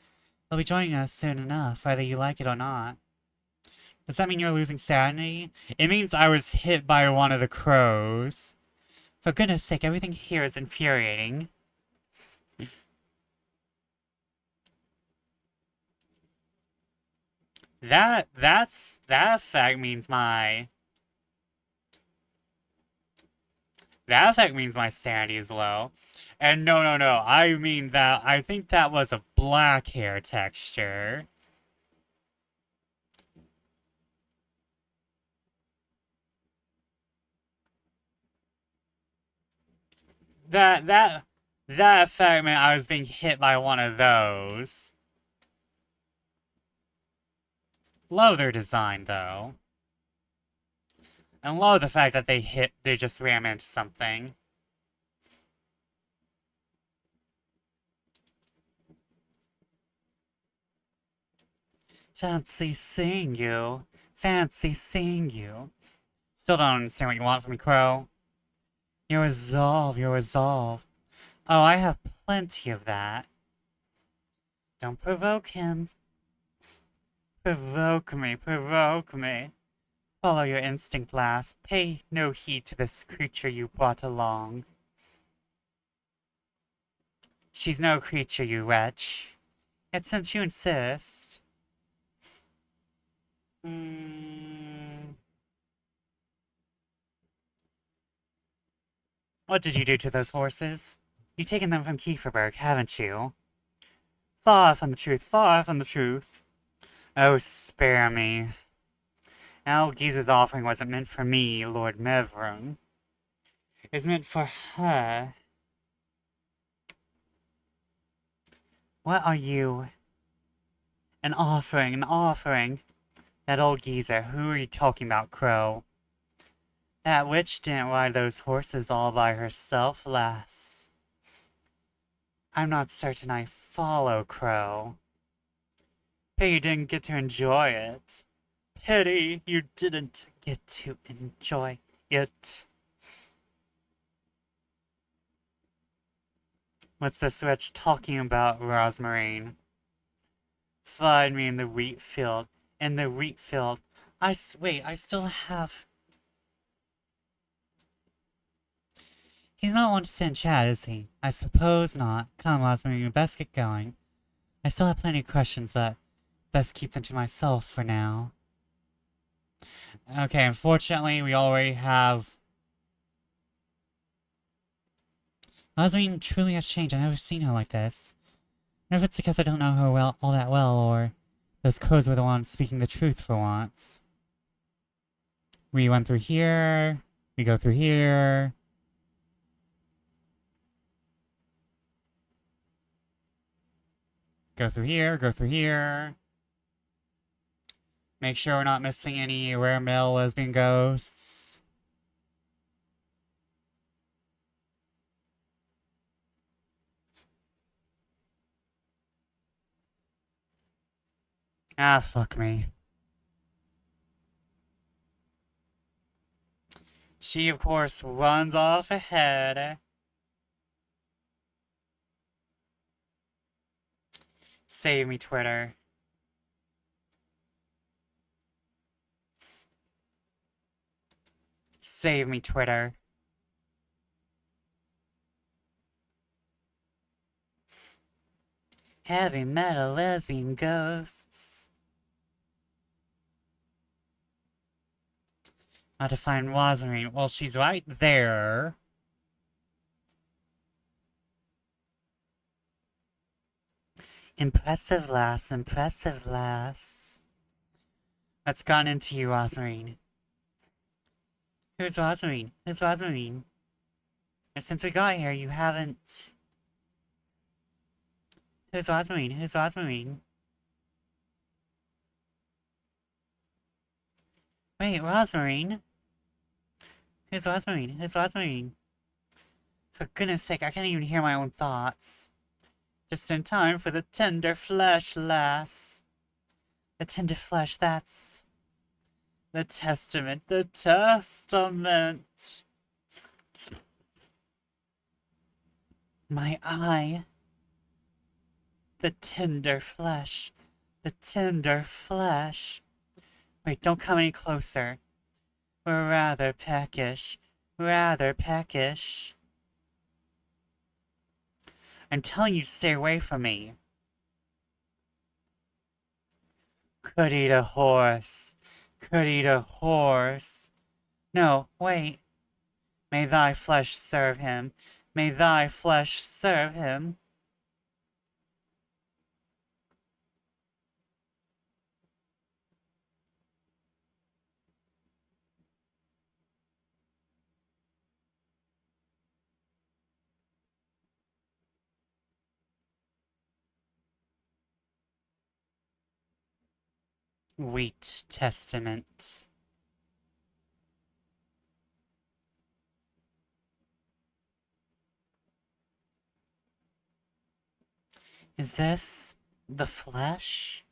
A: They'll be joining us soon enough, whether you like it or not. Does that mean you're losing sanity? It means I was hit by one of the crows. For goodness sake, everything here is infuriating. That effect means my... That effect means my sanity is low. And no, I mean that, I think that was a black hair texture. That effect meant I was being hit by one of those. Love their design, though. And love the fact that they just ram into something. Fancy seeing you. Fancy seeing you. Still don't understand what you want from me, Crow. Your resolve, your resolve. Oh, I have plenty of that. Don't provoke him. Provoke me, provoke me. Follow your instinct, lass. Pay no heed to this creature you brought along. She's no creature, you wretch. Yet since you insist... What did you do to those horses? You've taken them from Kieferberg, haven't you? Far from the truth, far from the truth. Oh, spare me. Algiza's offering wasn't meant for me, Lord Mevron. It's meant for her. What are you? An offering, an offering. That old geezer, who are you talking about, Crow? That witch didn't ride those horses all by herself, lass. I'm not certain I follow, Crow. Pity you didn't get to enjoy it. Pity you didn't get to enjoy it. What's this wretch talking about, Rosmarine? Find me in the wheat field. In the wheat field. Wait, I still have... He's not one to sit and chat, is he? I suppose not. Come, Rosmarine, we best get going. I still have plenty of questions, but best keep them to myself for now. Okay, unfortunately, we already have... Rosmarine truly has changed. I've never seen her like this. I don't know if it's because I don't know her all that well, or those crows were the ones speaking the truth for once. We went through here. We go through here. Go through here, go through here. Make sure we're not missing any rare male lesbian ghosts. Ah, fuck me. She, of course, runs off ahead. Save me, Twitter. Save me, Twitter. Heavy metal lesbian ghosts. Not to find Rosmarine. Well, she's right there. Impressive, lass. Impressive, lass. What's gone into you, Rosmarine? Who's Rosmarine? Who's Rosmarine? Since we got here, you haven't... Who's Rosmarine? Who's Rosmarine? Wait, Rosmarine? Who's Rosmarine? Who's Rosmarine? For goodness sake, I can't even hear my own thoughts. Just in time for the tender flesh, lass. The tender flesh, that's... The testament, the testament. My eye. The tender flesh. The tender flesh. Wait, don't come any closer. We're rather peckish. Rather peckish. I'm telling you to stay away from me. Could eat a horse. Could eat a horse. No, wait. May thy flesh serve him. May thy flesh serve him. Wheat Testament. Is this the flesh?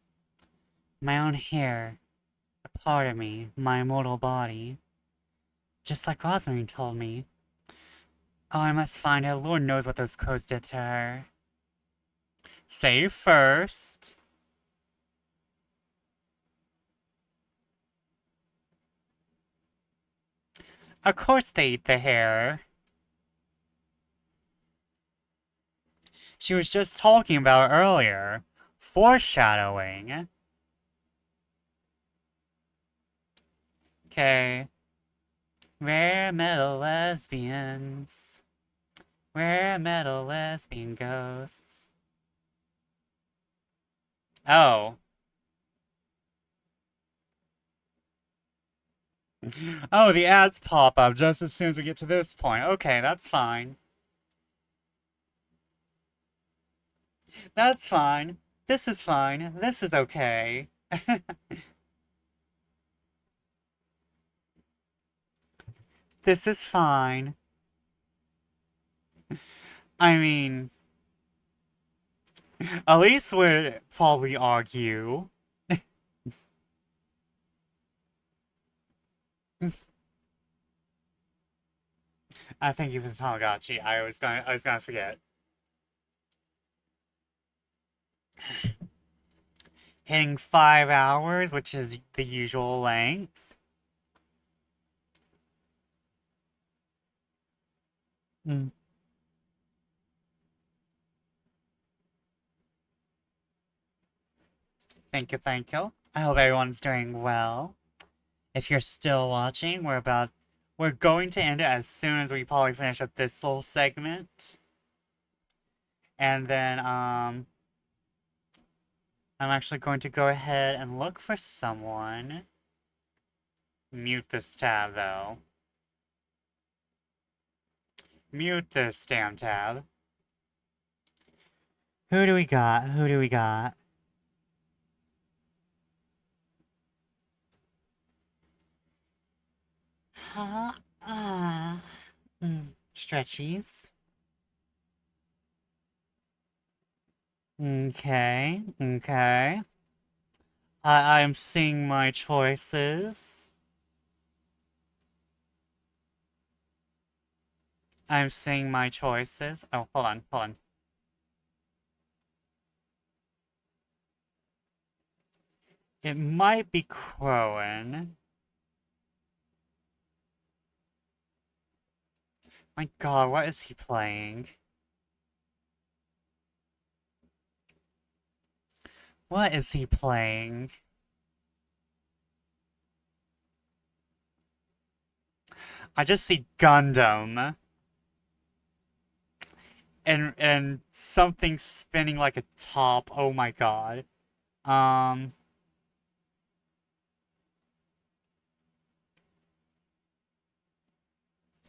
A: My own hair, a part of me, my immortal body. Just like Rosemary told me. Oh, I must find her. Lord knows what those crows did to her. Save first. Of course they eat the hair. She was just talking about it earlier. Foreshadowing. Okay. Rare metal lesbians. Rare metal lesbian ghosts. Oh. Oh, the ads pop up just as soon as we get to this point. Okay, that's fine. That's fine. This is fine. This is okay. This is fine. I mean, Elise would probably argue. I thank you for the Tamagotchi. I was gonna forget. Hitting 5 hours, which is the usual length. Mm. Thank you, thank you. I hope everyone's doing well. If you're still watching, we're going to end it as soon as we probably finish up this little segment. And then, I'm actually going to go ahead and look for someone. Mute this tab, though. Mute this damn tab. Who do we got? Who do we got? Huh? Stretchies. Okay, okay. I'm seeing my choices. I'm seeing my choices. Oh, hold on, hold on. It might be Crowan. My god, what is he playing? What is he playing? I just see Gundam. And something spinning like a top. Oh my god. Um...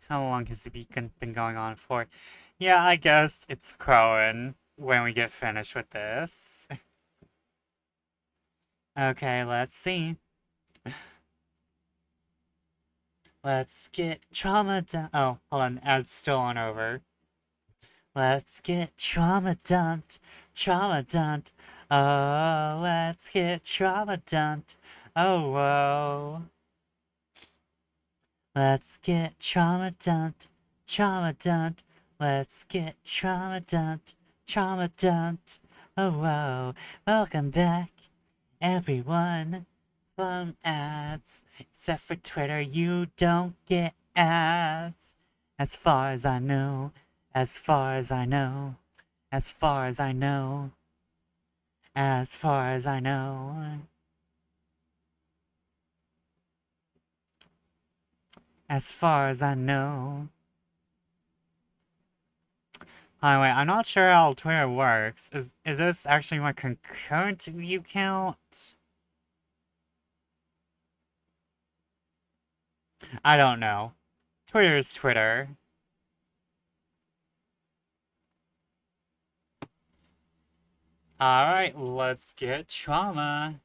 A: How long has it been going on for? Yeah, I guess it's Crowan when we get finished with this. Okay, let's see. Let's get trauma dumped. Oh, hold on, ad's still on over. Let's get trauma dumped, trauma dumped. Oh, let's get trauma dumped. Oh, whoa. Let's get trauma dumped, trauma dumped. Let's get trauma dumped, trauma dumped. Oh, whoa. Welcome back, everyone. From ads. Except for Twitter, you don't get ads. As far as I know, as far as I know, as far as I know, as far as I know. As far as I know. Anyway, I'm not sure how Twitter works. Is this actually my concurrent view count? I don't know. Twitter is Twitter. Alright, let's get trauma.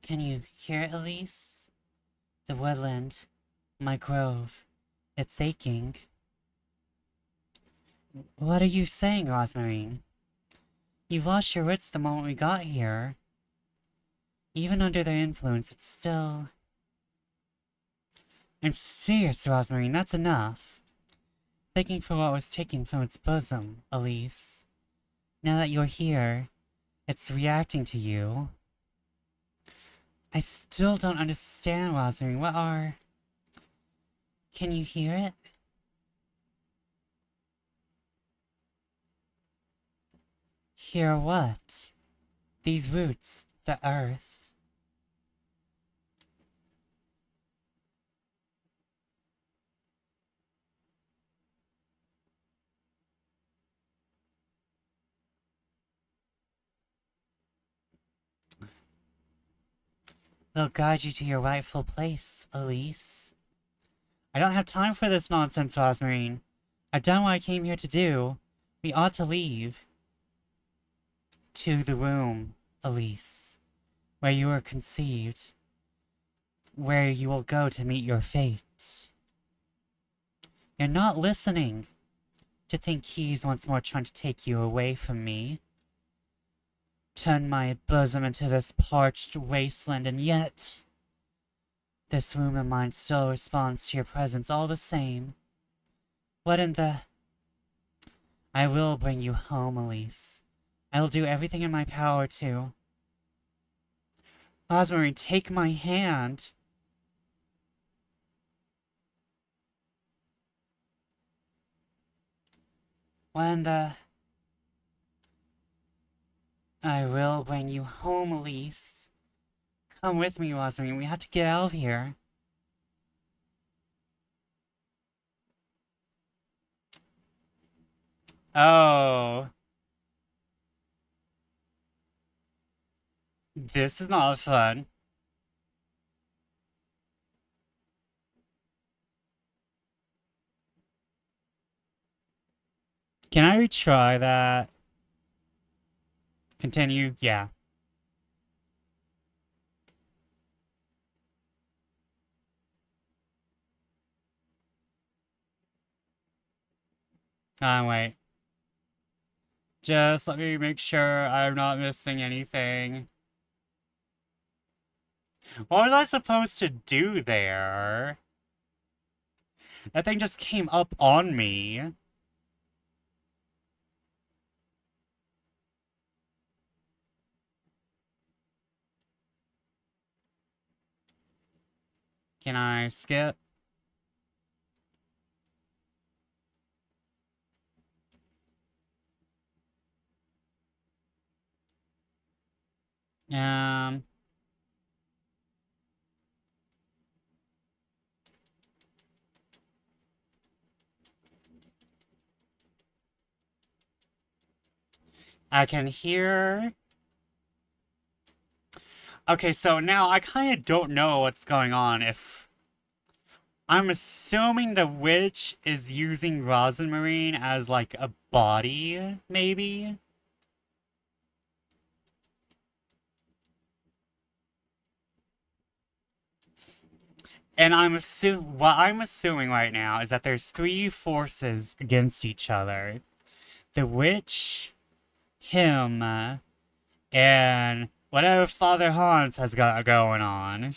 A: Can you hear it, Elise? The woodland, my grove, it's aching. What are you saying, Rosmarine? You've lost your wits the moment we got here. Even under their influence, it's still... I'm serious, Rosmarine, that's enough. Thanking for what was taken from its bosom, Elise. Now that you're here, it's reacting to you. I still don't understand, Rosmarine. What are... Can you hear it? Hear what? These roots, the earth. They'll guide you to your rightful place, Elise. I don't have time for this nonsense, Rosmarine. I've done what I came here to do. We ought to leave. To the room, Elise, where you were conceived, where you will go to meet your fate. You're not listening. To think he's once more trying to take you away from me. Turn my bosom into this parched wasteland, and yet this room of mine still responds to your presence all the same. What in the... I will bring you home, Elise. I will do everything in my power to. Rosmarine, take my hand. When the... I will bring you home, Elise. Come with me, Rosmarine. We have to get out of here. Oh. This is not fun. Can I retry that? Continue? Yeah. Wait. Just let me make sure I'm not missing anything. What was I supposed to do there? That thing just came up on me. Can I skip? Um... I can hear... Okay, so now I kind of don't know what's going on. If I'm assuming the witch is using Rosmarine as like a body, maybe? And what I'm assuming right now is that there's three forces against each other. The witch, him, and whatever Father Hans has got going on.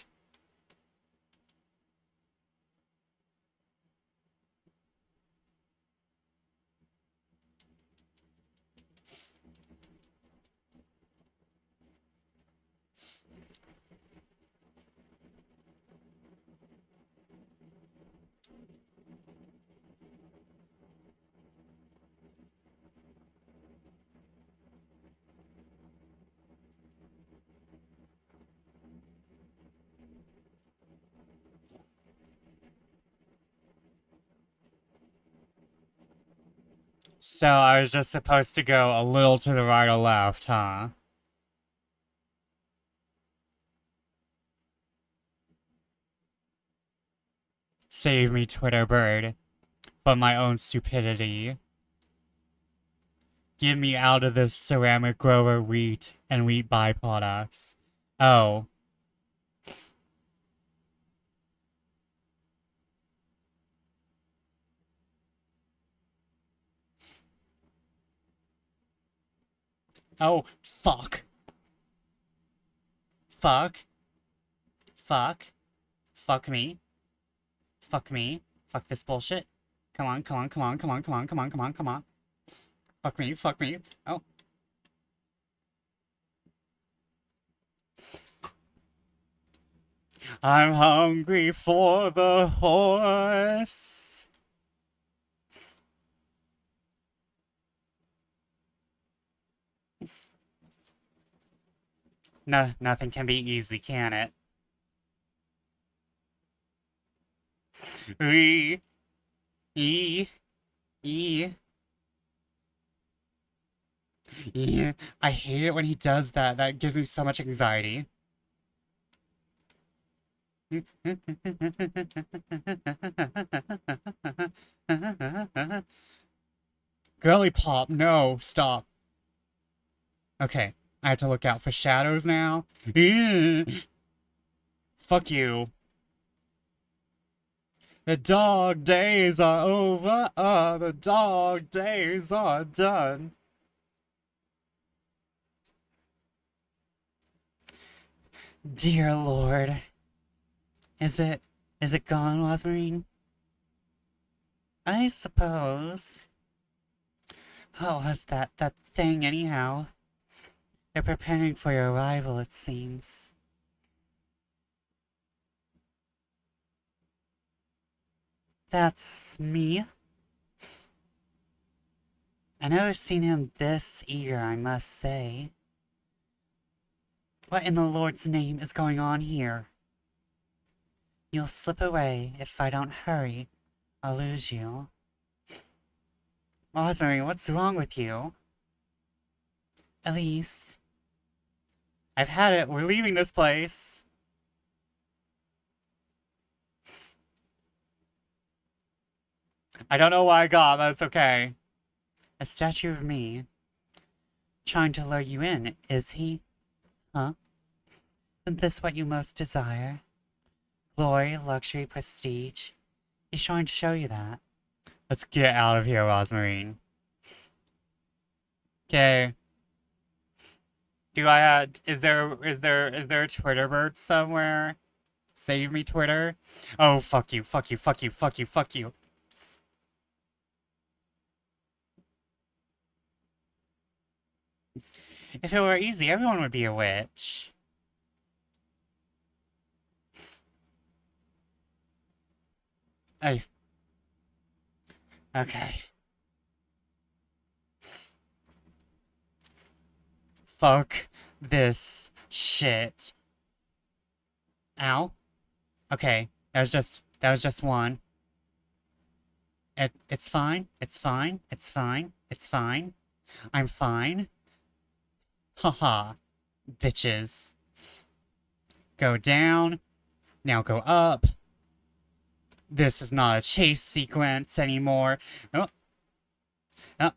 A: So I was just supposed to go a little to the right or left, huh? Save me, Twitter bird, from my own stupidity. Get me out of this ceramic grower wheat and wheat byproducts. Oh. Oh, fuck. Fuck. Fuck. Fuck me. Fuck me. Fuck this bullshit. Come on, come on, come on, come on, come on, come on, come on, come on. Fuck me, fuck me. Oh. I'm hungry for the horse. No, nothing can be easy, can it? E, E, E. Yeah, I hate it when he does that. That gives me so much anxiety. Girly pop, no, stop. Okay, I have to look out for shadows now. Fuck you. The dog days are over. The dog days are done. Dear Lord. Is it gone, Rosmarine? I suppose. What was that thing anyhow? They're preparing for your arrival, it seems. That's me. I never seen him this eager, I must say. What in the Lord's name is going on here? You'll slip away if I don't hurry. I'll lose you. Rosemary, what's wrong with you? Elise. I've had it. We're leaving this place. I don't know why I got, but it's okay. A statue of me. Trying to lure you in, is he? Huh? Isn't this what you most desire? Glory, luxury, prestige. He's trying to show you that. Let's get out of here, Rosmarine. Okay. Is there a Twitter bird somewhere? Save me, Twitter. Oh, fuck you, fuck you, fuck you, fuck you, fuck you. If it were easy, everyone would be a witch. Hey. Okay. Fuck this shit. Ow. Okay, that was just one. It's fine. It's fine. It's fine. It's fine. I'm fine. Haha. Bitches. Go down. Now go up. This is not a chase sequence anymore. Oh. Oh.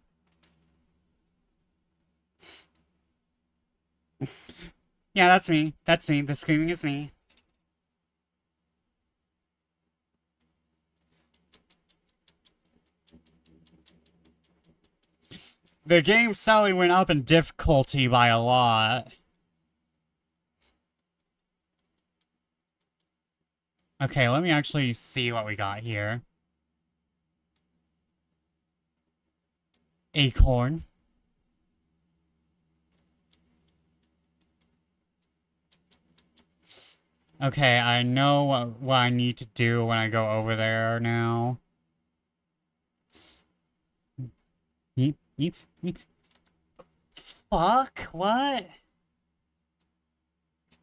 A: Yeah, that's me. That's me. The screaming is me. The game sadly went up in difficulty by a lot. Okay, let me actually see what we got here. Acorn. Okay, I know what I need to do when I go over there now. Yeep, yeep, yeep. Fuck? What?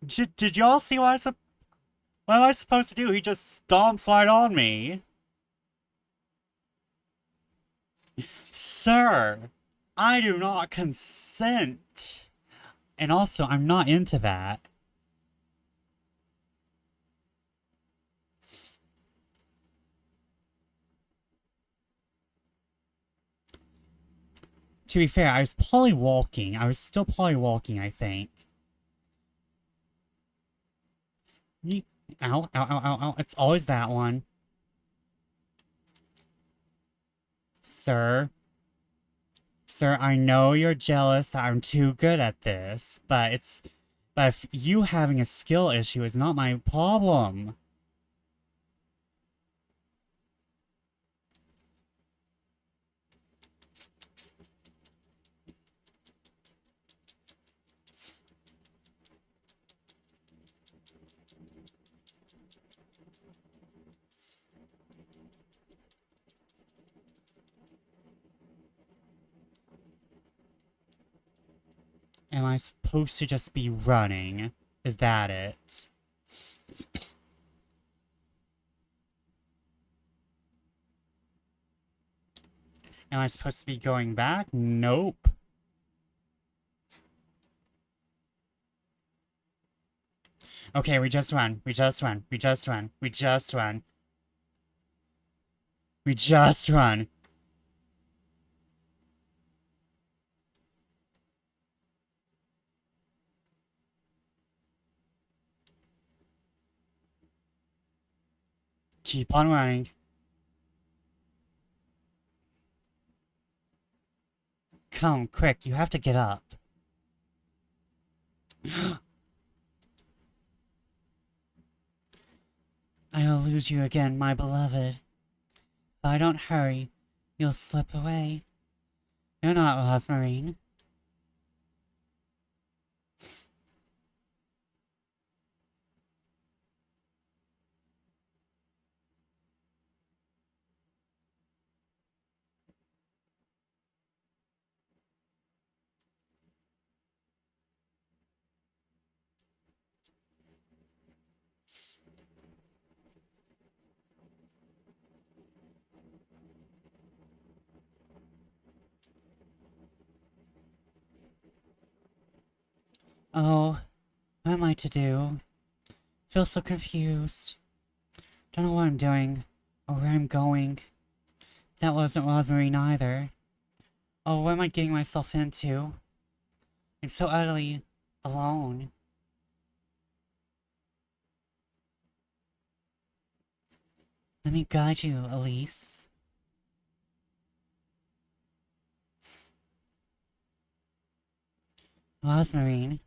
A: Did y'all see what am I supposed to do? He just stomps right on me. Sir, I do not consent. And also, I'm not into that. To be fair, I was polywalking. I was still polywalking, I think. Ow, ow, ow, ow, ow. It's always that one. Sir. Sir, I know you're jealous that I'm too good at this, but if you having a skill issue is not my problem. Am I supposed to just be running? Is that it? Am I supposed to be going back? Nope. Okay, we just run. We just run. We just run. We just run. We just run. Keep on running. Come, quick, you have to get up. I will lose you again, my beloved. If I don't hurry, you'll slip away. You're not Rosmarine. Oh, what am I to do? Feel so confused. Don't know what I'm doing, or where I'm going. That wasn't Rosmarine either. Oh, what am I getting myself into? I'm so utterly alone. Let me guide you, Elise. Rosmarine.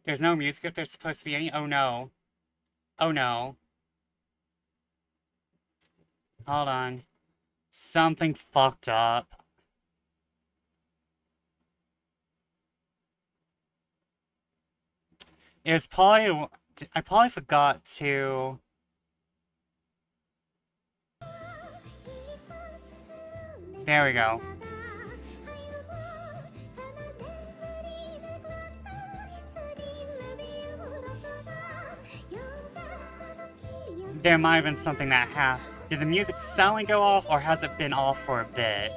A: There's no music if there's supposed to be any. Oh no. Oh no. Hold on. Something fucked up. It was probably. I probably forgot to. There we go. There might have been something that happened. Did the music suddenly go off, or has it been off for a bit?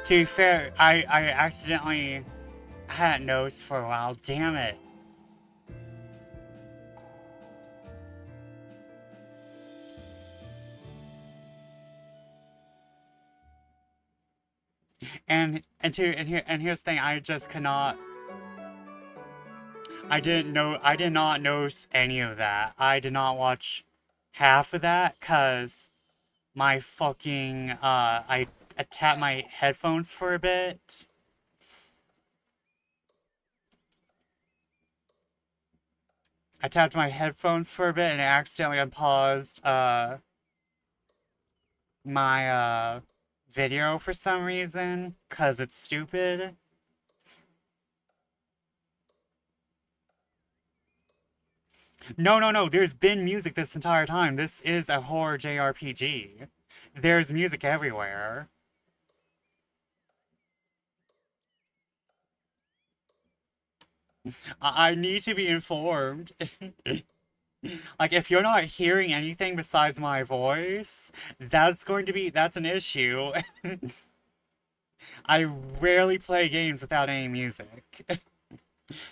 A: To be fair, I accidentally had it nosed for a while. Damn it. And here's the thing, I just cannot. I did not notice any of that. I did not watch half of that cause my fucking I tapped my headphones for a bit. I tapped my headphones for a bit and accidentally unpaused my video for some reason, cause it's stupid. No, there's been music this entire time. This is a horror JRPG. There's music everywhere. I need to be informed. Like, if you're not hearing anything besides my voice, that's an issue. I rarely play games without any music.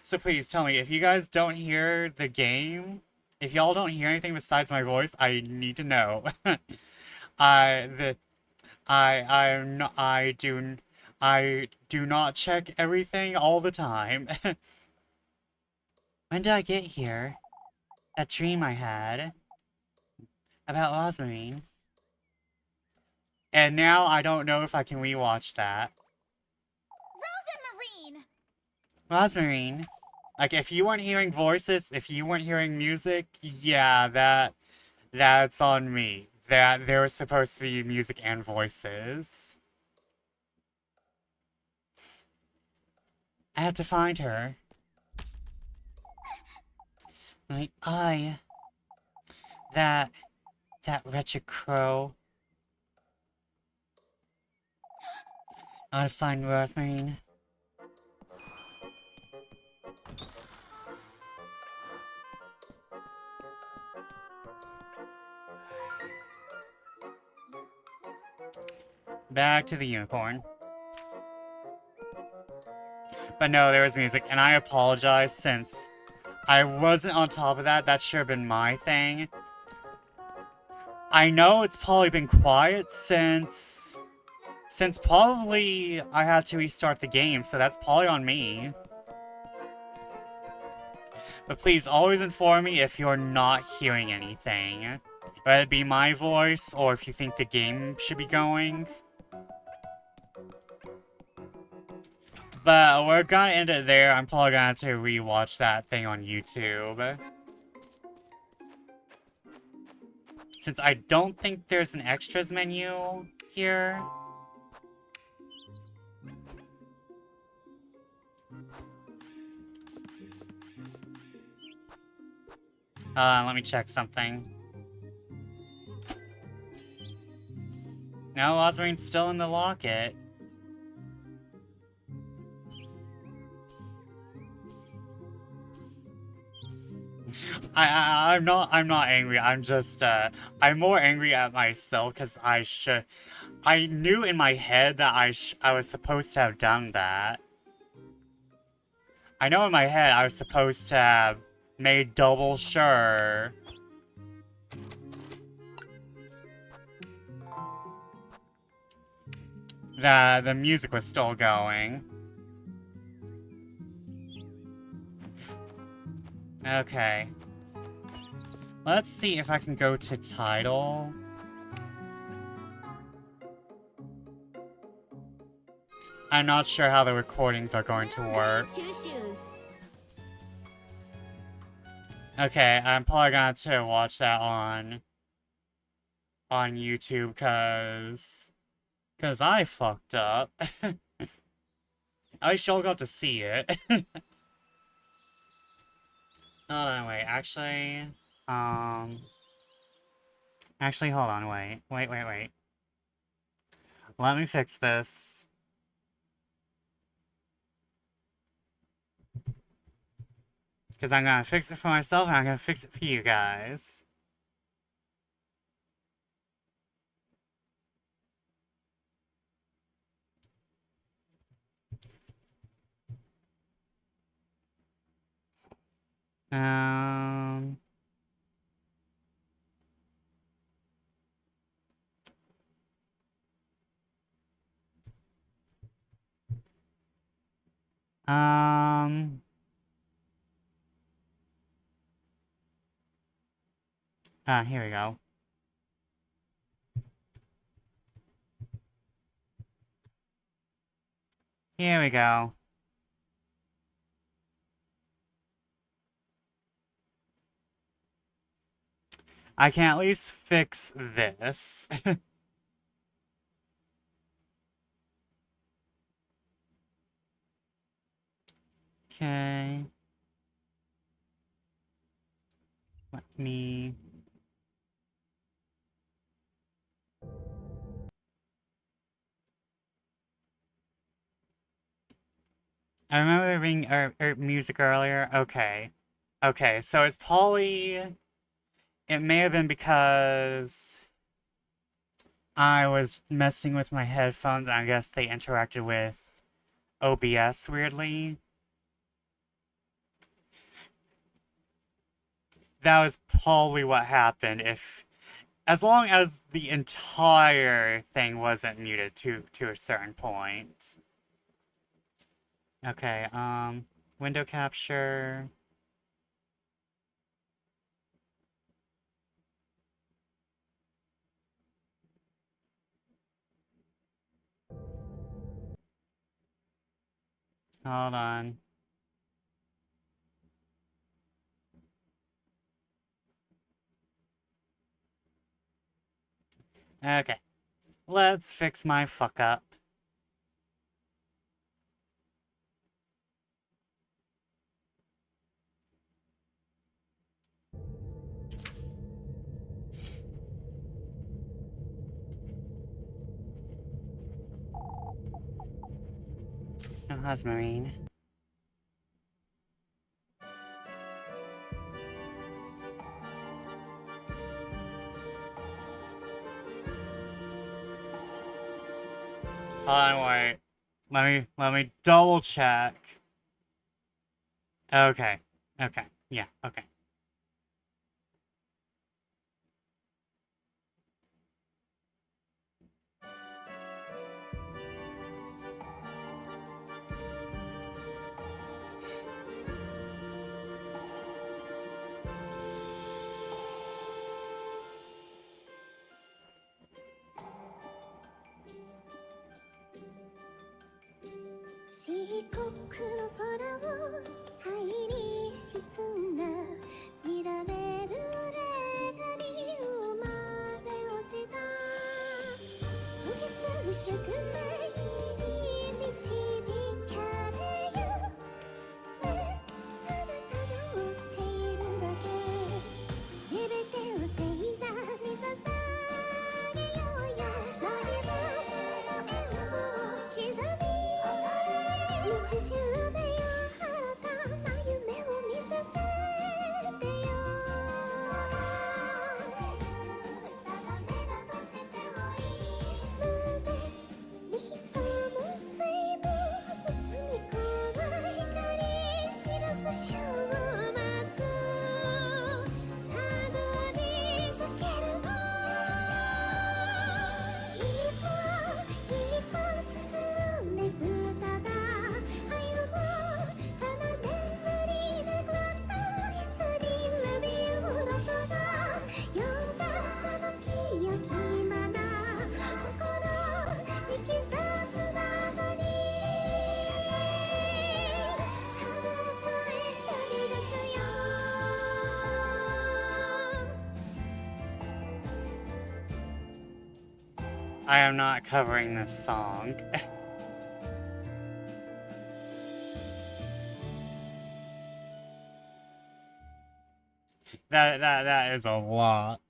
A: So please tell me, if you guys don't hear the game, if y'all don't hear anything besides my voice, I need to know. I the I'm not I do not check everything all the time. When did I get here? That dream I had about Rosmarine. And now I don't know if I can rewatch that.
B: Marine!
A: Rosmarine. Like, if you weren't hearing voices, if you weren't hearing music, yeah, that's on me. That there was supposed to be music and voices. I have to find her. My eye. That wretched crow. I want to find Rosmarine. Back to the unicorn. But no, there was music, and I apologize since I wasn't on top of that. That should have been my thing. I know it's probably been quiet since probably I had to restart the game, so that's probably on me. But please always inform me if you're not hearing anything. Whether it be my voice, or if you think the game should be going. But we're gonna end it there. I'm probably gonna have to rewatch that thing on YouTube. Since I don't think there's an extras menu here. Let me check something. No, Rosmarine's still in the locket. I'm not angry. I'm just, I'm more angry at myself because I knew in my head that I was supposed to have done that. I know in my head I was supposed to have made double sure that the music was still going. Okay. Let's see if I can go to title. I'm not sure how the recordings are going to work.
B: Goody Two Shoes.
A: Okay, I'm probably gonna have to watch that on YouTube, cause I fucked up. At least y'all got to see it. Oh, wait, actually, hold on, wait. Let me fix this. Because I'm gonna fix it for myself, and I'm gonna fix it for you guys. Um... Um... Here we go. Here we go. I can at least fix this. Okay. Let me... I remember there being music earlier. Okay. Okay, so it's probably... It may have been because I was messing with my headphones and I guess they interacted with OBS weirdly. That was probably what happened if... As long as the entire thing wasn't muted to a certain point. Okay, window capture. Hold on. Okay. Let's fix my fuck up. Oh, Hosmarine. Hold on, wait. Let me double check. Okay. Okay. Yeah, okay. I am not covering this song. That is a lot.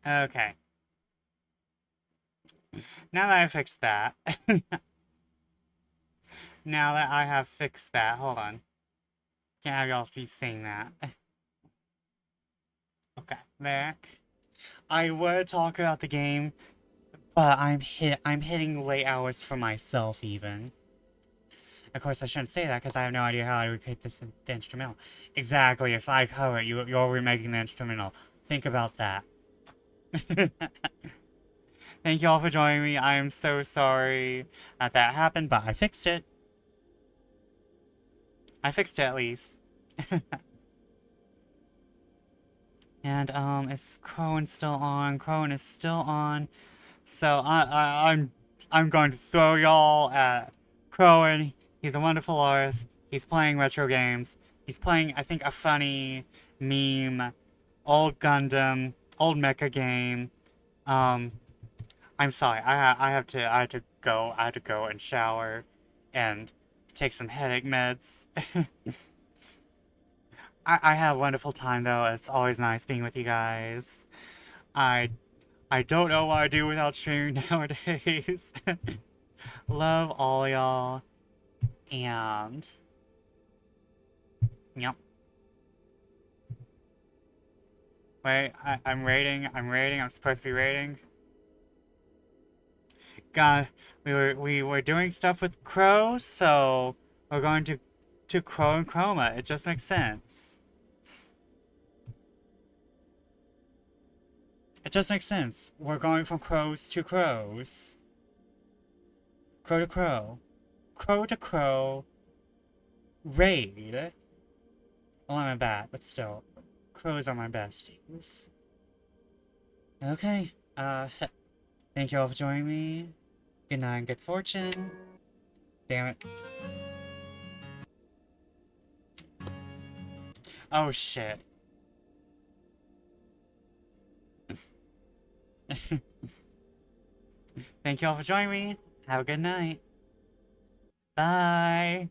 A: Okay. Now that I fixed that. Now that I have fixed that, hold on. Can't have y'all be seeing that. Okay, there. I would talk about the game, but I'm hitting late hours for myself even. Of course, I shouldn't say that because I have no idea how I would create the instrumental. Exactly, if I cover it, you're remaking the instrumental. Think about that. Thank you all for joining me. I am so sorry that happened, but I fixed it. I fixed it at least. And is Crone still on? Crone is still on. So I'm going to throw y'all at Crone. He's a wonderful artist. He's playing retro games. He's playing, I think, a funny meme, old Gundam, old mecha game. I'm I'm sorry. I have to go and shower and take some headache meds. I had a wonderful time though. It's always nice being with you guys. I I don't know what I do without streaming nowadays. Love all y'all. And yep. Wait, I'm rating. I'm supposed to be rating. God, we were doing stuff with Crow, so we're going to Crow and Chroma. It just makes sense. It just makes sense. We're going from crows to crows. Crow to crow. Crow to crow. Raid. Well, I'm a bat, but still. Crows are my besties. Okay. Thank you all for joining me. Good night and good fortune. Damn it. Oh shit. Thank you all for joining me. Have a good night. Bye.